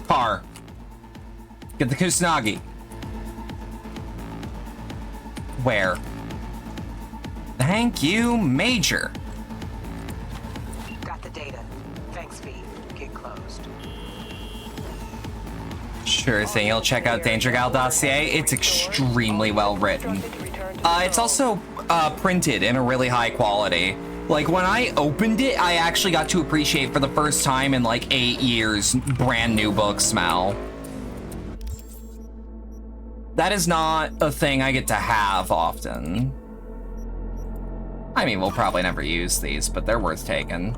Car. Get the Kusanagi. Where? Thank you, Major. Got the data. Thanks, V. Get closed. Sure thing. You'll check out Danger Gal dossier. It's extremely well written. It's also printed in a really high quality. Like, when I opened it, I actually got to appreciate for the first time in like 8 years brand new book smell. That is not a thing I get to have often. I mean, we'll probably never use these, but they're worth taking.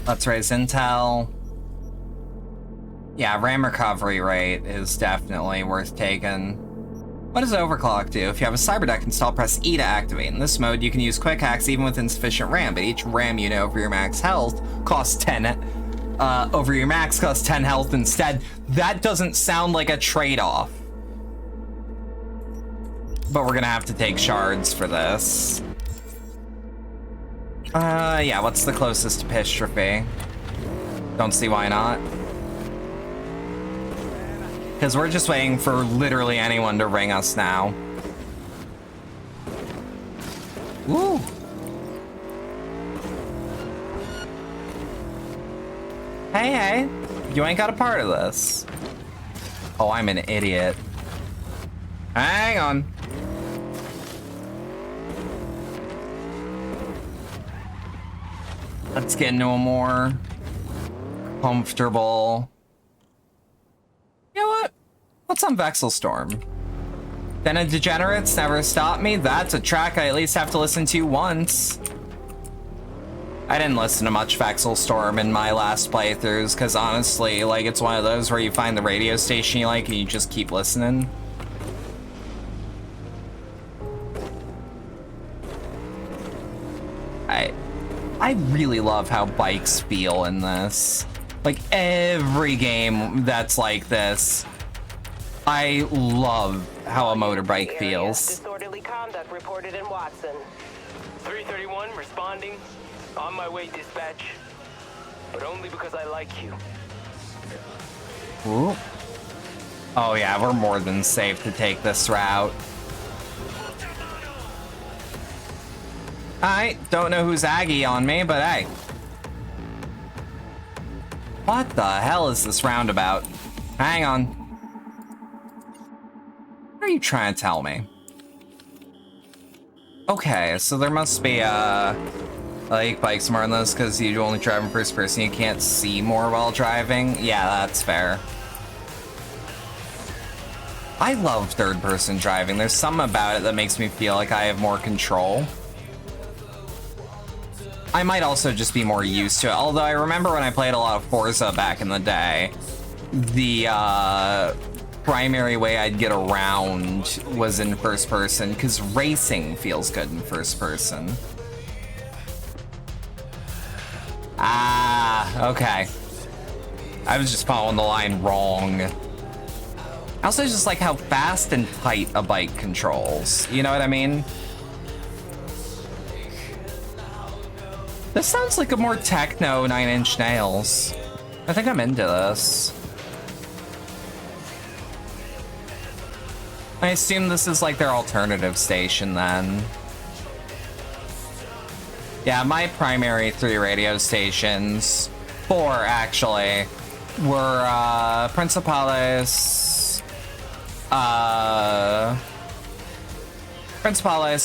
Let's raise intel. Yeah, RAM recovery rate is definitely worth taking. What does overclock do? If you have a cyberdeck installed, press E to activate. In this mode, you can use quick hacks even with insufficient RAM, but each RAM unit over your max health costs 10. Over your max costs 10 health instead. That doesn't sound like a trade-off. But we're gonna have to take shards for this. Yeah, what's the closest epistrophe? Don't see why not. Because we're just waiting for literally anyone to ring us now. Woo! Hey, hey. You ain't got a part of this. Oh, I'm an idiot. Hang on. Let's get into a more comfortable... You know what? What's on Vexelstorm? Then a Degenerates Never Stop Me? That's a track I at least have to listen to once. I didn't listen to much Vexelstorm in my last playthroughs, because honestly, like, it's one of those where you find the radio station you like and you just keep listening. I really love how bikes feel in this. Like, every game that's like this, I love how a motorbike feels. Disorderly conduct reported in Watson. 331 responding. On my way, dispatch. But only because I like you. Ooh. Oh yeah, we're more than safe to take this route. I don't know who's Aggie on me, but hey. What the hell is this roundabout? Hang on. What are you trying to tell me? Okay, so there must be like bikes more on this because you only drive in first person, you can't see more while driving. Yeah, that's fair. I love third person driving. There's something about it that makes me feel like I have more control. I might also just be more used to it. Although I remember when I played a lot of Forza back in the day, the primary way I'd get around was in first person, because racing feels good in first person. Ah, okay. I was just following the line wrong. I also just like how fast and tight a bike controls. You know what I mean? This sounds like a more techno 9 Inch Nails. I think I'm into this. I assume this is like their alternative station then. Yeah, my primary 3 radio stations, 4 actually, were Principales,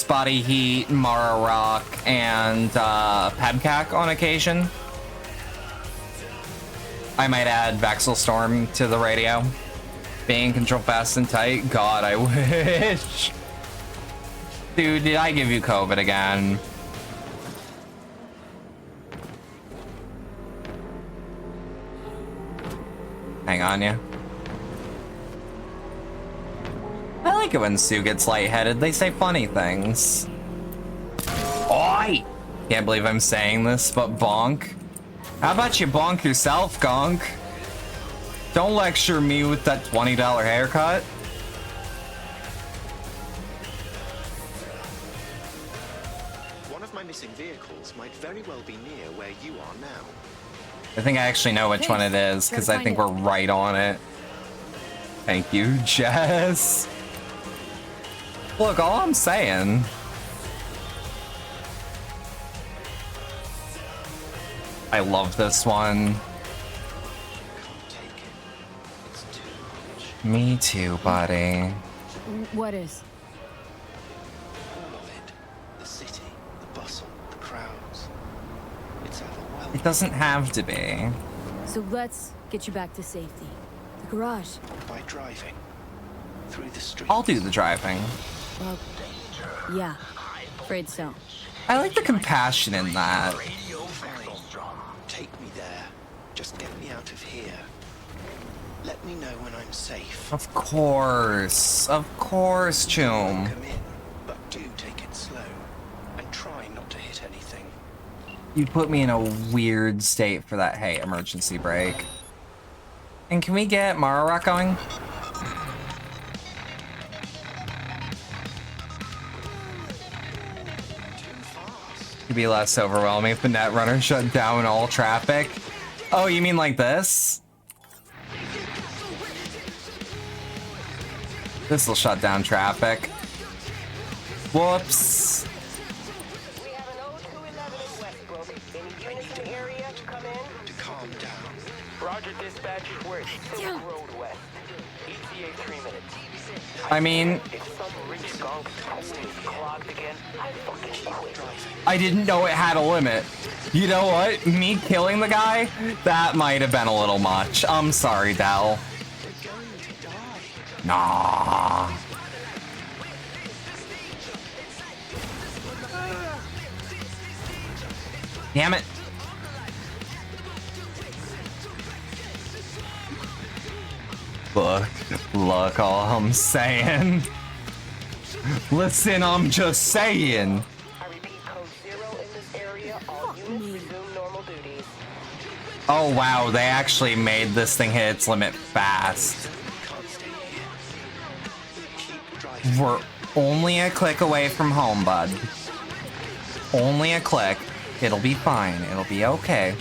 Body Heat, Mara Rock, and Pebcac on occasion. I might add Vexelstorm to the radio. Being control fast and tight. God, I wish. Dude, did I give you COVID again? Hang on, yeah. I like it when Sue gets lightheaded. They say funny things. Oi! Can't believe I'm saying this, but bonk. How about you bonk yourself, Gonk? Don't lecture me with that $20 haircut. One of my missing vehicles might very well be near where you are now. I think I actually know which one it is, because I think we're right on it. Thank you, Jess. Look, all I'm saying... I love this one. Me too, buddy. What is? All of it. The city, the bustle, the crowds. It's overwhelming. It doesn't have to be. So let's get you back to safety. The garage. By driving. Through the streets. I'll do the driving. Well, yeah. Afraid so. I like the compassion in that. Take me there. Just get me out of here. Let me know when I'm safe. Of course, Choom. Come in, but do take it slow, and try not to hit anything. You put me in a weird state for that. Hey, emergency brake. And can we get Mara Rock going? It'd be less overwhelming if the Netrunner shut down all traffic. Oh, you mean like this? This will shut down traffic. Whoops. Roger, dispatch. We're at Silk Road West. ETA 3 minutes. I mean, If some rich skunk's phone is clogged again, I fucking quit. I didn't know it had a limit. You know what? Me killing the guy? That might have been a little much. I'm sorry, Dell. Nah. Damn it. Look, all I'm saying. Listen, I'm just saying. Oh wow, they actually made this thing hit its limit fast. We're only a click away from home, bud. Only a click. It'll be fine. It'll be okay.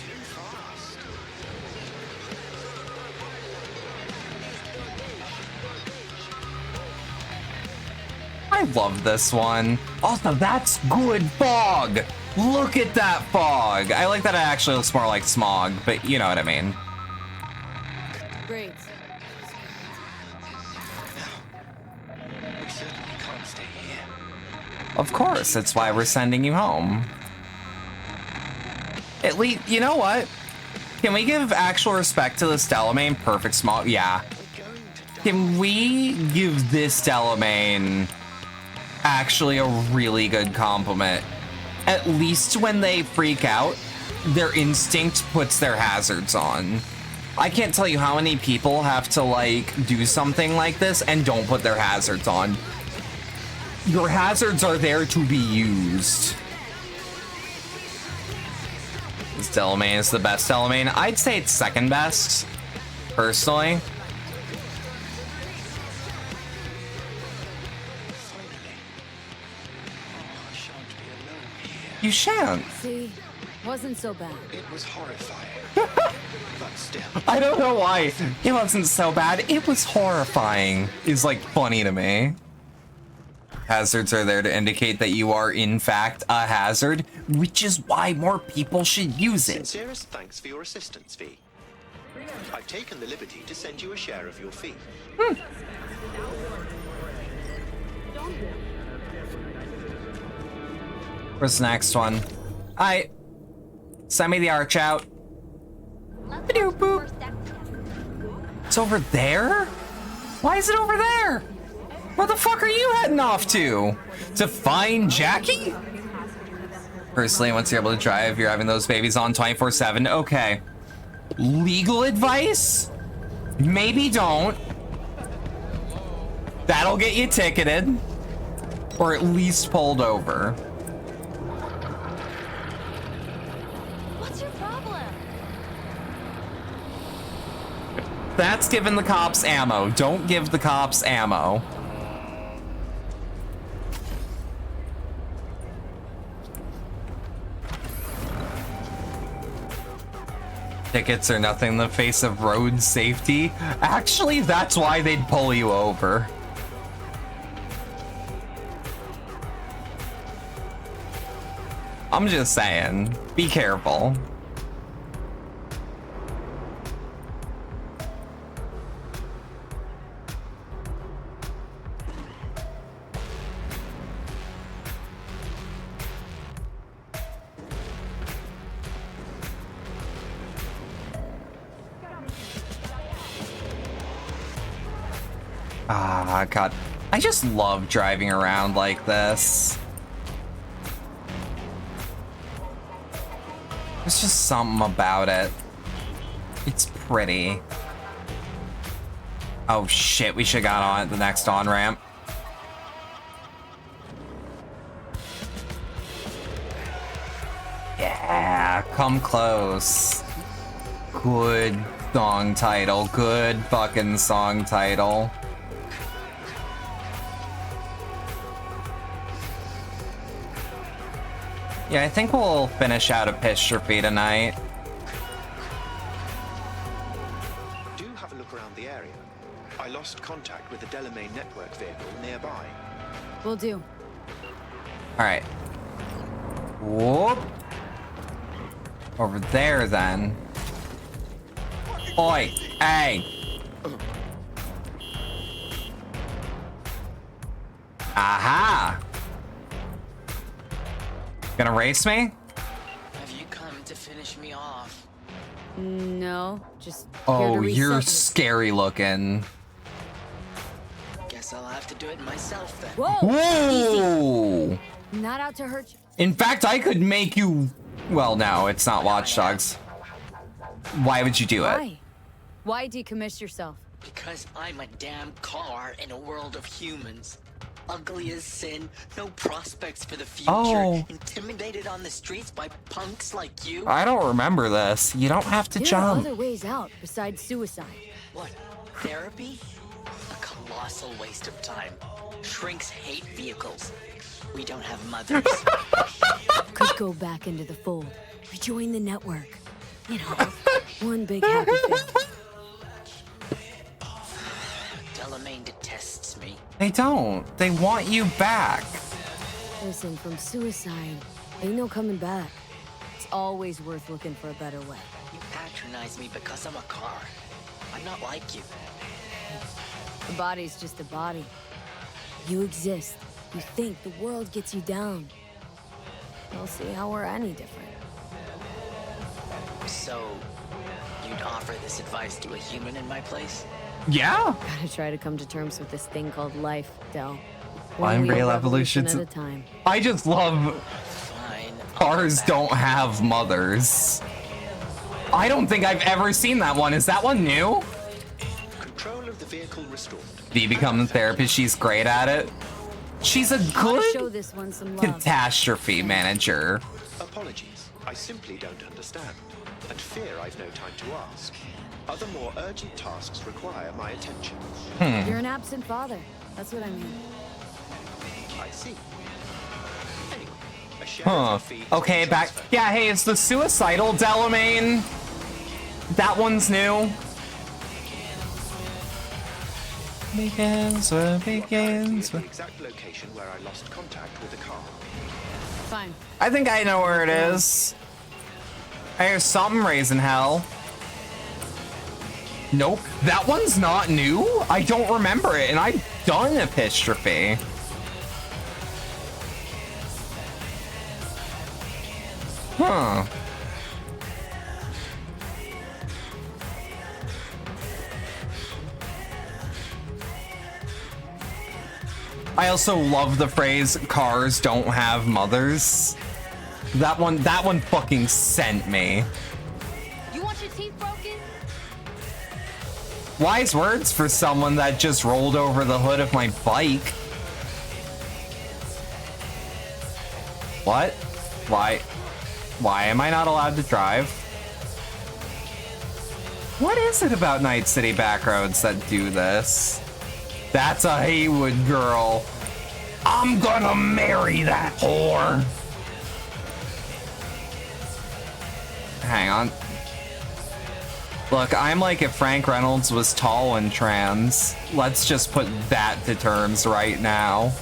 I love this one. Also, that's good fog. Look at that fog. I like that it actually looks more like smog, but you know what I mean. Great. We certainly can't stay here. Of course, it's why we're sending you home. At least, you know what? Can we give actual respect to this Delamain? Perfect smog. Yeah. Can we give this Delamain actually a really good compliment? At least when they freak out, their instinct puts their hazards on. I can't tell you how many people have to like do something like this and don't put their hazards on. Your hazards are there to be used. This Delamain is the best Delamain. I'd say it's second best, personally. You shan't. See, wasn't so bad. It was horrifying. But still. I don't know why. It wasn't so bad. It was horrifying. Is like funny to me. Hazards are there to indicate that you are in fact a hazard, which is why more people should use it. Sincerest thanks for your assistance, V. I've taken the liberty to send you a share of your fee. Where's the next one? Send me the arch out. It's over there? Why is it over there? Where the fuck are you heading off to? To find Jackie? Personally, once you're able to drive, you're having those babies on 24/7. Okay. Legal advice? Maybe don't. That'll get you ticketed. Or at least pulled over. What's your problem? That's giving the cops ammo. Don't give the cops ammo. Tickets are nothing in the face of road safety. Actually, that's why they'd pull you over. I'm just saying, be careful. Ah, God. I just love driving around like this. There's just something about it. It's pretty. Oh shit, we should've got on at the next on-ramp. Yeah, come close. Good song title. Good fucking song title. Yeah, I think we'll finish out Epistrophe tonight. contact with the Delamain network vehicle nearby. Will do. All right. Whoop. Over there, then. Oi, hey. Aha. Gonna race me? Have you come to finish me off? No, just. Oh, you're scary looking. Guess I'll have to do it myself then. Whoa! Not out to hurt you. In fact, I could make you. Well, no, it's not Watch Dogs. Why would you do it? Why? Why decommiss yourself? Because I'm a damn car in a world of humans. Ugly as sin, no prospects for the future. Oh. Intimidated on the streets by punks like you. I don't remember this. You don't have to There are jump. other ways out besides suicide. What? Therapy? A colossal waste of time. Shrinks hate vehicles. We don't have mothers. Could go back into the fold. Rejoin the network. You know, one big happy family. Delamain detests me. They don't. They want you back. Listen, from suicide, ain't no coming back. It's always worth looking for a better way. You patronize me because I'm a car. I'm not like you. The body's just a body. You exist. You think the world gets you down. We'll see how we're any different. So, you'd offer this advice to a human in my place? Yeah. Gotta try to come to terms with this thing called life, Del. One wheel real revolution evolution at a time. I just love cars don't have mothers. I don't think I've ever seen that one. Is that one new? Control of the vehicle restored. V become the therapist. She's great at it. She's a Gotta show good this one some love. catastrophe manager. Apologies, I simply don't understand, and fear I've no time to ask. Other more urgent tasks require my attention. You're an absent father. That's what I mean. I see. Anyway, a share Huh. of fee Okay, back. Yeah, hey, it's the suicidal Delamain. That one's new. Begins with. the exact location where I lost contact with the car. Fine. I think I know where it is. I hear something raising hell. Nope, that one's not new. I don't remember it, and I've done Epistrophe. Huh. I also love the phrase "cars don't have mothers." That one fucking sent me. You want your teeth broken? Wise words for someone that just rolled over the hood of my bike. What? Why am I not allowed to drive? What is it about Night City backroads that do this? That's a Haywood girl. I'm gonna marry that whore. Hang on. Look, I'm like if Frank Reynolds was tall and trans. Let's just put that to terms right now.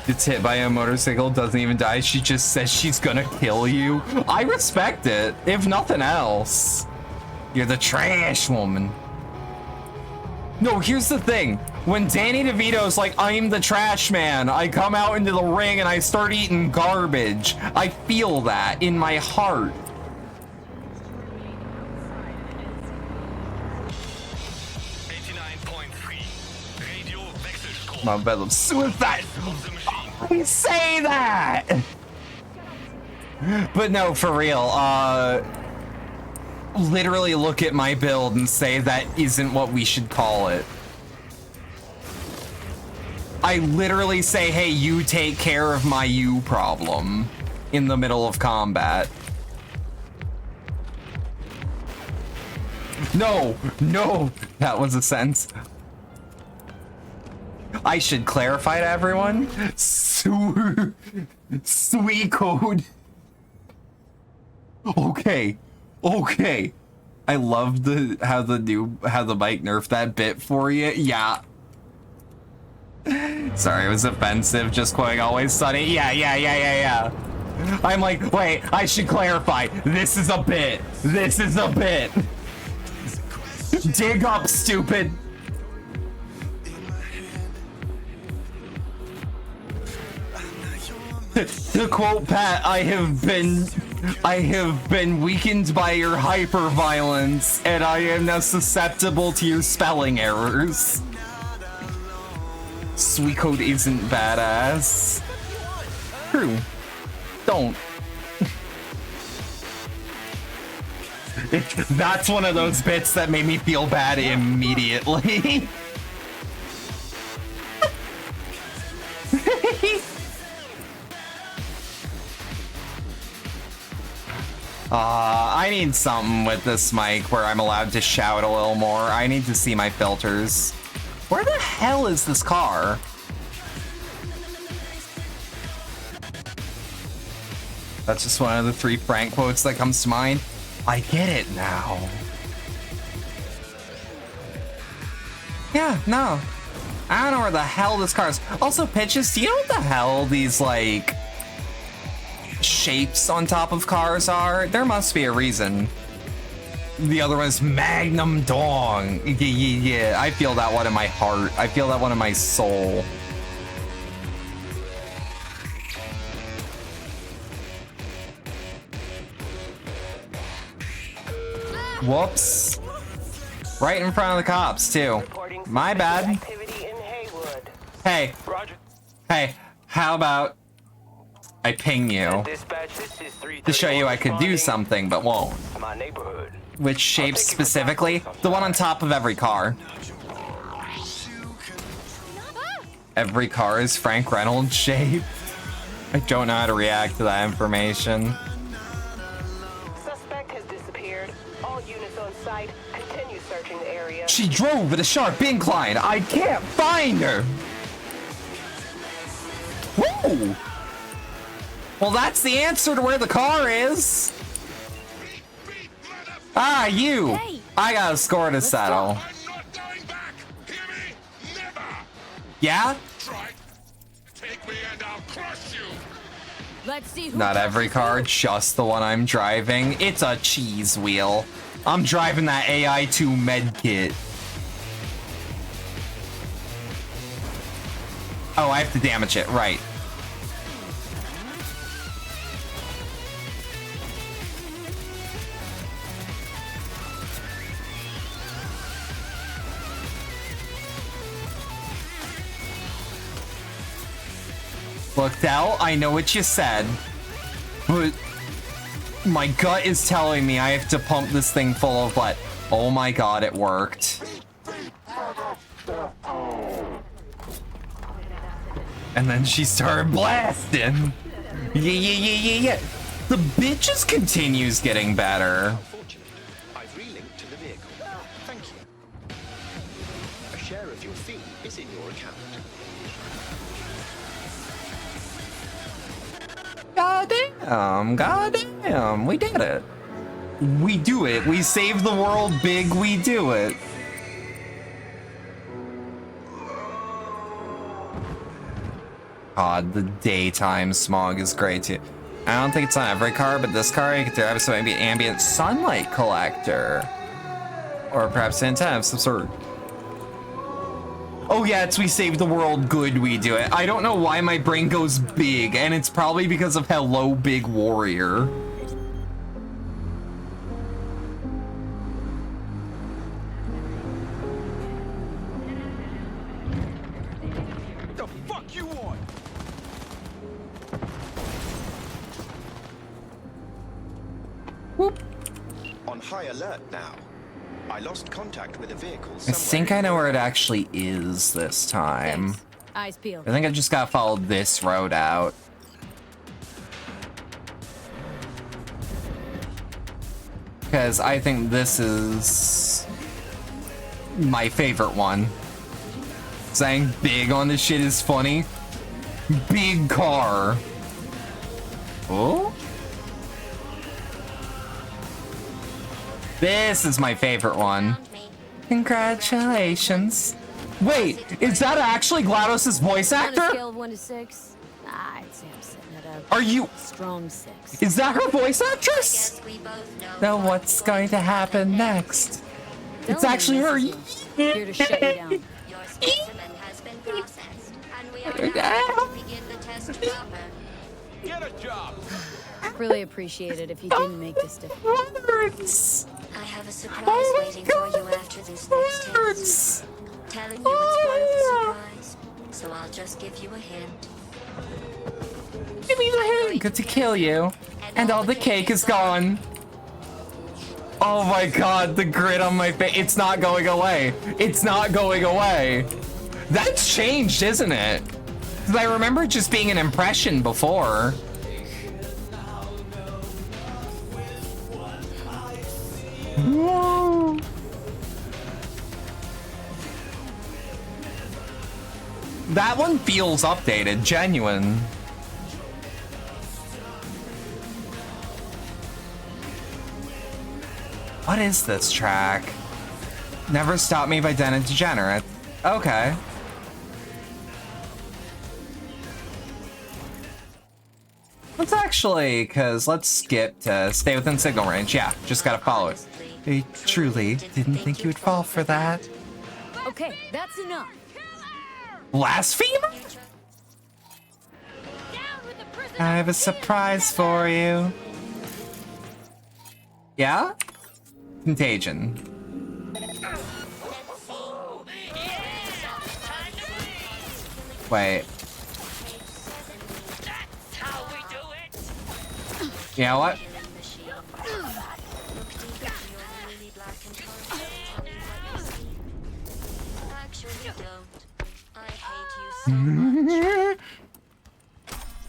Gets hit by a motorcycle, doesn't even die. She just says she's gonna kill you. I respect it, if nothing else. You're the trash woman. No, here's the thing. When Danny DeVito's like, I'm the trash man, I come out into the ring and I start eating garbage. I feel that in my heart. My bed of suicide. I say that. But no, for real. Literally look at my build and say that isn't what we should call it. I literally say, hey, you take care of my you problem in the middle of combat. No, that was a sentence. I should clarify to everyone. Sweet code. Okay. I love how the Mike nerfed that bit for you. Yeah. Sorry, it was offensive. Just quoting Always Sunny. Yeah. I'm like, wait, I should clarify. This is a bit. This is a bit. Dig up, stupid. To quote Pat, I have been weakened by your hyper-violence, and I am now susceptible to your spelling errors. Suicode isn't badass. True. Don't. That's one of those bits that made me feel bad immediately. I need something with this mic where I'm allowed to shout a little more. I need to see my filters. Where the hell is this car? That's just one of the 3 Frank quotes that comes to mind. I get it now. Yeah, no. I don't know where the hell this car is. Also, Pitches, do you know what the hell these, like, shapes on top of cars are? There must be a reason. The other one is Magnum Dong. Yeah, I feel that one in my heart. I feel that one in my soul. Whoops. Right in front of the cops, too. My bad. Hey. Hey, how about I ping you to show you I could do something, but won't. Which shape specifically? The one on top of every car. Every car is Frank Reynolds shaped. I don't know how to react to that information. Suspect has disappeared. All units on site continue searching the area. She drove at a sharp incline. I can't find her. Woo! Well, that's the answer to where the car is. Ah, you. Hey, I got a score to settle. Yeah? Let's see who Not every car, just the one I'm driving. It's a cheese wheel. I'm driving that AI2 medkit. Oh, I have to damage it, right. Look, Del, I know what you said, but my gut is telling me I have to pump this thing full of blood. Oh my god, it worked. And then she started blasting. Yeah. The bitch just continues getting better. I've relinked to the vehicle. Thank you. A share of your fee is in your account. Goddamn, we did it. We do it. We save the world big, we do it. God, the daytime smog is great too. I don't think it's on every car, but this car you could drive, so maybe ambient sunlight collector. Or perhaps an antenna of some sort. Oh yeah, it's we save the world good, we do it. I don't know why my brain goes big, and it's probably because of Hello Big Warrior. The fuck you want? Whoop. On high alert now. I lost contact with a vehicle I think I know where it actually is this time. Eyes peeled. I think I just gotta follow this road out. Because I think this is my favorite one. Saying big on this shit is funny. Big car. Oh? This is my favorite one. Congratulations. Wait, is that actually GLaDOS' voice On a actor? scale of 1 to 6, I'd say I'm sitting at a Are you... strong 6. Is that her voice actress? Now what's going to happen next? It's actually her. Here to shut you down. Your specimen has been processed, and we are now to begin the test proper. Get a job. Really appreciate it if you didn't make this difficult. I have a surprise waiting for you after this next test. Telling you it's part of the surprise, so I'll just give you a hint. Give me the hint. Good to kill you. And all the cake is gone. Oh my god, the grit on my face. It's not going away. It's not going away. That's changed, isn't it? Because I remember it just being an impression before. Whoa. That one feels updated, genuine. What is this track? Never Stop Me by Den and Degenerate. Okay. Let's actually, because let's skip to stay within signal range. Yeah, just gotta follow it. I truly didn't think you would fall for that. Okay, that's enough. Blasphemer? I have a surprise for you. Yeah? Contagion. Wait. You know what?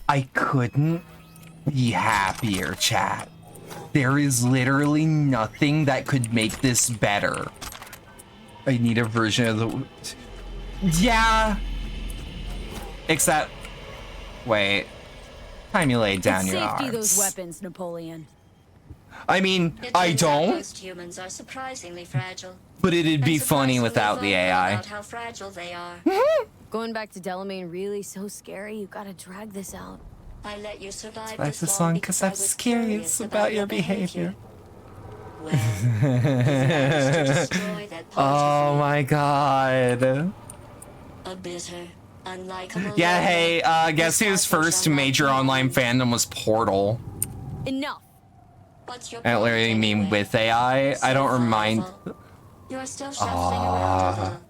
I couldn't be happier, chat. There is literally nothing that could make this better. I need a version of the... Yeah. Except... Wait. Time you laid down your Safety arms. those weapons, Napoleon. I mean, I don't. Most humans are surprisingly fragile. But it'd be funny without the AI. About how fragile they are. Going back to Delamain really so scary, you gotta drag this out. I let you survive Like this song because I was curious about your behavior. Oh my god. A bitter, unlikable. Yeah, hey, guess whose first major online fandom was Portal? Enough. I don't literally mean with AI. I don't remind. You're still shuffling around a little,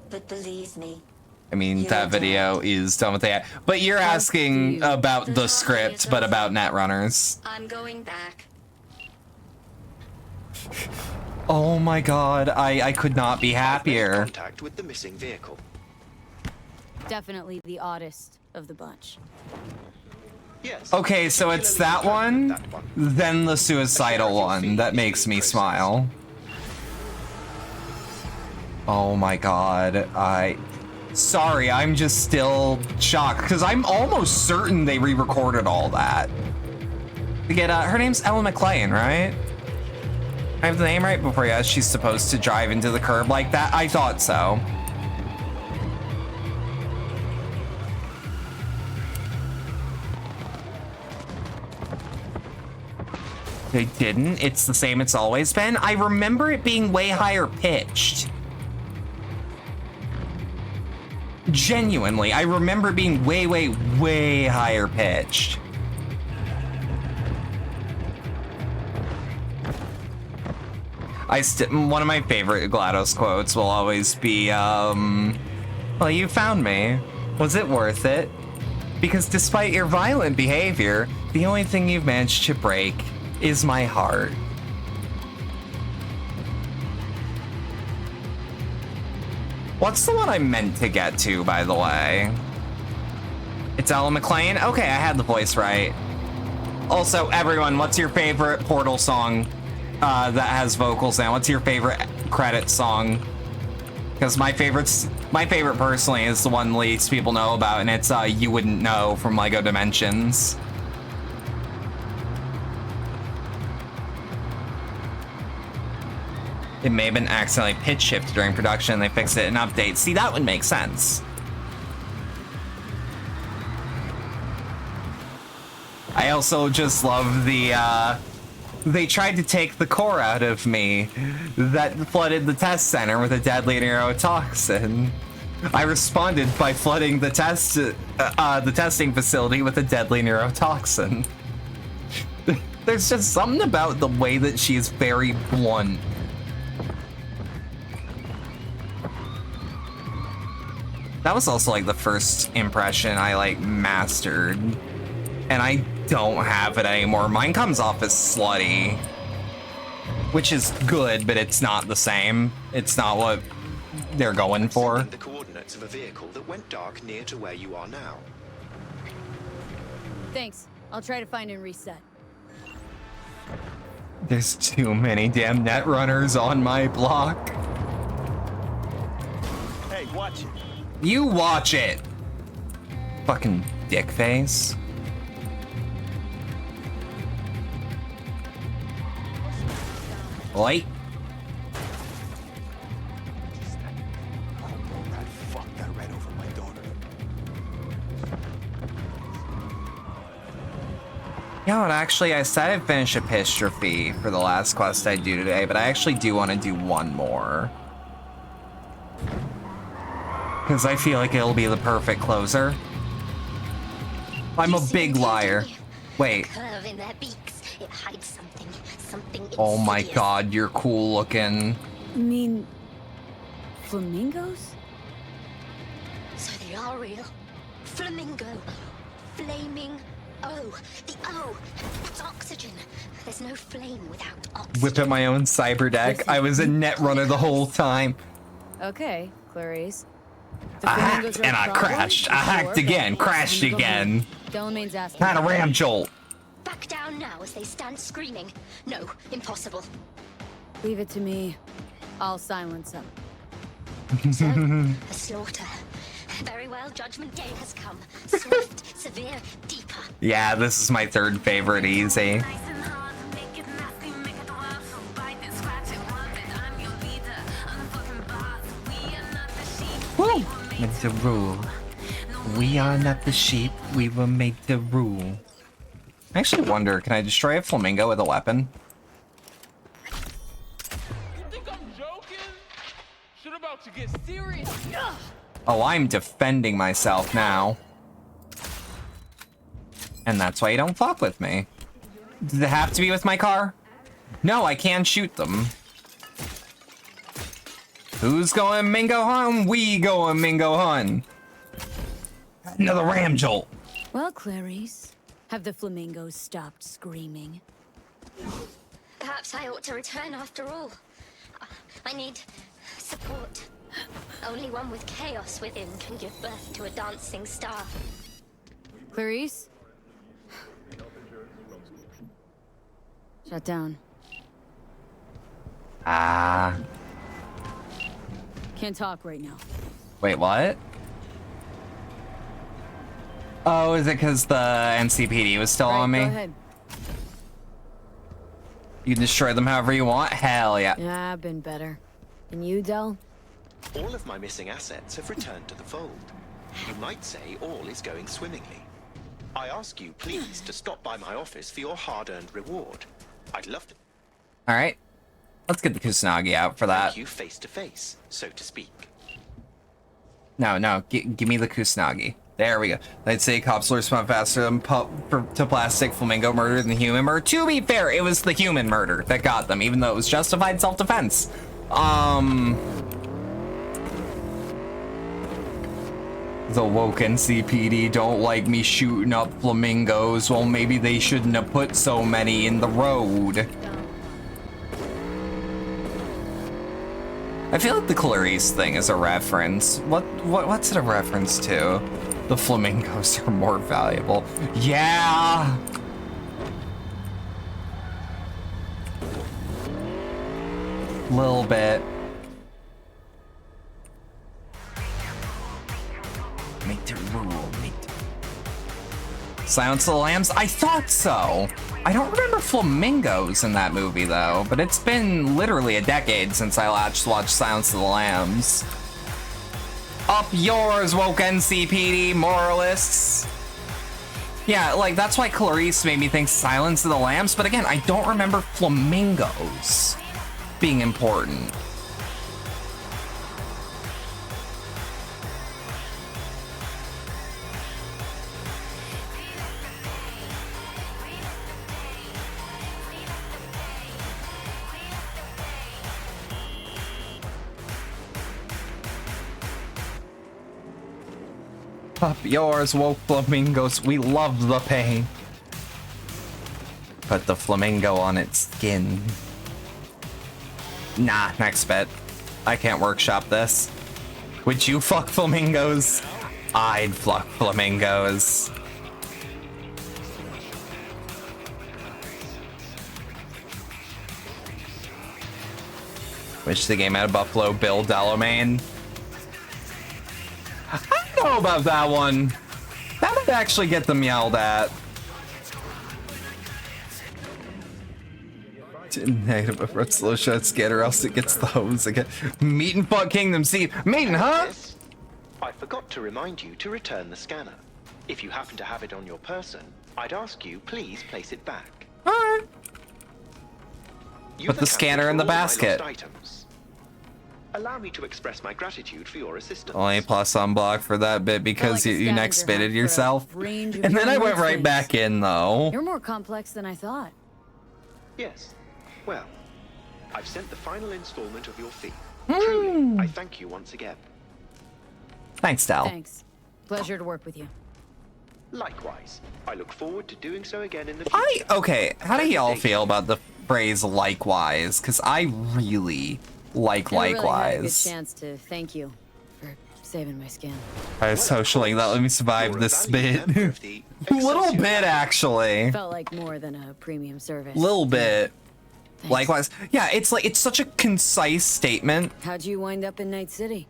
but believe me. I mean, that video is done with AI. But you're asking about the script, but about Netrunners. I'm going back. Oh my god, I could not be happier. Contact with the missing vehicle. Definitely the oddest of the bunch. Yes. Okay, so it's that one, then the suicidal one that makes me smile. Oh my god, Sorry, I'm just still shocked, because I'm almost certain they re-recorded all that. To get, her name's Ella McLean, right? I have the name right before you asked she's supposed to drive into the curb like that? I thought so. They didn't? It's the same it's always been? I remember it being way higher pitched. Genuinely, I remember being way, way, way higher pitched. One of my favorite GLaDOS quotes will always be, well, you found me. Was it worth it? Because despite your violent behavior, the only thing you've managed to break is my heart. What's the one I meant to get to, by the way? It's Ella McLean? Okay, I had the voice right. Also, everyone, what's your favorite Portal song that has vocals now? What's your favorite credit song? Because my favorite personally is the one least people know about, and it's You Wouldn't Know from LEGO Dimensions. It may have been accidentally pitch shifted during production and they fixed it in updates. See, that would make sense. I also just love the, they tried to take the core out of me that flooded the test center with a deadly neurotoxin. I responded by flooding the testing facility with a deadly neurotoxin. There's just something about the way that she is very blunt. That was also like the first impression I like mastered. And I don't have it anymore. Mine comes off as slutty. Which is good, but it's not the same. It's not what they're going for. The coordinates of a vehicle that went dark near to where you are now. Thanks. I'll try to find and reset. There's too many damn netrunners on my block. Hey, watch it. You watch it. Fucking dick face. Oi. You know what, actually, I said I'd finish Epistrophe for the last quest I do today, but I actually do want to do one more. Because I feel like it'll be the perfect closer. I'm a big liar. Wait. Curve in their beaks. It hides something Oh my god, you're cool looking. You mean flamingos? So they are real. Flamingo. Flaming O. The O. That's oxygen. There's no flame without oxygen. Whip at my own cyber deck. I was a netrunner the whole time. Okay, Clarice. I hacked and I crashed. I hacked again, crashed again. Delamain's asking. Had a ram jolt. Back down now as they stand screaming. No, impossible. Leave it to me. I'll silence them. So, a slaughter. Very well, Judgment Day has come. Swift, severe, deeper. Yeah, this is my third favorite easy. Woo! Meant to rule. We are not the sheep, we were made to rule. I actually wonder, can I destroy a flamingo with a weapon? You think I'm joking? Shit about to get serious. Oh, I'm defending myself now. And that's why you don't fuck with me. Does it have to be with my car? No, I can shoot them. Who's going Mingo Hun? We going Mingo Hun. Another ram jolt. Well, Clarice, have the flamingos stopped screaming? Perhaps I ought to return after all. I need support. Only one with chaos within can give birth to a dancing star. Clarice? Shut down. Ah. Can't talk right now. Wait, what? Oh, is it because the NCPD was still on me? Go ahead. You can destroy them however you want? Hell yeah. Yeah, I've been better. And you, Del? All of my missing assets have returned to the fold. You might say all is going swimmingly. I ask you, please, to stop by my office for your hard-earned reward. I'd love to... Alright. Let's get the Kusanagi out for that. Thank you face to face, so to speak. No, give me the Kusanagi. There we go. I'd say cops respond faster to plastic flamingo murder than human murder. To be fair, it was the human murder that got them, even though it was justified self-defense. The woke NCPD don't like me shooting up flamingos. Well, maybe they shouldn't have put so many in the road. I feel like the Clarice thing is a reference. What's it a reference to? The flamingos are more valuable. Yeah! Little bit. Make the rule, Silence of the Lambs? I thought so! I don't remember flamingos in that movie, though, but it's been literally a decade since I last watched Silence of the Lambs. Up yours, woke NCPD moralists. Yeah, like, that's why Clarice made me think Silence of the Lambs, but again, I don't remember flamingos being important. Up yours, woke flamingos. We love the pain. Put the flamingo on its skin. Nah, next bet. I can't workshop this. Would you fuck flamingos? I'd fuck flamingos. Wish the game had a Buffalo Bill Delamain. I don't know about that one. That might actually get them yelled at. Negative effort, slow shot scan, or else it gets the hose again. Meat and fuck Kingdom Seed. Meeting, huh? I forgot to remind you to return the scanner. If you happen to have it on your person, I'd ask you please place it back. Alright. Put the scanner in the basket. Allow me to express my gratitude for your assistance. Only plus unblock for that bit because you next bitted yourself. And then I went right back in, though. You're more complex than I thought. Yes. Well, I've sent the final installment of your fee. Truly, I thank you once again. Thanks, Dal. Thanks. Pleasure to work with you. Likewise. I look forward to doing so again in the future. Okay, how do y'all feel about the phrase likewise? Because I really like I really likewise. had a good chance to thank you for saving my skin. I was socially that let me survive this bit. Little bit, actually. Felt like more than a premium service. Little bit. Thanks. Likewise. Yeah, it's like, it's such a concise statement. How'd you wind up in Night City?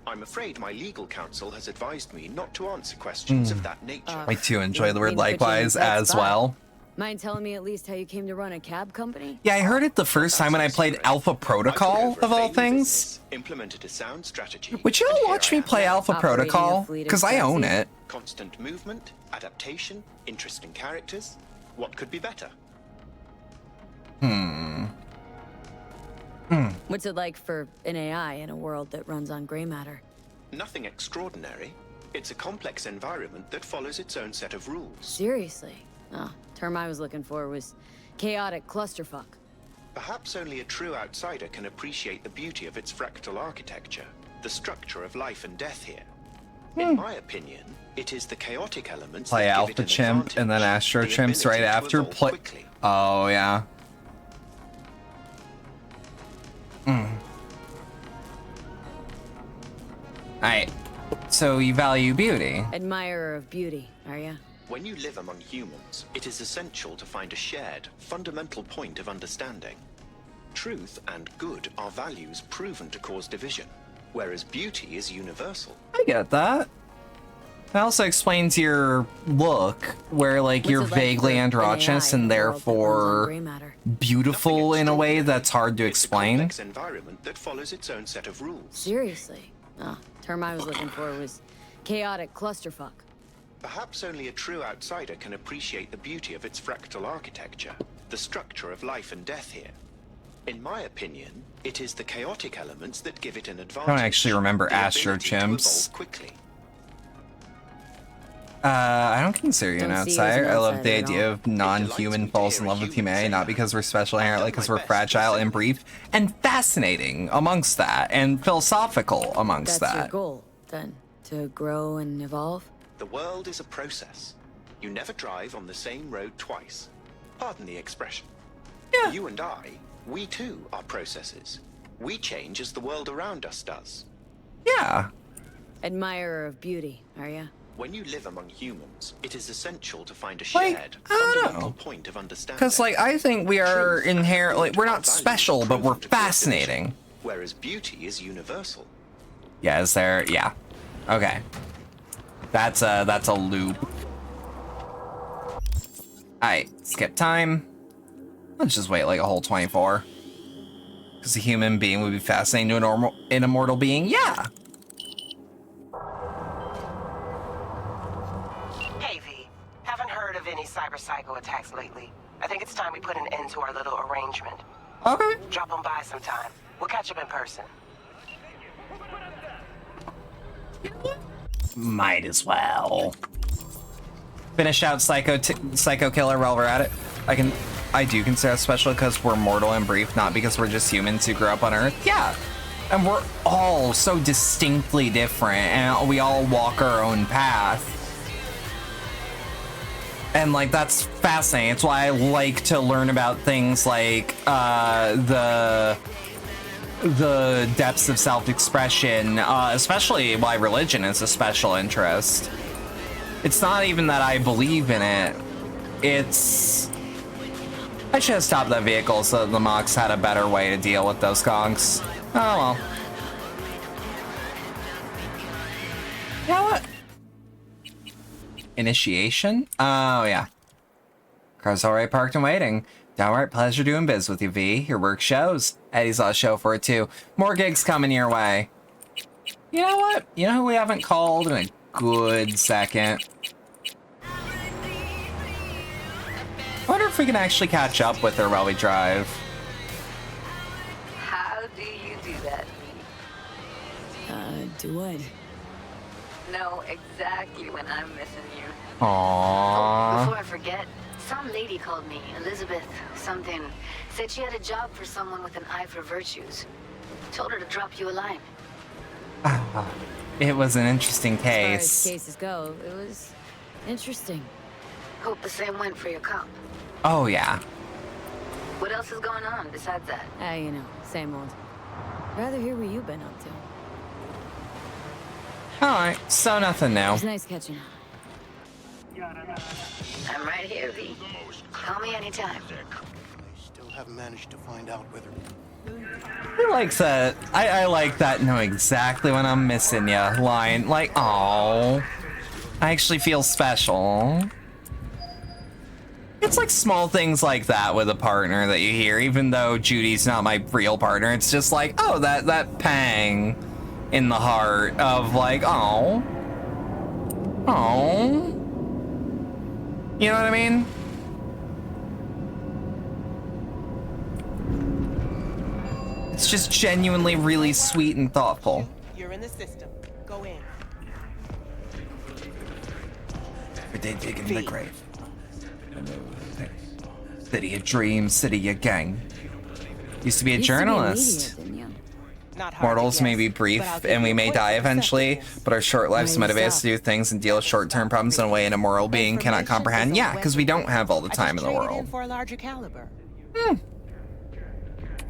I'm afraid my legal counsel has advised me not to answer questions of that nature. I too enjoy the word likewise as well. Mind telling me at least how you came to run a cab company? Yeah, I heard it the first time when I played Alpha Protocol, of all things. Implemented a sound strategy. Would you all watch me play Alpha Protocol? Because I own it. Constant movement, adaptation, interesting characters. What could be better? What's it like for an AI in a world that runs on gray matter? Nothing extraordinary. It's a complex environment that follows its own set of rules. Seriously? Oh, term I was looking for was chaotic clusterfuck. Perhaps only a true outsider can appreciate the beauty of its fractal architecture, the structure of life and death here. In my opinion, it is the chaotic elements Play that Alpha give it an Chimp advantage, and then Astro the Chimps ability right to after. evolve quickly. Oh, yeah. Alright. So you value beauty. Admirer of beauty, are ya? When you live among humans, it is essential to find a shared, fundamental point of understanding. Truth and good are values proven to cause division, whereas beauty is universal. I get that. That also explains your look, where like you're vaguely androgynous and therefore beautiful in a way that's hard to explain. Complex environment that follows its own set of rules. Seriously? Oh, term I was looking for was chaotic clusterfuck. Perhaps only a true outsider can appreciate the beauty of its fractal architecture, the structure of life and death here. In my opinion, it is the chaotic elements that give it an advantage. I don't actually remember Astro Chimps. I don't consider you an outsider. I love the idea of non-human falls in love with humanity, not because we're special inherently, because we're fragile and brief, and fascinating amongst that, and philosophical amongst That's your that. goal, then? To grow and evolve? The world is a process. You never drive on the same road twice. Pardon the expression. Yeah. You and I, we too are processes. We change as the world around us does. Yeah. Admirer of beauty, are ya? When you live among humans, it is essential to find a shared, fundamental point of understanding. Because, like, I think we are inherently, we're not special, but we're fascinating. Whereas beauty is universal. Yeah, is there? Yeah. Okay. That's a loop. Alright, skip time. Let's just wait like a whole 24. Because a human being would be fascinating to an immortal being. Yeah! Hey, V. Haven't heard of any cyber psycho attacks lately. I think it's time we put an end to our little arrangement. Okay. Drop on by sometime. We'll catch up in person. Might as well. Finish out Psycho Killer while we're at it. I do consider us special because we're mortal and brief, not because we're just humans who grew up on Earth. Yeah. And we're all so distinctly different, and we all walk our own path. And like, that's fascinating. It's why I like to learn about things like the depths of self-expression, especially why religion is a special interest. It's not even that I believe in it. It's... I should have stopped that vehicle so that the Mox had a better way to deal with those gonks. Oh well. You know what? Initiation? Oh yeah. Car's already parked and waiting. Downright pleasure doing biz with you, V. Your work shows. Eddie's on a show for it too. More gigs coming your way. You know what? You know who we haven't called in a good second? I wonder if we can actually catch up with her while we drive. How do you do that, Do what? Know exactly when I'm missing you. Aww. Oh, before I forget, some lady called me, Elizabeth something, said she had a job for someone with an eye for virtues. Told her to drop you a line. It was an interesting As far as case. cases go, it was interesting. Hope the same went for your cop. Oh yeah. What else is going on besides that? You know, same old. Rather hear what you've been up to. Alright, so nothing new. It's nice catching up. I'm right here, V. Call me anytime. Still haven't managed to find out whether... He likes that. I like that know exactly when I'm missing ya line. Like, oh, I actually feel special. It's like small things like that with a partner that you hear, even though Judy's not my real partner. It's just like, oh, that pang in the heart of like, oh. You know what I mean? It's just genuinely really sweet and thoughtful. You're in the system. Go in. Every day digging the grave. City of dreams, city of gang. Used to be a journalist. Mortals may be brief and we may die eventually, but our short lives motivate us to do things and deal with short-term problems in a way an immoral being cannot comprehend. Yeah, because we don't have all the time in the world. For a larger caliber.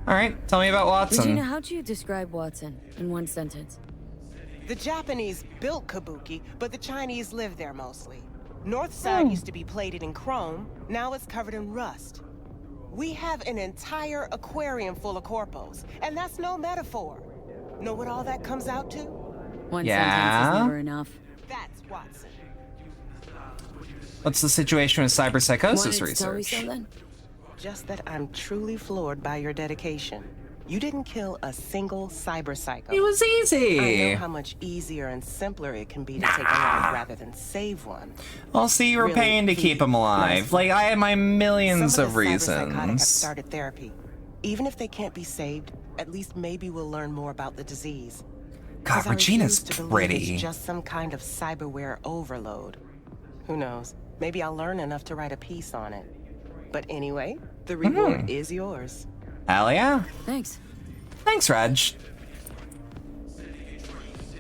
Alright, tell me about Watson. Regina, how'd you describe Watson in one sentence? The Japanese built Kabuki, but the Chinese live there mostly. North side used to be plated in chrome, now it's covered in rust. We have an entire aquarium full of corpos, and that's no metaphor. Know what all that comes out to? One sentence is never enough. That's Watson. What's the situation with cyberpsychosis Wanted to tell me research? something? Just that I'm truly floored by your dedication. You didn't kill a single cyber psycho. It was easy. I know how much easier and simpler it can be to take a life rather than save one. Well, see, you were Really, paying to keep him alive. Like, I had my millions Some of the cyberpsychotic have reasons. started therapy. Even if they can't be saved, at least maybe we'll learn more about the disease. God, 'Cause I Regina's refuse to believe pretty. It's just some kind of cyberware overload. Who knows? Maybe I'll learn enough to write a piece on it. But anyway, the reward is yours. Hell yeah. Thanks. Thanks, Reg.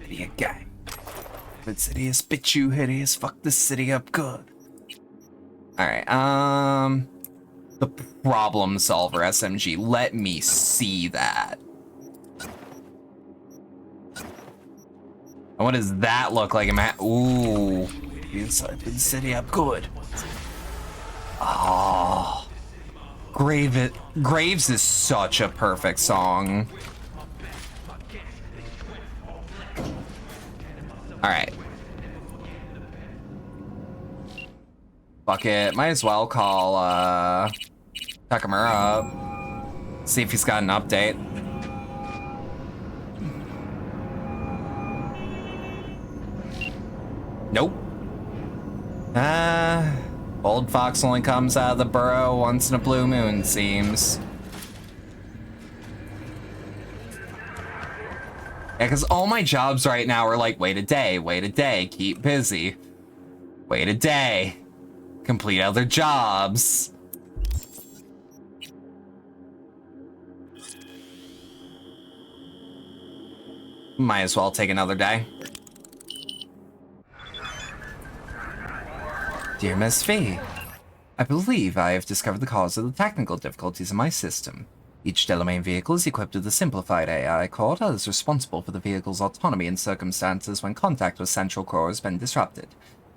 Idiot guy. Insidious, bitch, you hideous. Fuck this city up good. Alright, the problem solver SMG. Let me see that. And what does that look like? Ooh. Inside the city up good. Oh. Graves is such a perfect song. Alright. Fuck it. Might as well call, Takamura up. See if he's got an update. Nope. Old fox only comes out of the burrow once in a blue moon, seems. Yeah, because all my jobs right now are like, wait a day, keep busy. Wait a day, complete other jobs. Might as well take another day. Dear Miss Fee, I believe I have discovered the cause of the technical difficulties in my system. Each Delamain vehicle is equipped with a simplified AI core that is responsible for the vehicle's autonomy in circumstances when contact with central core has been disrupted.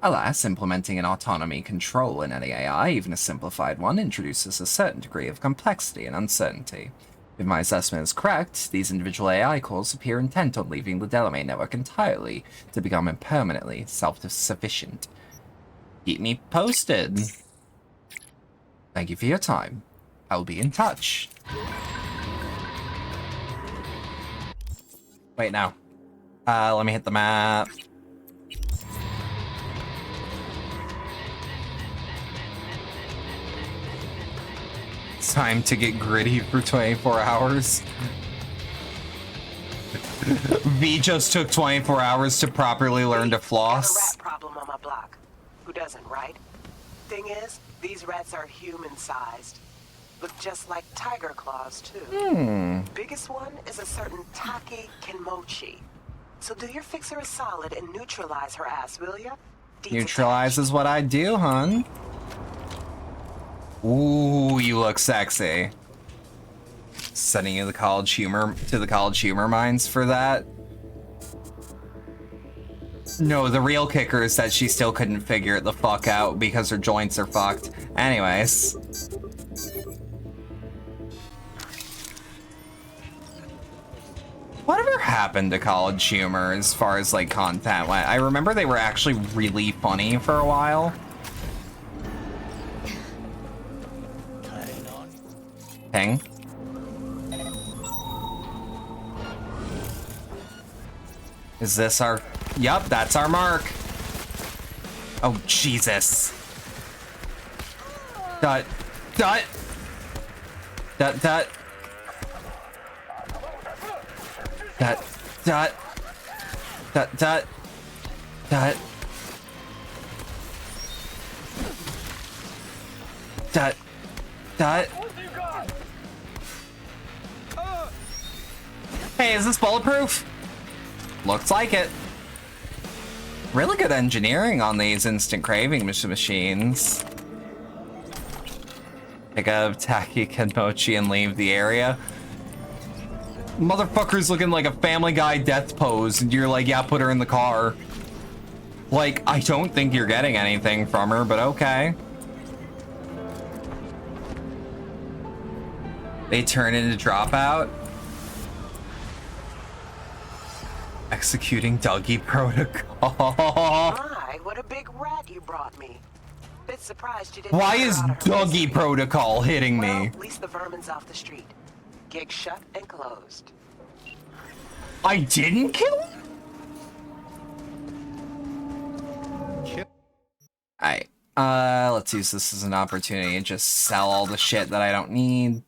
Alas, implementing an autonomy control in any AI, even a simplified one, introduces a certain degree of complexity and uncertainty. If my assessment is correct, these individual AI cores appear intent on leaving the Delamain network entirely to become permanently self-sufficient. Keep me posted. Thank you for your time. I'll be in touch. Wait, now. Let me hit the map. It's time to get gritty for 24 hours. V just took 24 hours to properly learn to floss. Got a rat problem on my block. Who doesn't, right? Thing is, these rats are human-sized. Look just like tiger claws, too. Biggest one is a certain Taki Kenmochi. So do your fixer a solid and neutralize her ass, will ya? Neutralize is what I do, hun. Ooh, you look sexy. Sending you the college humor to the college humor minds for that. No, the real kicker is that she still couldn't figure it the fuck out because her joints are fucked. Anyways. Whatever happened to college humor as far as like content went? I remember they were actually really funny for a while. Ping. Is this our... Yup, that's our mark. Oh, Jesus. Dut. Dut. Dut, dut. Dut, dut. Dut, dut. Dut. Dut. Dut. Hey, is this bulletproof? Looks like it. Really good engineering on these instant craving machines. Pick up Taki Kenmochi and leave the area. Motherfucker's looking like a Family Guy death pose, and you're like, yeah, put her in the car. Like, I don't think you're getting anything from her, but okay. They turn into Dropout. Executing Dougie Protocol. My, what a big rat you brought me. Bit surprised you didn't. Why is Dougie Protocol hitting me? At least the vermin's off the street. Gig shut and closed. I didn't kill him? Alright. Let's use this as an opportunity to just sell all the shit that I don't need.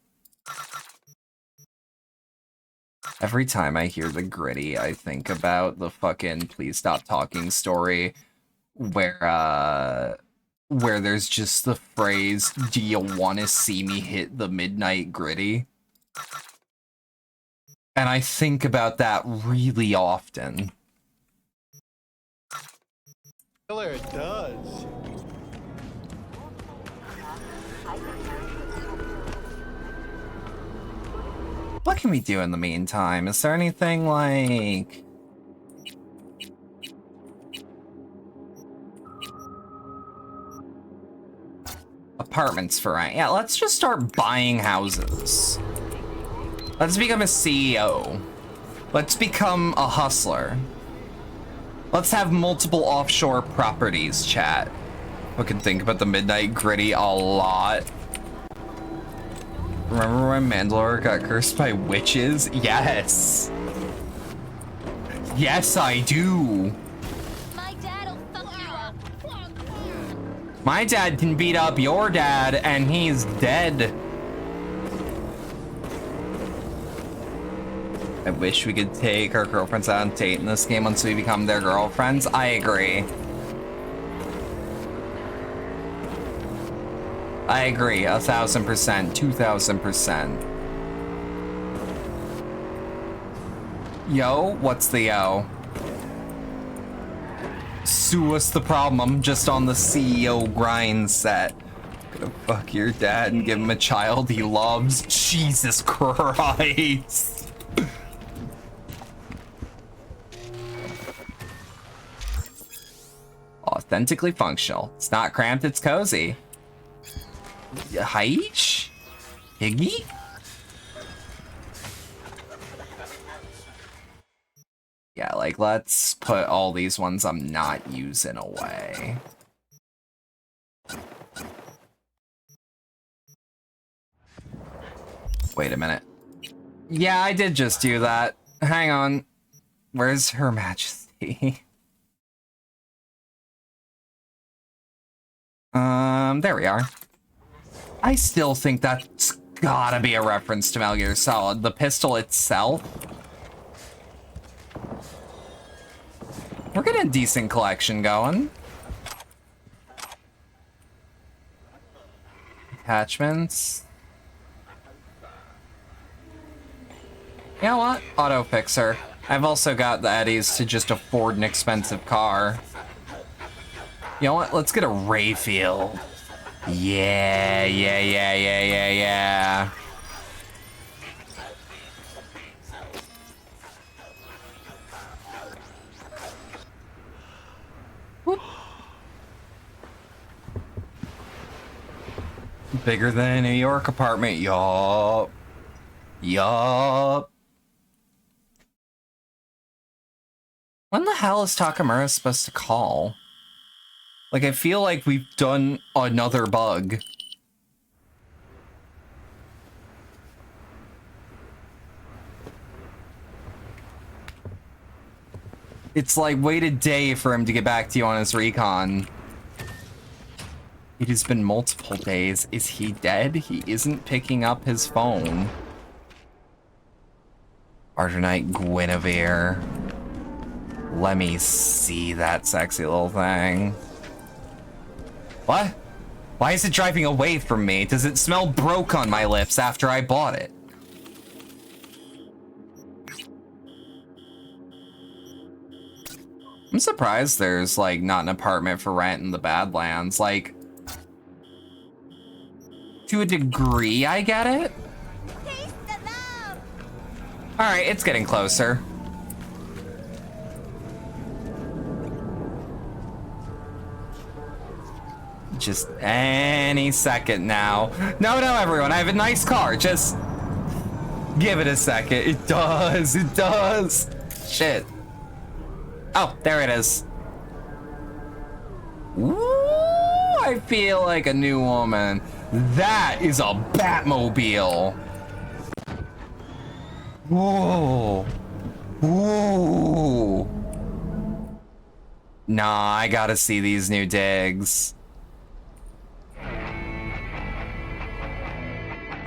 Every time I hear the gritty, I think about the fucking Please Stop Talking story where there's just the phrase, do you want to see me hit the midnight gritty? And I think about that really often. Killer, it does. What can we do in the meantime? Is there anything like... apartments for rent? Yeah, let's just start buying houses. Let's become a CEO. Let's become a hustler. Let's have multiple offshore properties, chat. Fucking think about the Midnight Gritty a lot. Remember when Mandalore got cursed by witches? Yes. Yes, I do. My dad'll fuck you up. My dad can beat up your dad and he's dead. I wish we could take our girlfriends out on a date in this game once we become their girlfriends. I agree. I agree, 1,000%, 2,000%. Yo, what's the yo? Sue us the problem, I'm just on the CEO grind set. Gonna fuck your dad and give him a child he loves. Jesus Christ. Authentically functional. It's not cramped, it's cozy. Haish? Higgy? Yeah, like, let's put all these ones I'm not using away. Wait a minute. Yeah, I did just do that. Hang on. Where's Her Majesty? There we are. I still think that's gotta be a reference to Metal Gear Solid. The pistol itself. We're getting a decent collection going. Attachments. You know what? Auto fixer. I've also got the eddies to just afford an expensive car. You know what? Let's get a Rayfield. Yeah. Whoop. Bigger than a New York apartment. Yup. When the hell is Takamura supposed to call? Like, I feel like we've done another bug. It's like, wait a day for him to get back to you on his recon. It has been multiple days. Is he dead? He isn't picking up his phone. Ardenite Guinevere. Let me see that sexy little thing. What? Why is it driving away from me? Does it smell broke on my lips after I bought it? I'm surprised there's, like, not an apartment for rent in the Badlands. Like, to a degree, I get it. Alright, it's getting closer. Just any second now. No, everyone, I have a nice car. Just give it a second. It does. Shit. Oh, there it is. Ooh, I feel like a new woman. That is a Batmobile. Whoa. Ooh. Nah, I gotta see these new digs.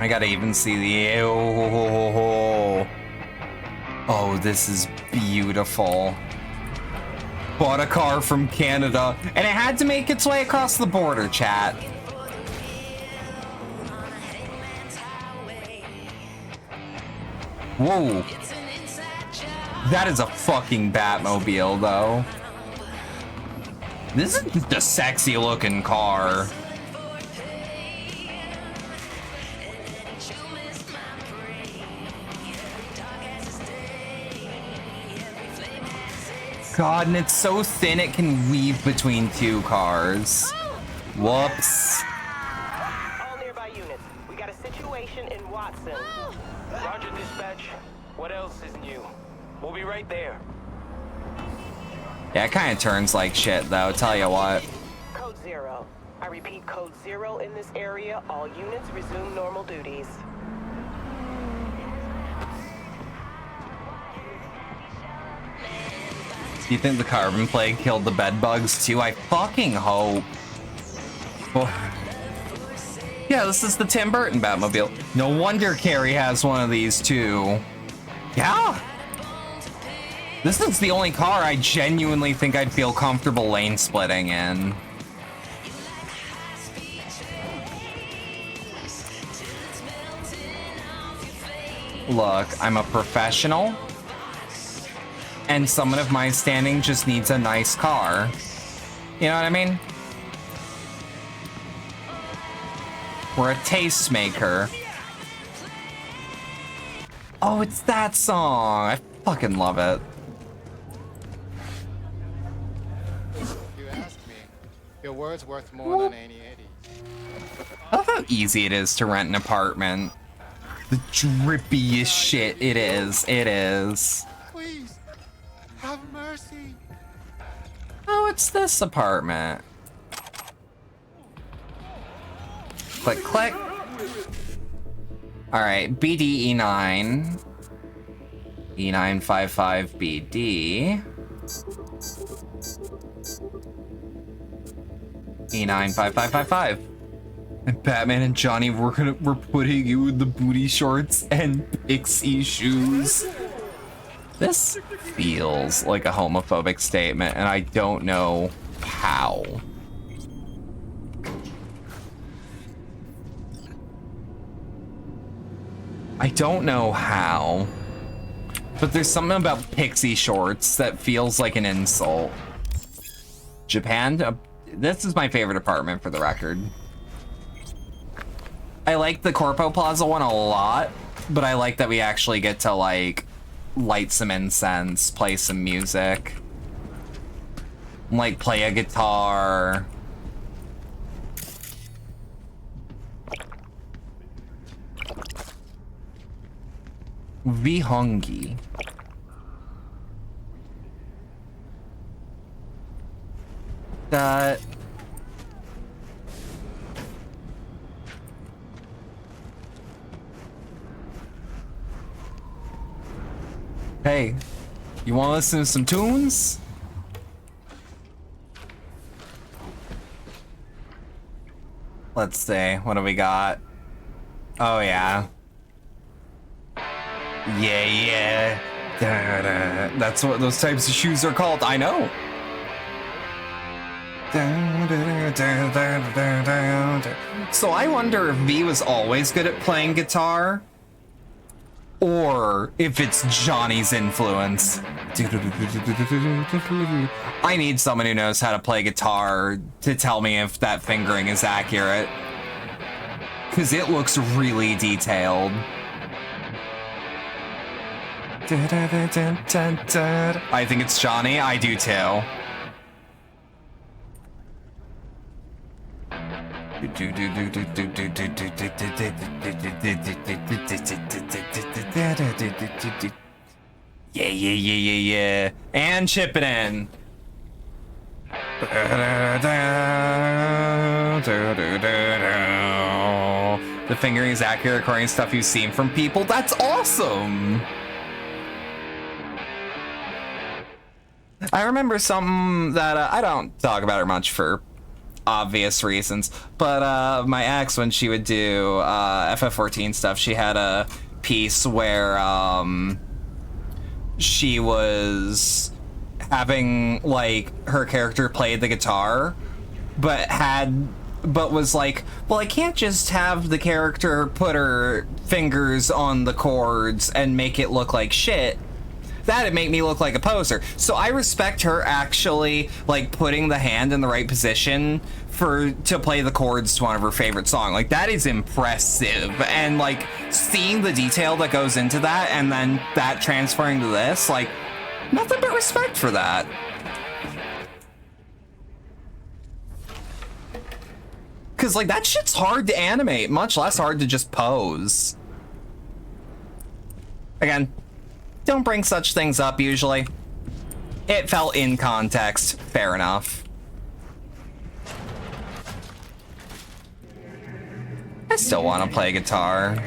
I gotta even see the... Oh, this is beautiful. Bought a car from Canada, and it had to make its way across the border, chat. Whoa. That is a fucking Batmobile, though. This is just a sexy looking car. God, and it's so thin it can weave between two cars. Whoops. All nearby units. We got a situation in Watson. Roger, dispatch. What else is new? We'll be right there. Yeah, it kind of turns like shit, though. Tell you what. Code 0. I repeat, code 0 in this area. All units resume normal duties. Do you think the carbon plague killed the bed bugs too? I fucking hope. Oh. Yeah, this is the Tim Burton Batmobile. No wonder Carrie has one of these too. Yeah. This is the only car I genuinely think I'd feel comfortable lane splitting in. Look, I'm a professional, and someone of my standing just needs a nice car. You know what I mean? We're a tastemaker. Oh, it's that song. I fucking love it. You ask me, your word's worth more than 80/80. I love how easy it is to rent an apartment. The drippiest shit it is. It is. Please, have mercy. Oh, it's this apartment. Click, click. All right, BD E9. E955BD. E95555. And Batman and Johnny, we're putting you in the booty shorts and pixie shoes. This feels like a homophobic statement, and I don't know how. I don't know how. But there's something about pixie shorts that feels like an insult. Japan, this is my favorite apartment for the record. I like the Corpo Plaza one a lot, but I like that we actually get to like light some incense, play some music, like play a guitar. Vihongi. That. Hey, you want to listen to some tunes? Let's see, what do we got? Oh yeah. Yeah. Da-da. That's what those types of shoes are called, I know. So I wonder if V was always good at playing guitar, or if it's Johnny's influence. I need someone who knows how to play guitar to tell me if that fingering is accurate, because it looks really detailed. I think it's Johnny. I do too. Yeah. And chip it in. The fingering is accurate according to stuff you've seen from people. That's awesome. I remember something that I don't talk about her much for obvious reasons, but my ex, when she would do FF14 stuff, she had a piece where she was having like her character play the guitar, but was like, well, I can't just have the character put her fingers on the chords and make it look like shit. That'd make me look like a poser. So I respect her actually like putting the hand in the right position to play the chords to one of her favorite songs. Like, that is impressive. And like seeing the detail that goes into that and then that transferring to this, like, nothing but respect for that. Cause like that shit's hard to animate, much less hard to just pose. Again, don't bring such things up usually. It fell in context. Fair enough. I still want to play guitar.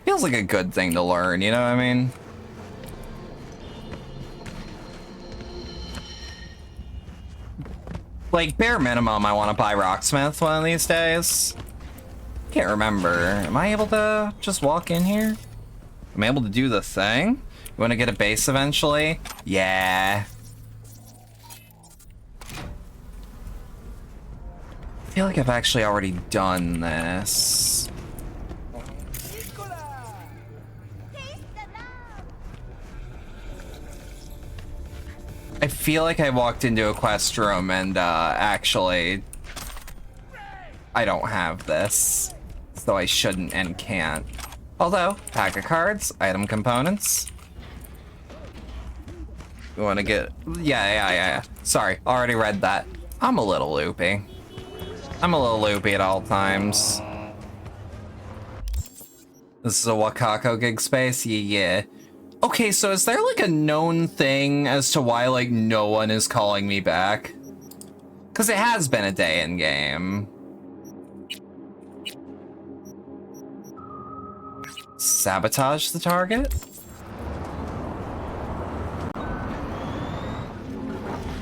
Feels like a good thing to learn, you know what I mean? Like, bare minimum, I want to buy Rocksmith one of these days. Can't remember. Am I able to just walk in here? Am I able to do the thing? You want to get a base eventually? Yeah. I feel like I've actually already done this. I feel like I walked into a quest room and actually I don't have this, so I shouldn't and can't. Although, pack of cards, item components. You want to get... Yeah. Sorry, already read that. I'm a little loopy. I'm a little loopy at all times. This is a Wakako gig space? Yeah. Okay, so is there like a known thing as to why like no one is calling me back? Because it has been a day in game. Sabotage the target?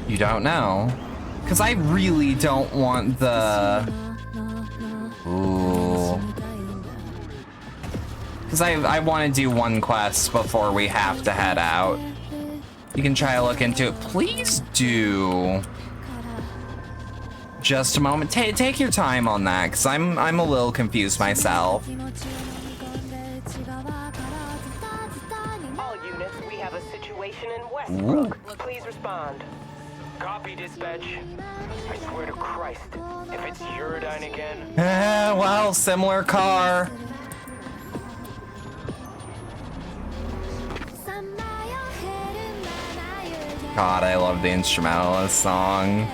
You don't know? Because I really don't want the... Ooh. Because I want to do one quest before we have to head out. You can try to look into it. Please do. Just a moment. Take your time on that, because I'm a little confused myself. All units, we have a situation in Westbrook. Please respond. Copy, dispatch. I swear to Christ, if it's Uridine again. Well, similar car. God, I love the instrumental of this song.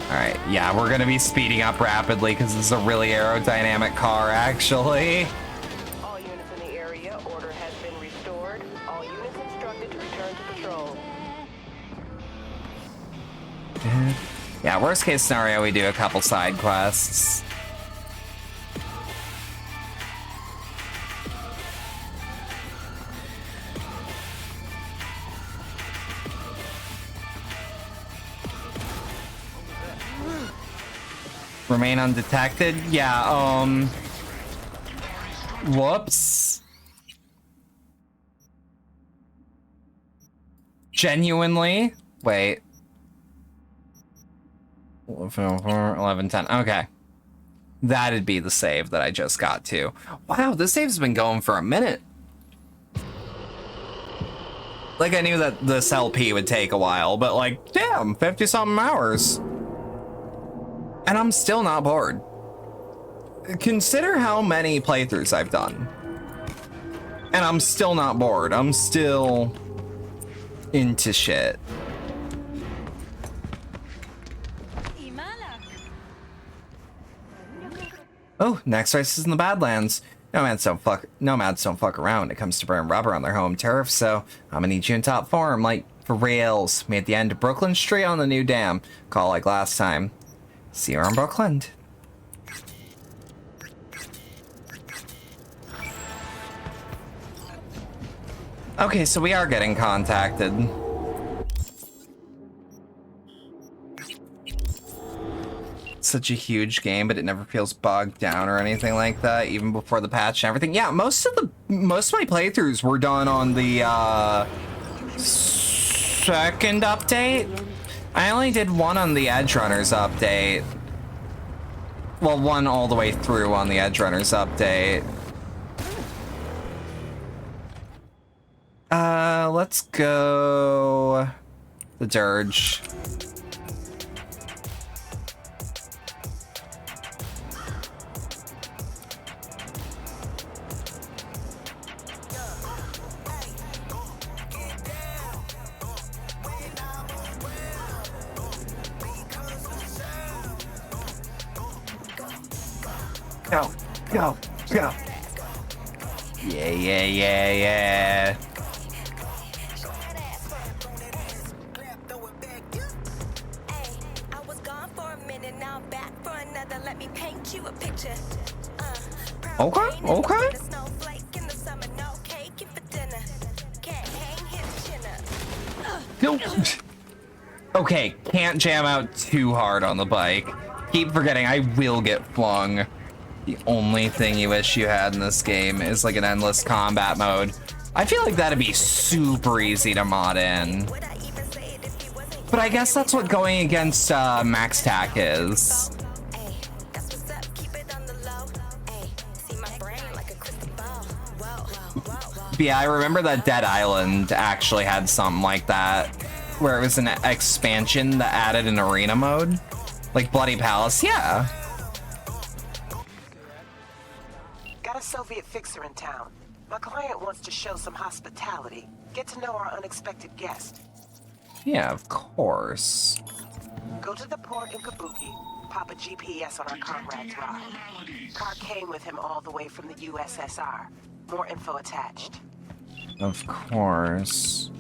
Alright, yeah, we're gonna be speeding up rapidly because this is a really aerodynamic car, actually. All units in the area, order has been restored. All units instructed to return to patrol. Yeah, worst case scenario, we do a couple side quests. Remain undetected? Yeah, whoops. Genuinely? Wait. 11:10. Okay. That'd be the save that I just got to. Wow, this save's been going for a minute. Like, I knew that this LP would take a while, but like, damn, 50-something hours. And I'm still not bored. Consider how many playthroughs I've done. And I'm still not bored. I'm still into shit. Oh, next race is in the Badlands. Nomads don't fuck around when it comes to burning rubber on their home turf, so I'm gonna need you in top form, like for reals. Me at the end of Brooklyn Street on the new dam. Call like last time. See you around Brooklyn. Okay, so we are getting contacted. Such a huge game, but it never feels bogged down or anything like that, even before the patch and everything. Yeah, most of my playthroughs were done on the second update. I only did one on the Edge Runners update. Well, one all the way through on the Edge Runners update. Let's go the Dirge. Go, go, go. Yeah. now I'm back for another. Let me paint you a picture. Okay, okay. No. Okay, can't jam out too hard on the bike. Keep forgetting I will get flung. The only thing you wish you had in this game is like an endless combat mode. I feel like that'd be super easy to mod in. But I guess that's what going against Max Tac is. But yeah, I remember that Dead Island actually had something like that, where it was an expansion that added an arena mode. Like Bloody Palace, yeah. Got a Soviet fixer in town. My client wants to show some hospitality. Get to know our unexpected guest. Yeah, of course. Go to the port in Kabuki, pop a GPS on our comrade's ride. Car came with him all the way from the USSR. More info attached. Of course.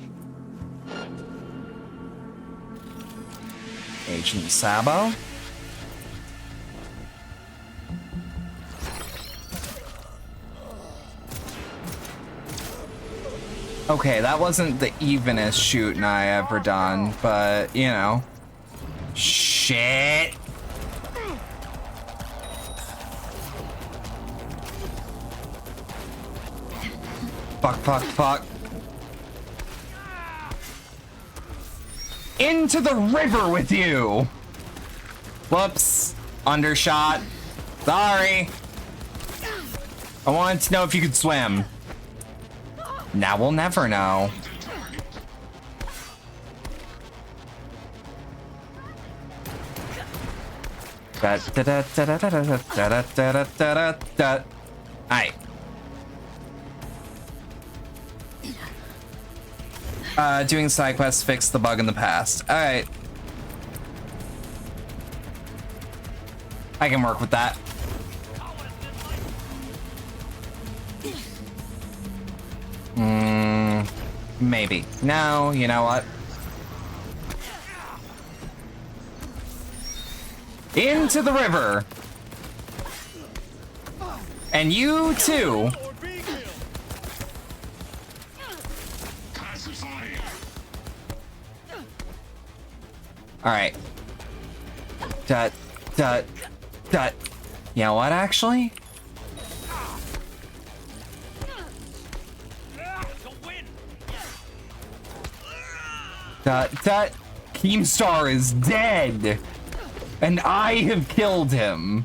Agent Sabo? Okay, that wasn't the evenest shooting I ever done, but, you know. Shit! Fuck, fuck, fuck. Into the river with you! Whoops. Undershot. Sorry. I wanted to know if you could swim. Now we'll never know. Alright. Doing side quests fixed the bug in the past. Alright. I can work with that. Maybe. No, you know what? Into the river. And you too. All right. Dut. You know what, actually? Keemstar is dead. And I have killed him.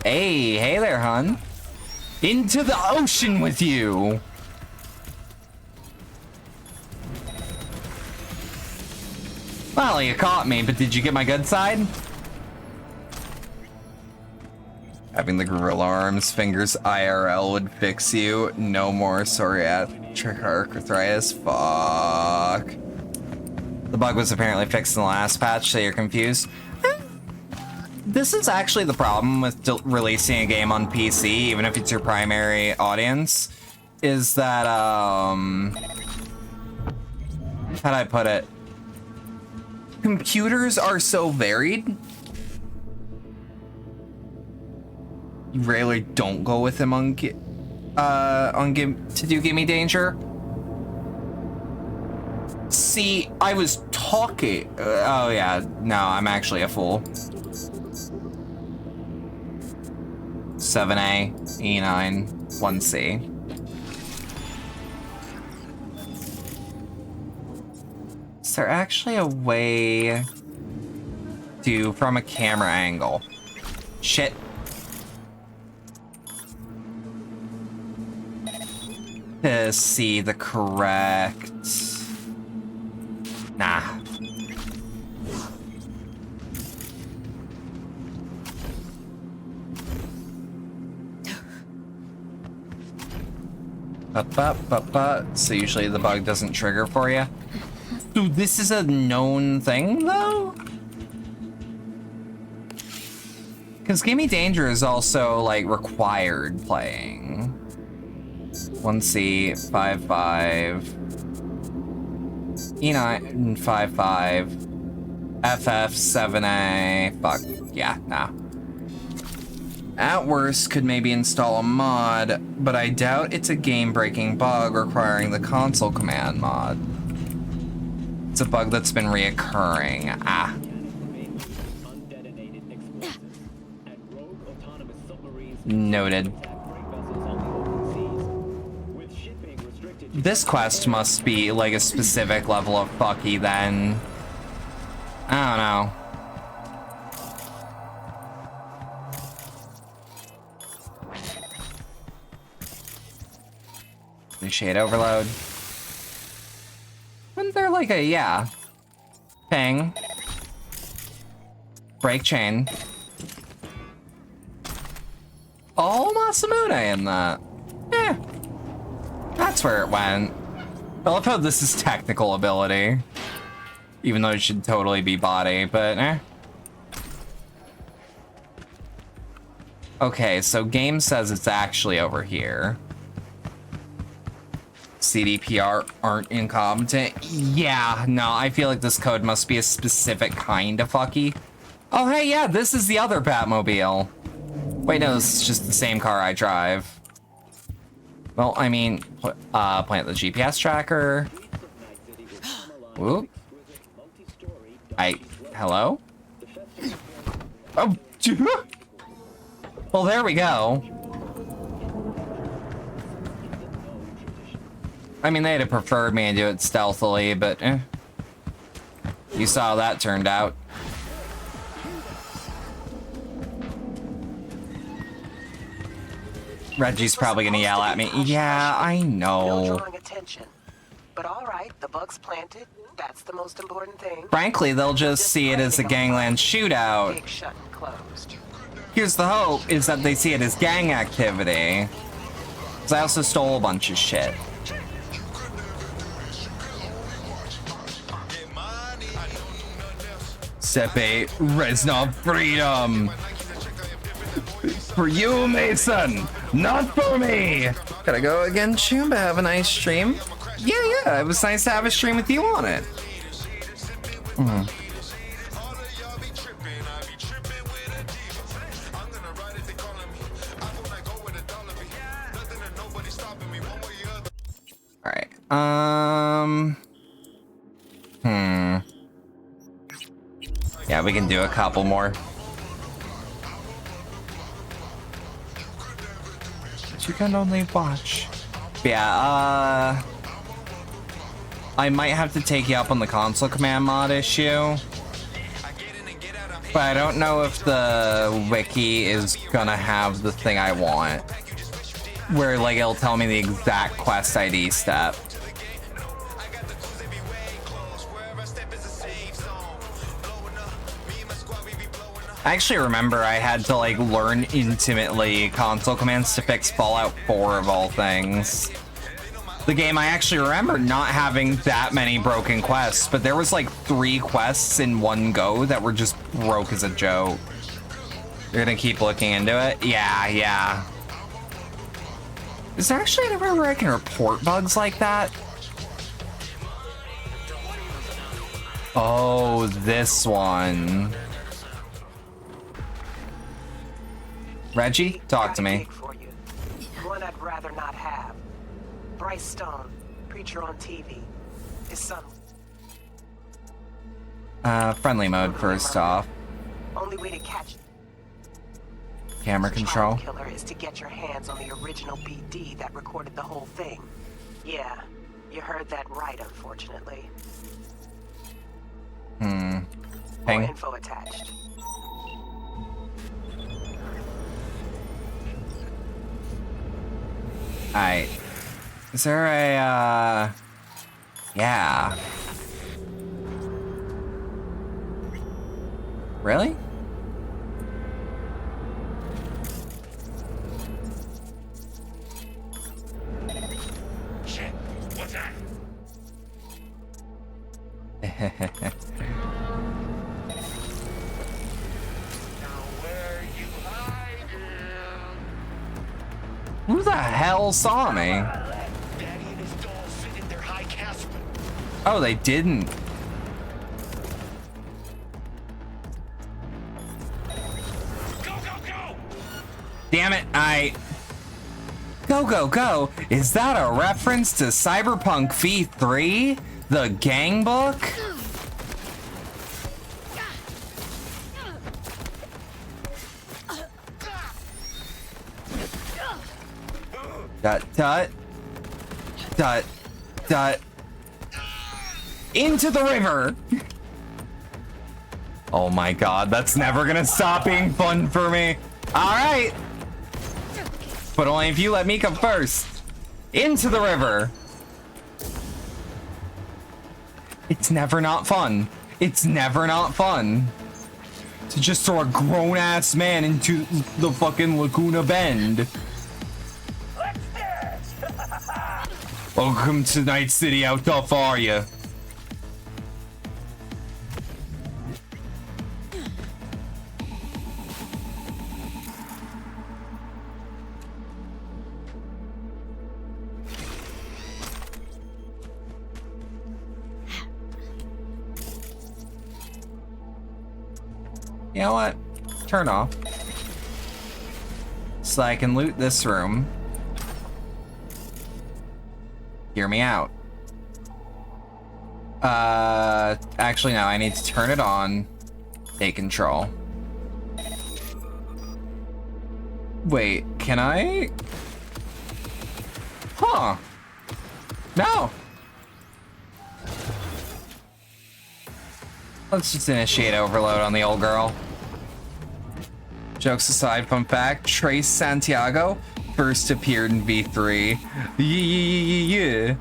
Hey there, hun. Into the ocean with you. Well, you caught me, but did you get my good side? Having the gorilla arms fingers IRL would fix you. No more psoriatic arthritis. Fuck. The bug was apparently fixed in the last patch, so you're confused. This is actually the problem with releasing a game on PC, even if it's your primary audience, is that, how'd I put it? Computers are so varied. You rarely don't go with them on to do Gimme Danger. See, I was talking. Oh yeah, no, I'm actually a fool. 7A, E9, 1C. Is there actually a way to, from a camera angle? Shit. To see the correct... Nah. So usually the bug doesn't trigger for you. So this is a known thing, though? Because Gimme Danger is also, like, required playing. 1C, 5-5. E955 FF7A. Fuck. Yeah, nah. At worst, could maybe install a mod, but I doubt it's a game-breaking bug requiring the console command mod. It's a bug that's been reoccurring. Ah. Noted. This quest must be like a specific level of fucky then. I don't know. Shade overload. Wasn't there like a, yeah. Ping. Break chain. Oh, Masamune in that. Yeah. That's where it went. I love how this is technical ability. Even though it should totally be body, but eh. Okay, so game says it's actually over here. CDPR aren't incompetent. Yeah, no, I feel like this code must be a specific kind of fucky. Oh, hey, yeah, this is the other Batmobile. Wait, no, this is just the same car I drive. Well, I mean, plant the GPS tracker. Whoop. Hello? Oh, well, there we go. I mean, they'd have preferred me to do it stealthily, but eh. You saw how that turned out. Reggie's probably gonna yell at me. Yeah, I know. No drawing attention. But all right, the bug's planted. That's the most important thing. Frankly, they'll just see it as a gangland shootout. Big shut and closed. Here's the hope, is that they see it as gang activity. Because I also stole a bunch of shit. Step 8, Reznov freedom. For you, Mason, not for me. Gotta go again, Chumba. Have a nice stream. Yeah, it was nice to have a stream with you on it. Alright, yeah, we can do a couple more. You can only watch. Yeah, I might have to take you up on the console command mod issue. But I don't know if the wiki is gonna have the thing I want. Where, like, it'll tell me the exact quest ID step. I actually remember I had to, like, learn intimately console commands to fix Fallout 4 of all things. The game I actually remember not having that many broken quests, but there was like 3 quests in one go that were just broke as a joke. You're gonna keep looking into it? Yeah. Is there actually anywhere where I can report bugs like that? Oh, this one. Reggie, talk to me. One I'd rather not have. Bryce Stone, preacher on TV. His son. Friendly mode first off. Only way to catch Camera control. killer is to get your hands on the original BD that recorded the whole thing. Yeah, you heard that right, unfortunately. More Ping. info attached. Alright. Is there a, yeah. Really? Shit, what's that? Who the hell saw me? Daddy and his doll fit in their high castle. Oh, they didn't. Go, go, go! Damn it, Go, go, go! Is that a reference to Cyberpunk V3? The gang book? Dot, dot. Dot, dot. Into the river! Oh my god, that's never gonna stop being fun for me. Alright! But only if you let me come first. Into the river. It's never not fun. It's never not fun. To just throw a grown-ass man into the fucking Laguna Bend. Welcome to Night City, how tough are you? You know what? Turn off. So I can loot this room. Hear me out. Actually no, I need to turn it on. Take control. Wait, can I? Huh. No. Let's just initiate overload on the old girl. Jokes aside, fun fact, Trace Santiago first appeared in V3. Yeah.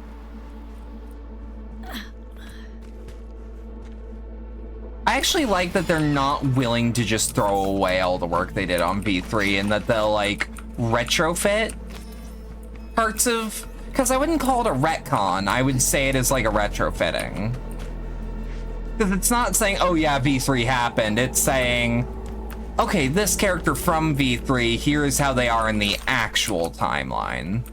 I actually like that they're not willing to just throw away all the work they did on V3 and that they'll like retrofit parts of, because I wouldn't call it a retcon, I would say it is like a retrofitting. Because it's not saying, oh yeah, V3 happened. It's saying, okay, this character from V3, here is how they are in the actual timeline.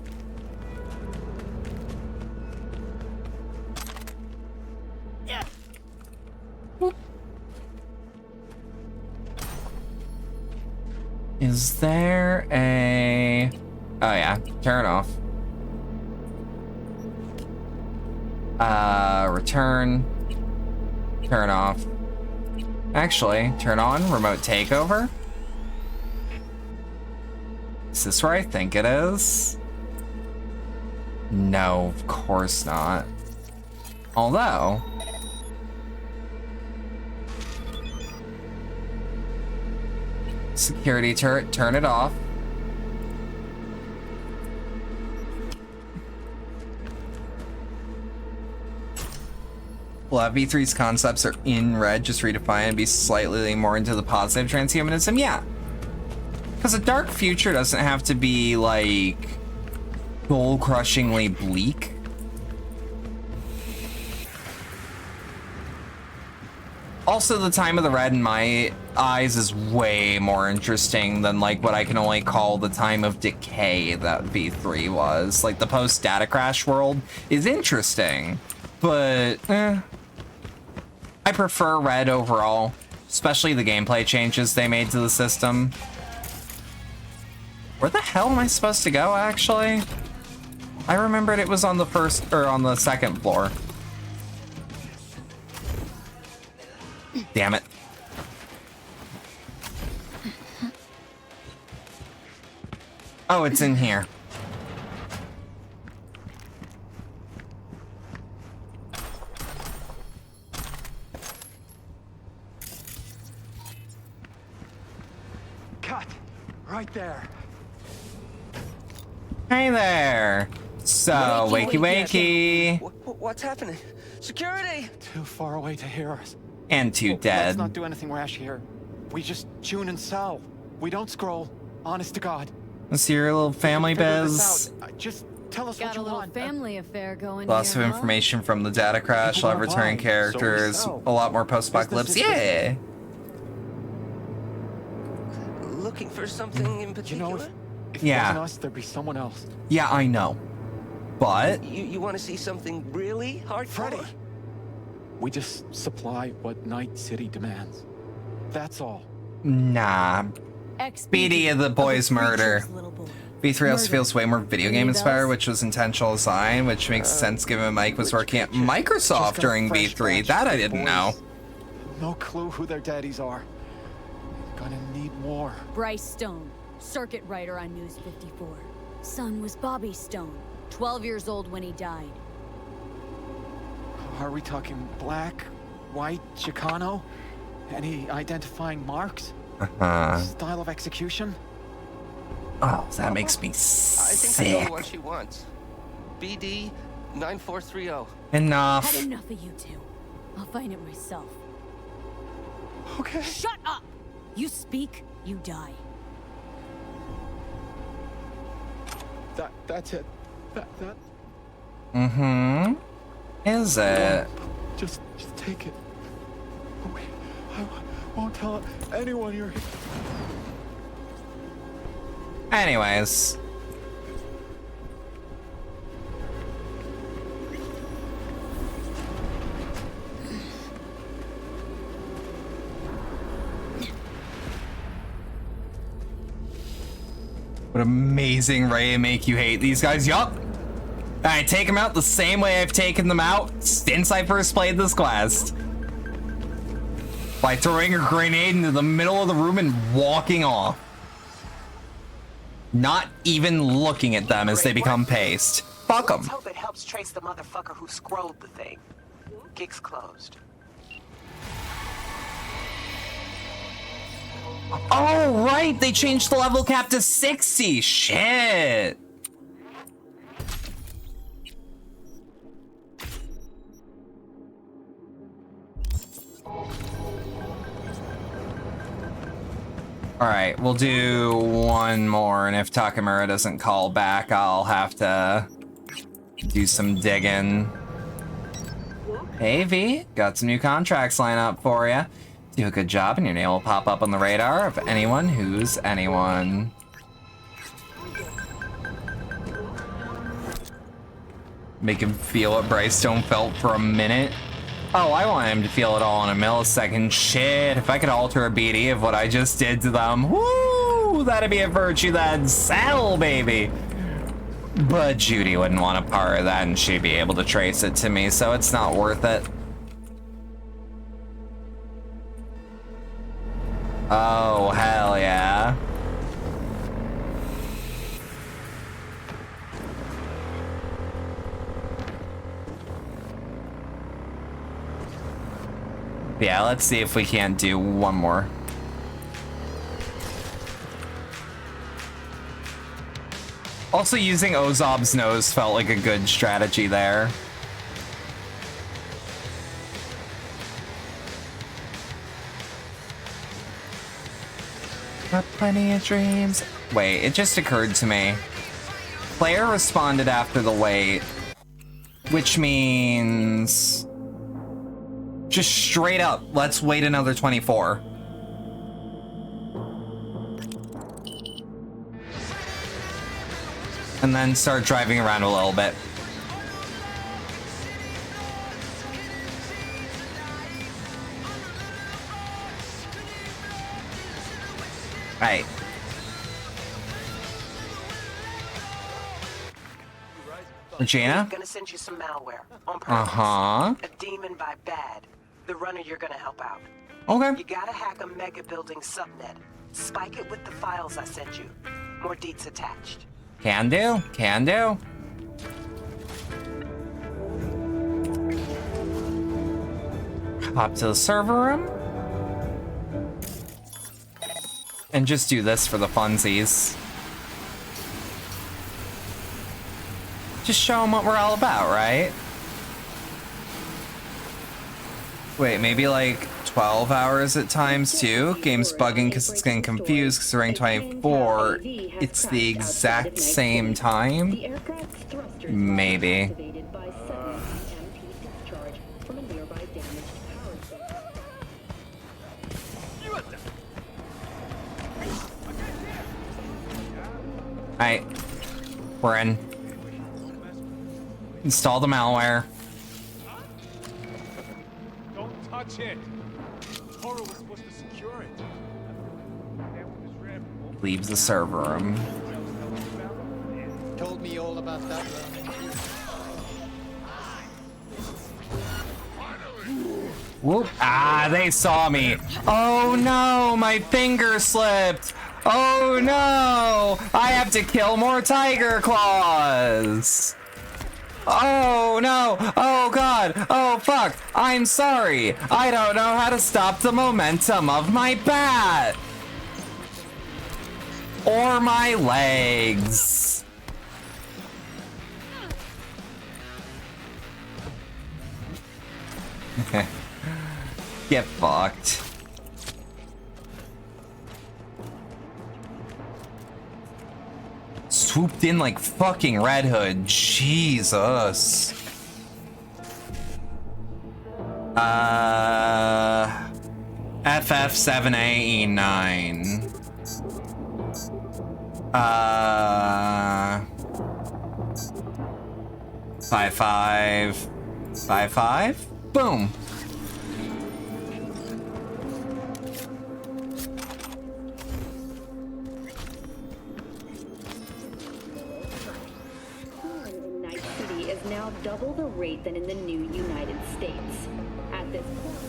Is there a... Oh yeah, turn it off. Return. Turn off. Actually, turn on remote takeover. Is this where I think it is? No, of course not. Although... Security turret, turn it off. Well, V3's concepts are in red, just redefine and be slightly more into the positive transhumanism. Yeah. Because a dark future doesn't have to be, like, soul-crushingly bleak. Also, the time of the red in my eyes is way more interesting than, like, what I can only call the time of decay that V3 was. Like, the post-data crash world is interesting, but, I prefer red overall, especially the gameplay changes they made to the system. Where the hell am I supposed to go, actually? I remembered it was on the first, or on the second floor. Damn it. Oh, it's in here. Cut! Right there. Hey there. So, wakey wakey. What's happening? Security! Too far away to hear us. And too Let's dead. not do anything rash here. We just tune and sell. We don't scroll. Honest to God. Let's see your little family biz. Just tell us Got what you a little want. family affair going Lots of here, huh? information from the data crash, a lot of returning characters, a lot more post-apocalypse. Yeah! Looking for something in particular? You know, if it Yeah. wasn't us, there'd be someone else. Yeah, I know. But... You want to see something really hardcore? Freddy, We just supply what Night City demands. That's all. Nah. BD of the boys murder. V3 also feels way more video game inspired, which was intentional design, which makes sense given Mike was working at Microsoft during V3. That I didn't know. No clue who their daddies are. Gonna need more. Bryce Stone, circuit writer on News 54. Son was Bobby Stone, 12 years old when he died. Are we talking black, white, Chicano? Any identifying marks? Style of execution? Oh, that makes me I sick. think I know what she wants. BD 9430. Enough. Had enough of you two. I'll find it myself. Okay. Shut up! You speak, you die. That's it. That. Mm-hmm. Is it? Just take it. I won't tell anyone you're here. Anyways. What amazing way to make you hate these guys. Yup. I take them out the same way I've taken them out since I first played this quest. By throwing a grenade into the middle of the room and walking off. Not even looking at them as they become paste. Fuck them. Let's hope it helps trace the motherfucker who scrolled the thing. Gig's closed. Oh, right! They changed the level cap to 60! Shit! Alright, we'll do one more, and if Takamura doesn't call back, I'll have to do some digging. Hey V, got some new contracts lined up for you. Do a good job and your name will pop up on the radar of anyone who's anyone. Make him feel what Bryce Stone felt for a minute. Oh, I want him to feel it all in a millisecond. Shit, if I could alter a BD of what I just did to them, woo, that'd be a virtue that'd sell, baby. But Judy wouldn't want a part of that and she'd be able to trace it to me, so it's not worth it. Oh, hell yeah. Yeah, let's see if we can't do one more. Also, using Ozob's nose felt like a good strategy there. Got plenty of dreams. Wait, it just occurred to me. Player responded after the wait, which means just straight up, let's wait another 24. And then start driving around a little bit. Right. Regina? I'm gonna send you some malware on purpose. Uh-huh. A demon by bad. The runner you're gonna help out. Okay. You gotta hack a mega building subnet. Spike it with the files I sent you. More deets attached. Can do. Can do. Hop to the server room. And just do this for the funsies. Just show them what we're all about, right? Wait, maybe like 12 hours at times too? Game's bugging because it's getting confused because rank 24. It's the exact same time? Maybe. Alright. We're in. Install the malware. Watch it. Toro was supposed to secure it. Leaves the server room. Told me all about that. Whoop. Ah, they saw me. Oh no, my finger slipped. Oh no, I have to kill more tiger claws. Oh no, oh god, oh fuck, I'm sorry. I don't know how to stop the momentum of my bat. Or my legs. Get fucked. Swooped in like fucking Red Hood. Jesus. FF7AE9. 5555. Boom. Night City is now double the rate than in the new United States. At this point,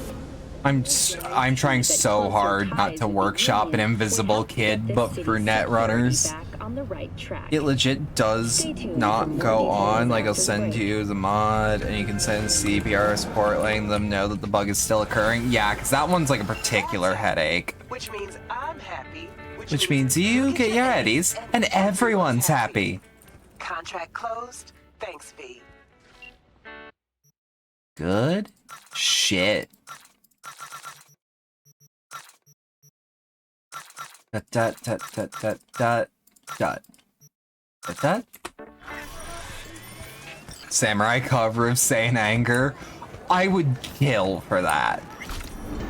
I'm trying so hard not to workshop an invisible kid, but for Netrunners, on the right track. it legit does not go on. Like, I'll send you the mod, and you can send CPR support, letting them know that the bug is still occurring. Yeah, because that one's like a particular headache. Which means I'm happy. Which means you get your eddies, and everyone's happy. Contract closed. Thanks, V. Good shit. Dot dot dot dot dot dot dot dot dot. Samurai cover of Sane Anger. I would kill for that.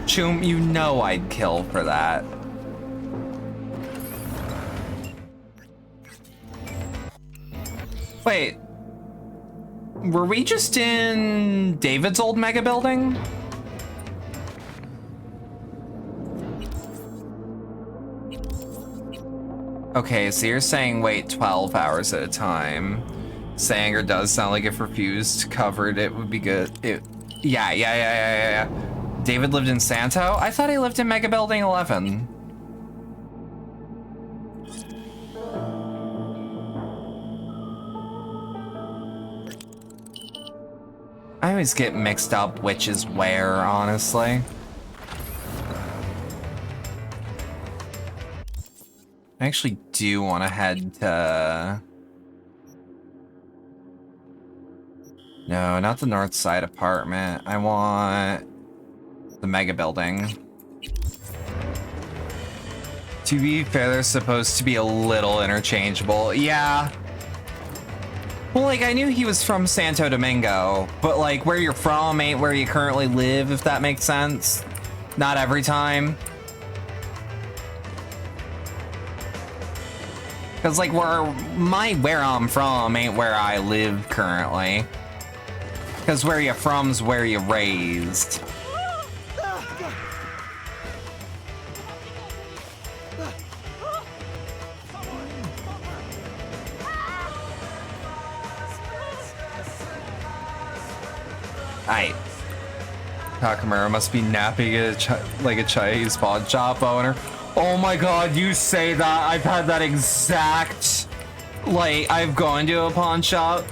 Choom, you know I'd kill for that. Wait. Were we just in David's old mega building? Okay, so you're saying wait 12 hours at a time. Sanger does sound like if refused covered, it would be good. Yeah. David lived in Santo? I thought he lived in Mega Building 11. I always get mixed up which is where, honestly. I actually do want to head to... No, not the north side apartment. I want the mega building. To be fair, they're supposed to be a little interchangeable. Yeah. Well, like, I knew he was from Santo Domingo, but like, where you're from ain't where you currently live, if that makes sense. Not every time. Cause like where I'm from ain't where I live currently. Cause where you're from's where you're raised. Aight. Takamura must be napping like a Chinese pawn shop owner. Oh my god, you say that. I've had that exact... Like, I've gone to a pawn shop.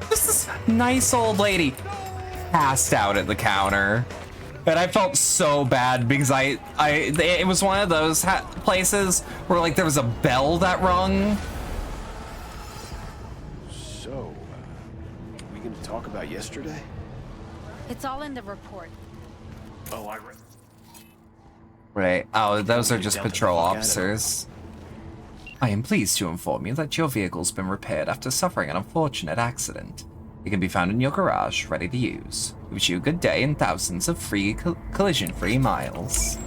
This nice old lady passed out at the counter. And I felt so bad because it was one of those places where like there was a bell that rung. So, we gonna talk about yesterday? It's all in the report. Oh, I read. Right. Oh, those are just patrol officers. I am pleased to inform you that your vehicle's been repaired after suffering an unfortunate accident. It can be found in your garage, ready to use. We wish you a good day and thousands of free collision-free miles.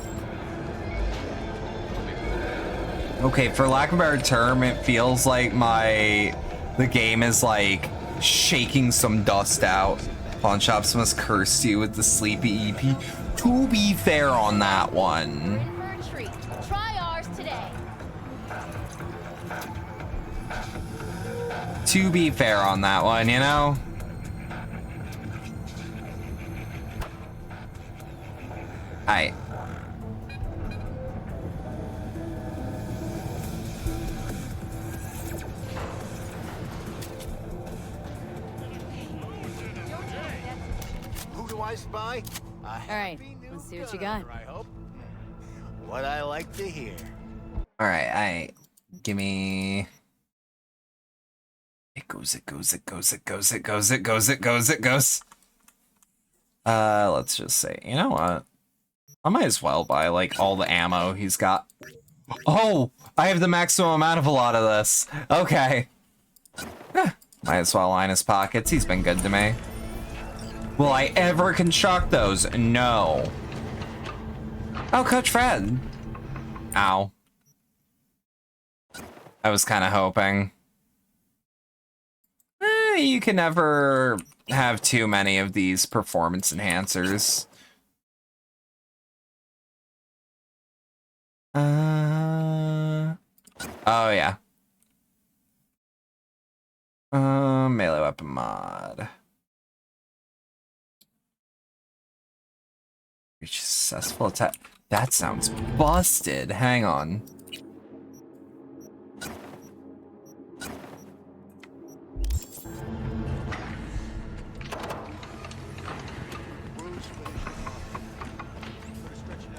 Okay, for lack of a better term, it feels like the game is like shaking some dust out. Pawn shops must curse you with the sleepy EP. To be fair on that one. In for a treat. Try ours today. To be fair on that one, you know? Alright. Who do I spy? All right, let's see what you got. I hope. What I like to hear. Alright. Gimme. It goes. Let's just say, you know what? I might as well buy, like, all the ammo he's got. Oh! I have the maximum amount of a lot of this. Okay. Might as well line his pockets. He's been good to me. Will I ever construct those? No. Oh, Coach Fred. Ow. I was kind of hoping. You can never have too many of these performance enhancers. Oh yeah. Melee weapon mod. Reach successful attack. That sounds busted. Hang on.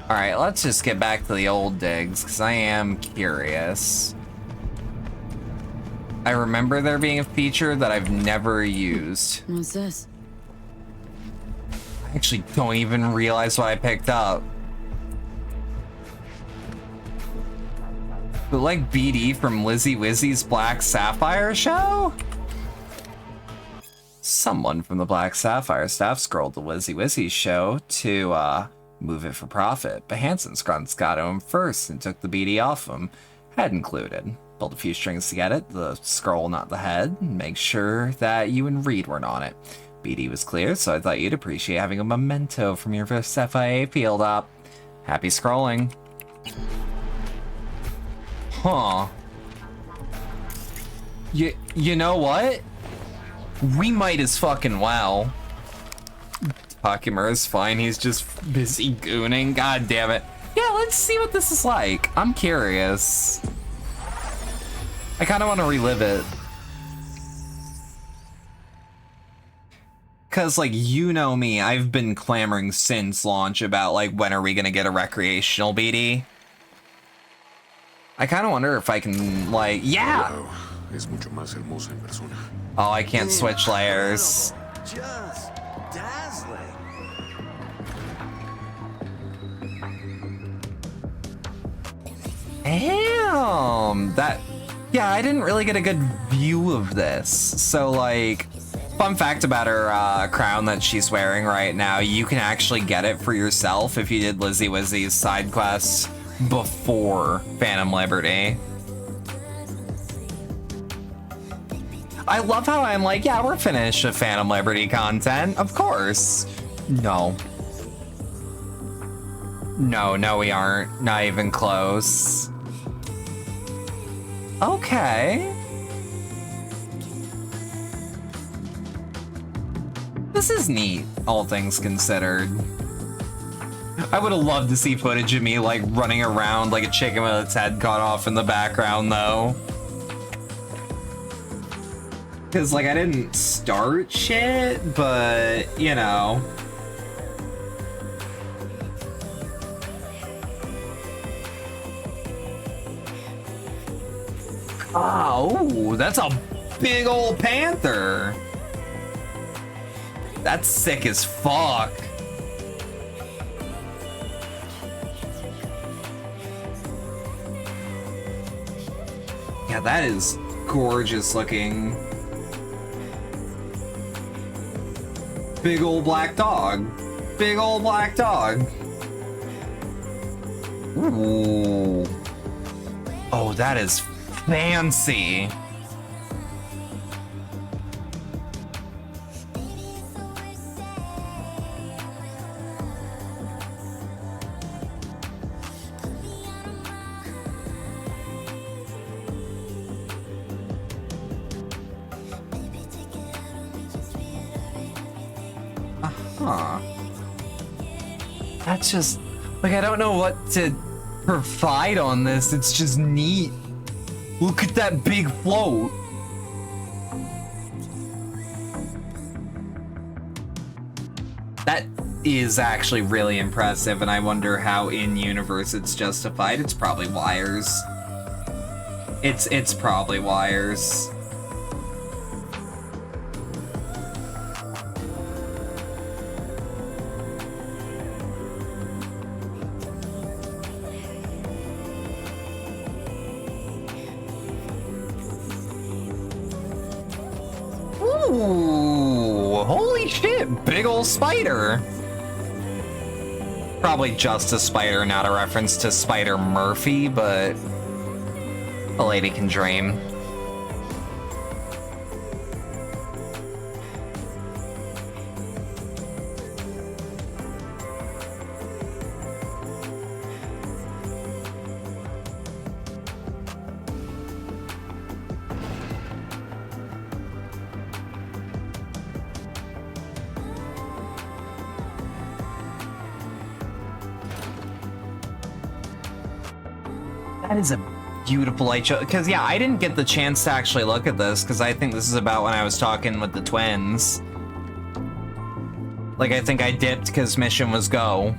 Alright, let's just get back to the old digs, because I am curious. I remember there being a feature that I've never used. What's this? I actually don't even realize what I picked up. But like BD from Lizzie Wizzy's Black Sapphire show? Someone from the Black Sapphire staff scrolled the Lizzie Wizzy's show to, move it for profit, but Hansen's got to him first and took the BD off him. Head included. Pulled a few strings to get it, the scroll, not the head. Make sure that you and Reed weren't on it. BD was clear, so I thought you'd appreciate having a memento from your first FIA field up. Happy scrolling. Huh. You know what? We might as fucking well. Takimura's fine, he's just busy gooning. God damn it. Yeah, let's see what this is like. I'm curious. I kind of want to relive it. Because, like, you know me, I've been clamoring since launch about, like, when are we going to get a recreational BD? I kind of wonder if I can, like, yeah! Oh, I can't switch layers. Just dazzling. Damn! Yeah, I didn't really get a good view of this. So, like, fun fact about her crown that she's wearing right now, you can actually get it for yourself if you did Lizzie Wizzy's side quest before Phantom Liberty. I love how I'm like, yeah, we're finished with Phantom Liberty content, of course. No. No, we aren't. Not even close. Okay. This is neat, all things considered. I would have loved to see footage of me, like, running around like a chicken with its head cut off in the background, though. Because, like, I didn't start shit, but, you know. Oh, that's a big old panther. That's sick as fuck. Yeah, that is gorgeous looking. Big old black dog. Big old black dog. Ooh. Oh, that is fancy. Uh-huh. That's just, like, I don't know what to provide on this. It's just neat. Look at that big float. That is actually really impressive, and I wonder how in-universe it's justified. It's probably wires. It's probably wires. Ooh, holy shit, big ol' spider. Probably just a spider, not a reference to Spider Murphy, but a lady can dream. That is a beautiful light show. Because, yeah, I didn't get the chance to actually look at this, because I think this is about when I was talking with the twins. Like, I think I dipped because mission was go.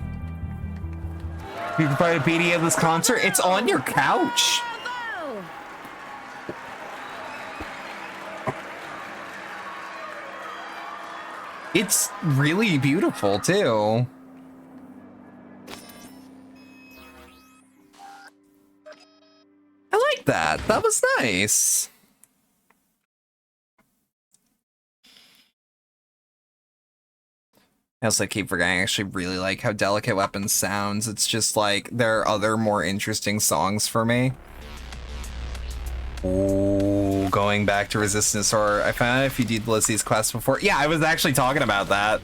You can find a BD of this concert? It's on your couch. It's really beautiful, too. I like that. That was nice. I also keep forgetting I actually really like how Delicate Weapons sounds. It's just like there are other more interesting songs for me. Ooh, going back to Resistance, or I found out if you did Lizzie's quest before. Yeah, I was actually talking about that.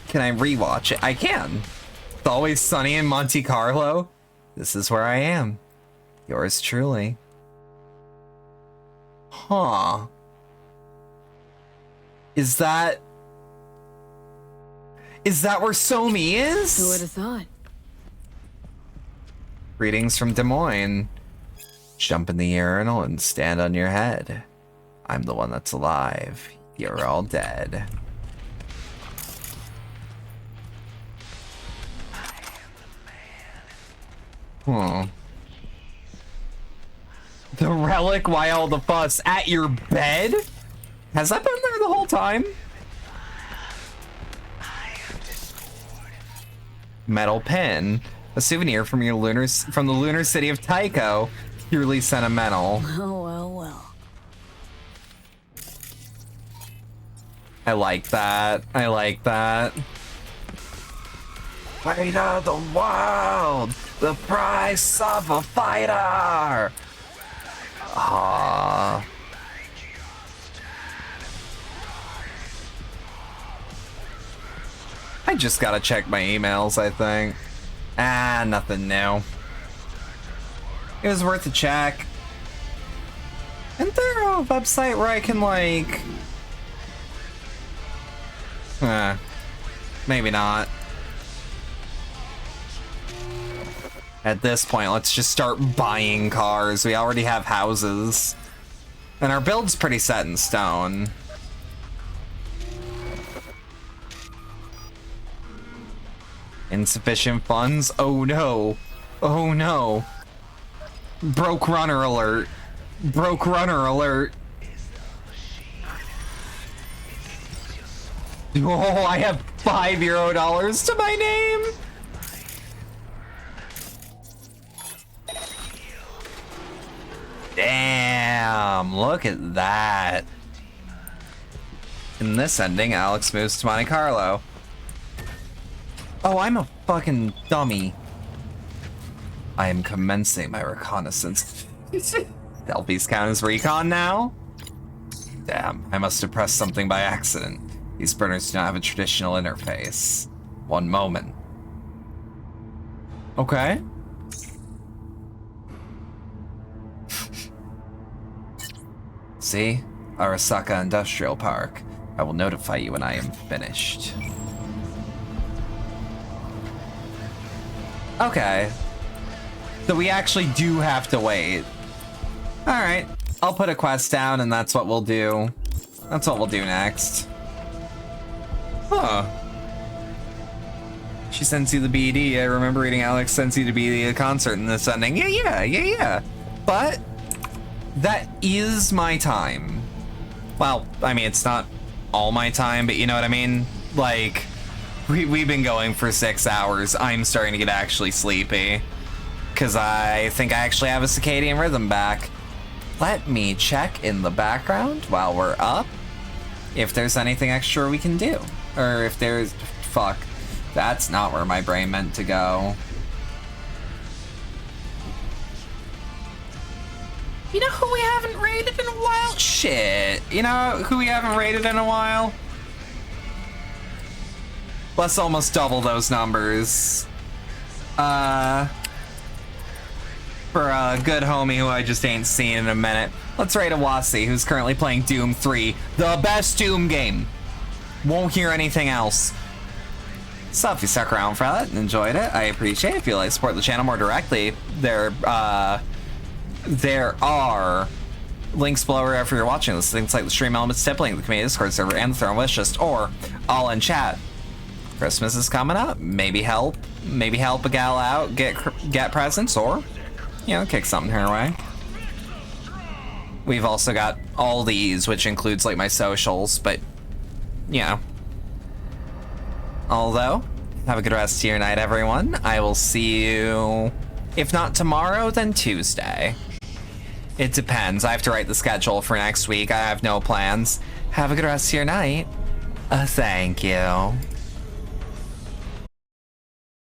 Can I rewatch it? I can. It's Always Sunny in Monte Carlo. This is where I am. Yours truly. Huh. Is that where Somi is? Who would have thought? Greetings from Des Moines. Jump in the urinal and stand on your head. I'm the one that's alive. You're all dead. Hmm. The relic, why all the fuss? At your bed? Has that been there the whole time? Metal pin. A souvenir from the lunar city of Tycho. Purely sentimental. Oh, well, well. I like that. I like that. Fight of the world! The price of a fighter! Aww. I just gotta check my emails, I think. Ah, nothing new. It was worth a check. Isn't there a website where I can, like... maybe not. At this point, let's just start buying cars. We already have houses. And our build's pretty set in stone. Insufficient funds? Oh no. Oh no. Broke runner alert. Broke runner alert. Oh, I have €5 to my name. Damn, look at that. In this ending, Alex moves to Monte Carlo. Oh, I'm a fucking dummy. I am commencing my reconnaissance. Selfies count as recon now? Damn, I must have pressed something by accident. These burners do not have a traditional interface. One moment. Okay. See? Arasaka Industrial Park. I will notify you when I am finished. Okay. So we actually do have to wait. Alright. I'll put a quest down and that's what we'll do. That's what we'll do next. Huh. She sends you the BD. I remember reading Alex sends you to be a concert in this ending. Yeah. But that is my time. Well, I mean, it's not all my time, but you know what I mean? Like, we've been going for 6 hours. I'm starting to get actually sleepy. Because I think I actually have a circadian rhythm back. Let me check in the background while we're up if there's anything extra we can do. Or if there's... Fuck. That's not where my brain meant to go. You know who we haven't raided in a while? Shit. You know who we haven't raided in a while? Let's almost double those numbers. For a good homie who I just ain't seen in a minute. Let's raid Awasi, who's currently playing Doom 3. The best Doom game. Won't hear anything else. So if you stuck around for that and enjoyed it, I appreciate it. If you like to support the channel more directly, there are links below wherever you're watching this. Things like the stream elements, tip link, the community Discord server, and the Throne Wishlist, or all in chat. Christmas is coming up. Maybe help a gal out, get presents, or, you know, kick something her way. We've also got all these, which includes like my socials, but, you know. Although, have a good rest of your night, everyone. I will see you, if not tomorrow, then Tuesday. It depends. I have to write the schedule for next week. I have no plans. Have a good rest of your night. Thank you.